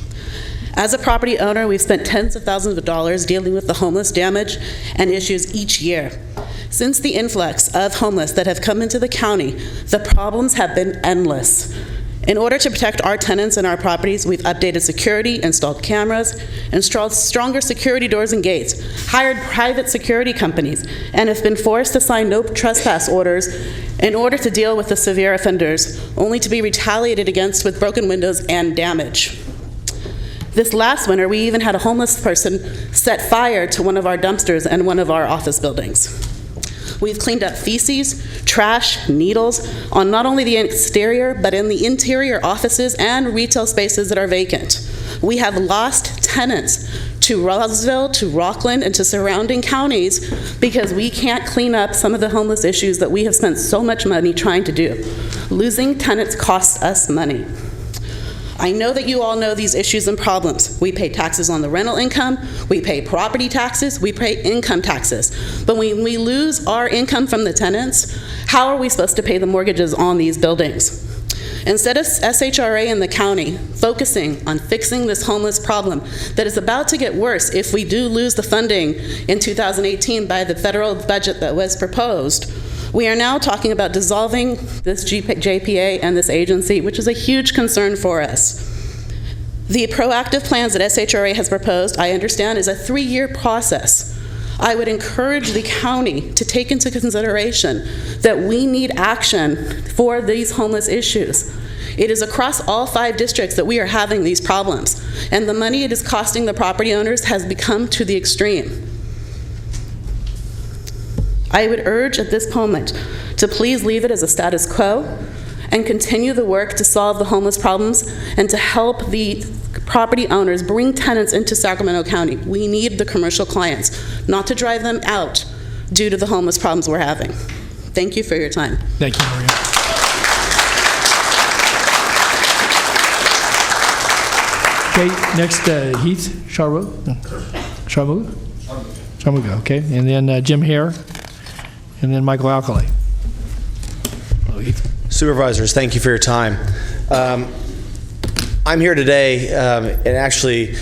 Speaker 7: As a property owner, we've spent tens of thousands of dollars dealing with the homeless damage and issues each year. Since the influx of homeless that have come into the county, the problems have been endless. In order to protect our tenants and our properties, we've updated security, installed cameras, installed stronger security doors and gates, hired private security companies, and have been forced to sign no trespass orders in order to deal with the severe offenders, only to be retaliated against with broken windows and damage. This last winter, we even had a homeless person set fire to one of our dumpsters and one of our office buildings. We've cleaned up feces, trash, needles on not only the exterior, but in the interior offices and retail spaces that are vacant. We have lost tenants to Roseville, to Rockland, and to surrounding counties because we can't clean up some of the homeless issues that we have spent so much money trying to do. Losing tenants costs us money. I know that you all know these issues and problems. We pay taxes on the rental income, we pay property taxes, we pay income taxes. But when we lose our income from the tenants, how are we supposed to pay the mortgages on these buildings? Instead of SHRA and the county focusing on fixing this homeless problem that is about to get worse if we do lose the funding in 2018 by the federal budget that was proposed, we are now talking about dissolving this JPA and this agency, which is a huge concern for us. The proactive plans that SHRA has proposed, I understand, is a 3-year process. I would encourage the county to take into consideration that we need action for these homeless issues. It is across all 5 districts that we are having these problems, and the money it is costing the property owners has become to the extreme. I would urge at this moment to please leave it as a status quo and continue the work to solve the homeless problems and to help the property owners bring tenants into Sacramento County. We need the commercial clients, not to drive them out due to the homeless problems we're having. Thank you for your time.
Speaker 1: Thank you, Maria. Okay, next, Heath Sharmuga, okay, and then Jim Hare, and then Michael Alcalay. Oh, Heath.
Speaker 19: Supervisors, thank you for your time. I'm here today, and actually,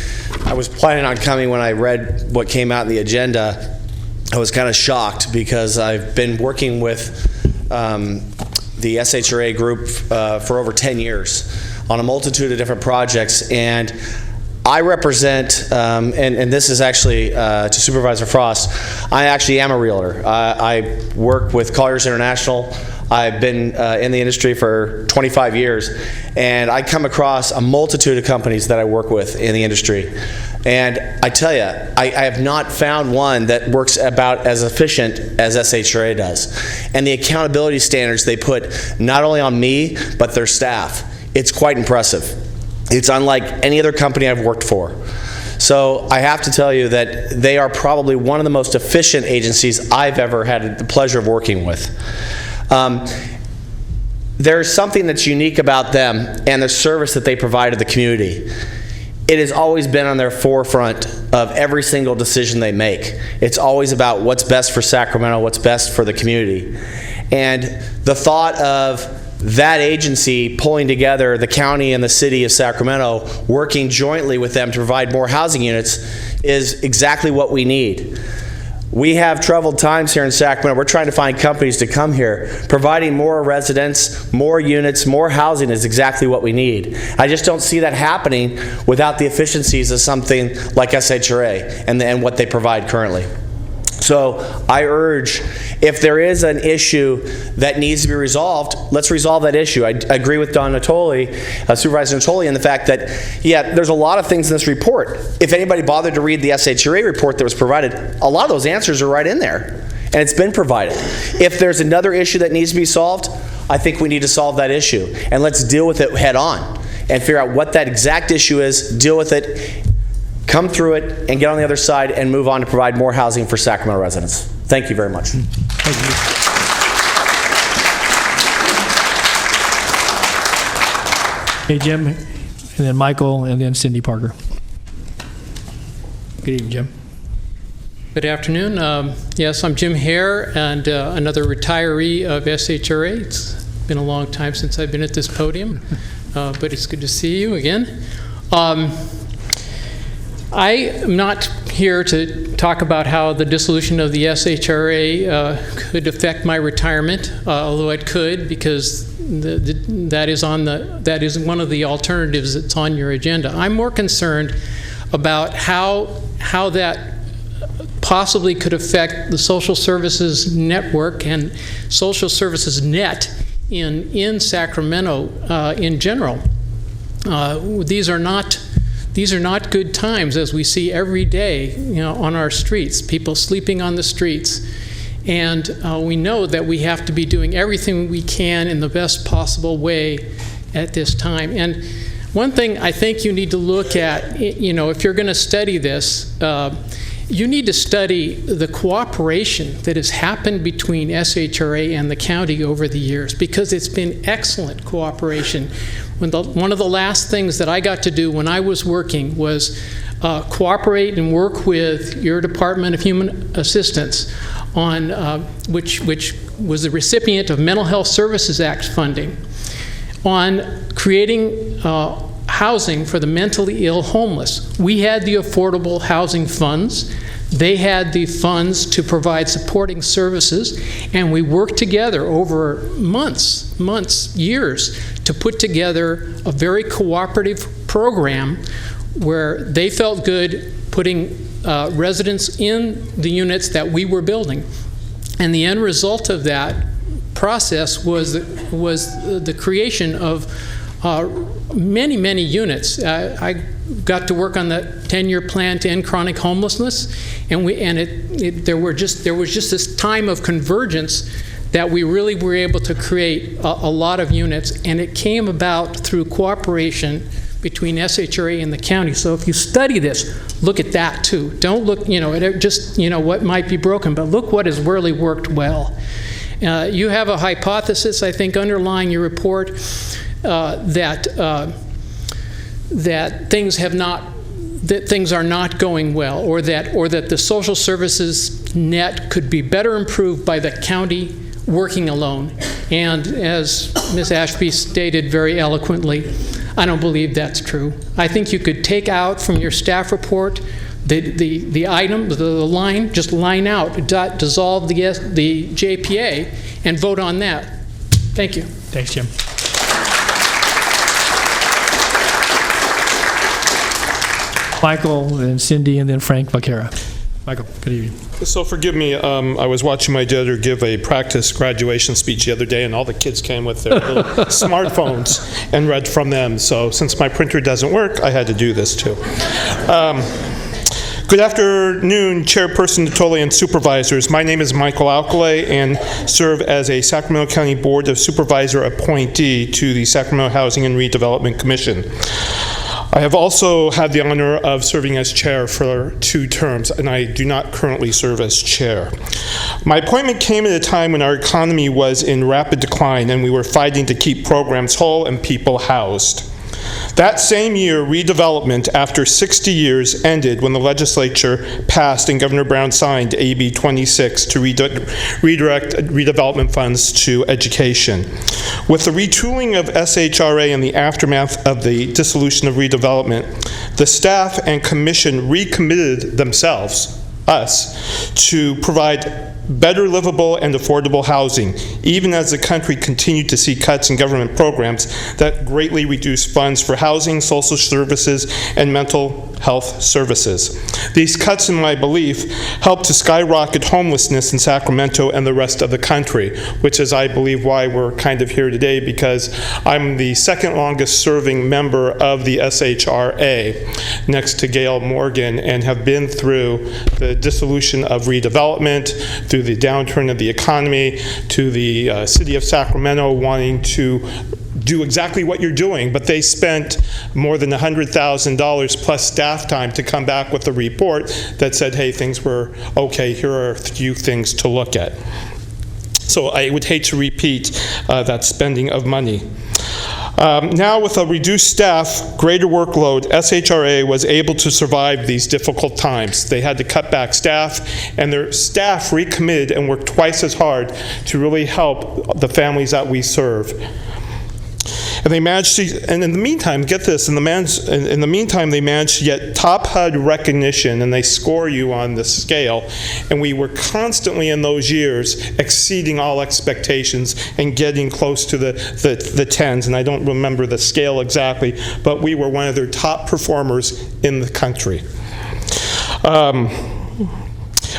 Speaker 19: I was planning on coming when I read what came out in the agenda. I was kind of shocked because I've been working with the SHRA group for over 10 years on a multitude of different projects, and I represent, and this is actually to Supervisor Frost, I actually am a realtor. I work with Colliers International. I've been in the industry for 25 years, and I come across a multitude of companies that I work with in the industry. And I tell you, I have not found one that works about as efficient as SHRA does. And the accountability standards they put not only on me, but their staff, it's quite impressive. It's unlike any other company I've worked for. So I have to tell you that they are probably one of the most efficient agencies I've ever had the pleasure of working with. There's something that's unique about them and the service that they provide to the community. It has always been on their forefront of every single decision they make. It's always about what's best for Sacramento, what's best for the community. And the thought of that agency pulling together the county and the city of Sacramento, working jointly with them to provide more housing units, is exactly what we need. We have troubled times here in Sacramento. We're trying to find companies to come here. Providing more residents, more units, more housing is exactly what we need. I just don't see that happening without the efficiencies of something like SHRA and what they provide currently. So I urge, if there is an issue that needs to be resolved, let's resolve that issue. I agree with Don Natoli, Supervisor Natoli, in the fact that, yeah, there's a lot of things in this report. If anybody bothered to read the SHRA report that was provided, a lot of those answers are right in there, and it's been provided. If there's another issue that needs to be solved, I think we need to solve that issue, and let's deal with it head on and figure out what that exact issue is, deal with it, come through it, and get on the other side and move on to provide more housing for Sacramento residents. Thank you very much.
Speaker 1: Thank you. Hey, Jim, and then Michael, and then Cindy Parker. Good evening, Jim.
Speaker 20: Good afternoon. Yes, I'm Jim Hare, and another retiree of SHRA. It's been a long time since I've been at this podium, but it's good to see you again. I am not here to talk about how the dissolution of the SHRA could affect my retirement, although it could, because that is one of the alternatives that's on your agenda. I'm more concerned about how that possibly could affect the social services network and social services net in Sacramento in general. These are not good times, as we see every day, on our streets, people sleeping on the streets. And we know that we have to be doing everything we can in the best possible way at this time. And one thing I think you need to look at, if you're going to study this, you need to study the cooperation that has happened between SHRA and the county over the years, because it's been excellent cooperation. One of the last things that I got to do when I was working was cooperate and work with your Department of Human Assistance on which was the recipient of Mental Health Services Act funding, on creating housing for the mentally ill homeless. We had the affordable housing funds. They had the funds to provide supporting services, and we worked together over months, years, to put together a very cooperative program where they felt good putting residents in the units that we were building. And the end result of that process was the creation of many, many units. I got to work on the 10-year plan to end chronic homelessness, and there was just this time of convergence that we really were able to create a lot of units, and it came about through cooperation between SHRA and the county. So if you study this, look at that too. Don't look, at just, what might be broken, but look what has really worked well. You have a hypothesis, I think, underlying your report that things are not going well, or that the social services net could be better improved by the county working alone. And as Ms. Ashby stated very eloquently, I don't believe that's true. I think you could take out from your staff report the item, the line, just line out, dissolve the JPA, and vote on that. Thank you.
Speaker 1: Thanks, Jim. Michael, and Cindy, and then Frank Vaquera. Michael, good evening.
Speaker 2: So forgive me, I was watching my daughter give a practice graduation speech the other day, and all the kids came with their little smartphones and read from them. So since my printer doesn't work, I had to do this too. Good afternoon, Chairperson Natoli and Supervisors. My name is Michael Alcalay and serve as a Sacramento County Board of Supervisor appointee to the Sacramento Housing and Redevelopment Commission. I have also had the honor of serving as chair for 2 terms, and I do not currently serve as chair. My appointment came at a time when our economy was in rapid decline and we were fighting to keep programs whole and people housed. That same year, redevelopment, after 60 years, ended when the legislature passed and Governor Brown signed AB 26 to redirect redevelopment funds to education. With the retooling of SHRA in the aftermath of the dissolution of redevelopment, the staff and commission recommitted themselves, us, to provide better livable and affordable housing, even as the country continued to see cuts in government programs that greatly reduced funds for housing, social services, and mental health services. These cuts, in my belief, helped to skyrocket homelessness in Sacramento and the rest of the country, which is, I believe, why we're kind of here today, because I'm the second longest serving member of the SHRA, next to Gail Morgan, and have been through the dissolution of redevelopment, through the downturn of the economy, to the city of Sacramento wanting to do exactly what you're doing, but they spent more than $100,000 plus staff time to come back with a report that said, hey, things were okay, here are a few things to look at. So I would hate to repeat that spending of money. Now with a reduced staff, greater workload, SHRA was able to survive these difficult times. They had to cut back staff, and their staff recommitted and worked twice as hard to really help the families that we serve. And they managed to, and in the meantime, get this, in the meantime, they managed to get top HUD recognition, and they score you on the scale. And we were constantly in those years exceeding all expectations and getting close to the tens. And I don't remember the scale exactly, but we were one of their top performers in the country.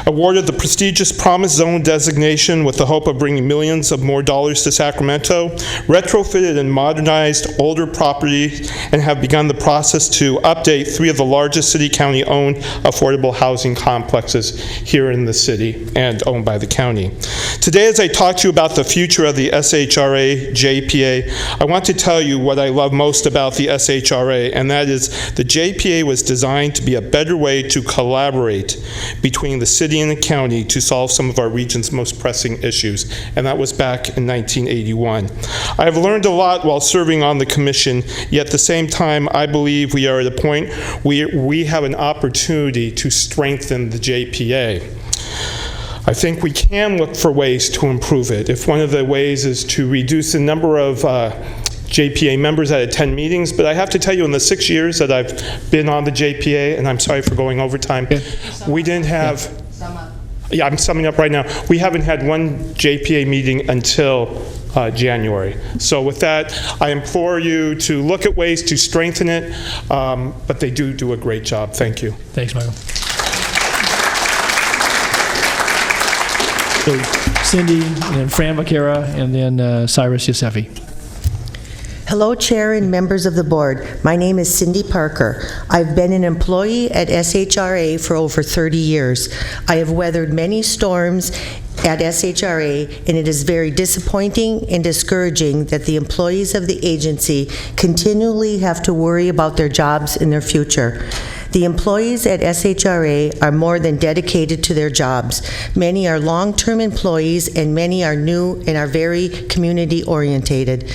Speaker 2: Awarded the prestigious Promise Zone designation with the hope of bringing millions of more dollars to Sacramento, retrofitted and modernized older property, and have begun the process to update 3 of the largest city-county owned affordable housing complexes here in the city and owned by the county. Today, as I talk to you about the future of the SHRA JPA, I want to tell you what I love most about the SHRA, and that is the JPA was designed to be a better way to collaborate between the city and the county to solve some of our region's most pressing issues, and that was back in 1981. I have learned a lot while serving on the commission, yet at the same time, I believe we are at a point where we have an opportunity to strengthen the JPA. I think we can look for ways to improve it. If one of the ways is to reduce the number of JPA members that attend meetings, but I have to tell you, in the 6 years that I've been on the JPA, and I'm sorry for going over time, we didn't have, yeah, I'm summing up right now, we haven't had one JPA meeting until January. So with that, I implore you to look at ways to strengthen it, but they do a great job. Thank you.
Speaker 1: Thanks, Michael. So Cindy, and then Fran Vaquera, and then Cyrus Yosefi.
Speaker 5: Hello, Chair and members of the board. My name is Cindy Parker. I've been an employee at SHRA for over 30 years. I have weathered many storms at SHRA, and it is very disappointing and discouraging that the employees of the agency continually have to worry about their jobs and their future. The employees at SHRA are more than dedicated to their jobs. Many are long-term employees, and many are new and are very community-orientated.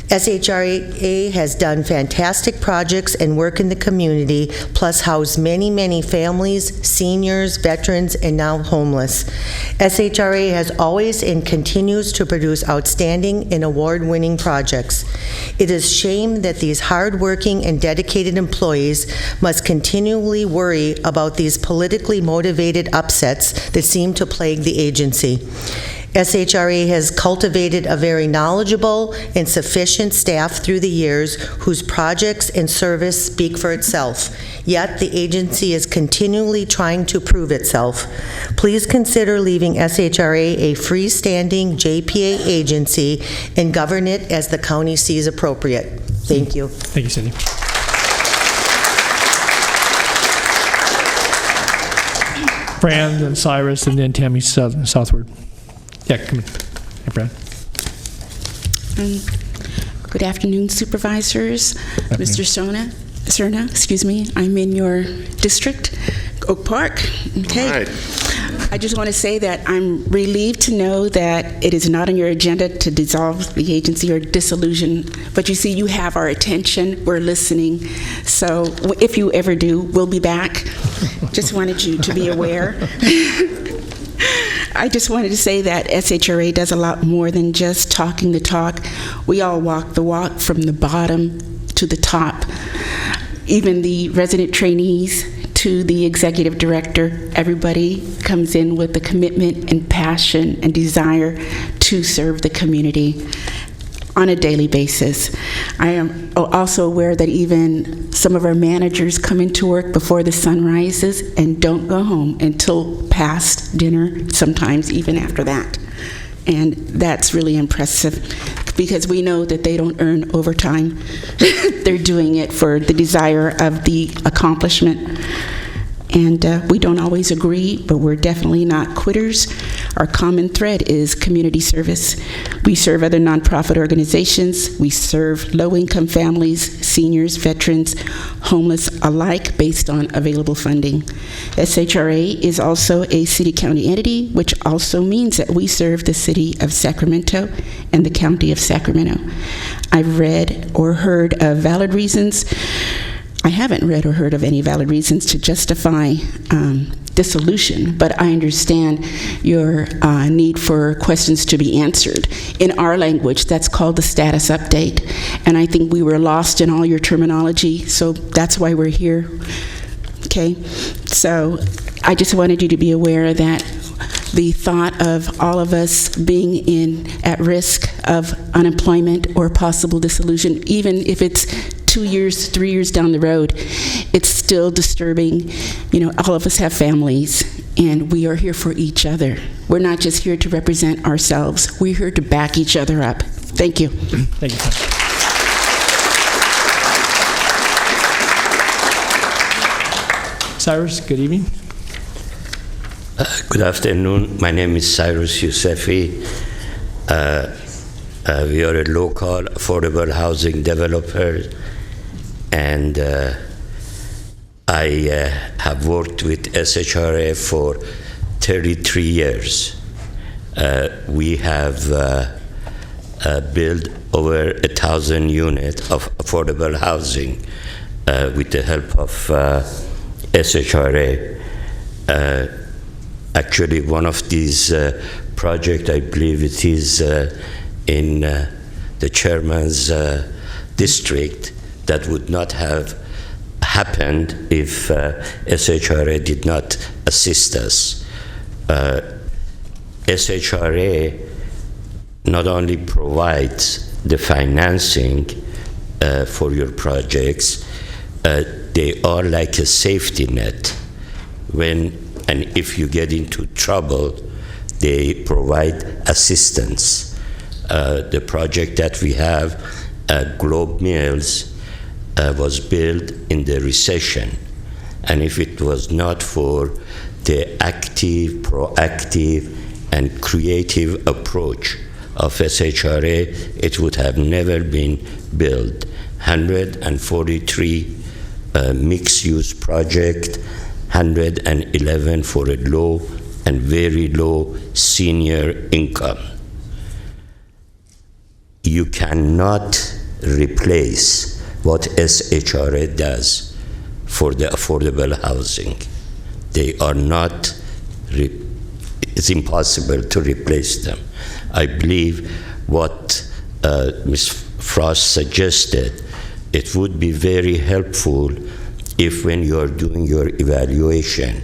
Speaker 5: SHRA has done fantastic projects and work in the community, plus housed many, many families, seniors, veterans, and now homeless. SHRA has always and continues to produce outstanding and award-winning projects. It is a shame that these hard-working and dedicated employees must continually worry about these politically motivated upsets that seem to plague the agency. SHRA has cultivated a very knowledgeable and sufficient staff through the years whose projects and service speak for itself. Yet the agency is continually trying to prove itself. Please consider leaving SHRA a freestanding JPA agency and govern it as the county sees appropriate. Thank you.
Speaker 1: Thank you, Cindy. Fran, then Cyrus, and then Tammy Southward. Yeah, come in. Hey, Brad.
Speaker 21: Good afternoon, Supervisors. Mr. Cerna, excuse me. I'm in your district, Oak Park. Okay.
Speaker 3: All right.
Speaker 21: I just want to say that I'm relieved to know that it is not on your agenda to dissolve the agency or disillusion, but you see, you have our attention. We're listening. So if you ever do, we'll be back. Just wanted you to be aware. I just wanted to say that SHRA does a lot more than just talking the talk. We all walk the walk from the bottom to the top. Even the resident trainees to the executive director, everybody comes in with the commitment and passion and desire to serve the community on a daily basis. I am also aware that even some of our managers come into work before the sun rises and don't go home until past dinner, sometimes even after that. And that's really impressive because we know that they don't earn overtime. They're doing it for the desire of the accomplishment. And we don't always agree, but we're definitely not quitters. Our common thread is community service. We serve other nonprofit organizations. We serve low-income families, seniors, veterans, homeless alike based on available funding. SHRA is also a city-county entity, which also means that we serve the city of Sacramento and the county of Sacramento. I've read or heard of valid reasons. I haven't read or heard of any valid reasons to justify dissolution, but I understand your need for questions to be answered. In our language, that's called the status update, and I think we were lost in all your terminology, so that's why we're here. Okay? So I just wanted you to be aware that the thought of all of us being at risk of unemployment or possible dissolution, even if it's 2 years, 3 years down the road, it's still disturbing. You know, all of us have families, and we are here for each other. We're not just here to represent ourselves. We're here to back each other up. Thank you.
Speaker 1: Thank you. Cyrus, good evening.
Speaker 23: Good afternoon. My name is Cyrus Yousefi. We are a local affordable housing developer, and I have worked with SHRA for 33 years. We have built over 1,000 units of affordable housing with the help of SHRA. Actually, one of these projects, I believe it is in the chairman's district, that would not have happened if SHRA did not assist us. SHRA not only provides the financing for your projects, they are like a safety net. And if you get into trouble, they provide assistance. The project that we have Globe Mills was built in the recession. And if it was not for the active, proactive, and creative approach of SHRA, it would have never been built. 143 mixed-use project, 111 for a low and very low senior income. You cannot replace what SHRA does for the affordable housing. They are not, it's impossible to replace them. I believe what Ms. Frost suggested, it would be very helpful if when you are doing your evaluation,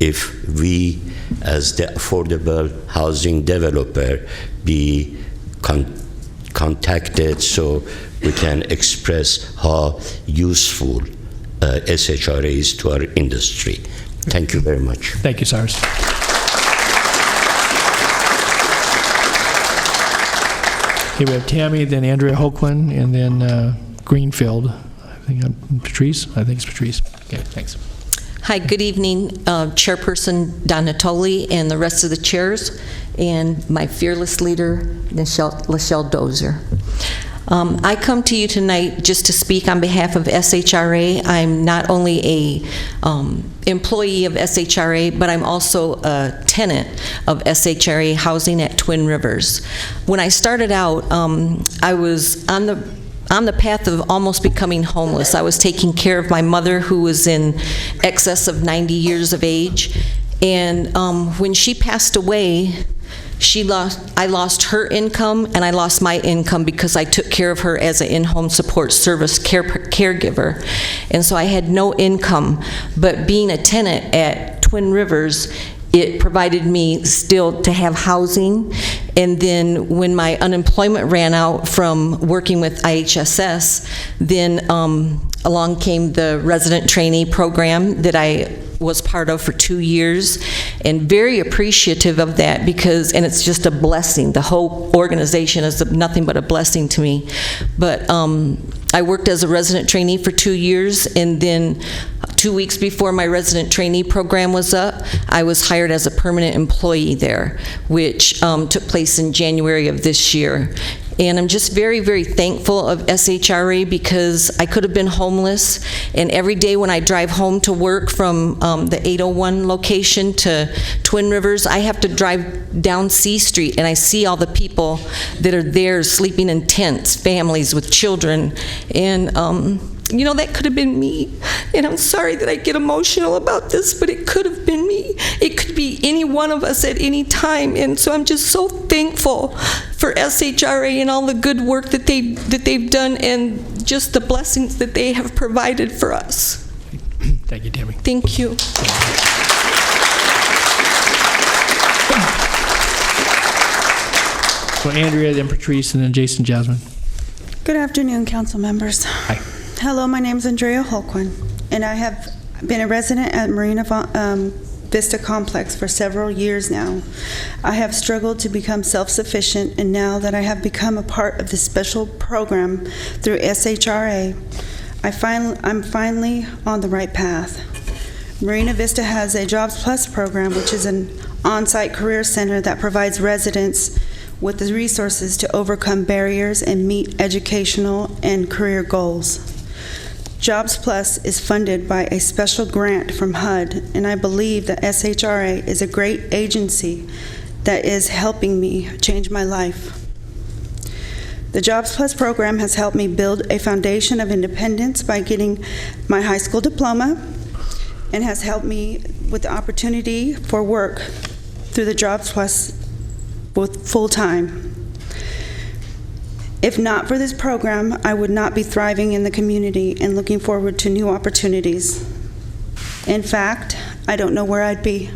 Speaker 23: if we as the affordable housing developer be contacted so we can express how useful SHRA is to our industry. Thank you very much.
Speaker 1: Thank you, Cyrus. Okay, we have Tammy, then Andrea Hoagland, and then Greenfield. I think Patrice. I think it's Patrice. Okay, thanks.
Speaker 6: Hi, good evening, Chairperson Donatoli and the rest of the chairs, and my fearless leader, Lachelle Dozer. I come to you tonight just to speak on behalf of SHRA. I'm not only a employee of SHRA, but I'm also a tenant of SHRA housing at Twin Rivers. When I started out, I was on the path of almost becoming homeless. I was taking care of my mother, who was in excess of 90 years of age, and when she passed away, I lost her income and I lost my income because I took care of her as an in-home support service caregiver. And so I had no income, but being a tenant at Twin Rivers, it provided me still to have housing. And then when my unemployment ran out from working with IHSS, then along came the resident trainee program that I was part of for 2 years, and very appreciative of that because, and it's just a blessing. The whole organization is nothing but a blessing to me. But I worked as a resident trainee for 2 years, and then 2 weeks before my resident trainee program was up, I was hired as a permanent employee there, which took place in January of this year. And I'm just very, very thankful of SHRA because I could have been homeless, and every day when I drive home to work from the 801 location to Twin Rivers, I have to drive down C Street, and I see all the people that are there sleeping in tents, families with children, and you know, that could have been me. And I'm sorry that I get emotional about this, but it could have been me. It could be any one of us at any time. And so I'm just so thankful for SHRA and all the good work that they've done and just the blessings that they have provided for us.
Speaker 1: Thank you, Tammy.
Speaker 6: Thank you.
Speaker 1: So Andrea, then Patrice, and then Jason, Jasmine.
Speaker 10: Good afternoon, council members.
Speaker 1: Hi.
Speaker 10: Hello, my name is Andrea Hoagland, and I have been a resident at Marina Vista Complex for several years now. I have struggled to become self-sufficient, and now that I have become a part of this special program through SHRA, I'm finally on the right path. Marina Vista has a Jobs Plus program, which is an on-site career center that provides residents with the resources to overcome barriers and meet educational and career goals. Jobs Plus is funded by a special grant from HUD, and I believe that SHRA is a great agency that is helping me change my life. The Jobs Plus program has helped me build a foundation of independence by getting my high school diploma, and has helped me with the opportunity for work through the Jobs Plus with full-time. If not for this program, I would not be thriving in the community and looking forward to new opportunities. In fact, I don't know where I'd be.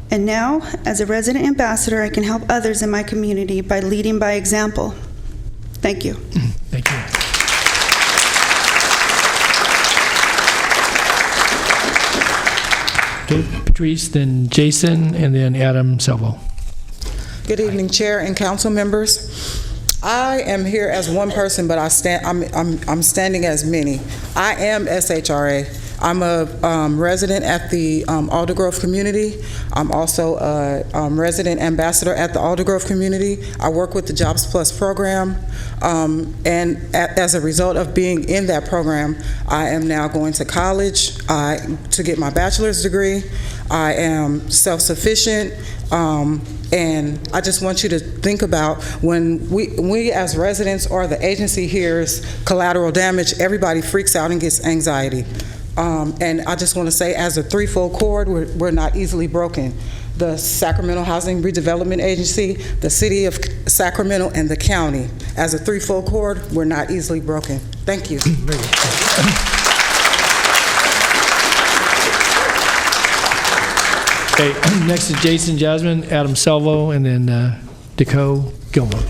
Speaker 10: And now, as a resident ambassador, I can help others in my community by leading by example. Thank you.
Speaker 1: Thank you. Okay, Patrice, then Jason, and then Adam Selvo.
Speaker 11: Good evening, Chair and council members.
Speaker 8: I am here as one person, but I'm standing as many. I am SHRA. I'm a resident at the Aldergrove community. I'm also a resident ambassador at the Aldergrove community. I work with the Jobs Plus program, and as a result of being in that program, I am now going to college to get my bachelor's degree. I am self-sufficient. And I just want you to think about when we as residents or the agency hears collateral damage, everybody freaks out and gets anxiety. And I just want to say, as a threefold cord, we're not easily broken. The Sacramento Housing Redevelopment Agency, the City of Sacramento, and the county. As a threefold cord, we're not easily broken. Thank you.
Speaker 1: Okay, next is Jason Jasmine, Adam Selvo, and then Deco Gilmore.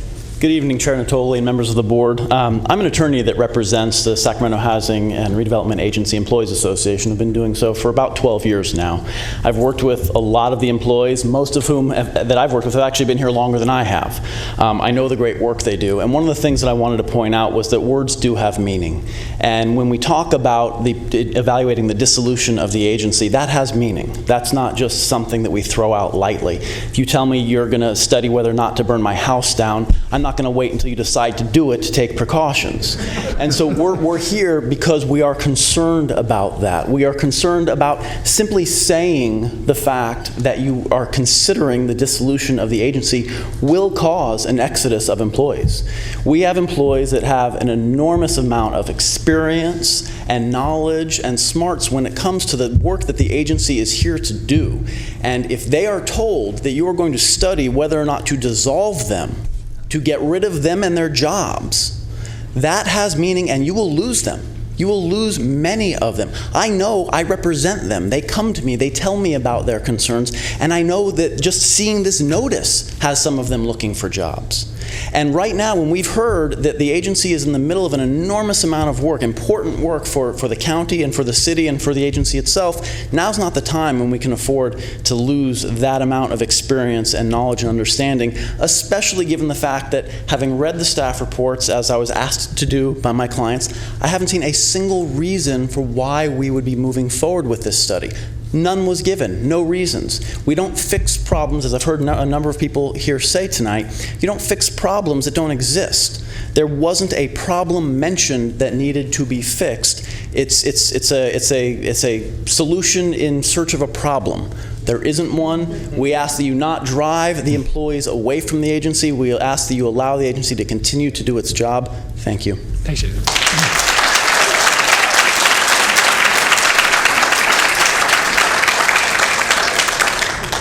Speaker 9: Good evening, Chair Natoli and members of the board. I'm an attorney that represents the Sacramento Housing and Redevelopment Agency Employees Association. I've been doing so for about 12 years now. I've worked with a lot of the employees, most of whom that I've worked with have actually been here longer than I have. I know the great work they do, and one of the things that I wanted to point out was that words do have meaning. And when we talk about evaluating the dissolution of the agency, that has meaning. That's not just something that we throw out lightly. If you tell me you're going to study whether or not to burn my house down, I'm not going to wait until you decide to do it to take precautions. And so we're here because we are concerned about that. We are concerned about simply saying the fact that you are considering the dissolution of the agency will cause an exodus of employees. We have employees that have an enormous amount of experience and knowledge and smarts when it comes to the work that the agency is here to do. And if they are told that you are going to study whether or not to dissolve them, to get rid of them and their jobs, that has meaning, and you will lose them. You will lose many of them. I know, I represent them. They come to me, they tell me about their concerns, and I know that just seeing this notice has some of them looking for jobs. And right now, when we've heard that the agency is in the middle of an enormous amount of work, important work for the county and for the city and for the agency itself, now's not the time when we can afford to lose that amount of experience and knowledge and understanding, especially given the fact that, having read the staff reports, as I was asked to do by my clients, I haven't seen a single reason for why we would be moving forward with this study. None was given, no reasons. We don't fix problems, as I've heard a number of people here say tonight. You don't fix problems that don't exist. There wasn't a problem mentioned that needed to be fixed. It's a solution in search of a problem. There isn't one. We ask that you not drive the employees away from the agency. We ask that you allow the agency to continue to do its job. Thank you.
Speaker 1: Thanks, Jason.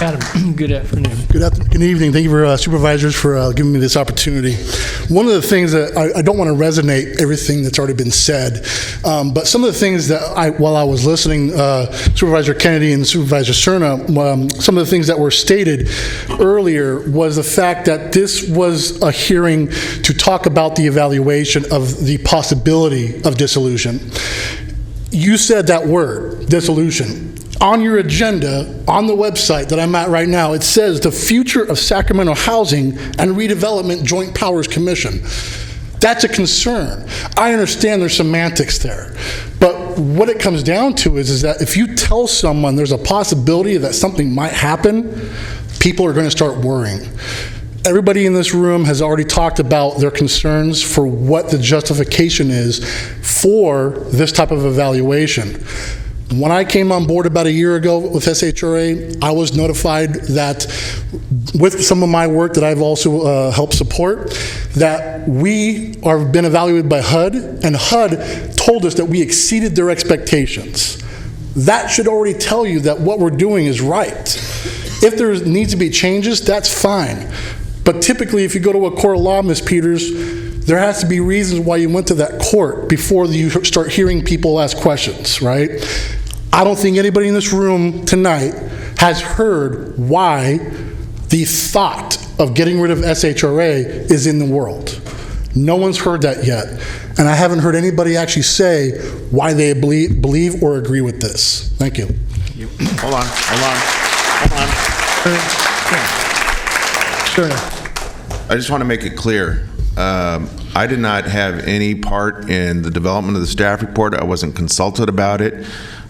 Speaker 1: Adam, good afternoon.
Speaker 11: Good evening. Thank you for supervisors for giving me this opportunity. One of the things that I don't want to resonate everything that's already been said, but some of the things that while I was listening, Supervisor Kennedy and Supervisor Cerna, some of the things that were stated earlier was the fact that this was a hearing to talk about the evaluation of the possibility of dissolution. You said that word, dissolution. On your agenda, on the website that I'm at right now, it says the future of Sacramento Housing and Redevelopment Joint Powers Commission. That's a concern. I understand there's semantics there, but what it comes down to is that if you tell someone there's a possibility that something might happen, people are going to start worrying. Everybody in this room has already talked about their concerns for what the justification is for this type of evaluation. When I came on board about a year ago with SHRA, I was notified that with some of my work that I've also helped support, that we are been evaluated by HUD, and HUD told us that we exceeded their expectations. That should already tell you that what we're doing is right. If there needs to be changes, that's fine. But typically, if you go to a court of law, Ms. Peters, there has to be reasons why you went to that court before you start hearing people ask questions, right? I don't think anybody in this room tonight has heard why the thought of getting rid of SHRA is in the world. No one's heard that yet. And I haven't heard anybody actually say why they believe or agree with this. Thank you.
Speaker 3: Hold on.
Speaker 1: Sure.
Speaker 3: I just want to make it clear I did not have any part in the development of the staff report. I wasn't consulted about it.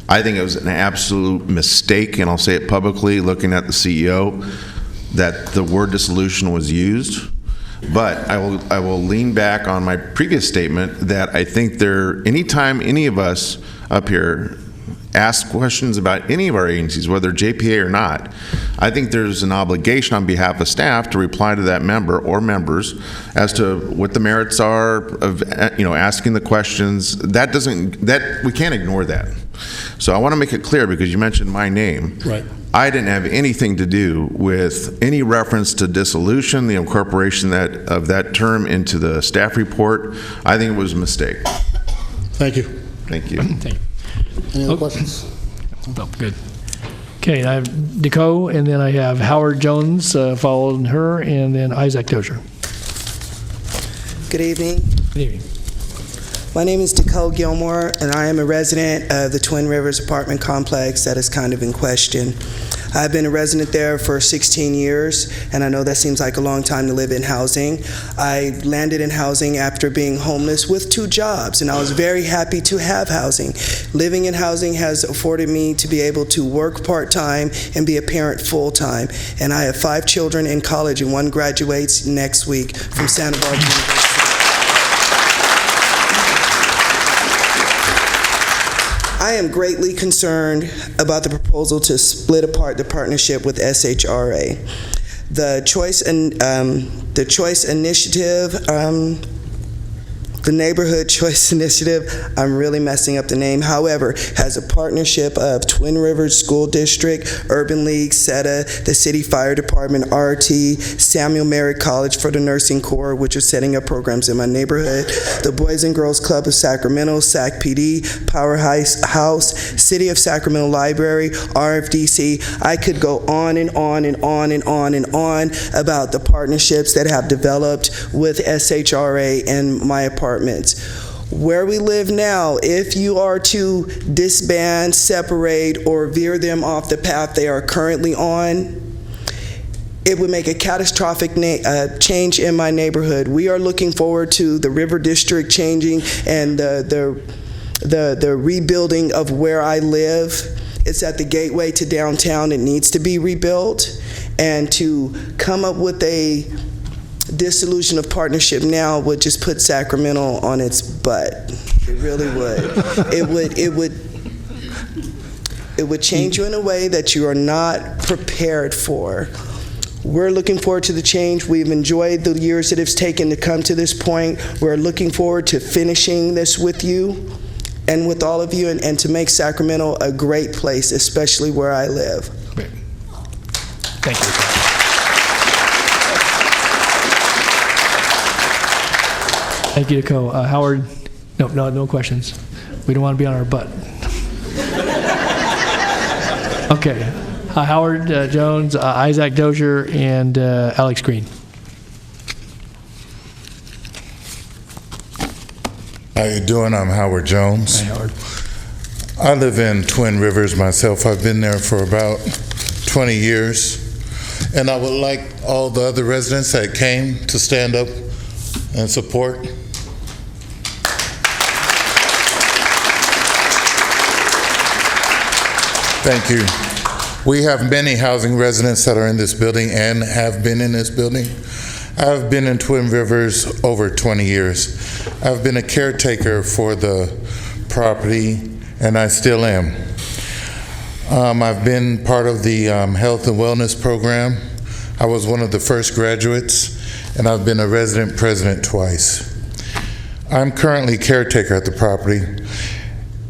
Speaker 3: I think it was an absolute mistake, and I'll say it publicly, looking at the CEO, that the word dissolution was used. But I will lean back on my previous statement that I think anytime any of us up here ask questions about any of our agencies, whether JPA or not, I think there's an obligation on behalf of staff to reply to that member or members as to what the merits are of asking the questions. We can't ignore that. So I want to make it clear, because you mentioned my name.
Speaker 11: Right.
Speaker 3: I didn't have anything to do with any reference to dissolution, the incorporation of that term into the staff report. I think it was a mistake.
Speaker 11: Thank you.
Speaker 3: Thank you.
Speaker 1: Thank you.
Speaker 11: Any other questions?
Speaker 1: Oh, good. Okay, I have Deco, and then I have Howard Jones following her, and then Isaac Dozier.
Speaker 12: Good evening.
Speaker 1: Good evening.
Speaker 12: My name is Deco Gilmore, and I am a resident of the Twin Rivers apartment complex that is kind of in question. I've been a resident there for 16 years, and I know that seems like a long time to live in housing. I landed in housing after being homeless with 2 jobs, and I was very happy to have housing. Living in housing has afforded me to be able to work part-time and be a parent full-time. And I have 5 children in college, and 1 graduates next week from Santa Barbara University. I am greatly concerned about the proposal to split apart the partnership with SHRA. The Neighborhood Choice Initiative, I'm really messing up the name, however, has a partnership of Twin Rivers School District, Urban League, SETA, the City Fire Department, RT, Samuel Merritt College for the Nursing Corps, which are setting up programs in my neighborhood, the Boys and Girls Club of Sacramento, SACPD, Powerhouse, City of Sacramento Library, RFDC. I could go on and on and on and on and on about the partnerships that have developed with SHRA and my apartments. Where we live now, if you are to disband, separate, or veer them off the path they are currently on, it would make a catastrophic change in my neighborhood. We are looking forward to the River District changing and the rebuilding of where I live. It's at the gateway to downtown. It needs to be rebuilt. And to come up with a dissolution of partnership now would just put Sacramento on its butt. It really would. It would change you in a way that you are not prepared for. We're looking forward to the change. We've enjoyed the years that it's taken to come to this point. We're looking forward to finishing this with you and with all of you, and to make Sacramento a great place, especially where I live.
Speaker 1: Great. Thank you. Thank you, Deco. Howard, no questions. We don't want to be on our butt. Okay. Howard Jones, Isaac Dozier, and Alex Green.
Speaker 13: How you doing? I'm Howard Jones.
Speaker 1: Hi, Howard.
Speaker 13: I live in Twin Rivers myself. I've been there for about 20 years. And I would like all the other residents that came to stand up and support. Thank you. We have many housing residents that are in this building and have been in this building. I've been in Twin Rivers over 20 years. I've been a caretaker for the property, and I still am. I've been part of the health and wellness program. I was one of the first graduates, and I've been a resident president twice. I'm currently caretaker at the property.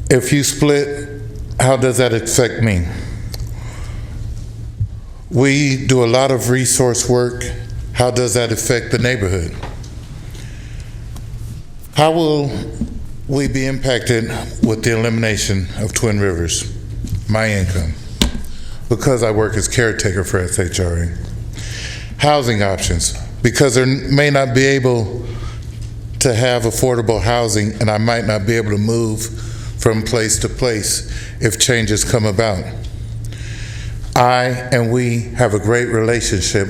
Speaker 13: If you split, how does that affect me? We do a lot of resource work. How does that affect the neighborhood? How will we be impacted with the elimination of Twin Rivers? My income, because I work as caretaker for SHRA. Housing options, because there may not be able to have affordable housing, and I might not be able to move from place to place if changes come about. I and we have a great relationship,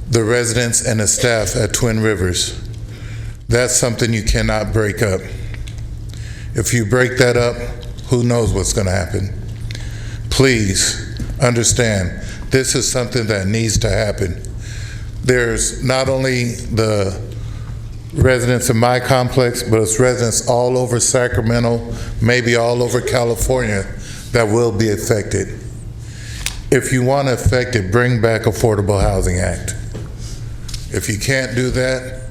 Speaker 13: the residents and the staff at Twin Rivers. That's something you cannot break up. If you break that up, who knows what's going to happen? Please understand, this is something that needs to happen. There's not only the residents of my complex, but it's residents all over Sacramento, maybe all over California, that will be affected. If you want to affect it, bring back Affordable Housing Act. If you can't do that,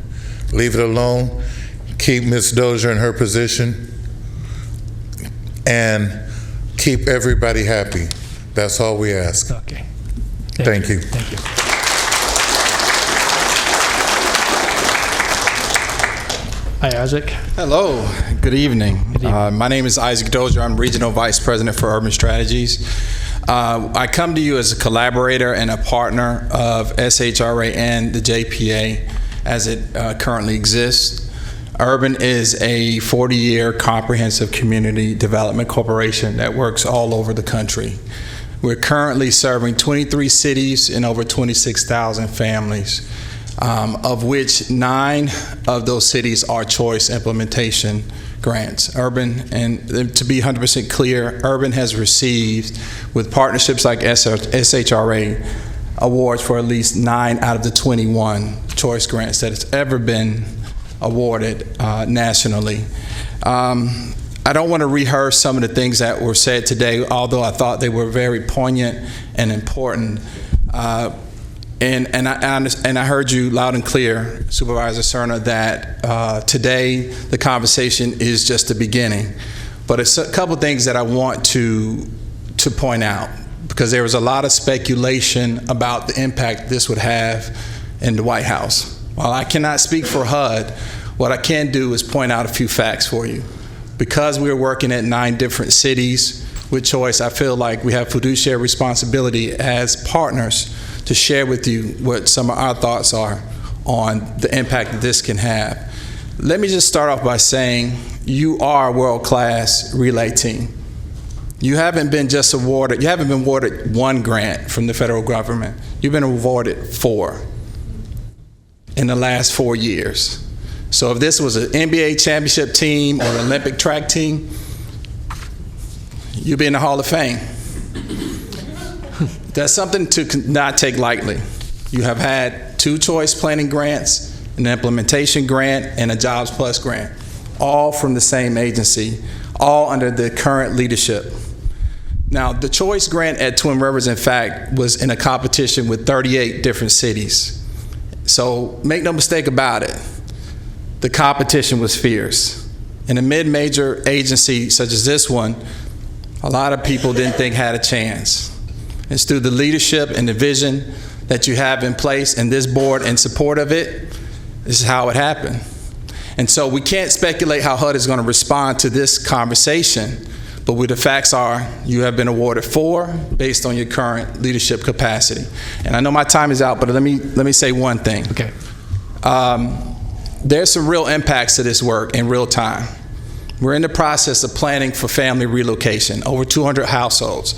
Speaker 13: leave it alone. Keep Ms. Dozier in her position and keep everybody happy. That's all we ask.
Speaker 1: Okay.
Speaker 13: Thank you.
Speaker 1: Thank you. Hi, Isaac.
Speaker 14: Hello. Good evening. My name is Isaac Dozier. I'm Regional Vice President for Urban Strategies. I come to you as a collaborator and a partner of SHRA and the JPA as it currently exists. Urban is a 40-year comprehensive community development corporation that works all over the country. We're currently serving 23 cities and over 26,000 families, of which 9 of those cities are choice implementation grants. Urban, and to be 100% clear, Urban has received, with partnerships like SHRA, awards for at least 9 out of the 21 choice grants that has ever been awarded nationally. I don't want to rehearse some of the things that were said today, although I thought they were very poignant and important. And I heard you loud and clear, Supervisor Cerna, that today the conversation is just the beginning. But it's a couple things that I want to point out, because there was a lot of speculation about the impact this would have in the White House. While I cannot speak for HUD, what I can do is point out a few facts for you. Because we're working at 9 different cities with choice, I feel like we have fiduciary responsibility as partners to share with you what some of our thoughts are on the impact that this can have. Let me just start off by saying you are a world-class relay team. You haven't been just awarded, you haven't been awarded 1 grant from the federal government. You've been awarded 4 in the last 4 years. So if this was an NBA championship team or an Olympic track team, you'd be in the Hall of Fame. That's something to not take lightly. You have had 2 choice planning grants, an implementation grant, and a Jobs Plus grant, all from the same agency, all under the current leadership. Now, the choice grant at Twin Rivers, in fact, was in a competition with 38 different cities. So make no mistake about it, the competition was fierce. In a mid-major agency such as this one, a lot of people didn't think had a chance. It's through the leadership and the vision that you have in place and this board in support of it, this is how it happened. And so we can't speculate how HUD is going to respond to this conversation, but what the facts are, you have been awarded 4 based on your current leadership capacity. And I know my time is out, but let me say one thing.
Speaker 1: Okay.
Speaker 14: There's some real impacts to this work in real time. We're in the process of planning for family relocation, over 200 households.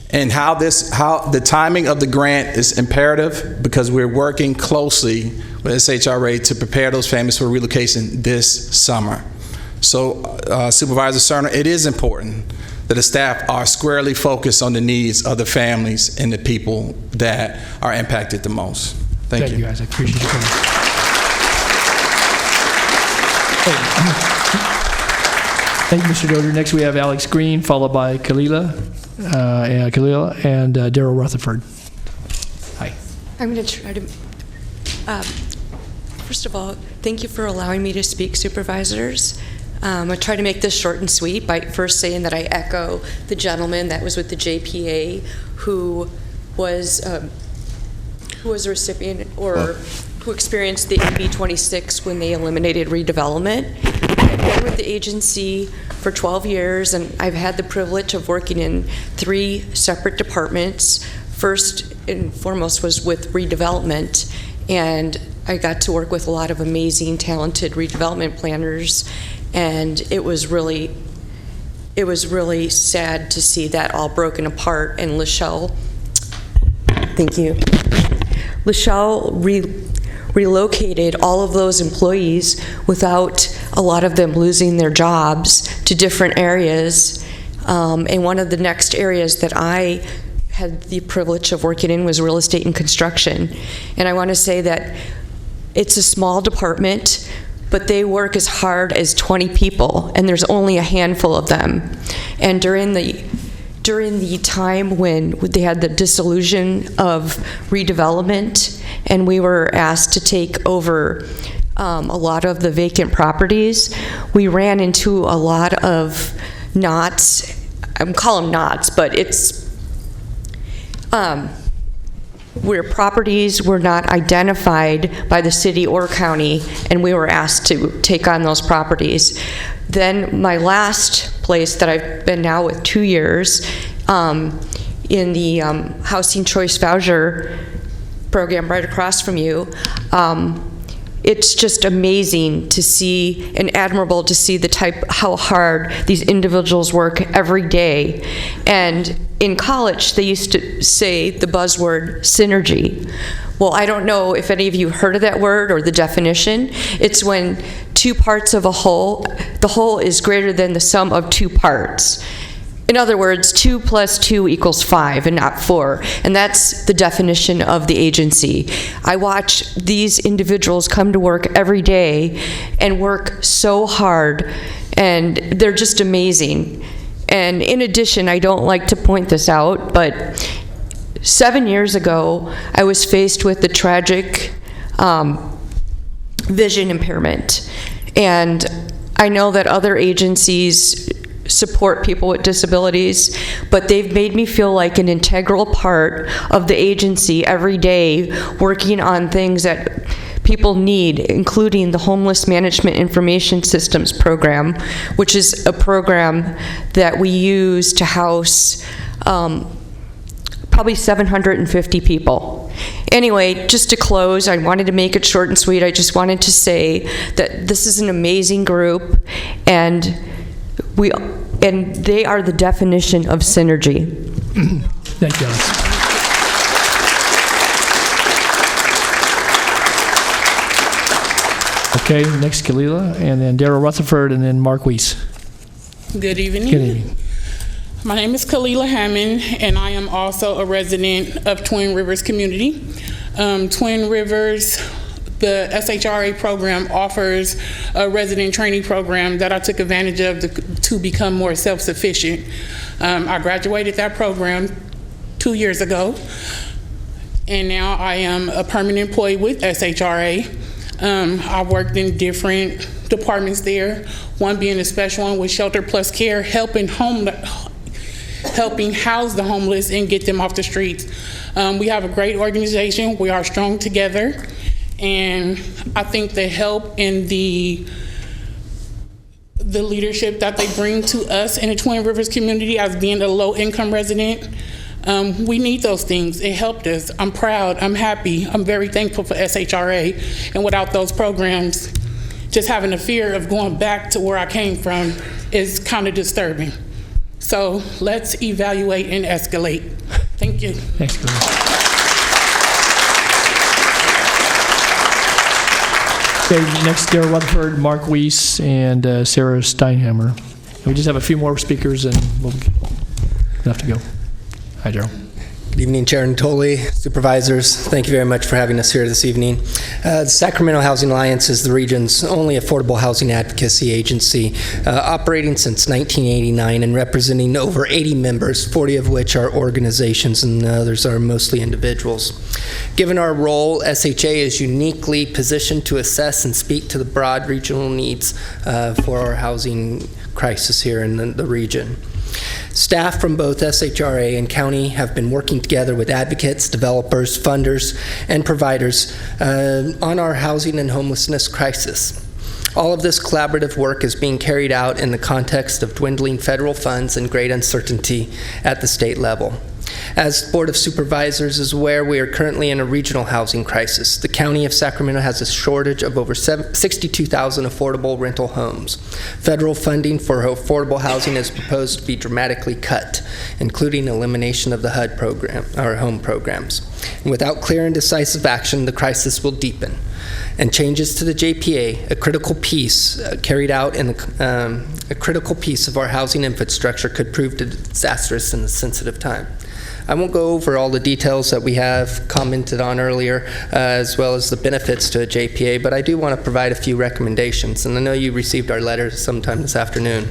Speaker 14: And how the timing of the grant is imperative, because we're working closely with SHRA to prepare those families for relocation this summer. So, Supervisor Cerna, it is important that the staff are squarely focused on the needs of the families and the people that are impacted the most. Thank you.
Speaker 1: Thank you, guys. I appreciate you coming. Thank you, Mr. Dozier. Next, we have Alex Green, followed by Kalila and Daryl Rutherford. Hi.
Speaker 15: I'm going to try to, first of all, thank you for allowing me to speak, supervisors. I try to make this short and sweet by first saying that I echo the gentleman that was with the JPA who was a recipient or who experienced the AB 26 when they eliminated redevelopment. I've been with the agency for 12 years, and I've had the privilege of working in 3 separate departments. First and foremost was with redevelopment, and I got to work with a lot of amazing, talented redevelopment planners, and it was really sad to see that all broken apart. And Lachelle, thank you. Lachelle relocated all of those employees without a lot of them losing their jobs to different areas. And one of the next areas that I had the privilege of working in was real estate and construction. And I want to say that it's a small department, but they work as hard as 20 people, and there's only a handful of them. And during the time when they had the dissolution of redevelopment, and we were asked to take over a lot of the vacant properties, we ran into a lot of knots. I call them knots, but it's where properties were not identified by the city or county, and we were asked to take on those properties. Then my last place that I've been now with 2 years in the Housing Choice Voucher program right across from you, it's just amazing to see and admirable to see how hard these individuals work every day. And in college, they used to say the buzzword synergy. Well, I don't know if any of you heard of that word or the definition. It's when two parts of a whole, the whole is greater than the sum of two parts. In other words, 2 + 2 = 5 and not 4. And that's the definition of the agency. I watch these individuals come to work every day and work so hard, and they're just amazing. And in addition, I don't like to point this out, but 7 years ago, I was faced with the tragic vision impairment. And I know that other agencies support people with disabilities, but they've made me feel like an integral part of the agency every day, working on things that people need, including the Homeless Management Information Systems Program, which is a program that we use to house probably 750 people. Anyway, just to close, I wanted to make it short and sweet. I just wanted to say that this is an amazing group, and they are the definition of synergy.
Speaker 1: Thank you, Alice. Okay, next Kalila, and then Daryl Rutherford, and then Mark Weiss.
Speaker 4: Good evening.
Speaker 1: Good evening.
Speaker 4: My name is Kalila Hammond, and I am also a resident of Twin Rivers community. Twin Rivers, the SHRA program offers a resident training program that I took advantage of to become more self-sufficient. I graduated that program 2 years ago, and now I am a permanent employee with SHRA. I worked in different departments there, one being a special one with Shelter Plus Care, helping house the homeless and get them off the streets. We have a great organization. We are strong together. And I think the help and the leadership that they bring to us in the Twin Rivers community as being a low-income resident, we need those things. It helped us. I'm proud. I'm happy. I'm very thankful for SHRA. And without those programs, just having the fear of going back to where I came from is kind of disturbing. So let's evaluate and escalate. Thank you.
Speaker 1: Thanks, Kalila. Okay, next, Daryl Rutherford, Mark Weiss, and Sarah Steinhammer. We just have a few more speakers, and we'll have to go. Hi, Daryl.
Speaker 16: Good evening, Chair Natoli, Supervisors. Thank you very much for having us here this evening. The Sacramento Housing Alliance is the region's only affordable housing advocacy agency, operating since 1989 and representing over 80 members, 40 of which are organizations and the others are mostly individuals. Given our role, SHA is uniquely positioned to assess and speak to the broad regional needs for our housing crisis here in the region. Staff from both SHRA and county have been working together with advocates, developers, funders, and providers on our housing and homelessness crisis. All of this collaborative work is being carried out in the context of dwindling federal funds and great uncertainty at the state level. As the Board of Supervisors is aware, we are currently in a regional housing crisis. The County of Sacramento has a shortage of over 62,000 affordable rental homes. Federal funding for affordable housing is proposed to be dramatically cut, including elimination of the HUD program, or home programs. And without clear and decisive action, the crisis will deepen. And changes to the JPA, a critical piece carried out in a critical piece of our housing infrastructure, could prove disastrous in a sensitive time. I won't go over all the details that we have commented on earlier, as well as the benefits to a JPA, but I do want to provide a few recommendations, and I know you received our letter sometime this afternoon.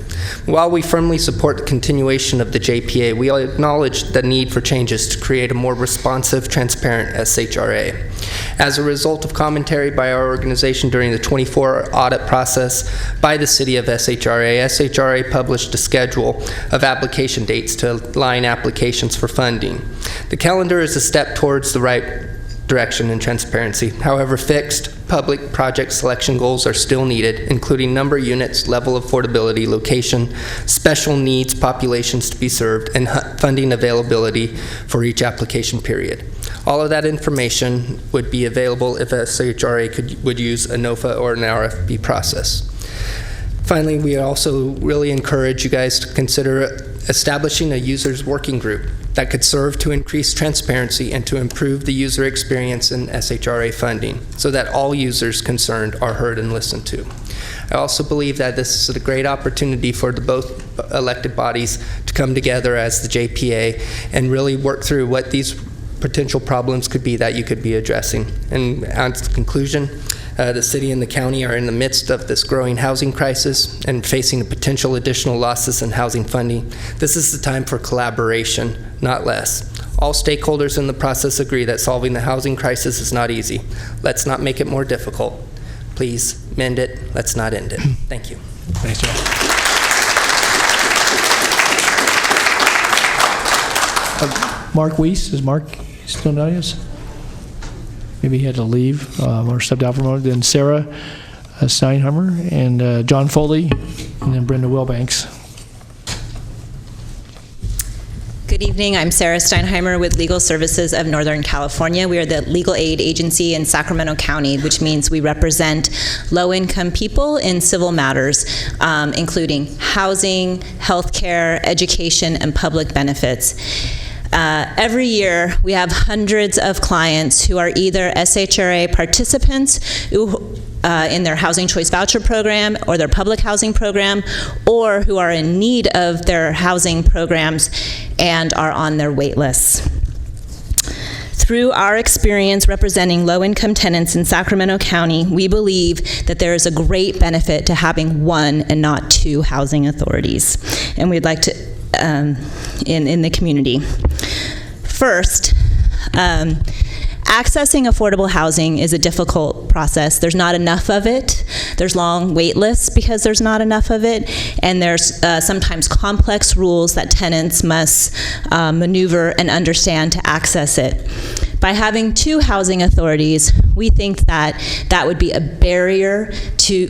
Speaker 16: While we firmly support the continuation of the JPA, we acknowledge the need for changes to create a more responsive, transparent SHRA. As a result of commentary by our organization during the 24 audit process by the City of SHRA published a schedule of application dates to align applications for funding. The calendar is a step towards the right direction and transparency. However, fixed public project selection goals are still needed, including number of units, level of affordability, location, special needs populations to be served, and funding availability for each application period. All of that information would be available if SHRA would use a NOFA or an RFP process. Finally, we also really encourage you guys to consider establishing a users working group that could serve to increase transparency and to improve the user experience in SHRA funding so that all users concerned are heard and listened to. I also believe that this is a great opportunity for the both elected bodies to come together as the JPA and really work through what these potential problems could be that you could be addressing. And as a conclusion, the city and the county are in the midst of this growing housing crisis and facing potential additional losses in housing funding. This is the time for collaboration, not less. All stakeholders in the process agree that solving the housing crisis is not easy. Let's not make it more difficult. Please mend it. Let's not end it. Thank you.
Speaker 1: Thanks, Joe. Mark Weiss, is Mark still in the audience? Maybe he had to leave or stepped out for a moment. Then Sarah Steinheimer and John Foley, and then Brenda Wilbanks.
Speaker 17: Good evening. I'm Sarah Steinheimer with Legal Services of Northern California. We are the legal aid agency in Sacramento County, which means we represent low-income people in civil matters, including housing, healthcare, education, and public benefits. Every year, we have hundreds of clients who are either SHRA participants who, in their Housing Choice Voucher Program or their public housing program, or who are in need of their housing programs and are on their wait lists. Through our experience representing low-income tenants in Sacramento County, we believe that there is a great benefit to having one and not two housing authorities, and we'd like to in the community. First, accessing affordable housing is a difficult process. There's not enough of it. There's long wait lists because there's not enough of it, and there's sometimes complex rules that tenants must maneuver and understand to access it. By having two housing authorities, we think that that would be a barrier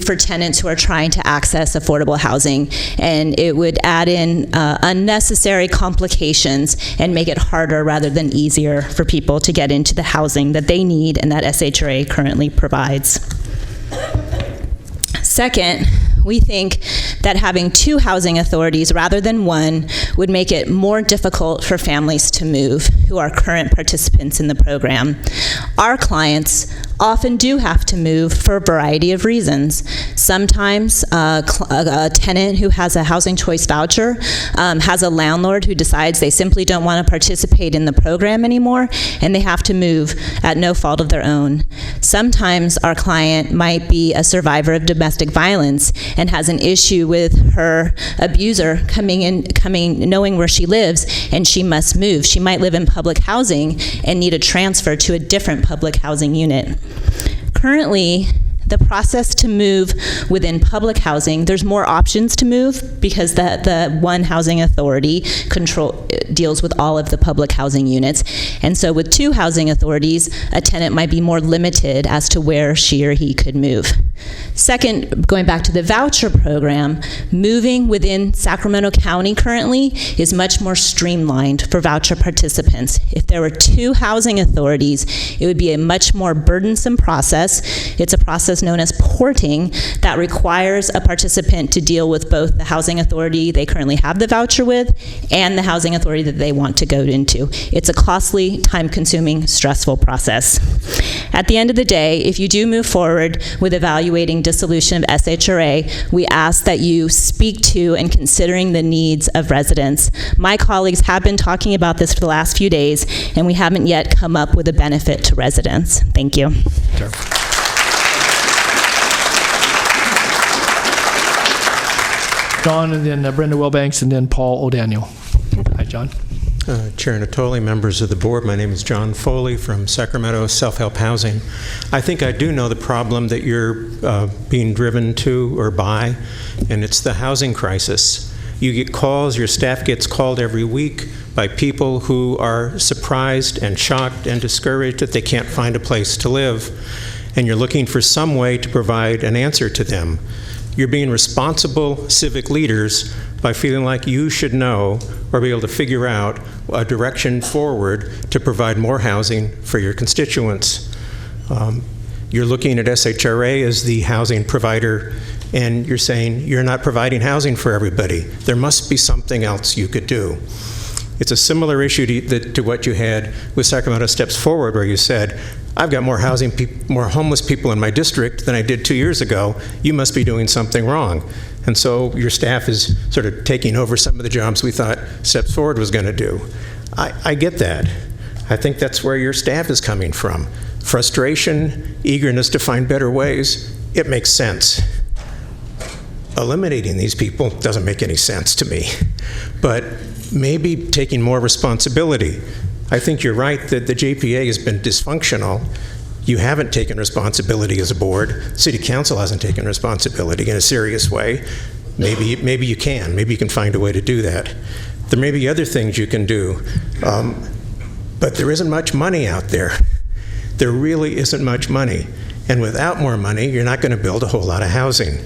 Speaker 17: for tenants who are trying to access affordable housing, and it would add in unnecessary complications and make it harder rather than easier for people to get into the housing that they need and that SHRA currently provides. Second, we think that having two housing authorities rather than one would make it more difficult for families to move who are current participants in the program. Our clients often do have to move for a variety of reasons. Sometimes a tenant who has a housing choice voucher has a landlord who decides they simply don't want to participate in the program anymore, and they have to move at no fault of their own. Sometimes our client might be a survivor of domestic violence and has an issue with her abuser knowing where she lives, and she must move. She might live in public housing and need a transfer to a different public housing unit. Currently, the process to move within public housing, there's more options to move because the one housing authority deals with all of the public housing units. And so with two housing authorities, a tenant might be more limited as to where she or he could move. Second, going back to the voucher program, moving within Sacramento County currently is much more streamlined for voucher participants. If there were 2 housing authorities, it would be a much more burdensome process. It's a process known as porting that requires a participant to deal with both the housing authority they currently have the voucher with and the housing authority that they want to go into. It's a costly, time-consuming, stressful process. At the end of the day, if you do move forward with evaluating dissolution of SHRA, we ask that you speak to and considering the needs of residents. My colleagues have been talking about this for the last few days, and we haven't yet come up with a benefit to residents. Thank you.
Speaker 1: Sure. John, and then Brenda Wilbanks, and then Paul O'Daniel. Hi, John.
Speaker 7: Chair Natoli, members of the board, my name is John Foley from Sacramento Self-Help Housing. I think I do know the problem that you're being driven to or by, and it's the housing crisis. You get calls, your staff gets called every week by people who are surprised and shocked and discouraged that they can't find a place to live, and you're looking for some way to provide an answer to them. You're being responsible civic leaders by feeling like you should know or be able to figure out a direction forward to provide more housing for your constituents. You're looking at SHRA as the housing provider, and you're saying you're not providing housing for everybody. There must be something else you could do. It's a similar issue to what you had with Sacramento Steps Forward, where you said, I've got more more homeless people in my district than I did 2 years ago. You must be doing something wrong. And so your staff is sort of taking over some of the jobs we thought Steps Forward was going to do. I get that. I think that's where your staff is coming from. Frustration, eagerness to find better ways, it makes sense. Eliminating these people doesn't make any sense to me. But maybe taking more responsibility. I think you're right that the JPA has been dysfunctional. You haven't taken responsibility as a board. City Council hasn't taken responsibility in a serious way. Maybe you can. Maybe you can find a way to do that. There may be other things you can do, but there isn't much money out there. There really isn't much money. And without more money, you're not going to build a whole lot of housing.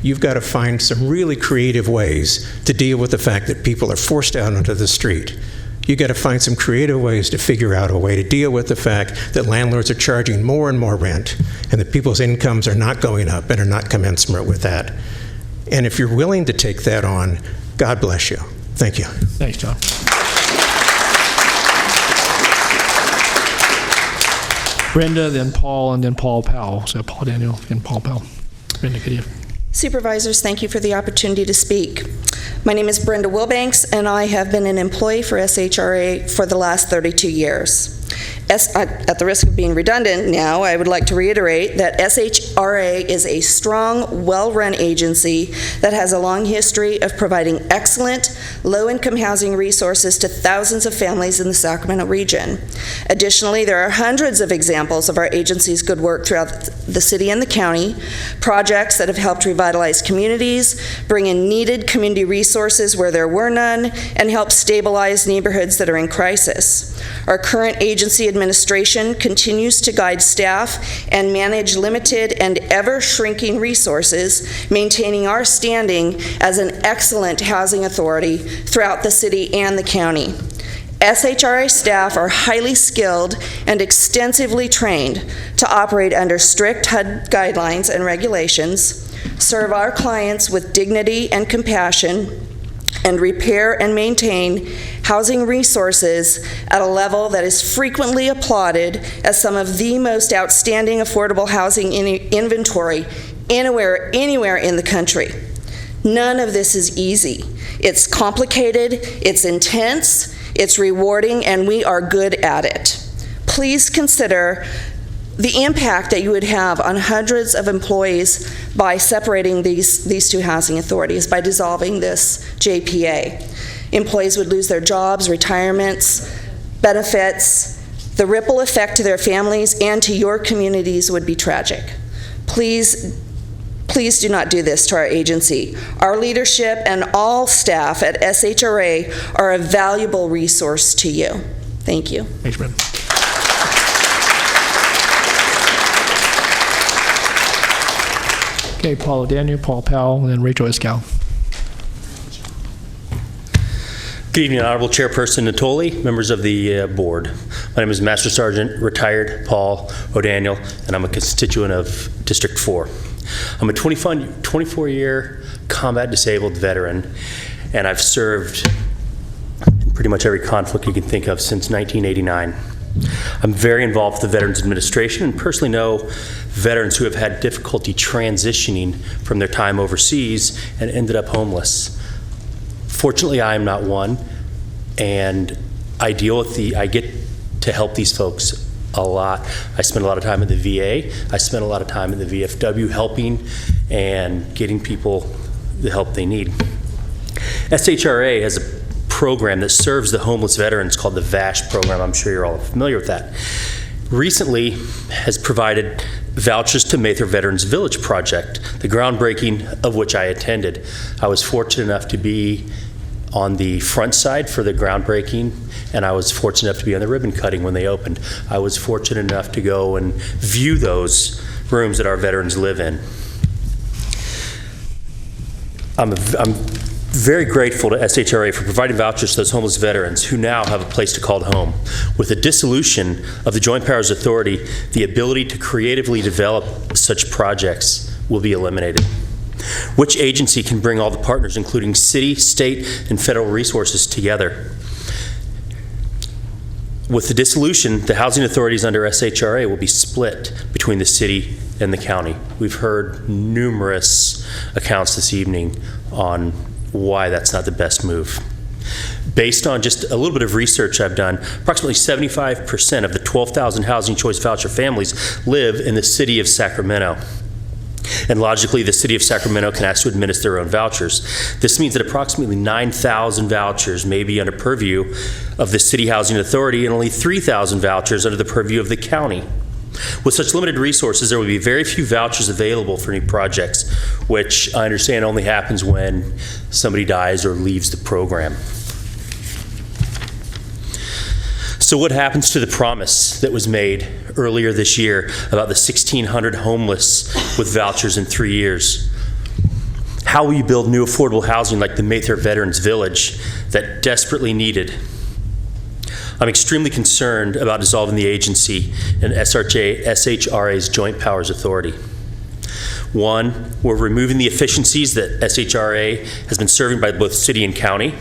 Speaker 7: You've got to find some really creative ways to deal with the fact that people are forced out onto the street. You've got to find some creative ways to figure out a way to deal with the fact that landlords are charging more and more rent and that people's incomes are not going up and are not commensurate with that. And if you're willing to take that on, God bless you. Thank you.
Speaker 1: Thanks, John. Brenda, then Paul, and then Paul Powell. So Paul Daniel and Paul Powell. Brenda, good evening.
Speaker 18: Supervisors, thank you for the opportunity to speak. My name is Brenda Wilbanks, and I have been an employee for SHRA for the last 32 years. At the risk of being redundant now, I would like to reiterate that SHRA is a strong, well-run agency that has a long history of providing excellent, low-income housing resources to thousands of families in the Sacramento region. Additionally, there are hundreds of examples of our agency's good work throughout the city and the county, projects that have helped revitalize communities, bring in needed community resources where there were none, and help stabilize neighborhoods that are in crisis. Our current agency administration continues to guide staff and manage limited and ever-shrinking resources, maintaining our standing as an excellent housing authority throughout the city and the county. SHRA staff are highly skilled and extensively trained to operate under strict HUD guidelines and regulations, serve our clients with dignity and compassion, and repair and maintain housing resources at a level that is frequently applauded as some of the most outstanding affordable housing inventory anywhere in the country. None of this is easy. It's complicated, it's intense, it's rewarding, and we are good at it. Please consider the impact that you would have on hundreds of employees by separating these two housing authorities, by dissolving this JPA. Employees would lose their jobs, retirements, benefits. The ripple effect to their families and to your communities would be tragic. Please do not do this to our agency. Our leadership and all staff at SHRA are a valuable resource to you. Thank you.
Speaker 1: Thanks, Brenda. Okay, Paul O'Daniel, Paul Powell, and then Rachel Iscal.
Speaker 19: Good evening, Honorable Chairperson Natoli, members of the board. My name is Master Sergeant retired Paul O'Daniel, and I'm a constituent of District 4. I'm a 24-year combat disabled veteran, and I've served in pretty much every conflict you can think of since 1989. I'm very involved with the Veterans Administration and personally know veterans who have had difficulty transitioning from their time overseas and ended up homeless. Fortunately, I am not one, and I get to help these folks a lot. I spend a lot of time at the VA. I spend a lot of time at the VFW helping and getting people the help they need. SHRA has a program that serves the homeless veterans called the VASH program. I'm sure you're all familiar with that. Recently has provided vouchers to Mather Veterans Village project, the groundbreaking of which I attended. I was fortunate enough to be on the front side for the groundbreaking, and I was fortunate enough to be on the ribbon cutting when they opened. I was fortunate enough to go and view those rooms that our veterans live in. I'm very grateful to SHRA for providing vouchers to those homeless veterans who now have a place to call home. With the dissolution of the Joint Powers Authority, the ability to creatively develop such projects will be eliminated. Which agency can bring all the partners, including city, state, and federal resources together? With the dissolution, the housing authorities under SHRA will be split between the city and the county. We've heard numerous accounts this evening on why that's not the best move. Based on just a little bit of research I've done, approximately 75% of the 12,000 Housing Choice Voucher families live in the city of Sacramento. And logically, the city of Sacramento can ask to administer their own vouchers. This means that approximately 9,000 vouchers may be under purview of the City Housing Authority and only 3,000 vouchers under the purview of the county. With such limited resources, there will be very few vouchers available for new projects, which I understand only happens when somebody dies or leaves the program. So what happens to the promise that was made earlier this year about the 1,600 homeless with vouchers in 3 years? How will you build new affordable housing like the Mather Veterans Village that desperately needed? I'm extremely concerned about dissolving the agency and SHRA's Joint Powers Authority. One, we're removing the efficiencies that SHRA has been serving by both city and county.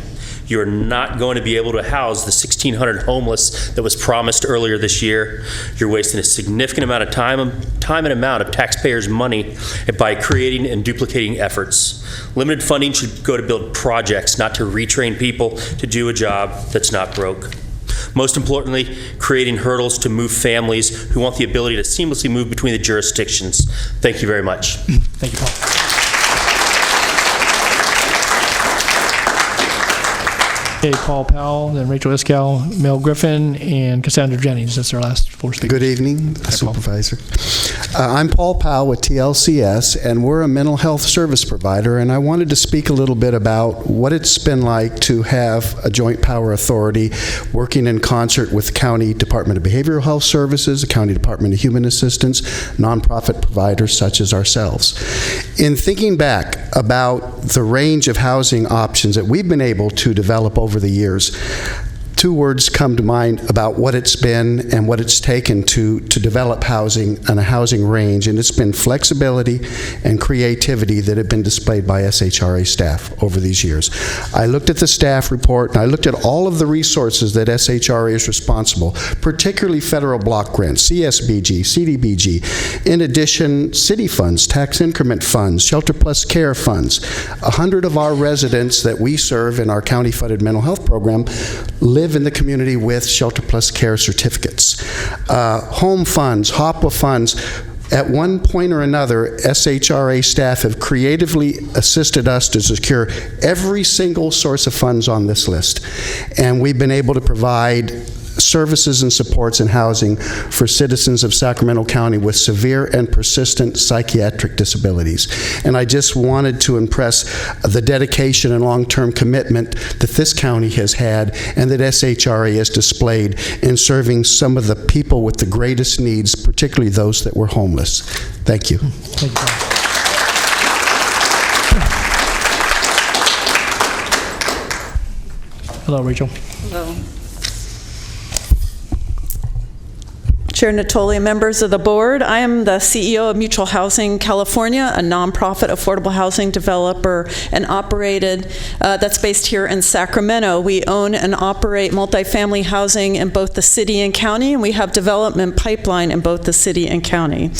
Speaker 19: You're not going to be able to house the 1,600 homeless that was promised earlier this year. You're wasting a significant amount of time and amount of taxpayers' money by creating and duplicating efforts. Limited funding should go to build projects, not to retrain people to do a job that's not broke. Most importantly, creating hurdles to move families who want the ability to seamlessly move between the jurisdictions. Thank you very much.
Speaker 1: Thank you, Paul. Okay, Paul Powell, then Rachel Iscal, Mel Griffin, and Cassandra Jennings. That's our last four speakers.
Speaker 20: Good evening, Supervisor. I'm Paul Powell with TLCS, and we're a mental health service provider, and I wanted to speak a little bit about what it's been like to have a joint power authority working in concert with the County Department of Behavioral Health Services, the County Department of Human Assistance, nonprofit providers such as ourselves. In thinking back about the range of housing options that we've been able to develop over the years, two words come to mind about what it's been and what it's taken to develop housing and a housing range, and it's been flexibility and creativity that have been displayed by SHRA staff over these years. I looked at the staff report and I looked at all of the resources that SHRA is responsible, particularly federal block grants, CSBG, CDBG, in addition city funds, tax increment funds, Shelter Plus Care funds. 100 of our residents that we serve in our county funded mental health program live in the community with Shelter Plus Care certificates. Home funds, HOPWA funds. At one point or another, SHRA staff have creatively assisted us to secure every single source of funds on this list. And we've been able to provide services and supports and housing for citizens of Sacramento County with severe and persistent psychiatric disabilities. And I just wanted to impress the dedication and long-term commitment that this county has had and that SHRA has displayed in serving some of the people with the greatest needs, particularly those that were homeless. Thank you.
Speaker 1: Thank you, Paul. Hello, Rachel.
Speaker 2: Hello. Chair Natoli, members of the board, I am the CEO of Mutual Housing California, a nonprofit affordable housing developer and operated that's based here in Sacramento. We own and operate multifamily housing in both the city and county, and we have development pipeline in both the city and county.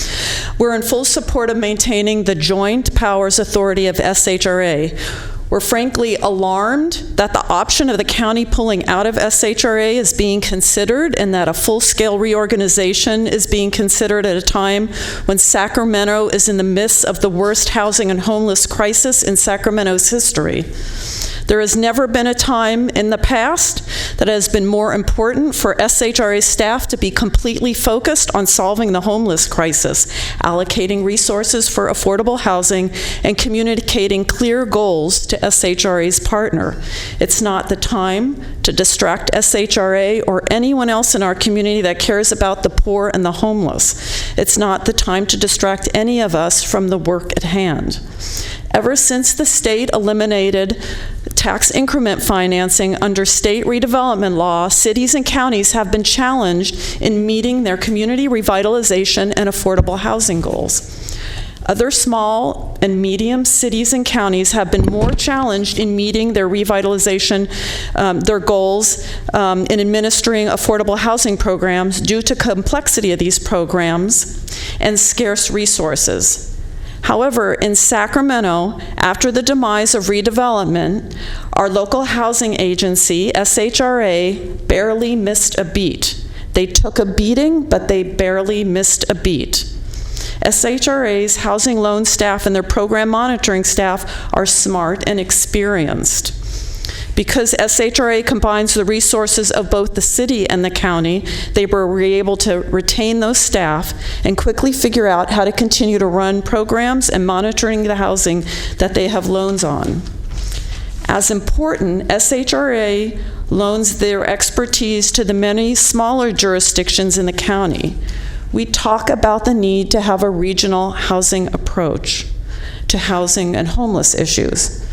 Speaker 2: We're in full support of maintaining the joint powers authority of SHRA. We're frankly alarmed that the option of the county pulling out of SHRA is being considered and that a full-scale reorganization is being considered at a time when Sacramento is in the midst of the worst housing and homeless crisis in Sacramento's history. There has never been a time in the past that it has been more important for SHRA staff to be completely focused on solving the homeless crisis, allocating resources for affordable housing, and communicating clear goals to SHRA's partner. It's not the time to distract SHRA or anyone else in our community that cares about the poor and the homeless. It's not the time to distract any of us from the work at hand. Ever since the state eliminated tax increment financing under state redevelopment law, cities and counties have been challenged in meeting their community revitalization and affordable housing goals. Other small and medium cities and counties have been more challenged in meeting their revitalization, their goals in administering affordable housing programs due to complexity of these programs and scarce resources. However, in Sacramento, after the demise of redevelopment, our local housing agency, SHRA, barely missed a beat. They took a beating, but they barely missed a beat. SHRA's housing loan staff and their program monitoring staff are smart and experienced. Because SHRA combines the resources of both the city and the county, they were able to retain those staff and quickly figure out how to continue to run programs and monitoring the housing that they have loans on. As important, SHRA loans their expertise to the many smaller jurisdictions in the county. We talk about the need to have a regional housing approach to housing and homeless issues.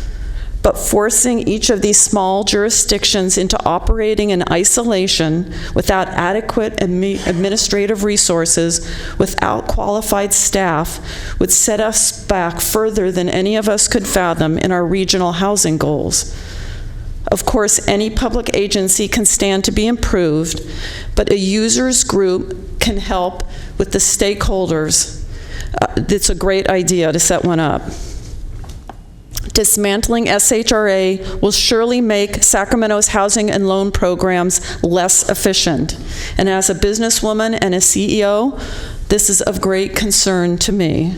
Speaker 2: But forcing each of these small jurisdictions into operating in isolation without adequate administrative resources, without qualified staff, would set us back further than any of us could fathom in our regional housing goals. Of course, any public agency can stand to be improved, but a users group can help with the stakeholders. It's a great idea to set one up. Dismantling SHRA will surely make Sacramento's housing and loan programs less efficient. And as a businesswoman and a CEO, this is of great concern to me.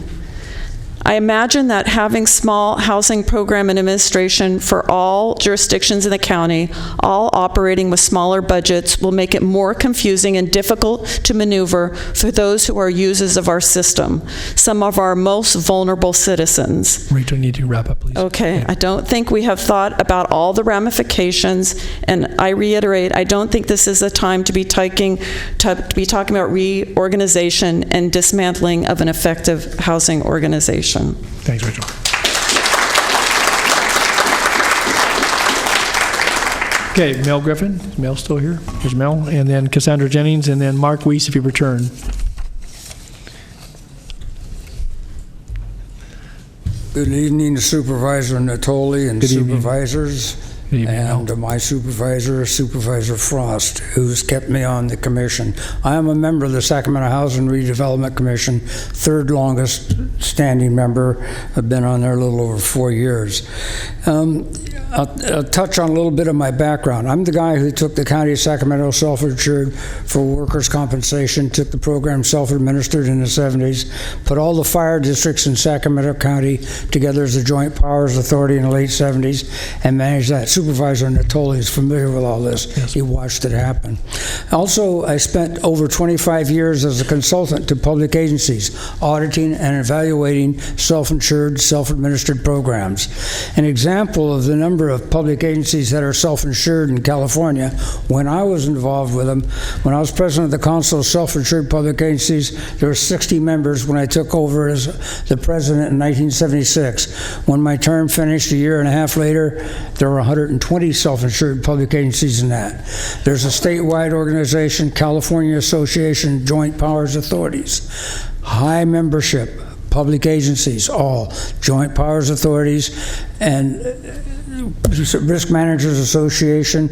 Speaker 2: I imagine that having small housing program and administration for all jurisdictions in the county, all operating with smaller budgets, will make it more confusing and difficult to maneuver for those who are users of our system, some of our most vulnerable citizens.
Speaker 1: Rachel, you need to wrap up, please.
Speaker 2: Okay,
Speaker 1: Yeah.
Speaker 2: I don't think we have thought about all the ramifications, and I reiterate, I don't think this is a time to be talking about reorganization and dismantling of an effective housing organization.
Speaker 1: Thanks, Rachel. Okay, Mel Griffin. Is Mel still here? There's Mel. And then Cassandra Jennings, and then Mark Weiss if you return.
Speaker 5: Good evening, Supervisor Natoli and supervisors, and my supervisor, Supervisor Frost, who's kept me on the commission. I am a member of the Sacramento Housing Redevelopment Commission, third longest standing member. I've been on there a little over 4 years. I'll touch on a little bit of my background. I'm the guy who took the County of Sacramento self-insured for workers' compensation, took the program self-administered in the 70s, put all the fire districts in Sacramento County together as a joint powers authority in the late 70s, and managed that. Supervisor Natoli is familiar with all this. Yes. He watched it happen. Also, I spent over 25 years as a consultant to public agencies, auditing and evaluating self-insured, self-administered programs. An example of the number of public agencies that are self-insured in California, when I was involved with them, when I was president of the Council of Self-Insured Public Agencies, there were 60 members when I took over as the president in 1976. When my term finished a year and a half later, there were 100 120 self-insured public agencies in that. There's a statewide organization, California Association of Joint Powers Authorities. High membership, public agencies, all joint powers authorities, and Risk Managers Association,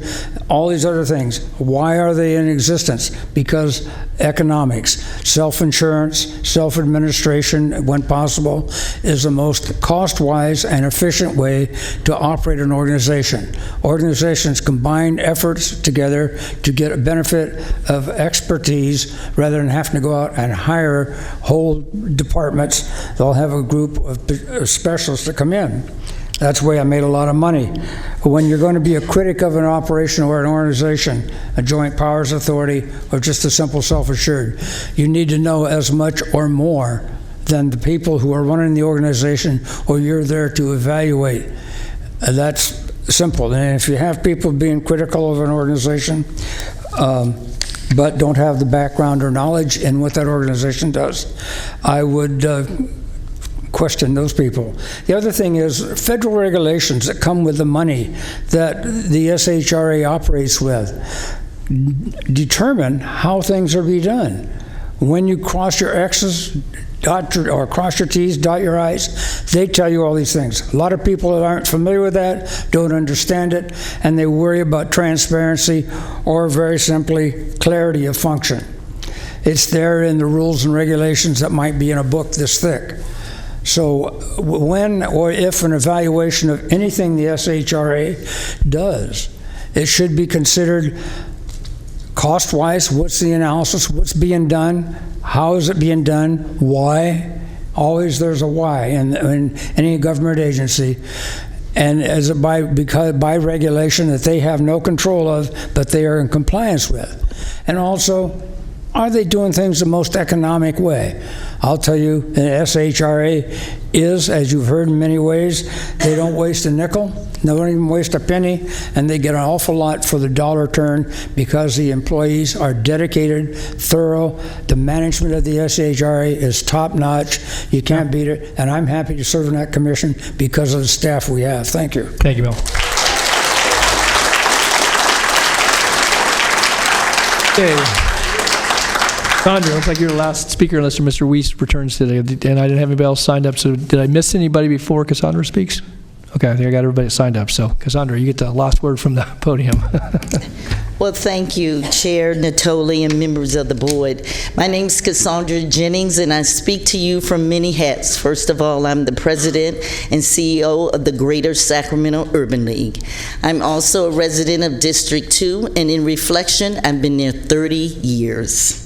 Speaker 5: all these other things. Why are they in existence? Because economics, self-insurance, self-administration, when possible, is the most cost-wise and efficient way to operate an organization. Organizations combine efforts together to get a benefit of expertise rather than having to go out and hire whole departments. They'll have a group of specialists that come in. That's the way I made a lot of money. When you're going to be a critic of an operation or an organization, a joint powers authority, or just a simple self-assured, you need to know as much or more than the people who are running the organization, or you're there to evaluate. That's simple. And if you have people being critical of an organization, but don't have the background or knowledge in what that organization does, I would question those people. The other thing is federal regulations that come with the money that the SHRA operates with determine how things are to be done. When you cross your X's, cross your T's, dot your I's, they tell you all these things. A lot of people that aren't familiar with that don't understand it, and they worry about transparency or very simply clarity of function. It's there in the rules and regulations that might be in a book this thick. So when or if an evaluation of anything the SHRA does, it should be considered cost-wise. What's the analysis? What's being done? How is it being done? Why? Always there's a why in any government agency. And as by regulation that they have no control of, but they are in compliance with. And also, are they doing things the most economic way? I'll tell you, the SHRA is, as you've heard in many ways, they don't waste a nickel, they don't even waste a penny, and they get an awful lot for the dollar turn because the employees are dedicated, thorough. The management of the SHRA is top-notch. You can't beat it, and I'm happy to serve in that commission because of the staff we have. Thank you.
Speaker 1: Thank you, Bill. Okay. Sandra, looks like you're the last speaker unless Mr. Weiss returns today, and I didn't have anybody else signed up, so did I miss anybody before Cassandra speaks? Okay, I think I got everybody signed up, so Cassandra, you get the last word from the podium.
Speaker 21: Well, thank you, Chair Natoli and members of the board. My name is Cassandra Jennings, and I speak to you from many hats. First of all, I'm the president and CEO of the Greater Sacramento Urban League. I'm also a resident of District 2, and in reflection, I've been there 30 years.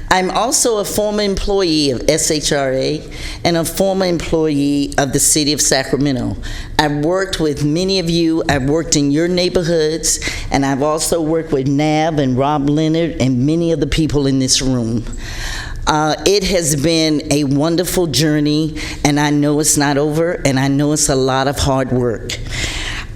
Speaker 21: I'm also a former employee of SHRA and a former employee of the City of Sacramento. I've worked with many of you. I've worked in your neighborhoods, and I've also worked with Nab and Rob Leonard and many of the people in this room. It has been a wonderful journey, and I know it's not over, and I know it's a lot of hard work.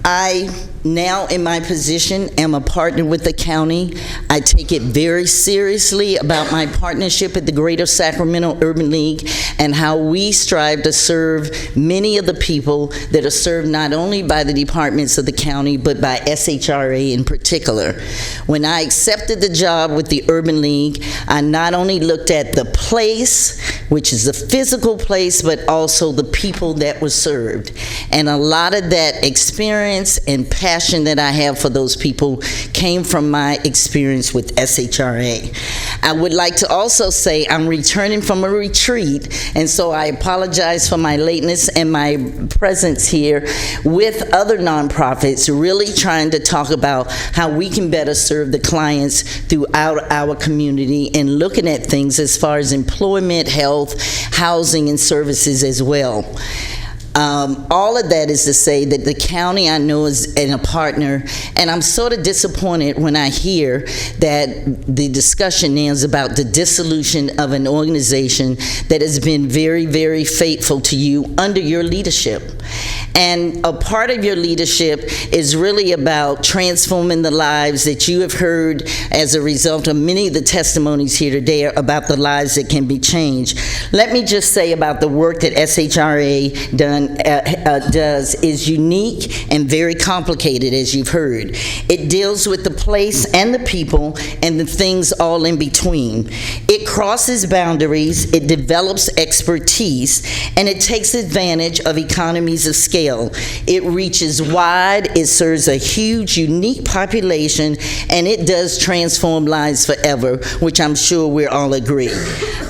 Speaker 21: I now, in my position, am a partner with the county. I take it very seriously about my partnership at the Greater Sacramento Urban League and how we strive to serve many of the people that are served not only by the departments of the county, but by SHRA in particular. When I accepted the job with the Urban League, I not only looked at the place, which is the physical place, but also the people that were served. And a lot of that experience and passion that I have for those people came from my experience with SHRA. I would like to also say I'm returning from a retreat, and so I apologize for my lateness and my presence here with other nonprofits, really trying to talk about how we can better serve the clients throughout our community and looking at things as far as employment, health, housing, and services as well. All of that is to say that the county, I know, is a partner, and I'm sort of disappointed when I hear that the discussion now is about the dissolution of an organization that has been very, very faithful to you under your leadership. And a part of your leadership is really about transforming the lives that you have heard as a result of many of the testimonies here today about the lives that can be changed. Let me just say about the work that SHRA does is unique and very complicated, as you've heard. It deals with the place and the people and the things all in between. It crosses boundaries, it develops expertise, and it takes advantage of economies of scale. It reaches wide, it serves a huge, unique population, and it does transform lives forever, which I'm sure we're all agree.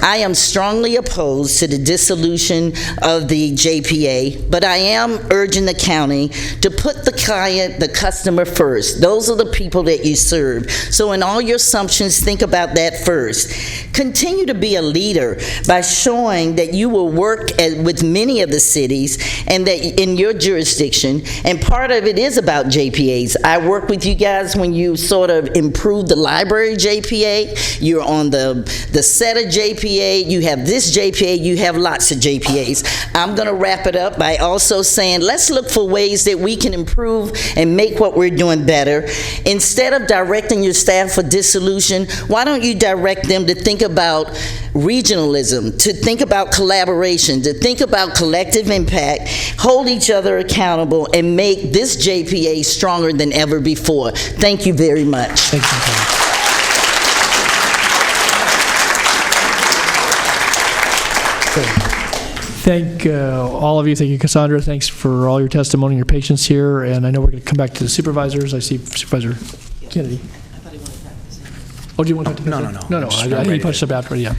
Speaker 21: I am strongly opposed to the dissolution of the JPA, but I am urging the county to put the client, the customer first. Those are the people that you serve. So in all your assumptions, think about that first. Continue to be a leader by showing that you will work with many of the cities and that in your jurisdiction, and part of it is about JPAs. I work with you guys when you sort of improve the library JPA. You're on the set of JPA, you have this JPA, you have lots of JPAs. I'm going to wrap it up by also saying let's look for ways that we can improve and make what we're doing better. Instead of directing your staff for dissolution, why don't you direct them to think about regionalism, to think about collaboration, to think about collective impact, hold each other accountable, and make this JPA stronger than ever before. Thank you very much.
Speaker 1: Thank you. Thank all of you. Thank you, Cassandra. Thanks for all your testimony and your patience here. And I know we're going to come back to the supervisors. I see Supervisor Kennedy. Oh, do you want to talk to Cassandra? No. I think you punched up after. Yeah.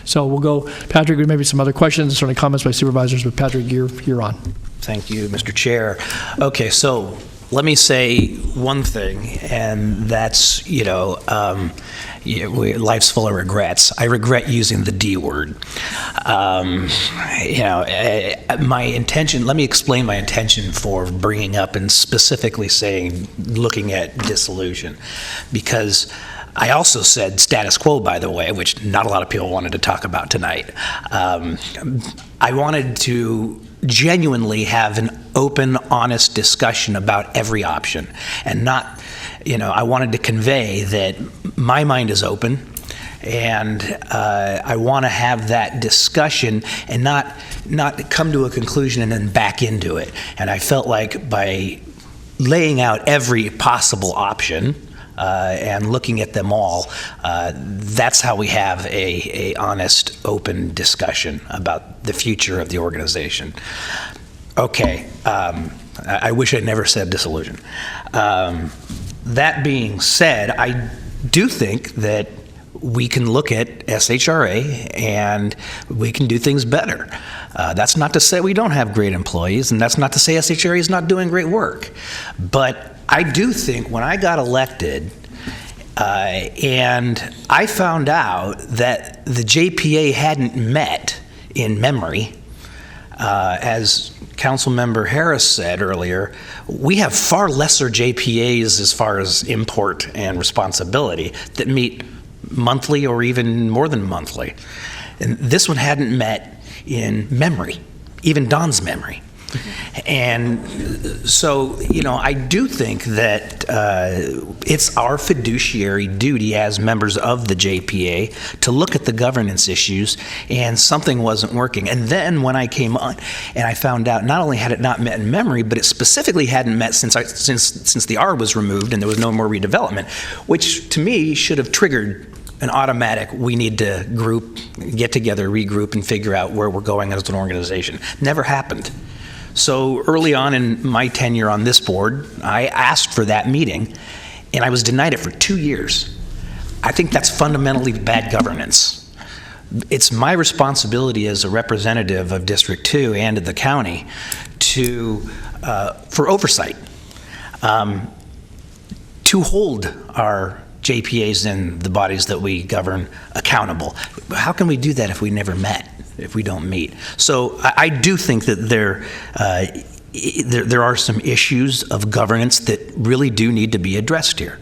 Speaker 1: So we'll go, Patrick, maybe some other questions, certainly comments by supervisors, but Patrick, you're on.
Speaker 6: Thank you, Mr. Chair. Okay, so let me say one thing, and that's, life's full of regrets. I regret using the D word. My intention, let me explain my intention for bringing up and specifically saying, looking at dissolution, because I also said status quo, by the way, which not a lot of people wanted to talk about tonight. I wanted to genuinely have an open, honest discussion about every option, and not, I wanted to convey that my mind is open, and I want to have that discussion and not come to a conclusion and then back into it. And I felt like by laying out every possible option and looking at them all, that's how we have a honest, open discussion about the future of the organization. Okay, I wish I'd never said dissolution. That being said, I do think that we can look at SHRA and we can do things better. That's not to say we don't have great employees, and that's not to say SHRA is not doing great work. But I do think when I got elected and I found out that the JPA hadn't met in memory, as Councilmember Harris said earlier, we have far lesser JPAs as far as import and responsibility that meet monthly or even more than monthly. And this one hadn't met in memory, even Don's memory. And so, I do think that it's our fiduciary duty as members of the JPA to look at the governance issues, and something wasn't working. And then when I came on and I found out not only had it not met in memory, but it specifically hadn't met since the R was removed and there was no more redevelopment, which to me should have triggered an automatic, we need to get together, regroup, and figure out where we're going as an organization. Never happened. So early on in my tenure on this board, I asked for that meeting, and I was denied it for 2 years. I think that's fundamentally bad governance. It's my responsibility as a representative of District 2 and of the county for oversight, to hold our JPAs and the bodies that we govern accountable. How can we do that if we never met? If we don't meet? So I do think that there are some issues of governance that really do need to be addressed here.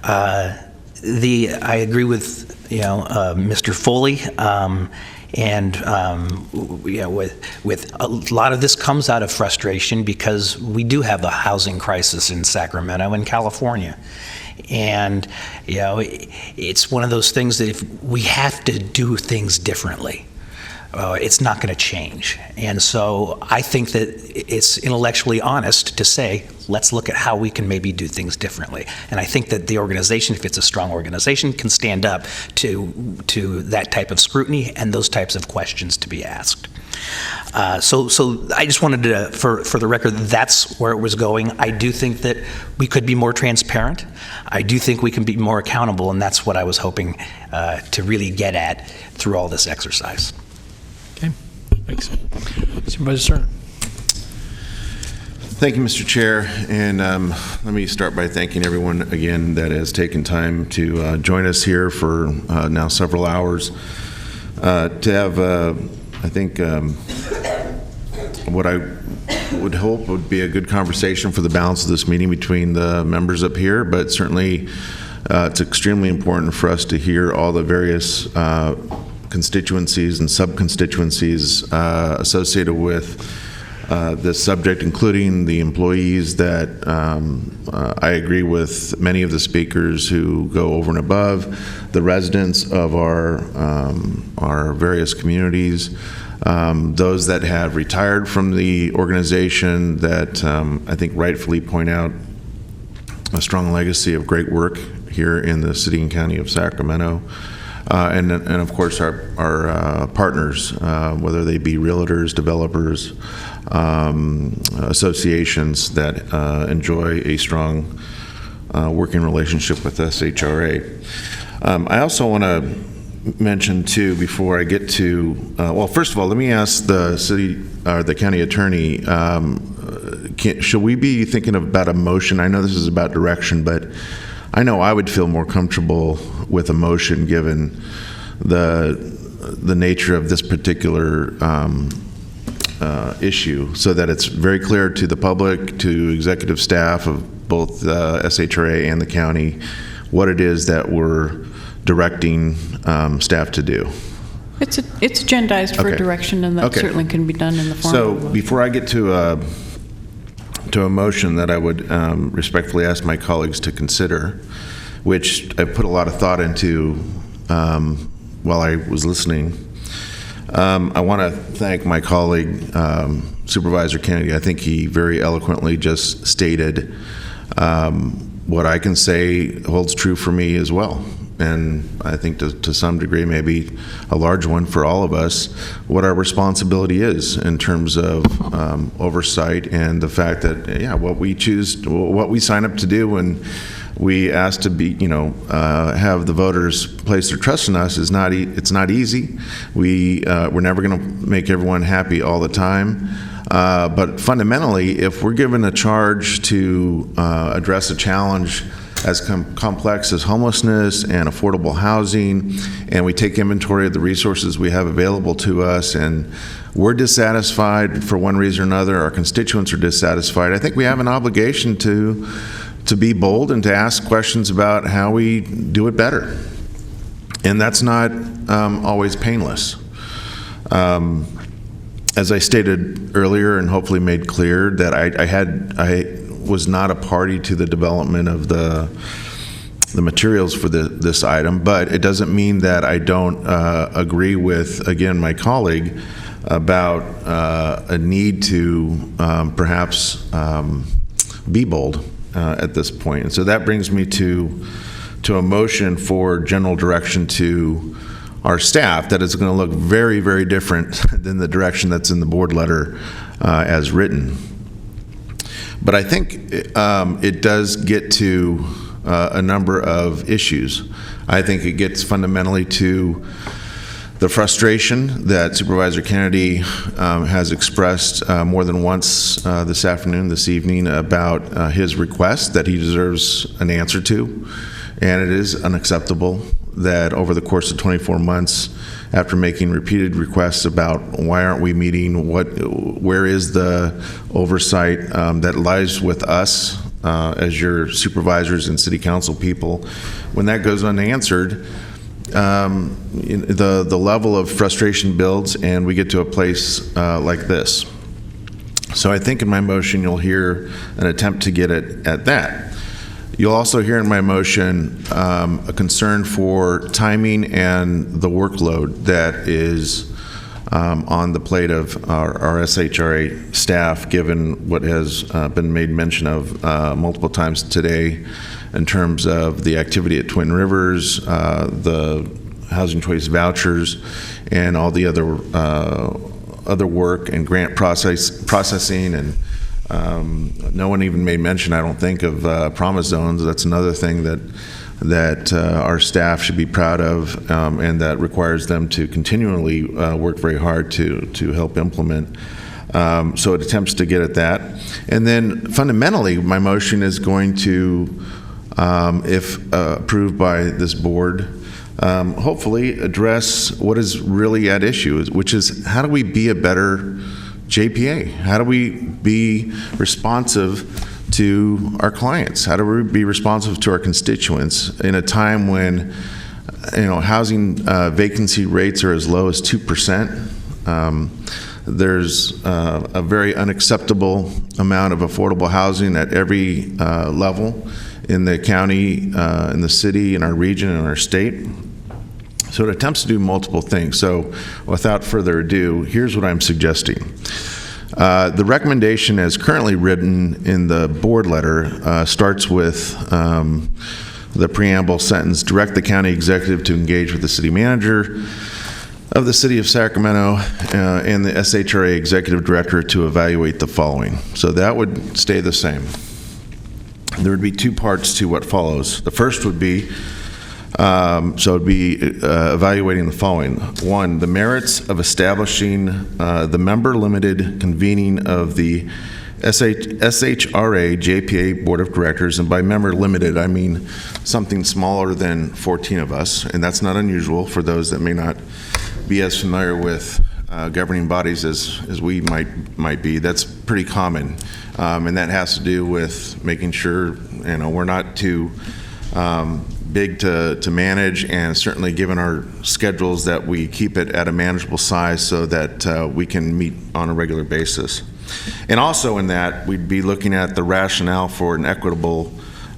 Speaker 6: I agree with Mr. Foley, and with a lot of this comes out of frustration because we do have a housing crisis in Sacramento and California. And it's one of those things that if we have to do things differently. it's not going to change. And so I think that it's intellectually honest to say, let's look at how we can maybe do things differently. And I think that the organization, if it's a strong organization, can stand up to that type of scrutiny and those types of questions to be asked. So I just wanted to, for the record, that's where it was going. I do think that we could be more transparent. I do think we can be more accountable, and that's what I was hoping to really get at through all this exercise.
Speaker 1: Okay, thanks. Supervisor Stern.
Speaker 3: Thank you, Mr. Chair, and let me start by thanking everyone again that has taken time to join us here for now several hours to have, I think, what I would hope would be a good conversation for the balance of this meeting between the members up here, but certainly it's extremely important for us to hear all the various constituencies and sub-constituencies associated with this subject, including the employees that I agree with many of the speakers who go over and above, the residents of our various communities, those that have retired from the organization that I think rightfully point out a strong legacy of great work here in the city and county of Sacramento. And of course our partners, whether they be realtors, developers, associations that enjoy a strong working relationship with SHRA. I also want to mention too, before I get to, well, first of all, let me ask the city or the county attorney, should we be thinking about a motion? I know this is about direction, but I know I would feel more comfortable with a motion given the nature of this particular issue, so that it's very clear to the public, to executive staff of both SHRA and the county, what it is that we're directing staff to do.
Speaker 10: It's agendized for direction, and that certainly can be done in the form
Speaker 3: So
Speaker 10: of a motion.
Speaker 3: before I get to a motion that I would respectfully ask my colleagues to consider, which I put a lot of thought into while I was listening, I want to thank my colleague, Supervisor Kennedy. I think he very eloquently just stated what I can say holds true for me as well. And I think to some degree, maybe a large one for all of us, what our responsibility is in terms of oversight, and the fact that, yeah, what we choose, what we sign up to do when we ask to be, have the voters place their trust in us, it's not easy. We're never going to make everyone happy all the time. But fundamentally, if we're given a charge to address a challenge as complex as homelessness and affordable housing, and we take inventory of the resources we have available to us, and we're dissatisfied for one reason or another, our constituents are dissatisfied, I think we have an obligation to be bold and to ask questions about how we do it better. And that's not always painless. As I stated earlier and hopefully made clear, that I was not a party to the development of the materials for this item, but it doesn't mean that I don't agree with, again, my colleague about a need to perhaps be bold at this point. And so that brings me to a motion for general direction to our staff that is going to look very, very different than the direction that's in the board letter as written. But I think it does get to a number of issues. I think it gets fundamentally to the frustration that Supervisor Kennedy has expressed more than once this evening, about his request that he deserves an answer to. And it is unacceptable that over the course of 24 months, after making repeated requests about why aren't we meeting, where is the oversight that lies with us as your supervisors and city council people, when that goes unanswered, the level of frustration builds, and we get to a place like this. So I think in my motion you'll hear an attempt to get at that. You'll also hear in my motion a concern for timing and the workload that is on the plate of our SHRA staff, given what has been made mention of multiple times today in terms of the activity at Twin Rivers, the housing choice vouchers, and all the other work and grant processing, and no one even made mention, I don't think, of promise zones. That's another thing that our staff should be proud of, and that requires them to continually work very hard to help implement. So it attempts to get at that. And then fundamentally, my motion is going to, if approved by this board, hopefully address what is really at issue, which is how do we be a better JPA? How do we be responsive to our clients? How do we be responsive to our constituents in a time when, housing vacancy rates are as low as 2%? There's a very unacceptable amount of affordable housing at every level in the county, in the city, in our region, in our state. So it attempts to do multiple things. So without further ado, here's what I'm suggesting. The recommendation as currently written in the board letter starts with the preamble sentence, direct the county executive to engage with the city manager of the city of Sacramento and the SHRA executive director to evaluate the following. So that would stay the same. There would be two parts to what follows. The first would be evaluating the following. One, the merits of establishing the member-limited convening of the SHRA JPA Board of Directors, and by member-limited, I mean something smaller than 14 of us, and that's not unusual for those that may not be as familiar with governing bodies as we might be. That's pretty common, and that has to do with making sure we're not too big to manage, and certainly given our schedules that we keep it at a manageable size so that we can meet on a regular basis. And also in that, we'd be looking at the rationale for an equitable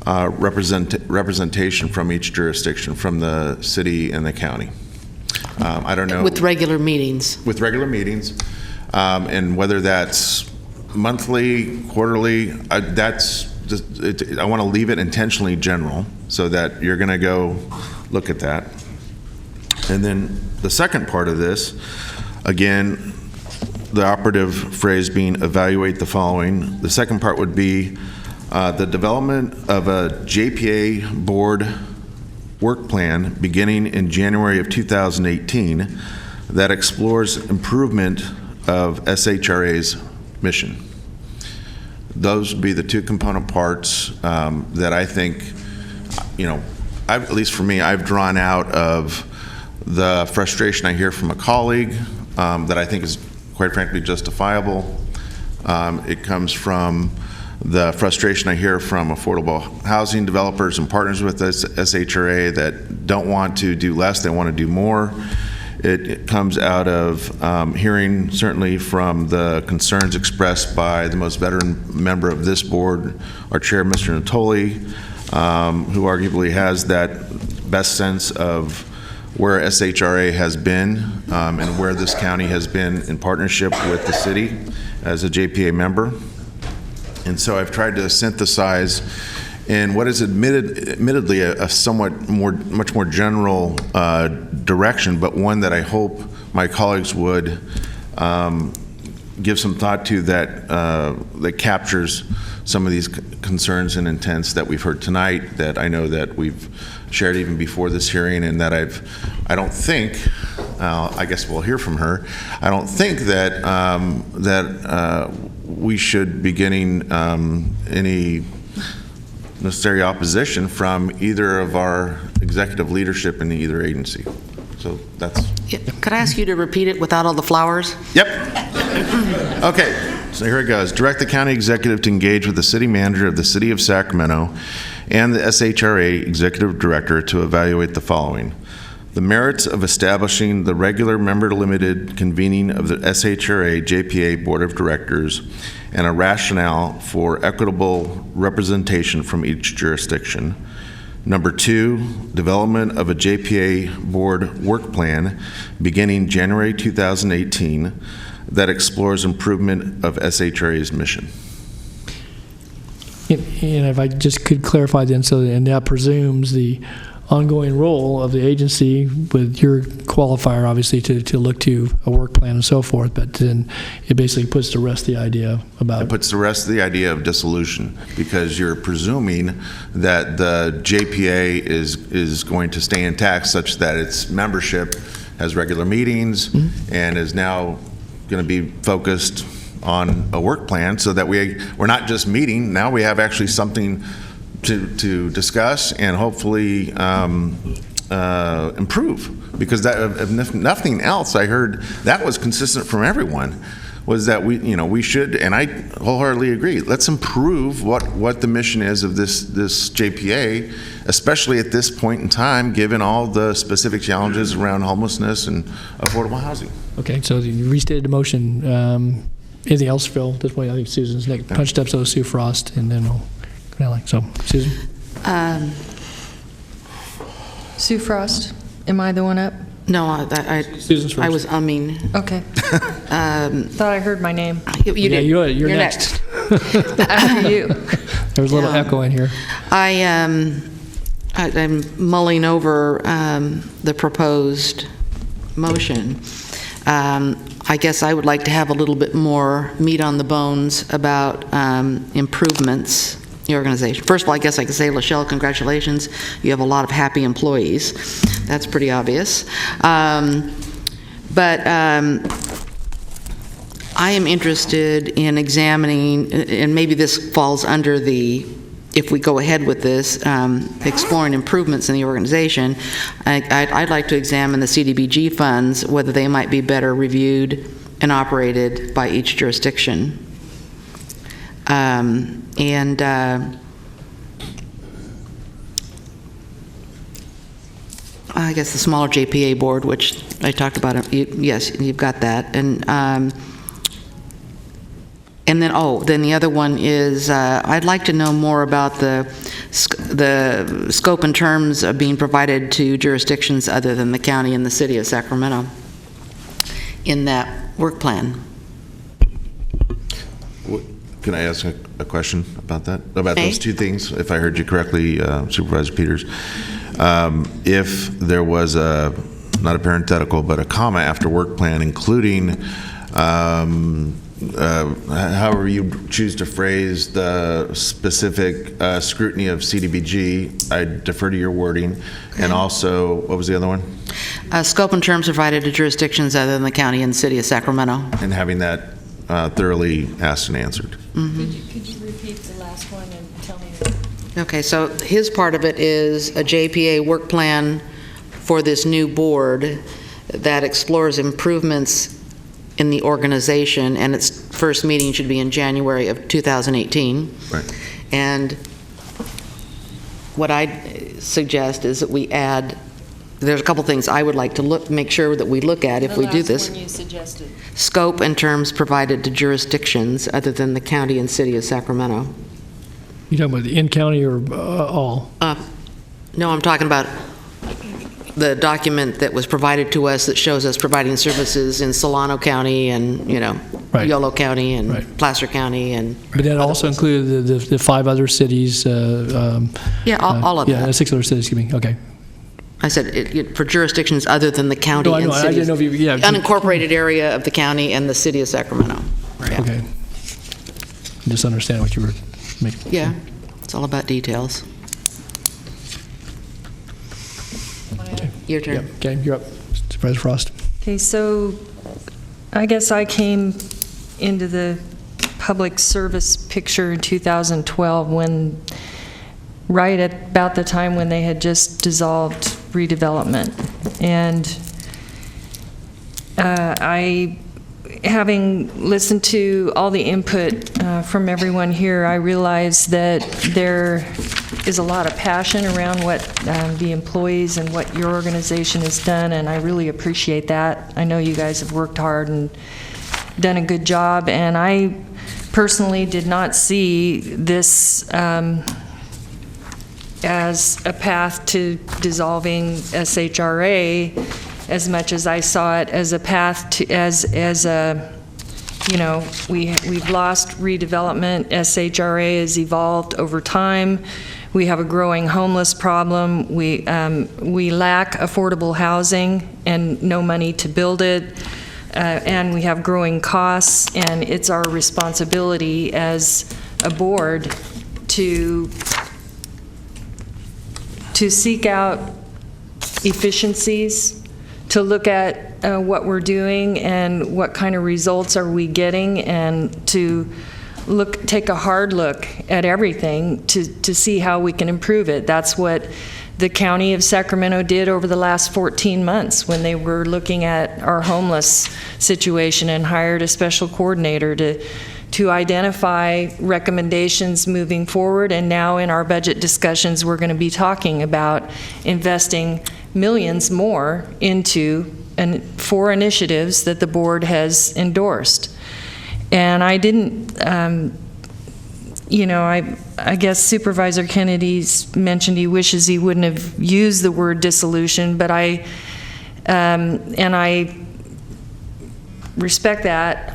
Speaker 3: representation from each jurisdiction, from the city and the county. I don't know.
Speaker 8: With regular meetings.
Speaker 3: With regular meetings, and whether that's monthly, quarterly, I want to leave it intentionally general so that you're going to go look at that. And then the second part of this, again, the operative phrase being evaluate the following. The second part would be the development of a JPA board work plan beginning in January of 2018 that explores improvement of SHRA's mission. Those would be the two component parts that I think, at least for me, I've drawn out of the frustration I hear from a colleague that I think is quite frankly justifiable. It comes from the frustration I hear from affordable housing developers and partners with SHRA that don't want to do less, they want to do more. It comes out of hearing certainly from the concerns expressed by the most veteran member of this board, our chair, Mr. Natoli, who arguably has that best sense of where SHRA has been and where this county has been in partnership with the city as a JPA member. And so I've tried to synthesize in what is admittedly a much more general direction, but one that I hope my colleagues would give some thought to that captures some of these concerns and intents that we've heard tonight, that I know that we've shared even before this hearing, and that I don't think, I guess we'll hear from her, I don't think that we should be getting any necessary opposition from either of our executive leadership in either agency. So that's...
Speaker 8: Yeah. Could I ask you to repeat it without all the flowers?
Speaker 3: Yep. Okay, so here it goes. Direct the county executive to engage with the city manager of the city of Sacramento and the SHRA executive director to evaluate the following. The merits of establishing the regular member-limited convening of the SHRA JPA Board of Directors and a rationale for equitable representation from each jurisdiction. Number 2, development of a JPA board work plan beginning January 2018 that explores improvement of SHRA's mission.
Speaker 1: And if I just could clarify then, and that presumes the ongoing role of the agency with your qualifier, obviously, to look to a work plan and so forth, but then it basically puts to rest the idea about...
Speaker 3: It puts to rest the idea of dissolution, because you're presuming that the JPA is going to stay intact such that its membership has regular meetings and is now going to be focused on a work plan, so that we're not just meeting, now we have actually something to discuss and hopefully improve. Because that, if nothing else, I heard that was consistent from everyone, was that we should, and I wholeheartedly agree, let's improve what the mission is of this JPA, especially at this point in time, given all the specific challenges around homelessness and affordable housing.
Speaker 1: Okay, so you restated the motion. Anything else, Phil? At this point, I think Susan's next. Punched up, so Sue Frost, and then we'll so, Susan?
Speaker 10: Sue Frost, am I the one up?
Speaker 8: No, I was
Speaker 10: Okay. Thought I heard my name.
Speaker 8: You did.
Speaker 1: You're next.
Speaker 10: After you.
Speaker 1: There was a little echo in here.
Speaker 8: I'm mulling over the proposed motion. I guess I would like to have a little bit more meat on the bones about improvements in the organization. First of all, I guess I could say, Lachelle, congratulations. You have a lot of happy employees. That's pretty obvious. But I am interested in examining, and maybe this falls under the, if we go ahead with this, exploring improvements in the organization, I'd like to examine the CDBG funds, whether they might be better reviewed and operated by each jurisdiction. I guess the smaller JPA board, which I talked about, yes, you've got that. And then the other one is I'd like to know more about the scope and terms of being provided to jurisdictions other than the county and the city of Sacramento in that work plan.
Speaker 3: Can I ask a question about that? About those two things, if I heard you correctly, Supervisor Peters. If there was not a parenthetical, but a comma after work plan, including however you choose to phrase the specific scrutiny of CDBG, I defer to your wording. And also, what was the other one?
Speaker 8: Scope and terms provided to jurisdictions other than the county and city of Sacramento.
Speaker 3: And having that thoroughly asked and answered.
Speaker 10: Could you repeat the last one and tell me?
Speaker 8: Okay, so his part of it is a JPA work plan for this new board that explores improvements in the organization, and its first meeting should be in January of 2018.
Speaker 3: Right.
Speaker 8: And what I suggest is that we add, there's a couple things I would like to make sure that we look at if we do this.
Speaker 10: The last one you suggested.
Speaker 8: Scope and terms provided to jurisdictions other than the county and city of Sacramento.
Speaker 1: You talking about the in-county or all?
Speaker 8: No, I'm talking about the document that was provided to us that shows us providing services in Solano County and, Yolo County and Placer County and...
Speaker 1: But that also included the 5 other cities?
Speaker 8: Yeah, all of that.
Speaker 1: Yeah, 6 other cities, excuse me, okay.
Speaker 8: I said for jurisdictions other than the county and city.
Speaker 1: I didn't know if you,
Speaker 8: unincorporated area of the county and the city of Sacramento.
Speaker 1: Right. Okay. Just understand what you were making.
Speaker 8: Yeah, it's all about details. Your turn.
Speaker 1: Yep. Okay, you're up, Supervisor Frost.
Speaker 10: Okay, so I guess I came into the public service picture in 2012 when, right at about the time when they had just dissolved redevelopment. And having listened to all the input from everyone here, I realize that there is a lot of passion around what the employees and what your organization has done, and I really appreciate that. I know you guys have worked hard and done a good job, and I personally did not see this as a path to dissolving SHRA as much as I saw it as a path to, as a, you know, we've lost redevelopment. SHRA has evolved over time. We have a growing homeless problem. We lack affordable housing and no money to build it. And we have growing costs, and it's our responsibility as a board to seek out efficiencies, to look at what we're doing and what kind of results are we getting, and to take a hard look at everything to see how we can improve it. That's what the County of Sacramento did over the last 14 months when they were looking at our homeless situation and hired a special coordinator to identify recommendations moving forward. And now in our budget discussions, we're going to be talking about investing millions more into four initiatives that the board has endorsed. And I didn't, you know, I guess Supervisor Kennedy's mentioned he wishes he wouldn't have used the word dissolution, but and I respect that.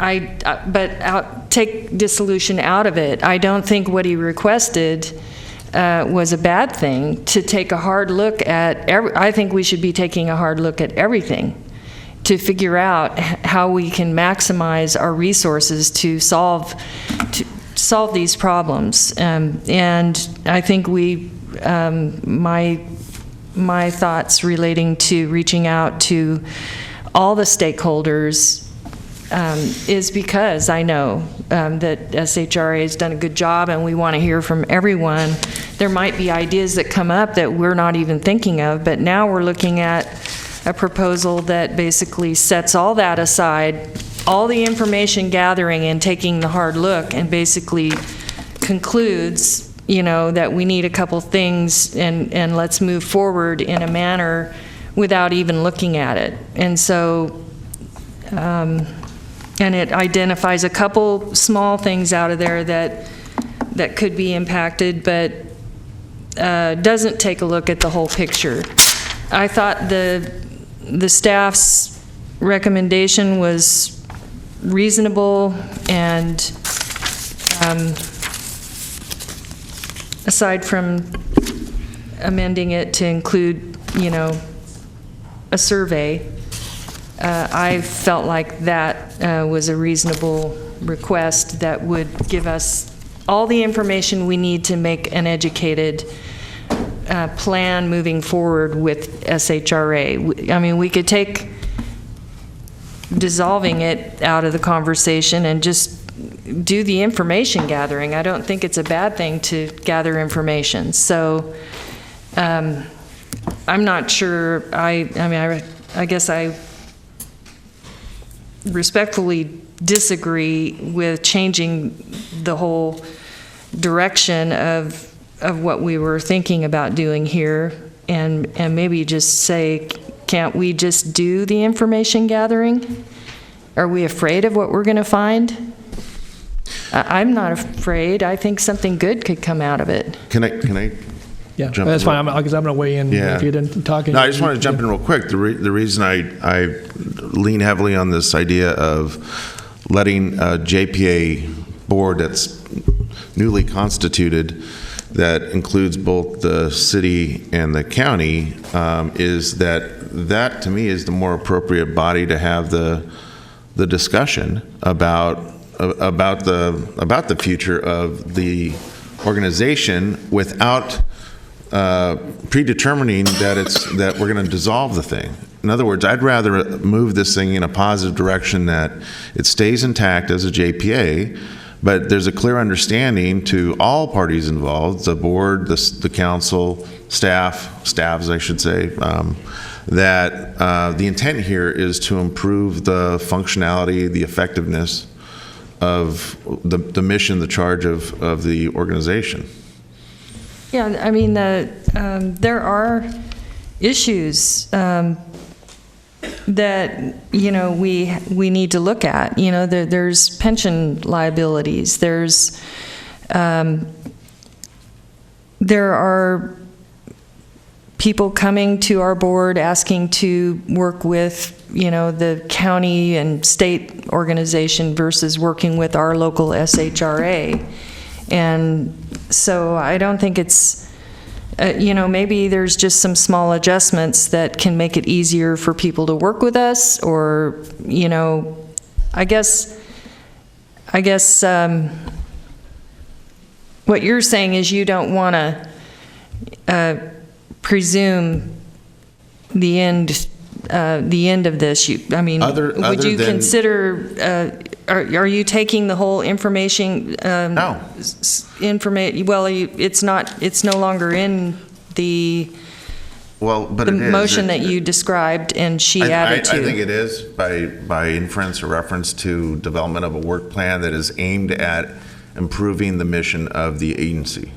Speaker 10: But take dissolution out of it. I don't think what he requested was a bad thing, to take a hard look at I think we should be taking a hard look at everything to figure out how we can maximize our resources to solve these problems. And I think my thoughts relating to reaching out to all the stakeholders is because I know that SHRA has done a good job, and we want to hear from everyone. There might be ideas that come up that we're not even thinking of, but now we're looking at a proposal that basically sets all that aside, all the information gathering and taking the hard look, and basically concludes, you know, that we need a couple things, and let's move forward in a manner without even looking at it. And so, and it identifies a couple small things out of there that could be impacted, but doesn't take a look at the whole picture. I thought the staff's recommendation was reasonable, and aside from amending it to include, you know, a survey, I felt like that was a reasonable request that would give us all the information we need to make an educated plan moving forward with SHRA. I mean, we could take dissolving it out of the conversation and just do the information gathering. I don't think it's a bad thing to gather information. So I'm not sure. I mean, I guess I respectfully disagree with changing the whole direction of what we were thinking about doing here, and maybe just say, can't we just do the information gathering? Are we afraid of what we're going to find? I'm not afraid. I think something good could come out of it.
Speaker 3: Can I
Speaker 1: Yeah,
Speaker 3: jump
Speaker 1: that's
Speaker 3: in
Speaker 1: fine, because I'm going to weigh in if you didn't talk.
Speaker 3: No, I just want to jump in real quick. The reason I lean heavily on this idea of letting a JPA board that's newly constituted, that includes both the city and the county, is that to me is the more appropriate body to have the discussion about the future of the organization without predetermining that we're going to dissolve the thing. In other words, I'd rather move this thing in a positive direction, that it stays intact as a JPA, but there's a clear understanding to all parties involved, the board, the council, staffs, I should say, that the intent here is to improve the functionality, the effectiveness of the mission, the charge of the organization.
Speaker 10: Yeah, I mean, there are issues that, you know, we need to look at. You know, there's pension liabilities. There are people coming to our board asking to work with, the county and state organization versus working with our local SHRA. And so I don't think it's, maybe there's just some small adjustments that can make it easier for people to work with us, or, I guess what you're saying is you don't want to presume the end of this. Would you consider? Are you taking the whole information?
Speaker 3: No.
Speaker 10: Well, it's not. It's no longer in the.
Speaker 3: Well, but
Speaker 10: the
Speaker 3: it is.
Speaker 10: motion that you described, and she added to.
Speaker 3: I think it is by inference or reference to development of a work plan that is aimed at improving the mission of the agency.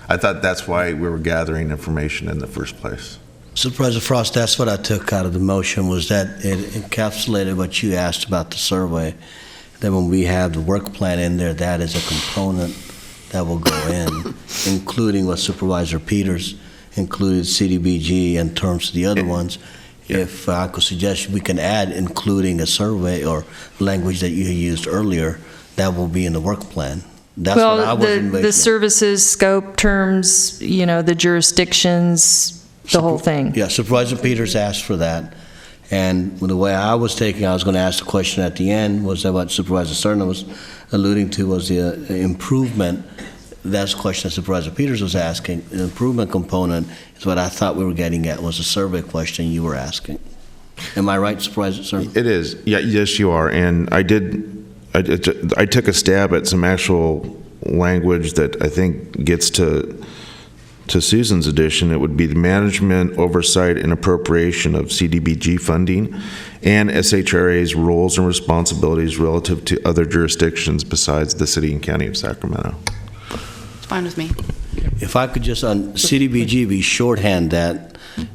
Speaker 3: I thought that's why we were gathering information in the first place.
Speaker 9: Supervisor Frost, that's what I took out of the motion, was that it encapsulated what you asked about the survey. That when we have the work plan in there, that is a component that will go in, including what Supervisor Peters included, CDBG, in terms of the other ones. If I could suggest we can add including a survey or language that you used earlier, that will be in the work plan. That's what I was envisioning.
Speaker 10: The services, scope, terms, the jurisdictions, the whole thing.
Speaker 9: Yeah, Supervisor Peters asked for that. And the way I was taking, I was going to ask the question at the end, was that what Supervisor Cerna was alluding to was the improvement. That's the question that Supervisor Peters was asking. The improvement component is what I thought we were getting at, was a survey question you were asking. Am I right, Supervisor Cerna?
Speaker 3: It is. Yeah, yes, you are. And I took a stab at some actual language that I think gets to Susan's addition. It would be the management, oversight, and appropriation of CDBG funding and SHRA's roles and responsibilities relative to other jurisdictions besides the city and county of Sacramento.
Speaker 8: It's fine with me.
Speaker 9: If I could just on CDBG be shorthand that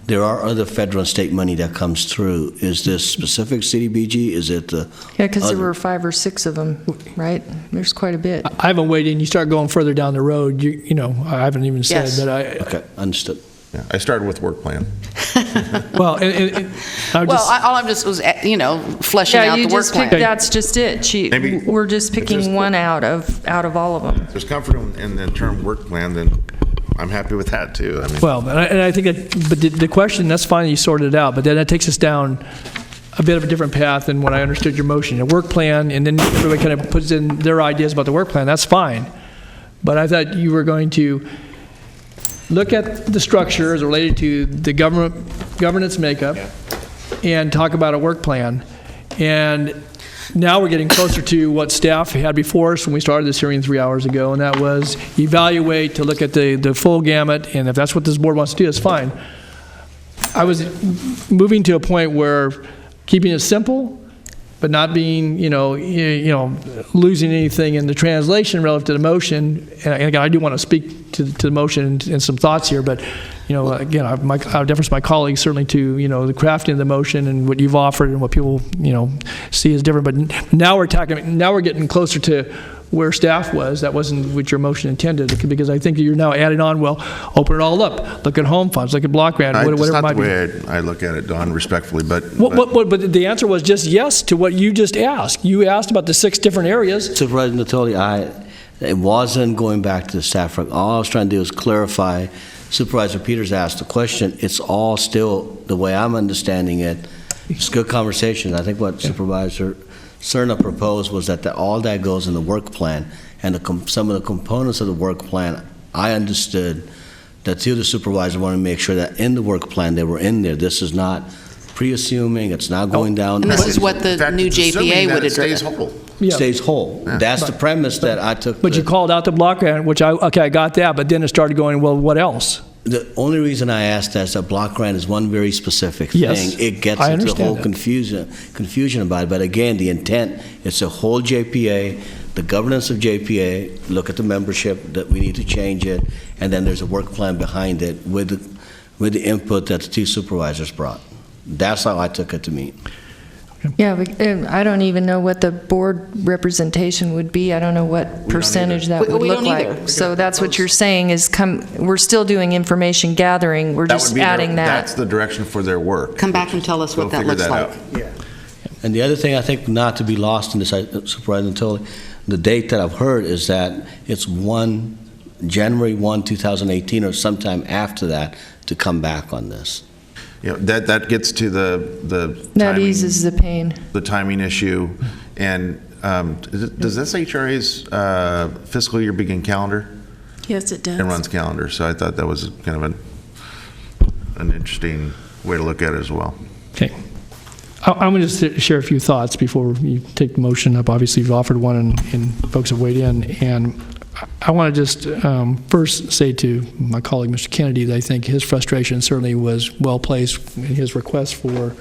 Speaker 9: there are other federal and state money that comes through. Is this specific CDBG? Is it the
Speaker 10: Yeah, because there were 5 or 6 of them, right? There's quite a bit.
Speaker 1: I haven't waited, and you start going further down the road, I haven't even said,
Speaker 8: Yes.
Speaker 1: but
Speaker 9: Okay, understood.
Speaker 3: Yeah, I started with work plan.
Speaker 1: Well,
Speaker 8: all I'm just was, fleshing out the work plan.
Speaker 10: That's just it. We're just picking one out of all of them.
Speaker 3: If there's comfort in the term work plan, then I'm happy with that too.
Speaker 1: Well, and I think but the question, that's fine, you sorted it out, but then that takes us down a bit of a different path than when I understood your motion. A work plan, and then everybody kind of puts in their ideas about the work plan, that's fine. But I thought you were going to look at the structure as related to the governance makeup and talk about a work plan. And now we're getting closer to what staff had before us when we started this hearing 3 hours ago, and that was evaluate to look at the full gamut, and if that's what this board wants to do, that's fine. I was moving to a point where keeping it simple, but not being, losing anything in the translation relative to the motion. And again, I do want to speak to the motion and some thoughts here, but again, I defer to my colleagues certainly to the crafting of the motion and what you've offered and what people see as different. But now we're getting closer to where staff was. That wasn't what your motion intended, because I think you're now adding on, open it all up. Look at home funds, look at block grant, whatever it might be.
Speaker 3: That's not the way I look at it, Don, respectfully. But
Speaker 1: the answer was just yes to what you just asked. You asked about the 6 different areas.
Speaker 9: Supervisor Natoli, it wasn't going back to the staff. All I was trying to do is clarify. Supervisor Peters asked the question. It's all still, the way I'm understanding it, it's good conversation. I think what Supervisor Cerna proposed was that all that goes in the work plan, and some of the components of the work plan, I understood that the other supervisor wanted to make sure that in the work plan they were in there. This is not pre-assuming, it's not going down.
Speaker 8: And this is what the new JPA would address.
Speaker 3: Stays whole.
Speaker 1: Yeah.
Speaker 9: Stays whole. Yeah. That's the premise that I took.
Speaker 1: But you called out the block grant, which I got that, but then it started going, well, what else?
Speaker 9: The only reason I asked that is that block grant is one very specific thing.
Speaker 1: Yes,
Speaker 9: it gets into the whole confusion about it. But again, the intent is to hold JPA, the governance of JPA, look at the membership, that we need to change it, and then there's a work plan behind it with the input that the 2 supervisors brought. That's how I took it to mean.
Speaker 10: Yeah, I don't even know what the board representation would be. I don't know what percentage that would look like. So that's what you're saying is we're still doing information gathering. We're just adding that.
Speaker 3: That's the direction for their work.
Speaker 8: Come back and tell us what that looks like.
Speaker 3: Yeah.
Speaker 9: And the other thing I think not to be lost in this, Supervisor Natoli, the date that I've heard is that it's January 1, 2018, or sometime after that to come back on this.
Speaker 3: You know, that gets to the
Speaker 10: that
Speaker 3: timing,
Speaker 10: eases the pain.
Speaker 3: the timing issue. And does SHRA's fiscal year begin calendar?
Speaker 2: Yes, it does.
Speaker 3: It runs calendar, so I thought that was kind of an interesting way to look at it as well.
Speaker 1: Okay. I'm going to share a few thoughts before you take the motion up. Obviously, you've offered one, and folks have weighed in. And I want to just first say to my colleague, Mr. Kennedy, that I think his frustration certainly was well placed in his request for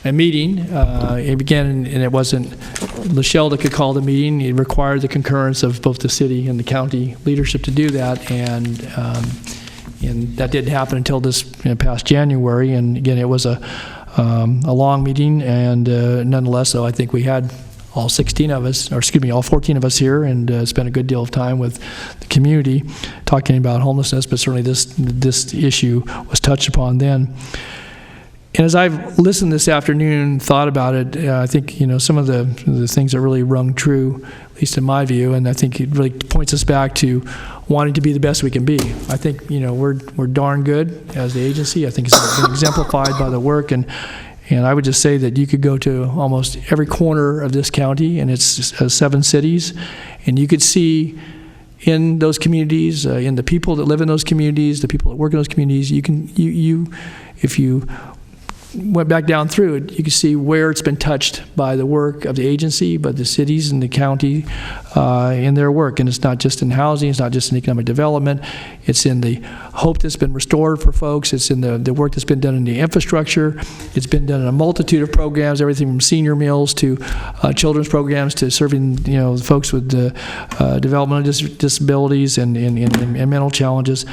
Speaker 1: a meeting. It began, and it wasn't Lachelle that could call the meeting. It required the concurrence of both the city and the county leadership to do that, and that didn't happen until this past January. And again, it was a long meeting, and nonetheless, though, I think we had all 16 of us, or excuse me, all 14 of us here, and spent a good deal of time with the community talking about homelessness, but certainly this issue was touched upon then. And as I've listened this afternoon, thought about it, I think, some of the things that really rung true, at least in my view, and I think it really points us back to wanting to be the best we can be. I think, we're darn good as the agency. I think it's been exemplified by the work, and I would just say that you could go to almost every corner of this county, and it's 7 cities, and you could see in those communities, in the people that live in those communities, the people that work in those communities, if you went back down through it, you can see where it's been touched by the work of the agency, by the cities and the county in their work. And it's not just in housing, it's not just in economic development, it's in the hope that's been restored for folks, it's in the work that's been done in the infrastructure, it's been done in a multitude of programs, everything from senior meals to children's programs to serving folks with developmental disabilities and mental challenges.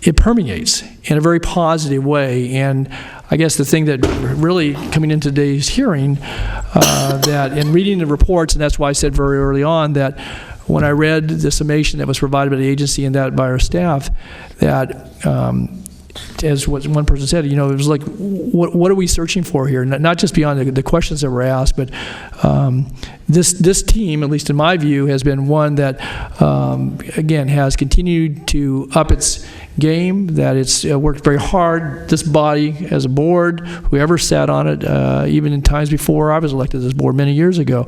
Speaker 1: It permeates in a very positive way, and I guess the thing that really coming into today's hearing, that in reading the reports, and that's why I said very early on that when I read the summation that was provided by the agency and that by our staff, that as what one person said, it was like, what are we searching for here? Not just beyond the questions that were asked, but this team, at least in my view, has been one that, again, has continued to up its game, that it's worked very hard. This body, as a board, whoever sat on it, even in times before I was elected to this board many years ago,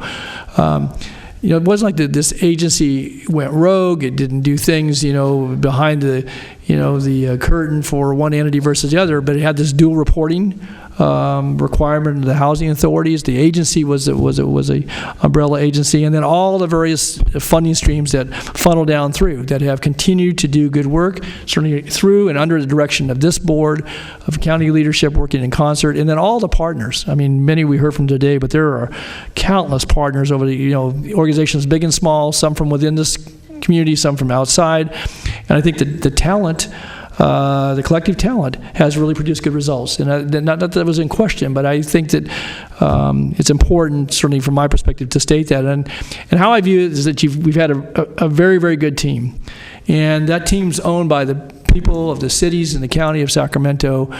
Speaker 1: it wasn't like this agency went rogue. It didn't do things, behind the curtain for one entity versus the other, but it had this dual reporting requirement of the housing authorities. The agency was a umbrella agency, and then all the various funding streams that funnel down through that have continued to do good work, certainly through and under the direction of this board, of county leadership working in concert, and then all the partners. I mean, many we heard from today, but there are countless partners over the organizations big and small, some from within this community, some from outside, and I think that the talent. The collective talent has really produced good results, and not that that was in question, but I think that it's important, certainly from my perspective, to state that. And how I view it is that we've had a very, very good team, and that team's owned by the people of the cities and the county of Sacramento,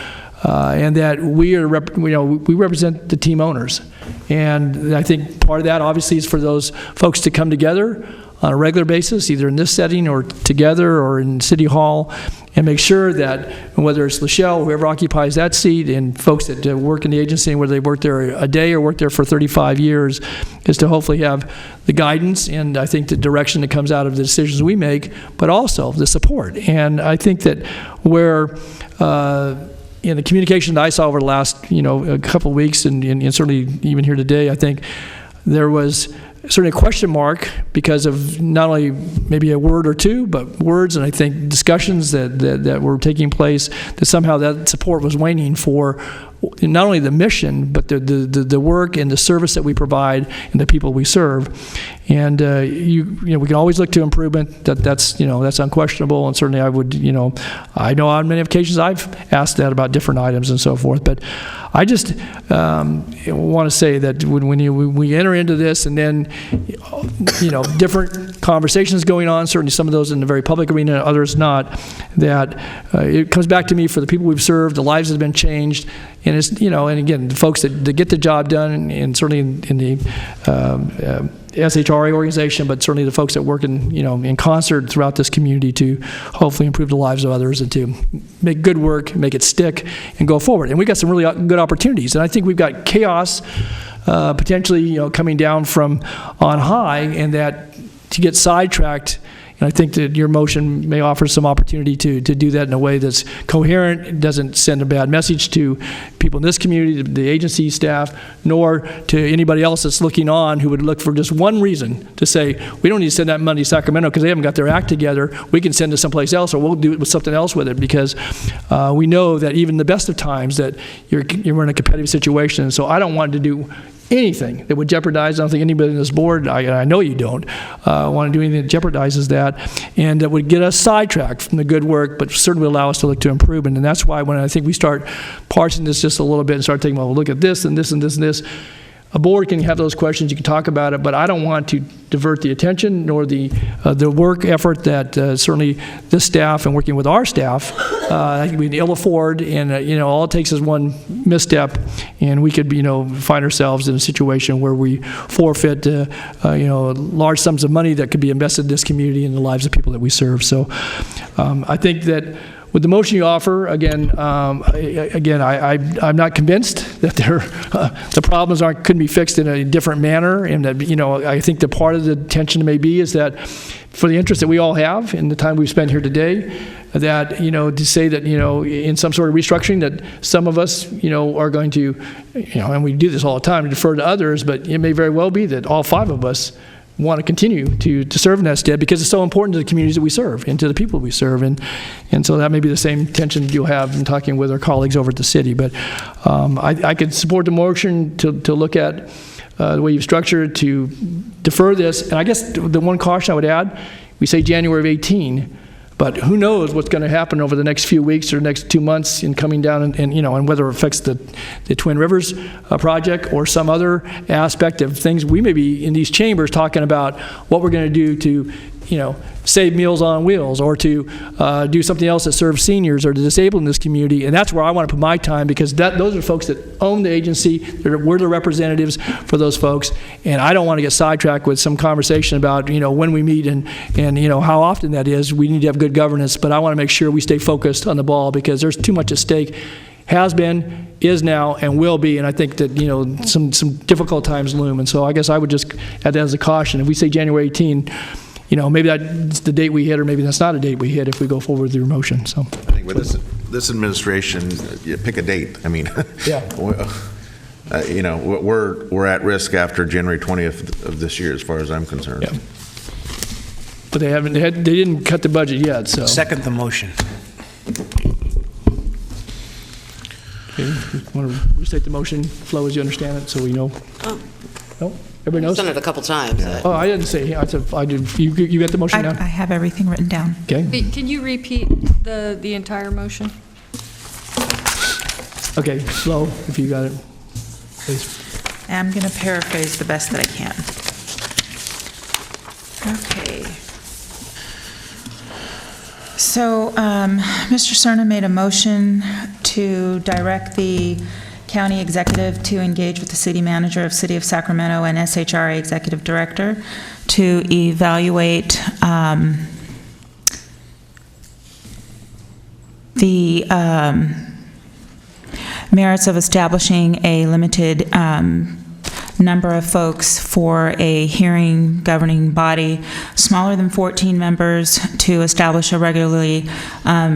Speaker 1: and that we represent the team owners. And I think part of that, obviously, is for those folks to come together on a regular basis, either in this setting or together or in City Hall, and make sure that whether it's Lachelle, whoever occupies that seat, and folks that work in the agency, and whether they work there a day or work there for 35 years, is to hopefully have the guidance and I think the direction that comes out of the decisions we make, but also the support. And I think that where in the communication that I saw over the last a couple of weeks, and certainly even here today, I think there was certainly a question mark because of not only maybe a word or two, but words, and I think discussions that were taking place, that somehow that support was waning for not only the mission, but the work and the service that we provide and the people we serve. And we can always look to improvement. That's unquestionable. And certainly I know on many occasions I've asked that about different items and so forth. But I just want to say that when we enter into this, and then different conversations going on, certainly some of those in the very public arena, others not, that it comes back to me for the people we've served, the lives that have been changed, and it's and again, the folks that get the job done, and certainly in the SHRA organization, but certainly the folks that work in concert throughout this community to hopefully improve the lives of others and to make good work, make it stick, and go forward. And we got some really good opportunities, and I think we've got chaos potentially coming down from on high, and that to get sidetracked. And I think that your motion may offer some opportunity to do that in a way that's coherent, it doesn't send a bad message to people in this community, the agency staff, nor to anybody else that's looking on who would look for just one reason to say, we don't need to send that money to Sacramento because they haven't got their act together. We can send it someplace else, or we'll do it with something else with it, because we know that even in the best of times that you're in a competitive situation. So I don't want to do anything that would jeopardize. I don't think anybody in this board, I know you don't, want to do anything that jeopardizes that, and that would get us sidetracked from the good work, but certainly allow us to look to improvement. And that's why when I think we start parsing this just a little bit and start thinking, well, look at this and this and this and this, a board can have those questions, you can talk about it, but I don't want to divert the attention nor the work effort that certainly this staff and working with our staff we can ill afford, and all it takes is one misstep, and we could find ourselves in a situation where we forfeit large sums of money that could be invested in this community and the lives of people that we serve. So I think that with the motion you offer, again, I'm not convinced that the problems couldn't be fixed in a different manner, and that I think that part of the tension may be is that for the interest that we all have in the time we've spent here today, that to say that in some sort of restructuring that some of us are going to and we do this all the time, defer to others, but it may very well be that all 5 of us want to continue to serve in that stead because it's so important to the communities that we serve and to the people we serve, and so that may be the same tension you'll have in talking with our colleagues over at the city. But I could support the motion to look at the way you've structured to defer this. And I guess the one caution I would add, we say January of 18, but who knows what's going to happen over the next few weeks or the next 2 months in coming down and whether it affects the Twin Rivers project or some other aspect of things. We may be in these chambers talking about what we're going to do to save Meals on Wheels, or to do something else that serves seniors or the disabled in this community. And that's where I want to put my time, because those are folks that own the agency. We're the representatives for those folks. And I don't want to get sidetracked with some conversation about, when we meet and how often that is. We need to have good governance, but I want to make sure we stay focused on the ball, because there's too much at stake. Has been, is now, and will be, and I think that some difficult times loom. And so I guess I would just add that as a caution. If we say January 18, maybe that's the date we hit, or maybe that's not a date we hit if we go forward with your motion. So I
Speaker 3: think with this administration, you pick a date. I mean,
Speaker 1: yeah,
Speaker 3: we're at risk after January 20th of this year, as far as I'm concerned.
Speaker 1: Yeah. But they didn't cut the budget yet. So
Speaker 6: second the motion.
Speaker 1: Okay, you want to restate the motion, Flo, as you understand it, so we know.
Speaker 8: Oh.
Speaker 1: No? Everybody knows?
Speaker 8: I've done it a couple times.
Speaker 1: Yeah. Oh, I didn't say. I said I did. You got the motion down?
Speaker 11: I have everything written down.
Speaker 1: Okay.
Speaker 10: Can you repeat the entire motion?
Speaker 1: Okay, Flo, if you got it, please.
Speaker 11: I'm going to paraphrase the best that I can. Okay. So, Mr. Cerna made a motion to direct the county executive to engage with the city manager of City of Sacramento and SHRA executive director to evaluate the merits of establishing a limited number of folks for a hearing governing body smaller than 14 members to establish a regularly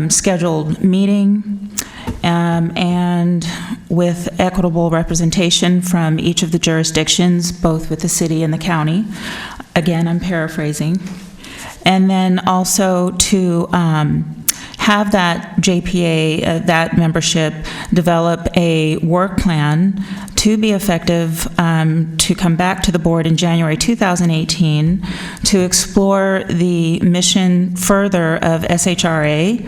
Speaker 11: scheduled meeting, and with equitable representation from each of the jurisdictions, both with the city and the county. Again, I'm paraphrasing. And then also to have that JPA, that membership, develop a work plan to be effective, to come back to the board in January 2018 to explore the mission further of SHRA,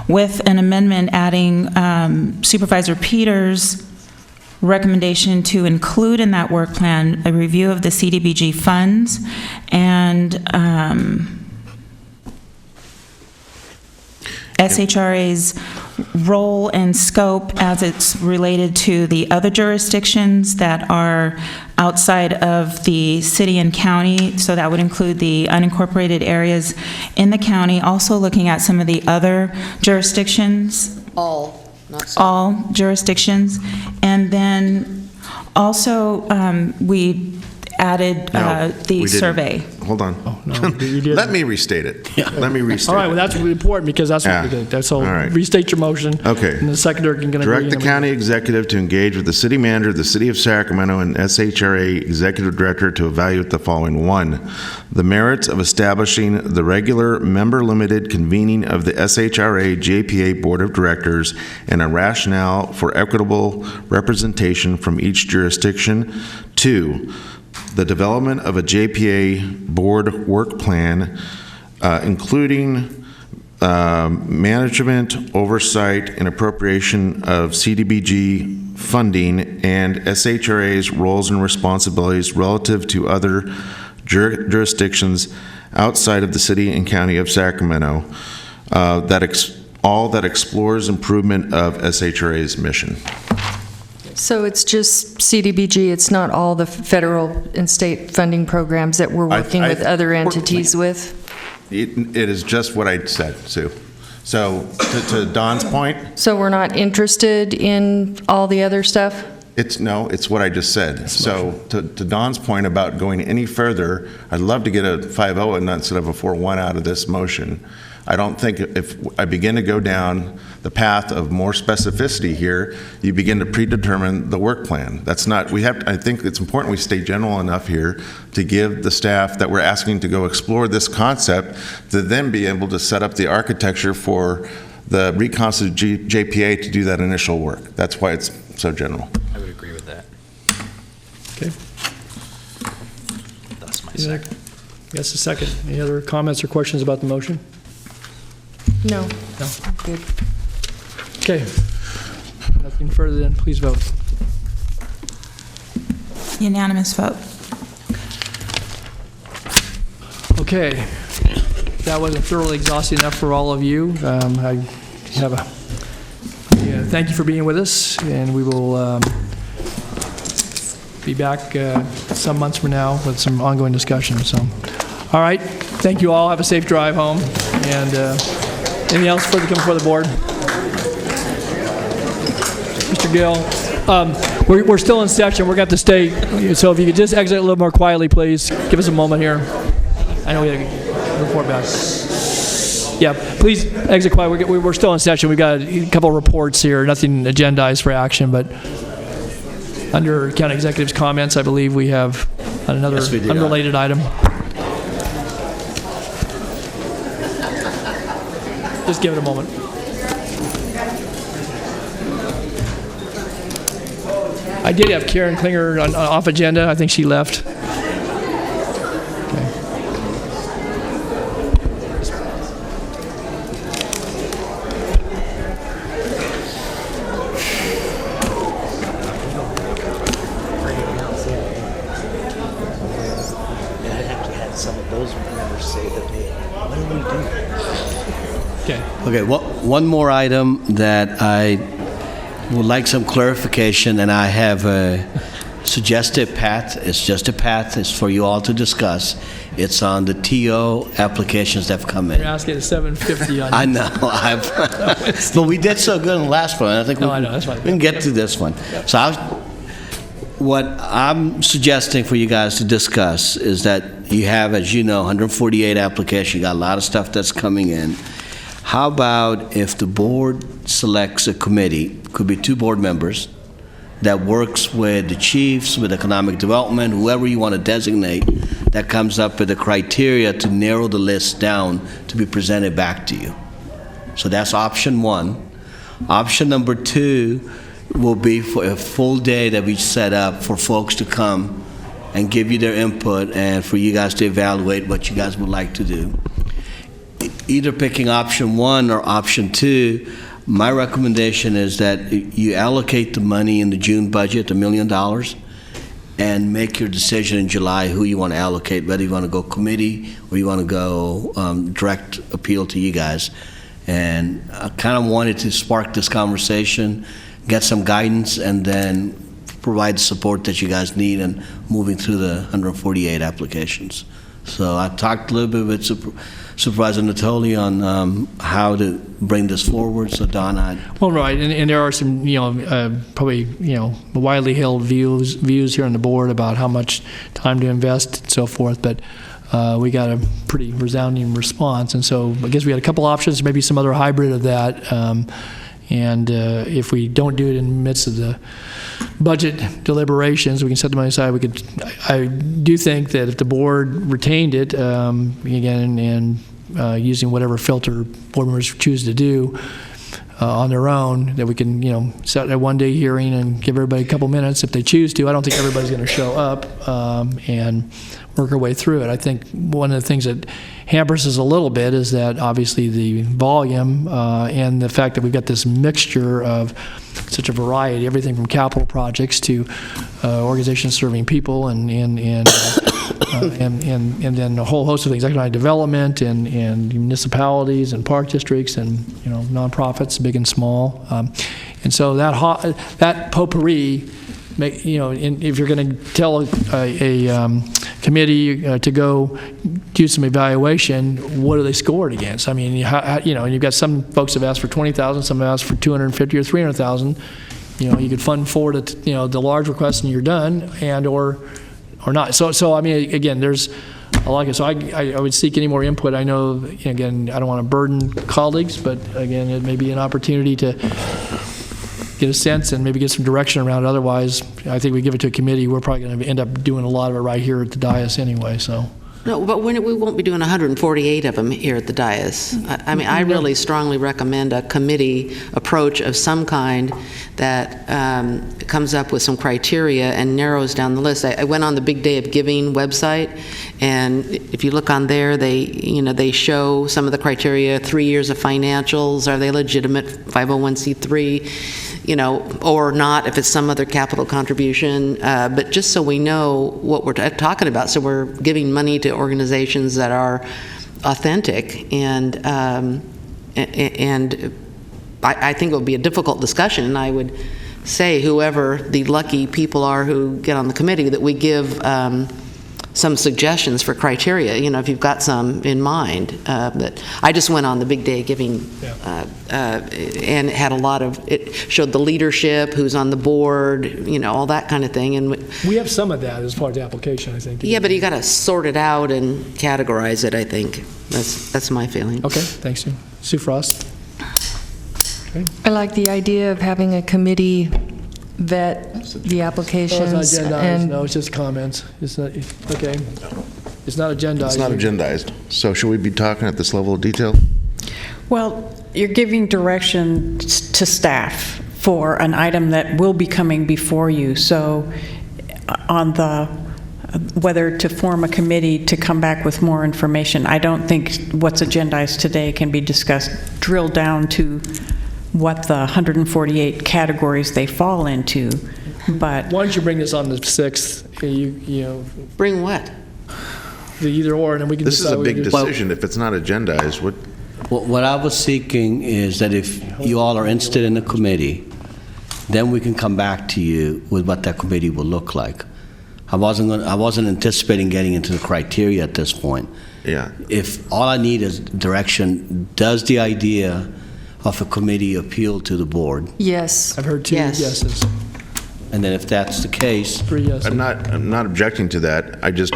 Speaker 11: with an amendment adding Supervisor Peters' recommendation to include in that work plan a review of the CDBG funds and SHRA's role and scope as it's related to the other jurisdictions that are outside of the city and county. So that would include the unincorporated areas in the county, also looking at some of the other jurisdictions.
Speaker 8: All, not some.
Speaker 11: All jurisdictions. And then also we added the survey.
Speaker 3: Hold on.
Speaker 1: Oh, no, you did.
Speaker 3: Let me restate it. Let me restate
Speaker 1: All right, well, that's really important because that's what we did. That's all.
Speaker 3: All right.
Speaker 1: Restate your motion.
Speaker 3: Okay.
Speaker 1: And the secretary can
Speaker 3: Direct the county executive to engage with the city manager of the city of Sacramento and SHRA executive director to evaluate the following. 1, the merits of establishing the regular member-limited convening of the SHRA JPA Board of Directors and a rationale for equitable representation from each jurisdiction. 2, the development of a JPA board work plan, including management, oversight, and appropriation of CDBG funding and SHRA's roles and responsibilities relative to other jurisdictions outside of the city and county of Sacramento, all that explores improvement of SHRA's mission.
Speaker 10: So it's just CDBG, it's not all the federal and state funding programs that we're working with other entities with?
Speaker 3: It is just what I said, Sue. So to Don's point.
Speaker 10: So we're not interested in all the other stuff?
Speaker 3: It's what I just said. So to Don's point about going any further, I'd love to get a 5-0 and instead of a 4-1 out of this motion. I don't think if I begin to go down the path of more specificity here, you begin to predetermine the work plan. That's not, I think it's important we stay general enough here to give the staff that we're asking to go explore this concept to then be able to set up the architecture for the reconstituted JPA to do that initial work. That's why it's so general.
Speaker 6: I would agree with that.
Speaker 1: Okay.
Speaker 6: That's my second.
Speaker 1: Yes, a second. Any other comments or questions about the motion?
Speaker 10: No.
Speaker 1: No.
Speaker 10: Good.
Speaker 1: Okay. Nothing further then, please vote.
Speaker 11: Unanimous vote.
Speaker 1: Okay. That wasn't thoroughly exhausting enough for all of you. Thank you for being with us, and we will be back some months from now with some ongoing discussion. So, all right. Thank you all. Have a safe drive home. And anything else further come before the board? Mr. Gill, we're still in session. We're going to have to stay. So if you could just exit a little more quietly, please. Give us a moment here. I know we have to report back. Yeah, please exit quietly. We're still in session. We've got a couple of reports here. Nothing agendized for action, but under county executive's comments, I believe we have another unrelated item. Just give it a moment. I did have Karen Klinger on off agenda. I think she left.
Speaker 9: Okay, one more item that I would like some clarification, and I have a suggested path. It's just a path. It's for you all to discuss. It's on the TO applications that have come in.
Speaker 1: You're asking at 7:50 on.
Speaker 9: I know. But we did so good in the last one. I think
Speaker 1: I know. That's fine.
Speaker 9: We can get to this one.
Speaker 1: Yep.
Speaker 9: So what I'm suggesting for you guys to discuss is that you have, as you know, 148 applications. You got a lot of stuff that's coming in. How about if the board selects a committee, could be 2 board members, that works with the chiefs, with economic development, whoever you want to designate, that comes up with the criteria to narrow the list down to be presented back to you. So that's option one. Option number two will be for a full day that we set up for folks to come and give you their input and for you guys to evaluate what you guys would like to do. Either picking option one or option two, my recommendation is that you allocate the money in the June budget, $1 million, and make your decision in July who you want to allocate, whether you want to go committee or you want to go direct appeal to you guys. And I kind of wanted to spark this conversation, get some guidance, and then provide the support that you guys need in moving through the 148 applications. So I talked a little bit with Supervisor Natoli on how to bring this forward. So Don,
Speaker 1: well, right, and there are some, probably, widely held views here on the board about how much time to invest and so forth, but we got a pretty resounding response, and so I guess we had a couple options, maybe some other hybrid of that, and if we don't do it in the midst of the budget deliberations, we can set the money aside. I do think that if the board retained it, again, and using whatever filter board members choose to do on their own, that we can, set a one-day hearing and give everybody a couple minutes if they choose to. I don't think everybody's going to show up and work our way through it. I think one of the things that hampers us a little bit is that obviously the volume and the fact that we've got this mixture of such a variety, everything from capital projects to organizations serving people and then a whole host of things, economic development and municipalities and park districts and nonprofits, big and small, and so that potpourri. If you're going to tell a committee to go do some evaluation, what are they scored against? I mean, and you've got some folks have asked for 20,000, some have asked for 250 or 300,000. You could fund forward the large request and you're done, and or not. So I mean, again, there's a lot. So I would seek any more input. I know, again, I don't want to burden colleagues, but again, it may be an opportunity to get a sense and maybe get some direction around it. Otherwise, I think we give it to a committee, we're probably going to end up doing a lot of it right here at the dais anyway. So.
Speaker 8: No, but we won't be doing 148 of them here at the dais. I mean, I really strongly recommend a committee approach of some kind that comes up with some criteria and narrows down the list. I went on the Big Day of Giving website, and if you look on there, they show some of the criteria: 3 years of financials, are they legitimate 501c3, or not, if it's some other capital contribution, but just so we know what we're talking about, so we're giving money to organizations that are authentic, and I think it would be a difficult discussion, and I would say whoever the lucky people are who get on the committee, that we give some suggestions for criteria, if you've got some in mind. That I just went on the Big Day of Giving, and it had a lot of, it showed the leadership, who's on the board, all that kind of thing. And
Speaker 1: we have some of that as part of the application, I think.
Speaker 8: Yeah, but you got to sort it out and categorize it, I think. That's my feeling.
Speaker 1: Okay, thanks, Sue. Sue Frost. Okay.
Speaker 10: I like the idea of having a committee vet the applications.
Speaker 1: No, it's not agendized. No, it's just comments. It's not, okay. It's not agendized.
Speaker 3: It's not agendized. So should we be talking at this level of detail?
Speaker 12: Well, you're giving direction to staff for an item that will be coming before you. So on the whether to form a committee to come back with more information, I don't think what's agendized today can be discussed, drilled down to what the 148 categories they fall into. But
Speaker 1: why don't you bring this on the 6th? You
Speaker 8: bring what?
Speaker 1: The either or, and then we can.
Speaker 3: This is a big decision. If it's not agendized,
Speaker 9: what I was seeking is that if you all are interested in the committee, then we can come back to you with what that committee will look like. I wasn't anticipating getting into the criteria at this point.
Speaker 3: Yeah.
Speaker 9: If all I need is direction, does the idea of a committee appeal to the board?
Speaker 10: Yes.
Speaker 1: I've heard two yeses.
Speaker 9: And then if that's the case,
Speaker 1: 3 yeses.
Speaker 3: I'm not objecting to that. I just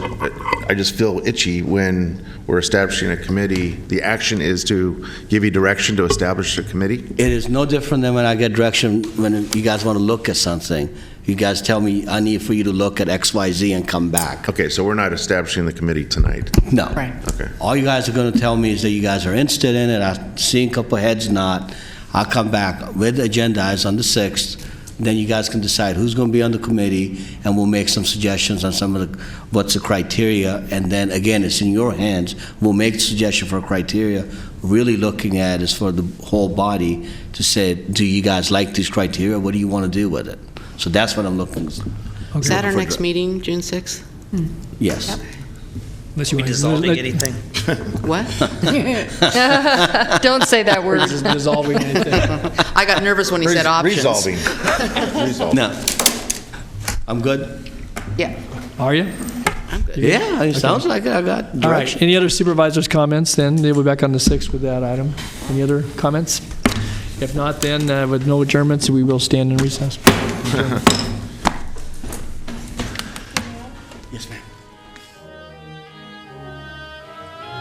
Speaker 3: feel itchy when we're establishing a committee. The action is to give you direction to establish a committee.
Speaker 9: it is no different than when I get direction when you guys want to look at something. You guys tell me, I need for you to look at X, Y, Z and come back.
Speaker 3: Okay, so we're not establishing the committee tonight?
Speaker 9: No.
Speaker 12: Right.
Speaker 3: Okay.
Speaker 9: All you guys are going to tell me is that you guys are interested in it. I've seen a couple heads nod. I'll come back with the agendas on the 6th. Then you guys can decide who's going to be on the committee, and we'll make some suggestions on some of what's the criteria. And then, again, it's in your hands. We'll make the suggestion for criteria. Really looking at is for the whole body to say, do you guys like these criteria? What do you want to do with it? So that's what I'm looking for.
Speaker 8: Is that our next meeting, June 6th?
Speaker 9: Yes.
Speaker 8: Yep.
Speaker 1: Unless you
Speaker 6: Are we
Speaker 1: want
Speaker 6: dissolving anything?
Speaker 8: What?
Speaker 10: Don't say that word.
Speaker 1: Just dissolving anything.
Speaker 8: I got nervous when he said options.
Speaker 3: Resolving. Resolving.
Speaker 9: No. I'm good?
Speaker 8: Yeah.
Speaker 1: Are you?
Speaker 8: I'm good.
Speaker 9: Yeah, it sounds like I got
Speaker 1: All right.
Speaker 9: direction.
Speaker 1: Any other supervisors' comments? Then they'll be back on the 6th with that item. Any other comments? If not, then with no adjournments, we will stand in recess.